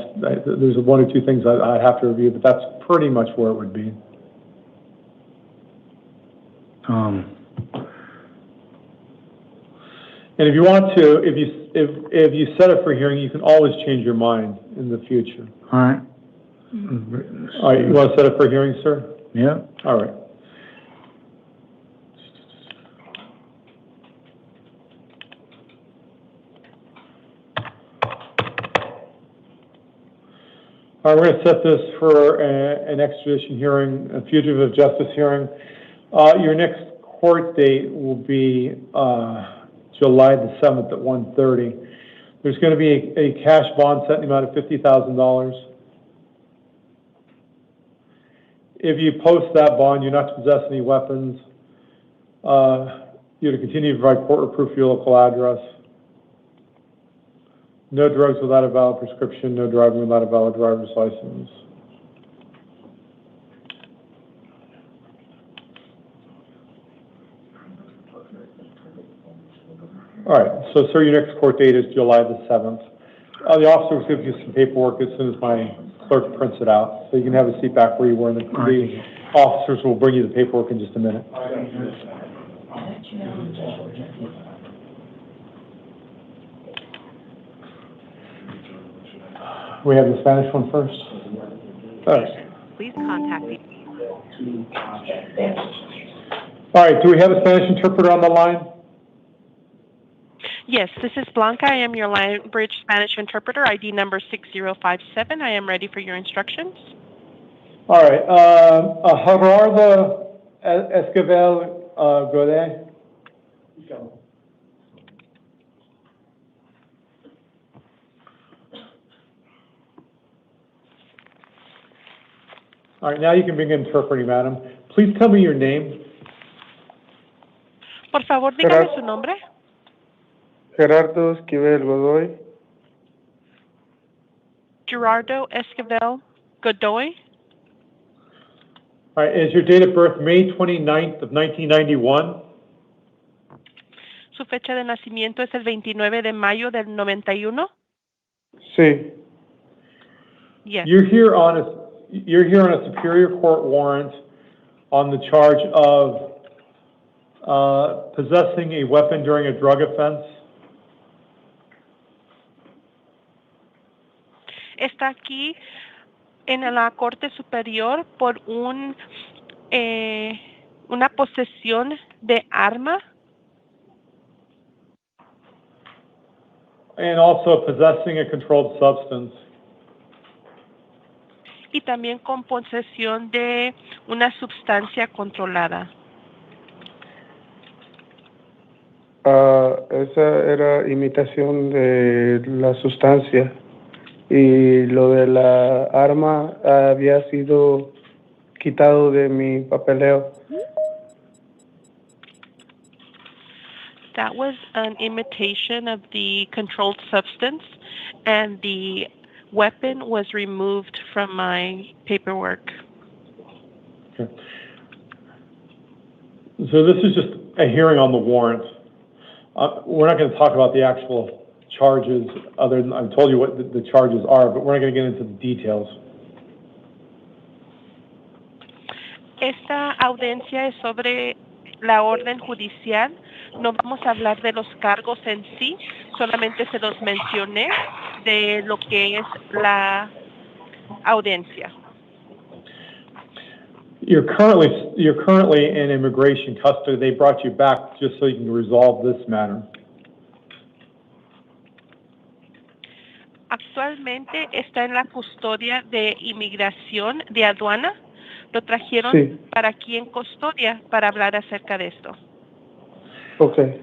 There's 1 or 2 things I'd have to review, but that's pretty much where it would be. And if you want to, if you set it for hearing, you can always change your mind in the future. All right. All right, you want to set it for hearing, sir? Yeah. All right. All right, we're going to set this for an extradition hearing, a fugitive of justice hearing. Your next court date will be July the 7th at 1:30. There's going to be a cash bond set in the amount of $50,000. If you post that bond, you're not to possess any weapons. You're to continue to provide court proof for your local address. No drugs without a valid prescription, no driving without a valid driver's license. All right, so sir, your next court date is July the 7th. The officer will give you some paperwork as soon as my clerk prints it out, so you can have a seat back where you were, and the officers will bring you the paperwork in just a minute. We have the Spanish one first. All right. Please contact me. All right, do we have a Spanish interpreter on the line? Yes, this is Blanca. I am your language Spanish interpreter, ID number 6057. I am ready for your instructions. All right. Gerardo Esquivel Godet. All right, now you can begin interpreting, madam. Please tell me your name. Por favor, dígame su nombre. Gerardo Esquivel Godoy. Gerardo Esquivel Godoy. All right, is your date of birth May 29th of 1991? Su fecha de nacimiento es el 29 de mayo del 91. Sí. Yes. You're here on a Superior Court warrant on the charge of possessing a weapon during a drug offense. Está aquí en la Corte Superior por una posesión de arma. And also possessing a controlled substance. Y también con posesión de una sustancia controlada. Esa era imitación de la sustancia y lo de la arma había sido quitado de mi papeleo. That was an imitation of the controlled substance, and the weapon was removed from my paperwork. Okay. So this is just a hearing on the warrant. We're not going to talk about the actual charges, other than I've told you what the charges are, but we're not going to get into the details. Esta audiencia es sobre la orden judicial. No vamos a hablar de los cargos en sí, solamente se los mencioné de lo que es la audiencia. You're currently in immigration custody. They brought you back just so you can resolve this matter. Actualmente está en la custodia de inmigración de aduana. Lo trajeron para aquí en custodia para hablar acerca de esto. Okay.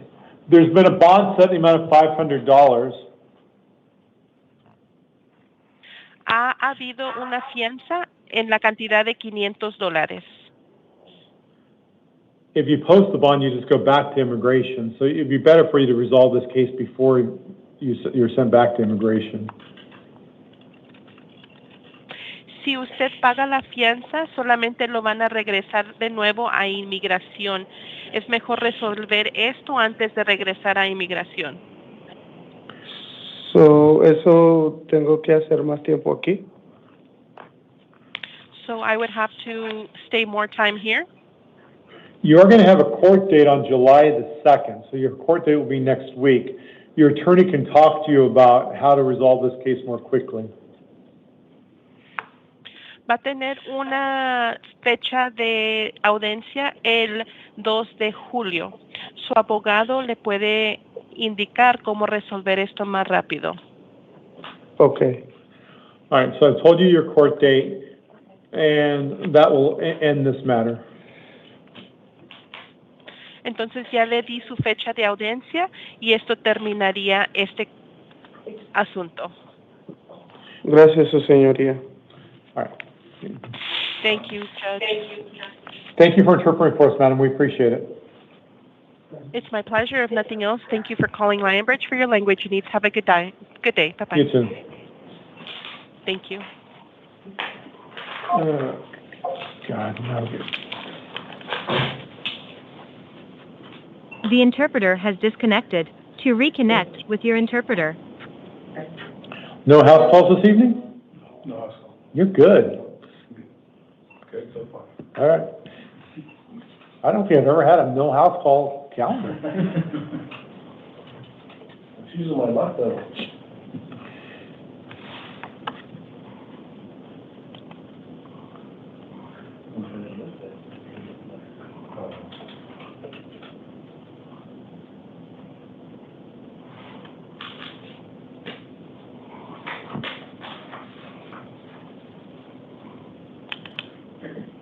There's been a bond set in the amount of $500. Ha habido una fianza en la cantidad de $500. If you post the bond, you just go back to immigration. So it'd be better for you to resolve this case before you're sent back to immigration. Si usted paga la fianza, solamente lo van a regresar de nuevo a inmigración. Es mejor resolver esto antes de regresar a inmigración. So, ¿eso tengo que hacer más tiempo aquí? So I would have to stay more time here. You are going to have a court date on July the 2nd, so your court date will be next week. Your attorney can talk to you about how to resolve this case more quickly. Va a tener una fecha de audiencia el 2 de julio. Su abogado le puede indicar cómo resolver esto más rápido. Okay. All right, so I've told you your court date, and that will end this matter. Entonces ya le di su fecha de audiencia y esto terminaría este asunto. Gracias, su señoría. All right. Thank you, Judge. Thank you for interpreting for us, madam. We appreciate it. It's my pleasure. If nothing else, thank you for calling Lionbridge for your language needs. Have a good day. Good day. Bye-bye. You too. Thank you. God, no. The interpreter has disconnected. To reconnect with your interpreter. No house calls this evening? No house calls. You're good. Okay, so far. All right. I don't think I've ever had a no house call calendar. It's usually my luck, though.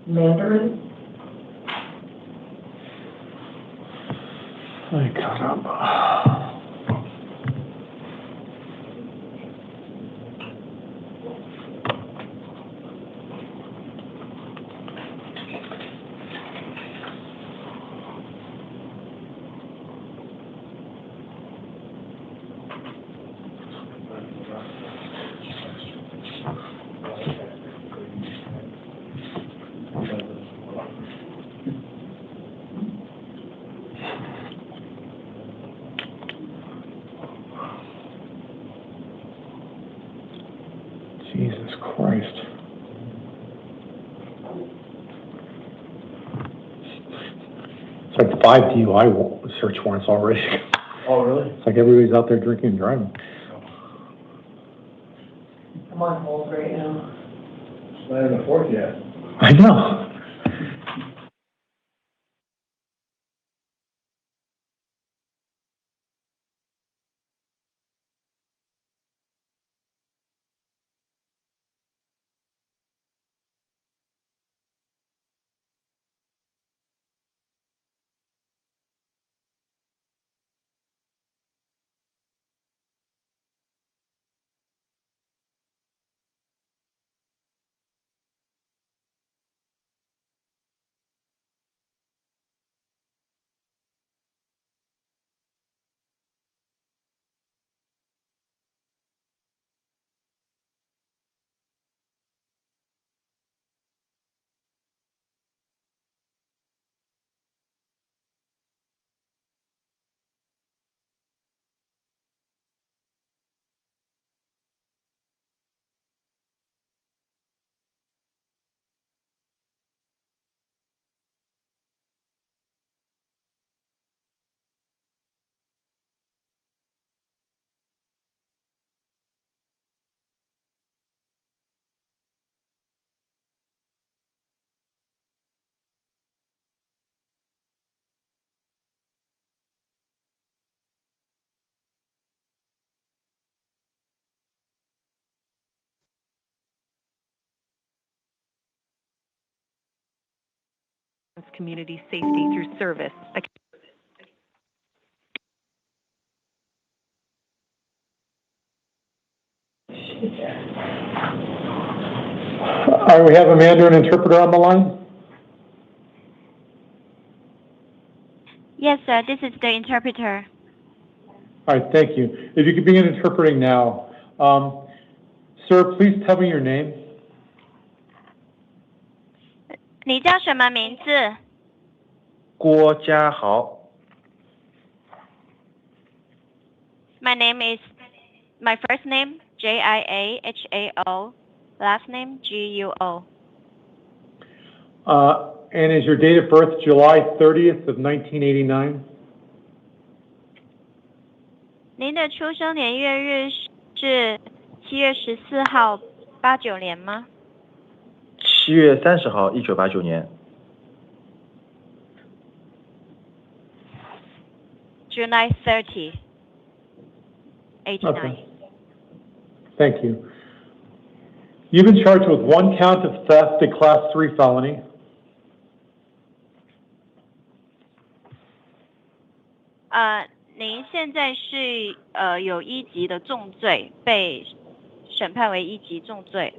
Mandarin? Ay, caramba. Jesus Christ. It's like 5 DUI search warrants already. Oh, really? It's like everybody's out there drinking and driving. I'm on hold right now. It's not even the 4th yet. I know. Community safety through service. All right, we have a Mandarin interpreter on the line. Yes, sir. This is the interpreter. All right, thank you. If you could begin interpreting now. Sir, please tell me your name. 你叫什么名字？郭家豪。 My name is my first name Jiahao, last name Guo. And is your date of birth July 30th of 1989? 您的出生年月日是7月14号89年吗7月30号，1989年。 July 30, 89. Okay. Thank you. You've been charged with 1 count of theft, a Class 3 felony. 您现在是有1级的重罪，被审判为1级重罪。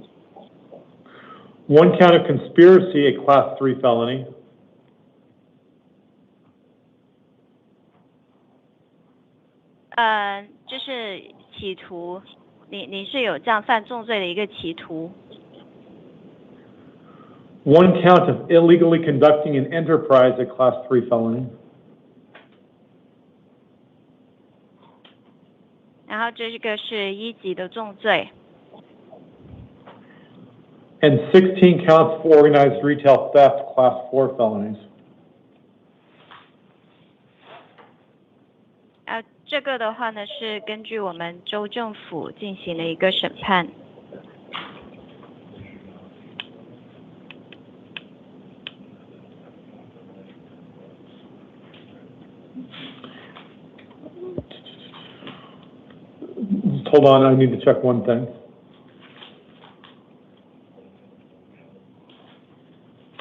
1 count of conspiracy, a Class 3 felony. 就是企图，你是有这样犯重罪的一个企图。 1 count of illegally conducting an enterprise, a Class 3 felony. 然后这个是1级的重罪。 And 16 counts for organized retail theft, Class 4 felonies. 这个的话呢是根据我们州政府进行的一个审判。 Hold on, I need to check one thing.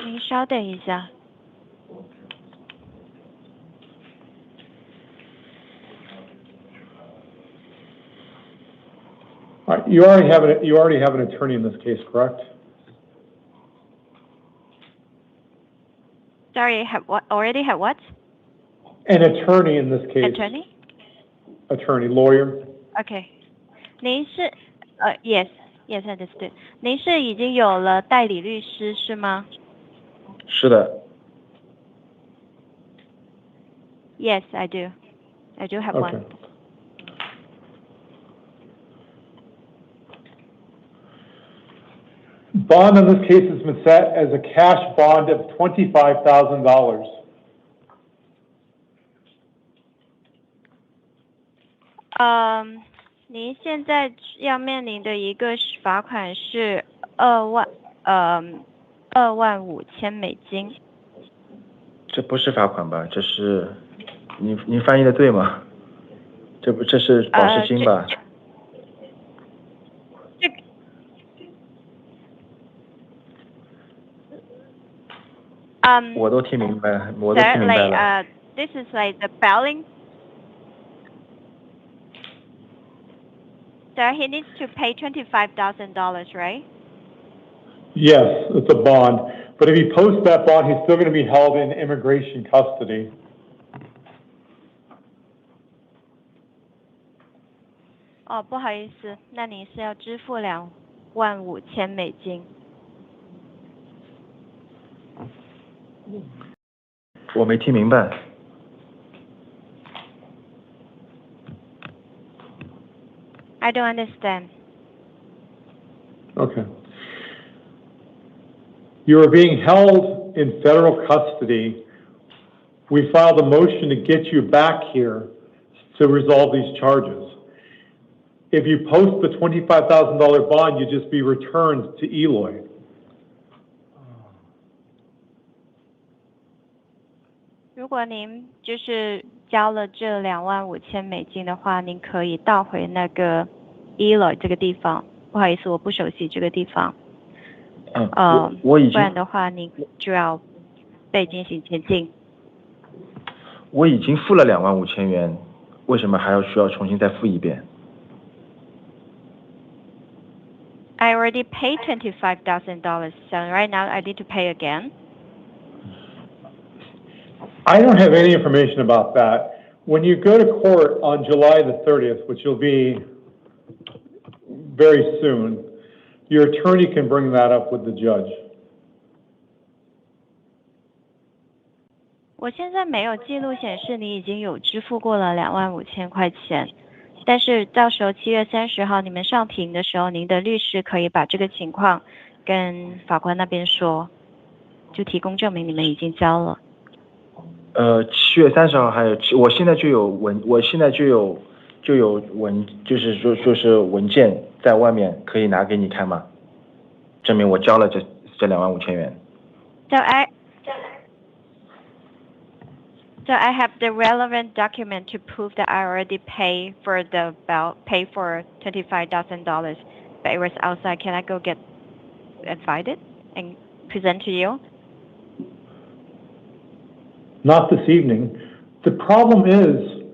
您稍等一下。All right, you already have an attorney in this case, correct? Sorry, already have what? An attorney in this case. Attorney? Attorney, lawyer. Okay. 您是yes understood. 您是已经有了代理律师是吗？是的。Yes, I do. I do have one. Bond on this case has been set as a cash bond of $25,000. 您现在要面临的一个罚款是25000美金。这不是罚款吧？这是您翻译的对吗？这是保释金吧？我都听明白了，我都听明白了。This is like the billing. Sir, he needs to pay $25,000, right? Yes, it's a bond. But if he posts that bond, he's still going to be held in immigration custody. 哦，不好意思，那您是要支付25000美金。我没听明白。I don't understand. Okay. You are being held in federal custody. We filed a motion to get you back here to resolve these charges. If you post the $25,000 bond, you just be returned to Eloy. 如果您就是交了这25000美金的话，您可以倒回那个 Eloy 这个地方。不好意思，我不熟悉这个地方。我已经，不然的话，您就要被进行监禁。我已经付了25000元，为什么还需要重新再付一遍？ I already paid $25,000, so right now I need to pay again. I don't have any information about that. When you go to court on July the 30th, which will be very soon, your attorney can bring that up with the judge. 我现在没有记录显示你已经有支付过了25000块钱，但是到时候7月30号你们上庭的时候，您的律师可以把这个情况跟法官那边说，就提供证明你们已经交了。7月30号还有，我现在就有文，就是文件在外面可以拿给你看吗？证明我交了这25000元。So I have the relevant document to prove that I already pay for $25,000, but it was outside. Can I go get invited and present to you? Not this evening. The problem is,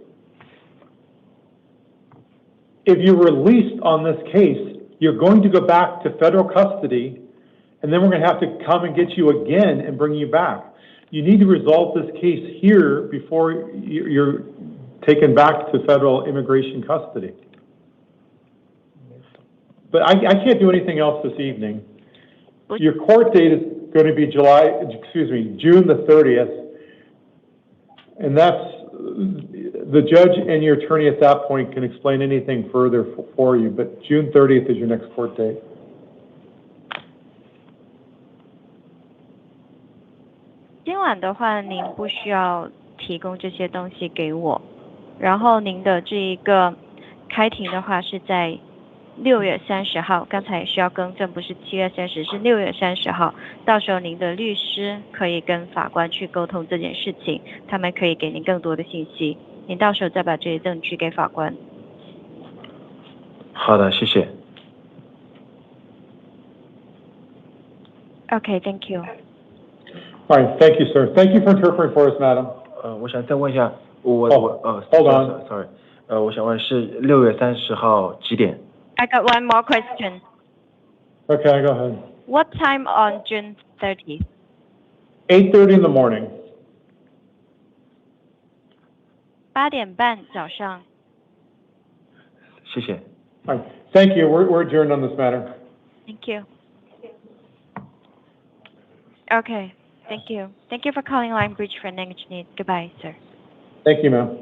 if you're released on this case, you're going to go back to federal custody, and then we're going to have to come and get you again and bring you back. You need to resolve this case here before you're taken back to federal immigration custody. But I can't do anything else this evening. Your court date is going to be June the 30th. And that's, the judge and your attorney at that point can explain anything further for you, but June 30th is your next court date. 今晚的话，您不需要提供这些东西给我，然后您的这一个开庭的话是在6月30号，刚才需要更正，不是7月30，是6月30号。到时候您的律师可以跟法官去沟通这件事情，他们可以给您更多的信息。您到时候再把这些证据给法官。好的，谢谢。Okay, thank you. All right, thank you, sir. Thank you for interpreting for us, madam. 我想再问一下，Hold on. sorry，我想问是6月30号几点？ I got one more question. Okay, go ahead. What time on June 30th? 8:30 in the morning. 8点半早上。谢谢。All right, thank you. We're adjourned on this matter. Thank you. Okay, thank you. Thank you for calling Line Bridge for English Need. Goodbye, sir. Thank you, ma'am.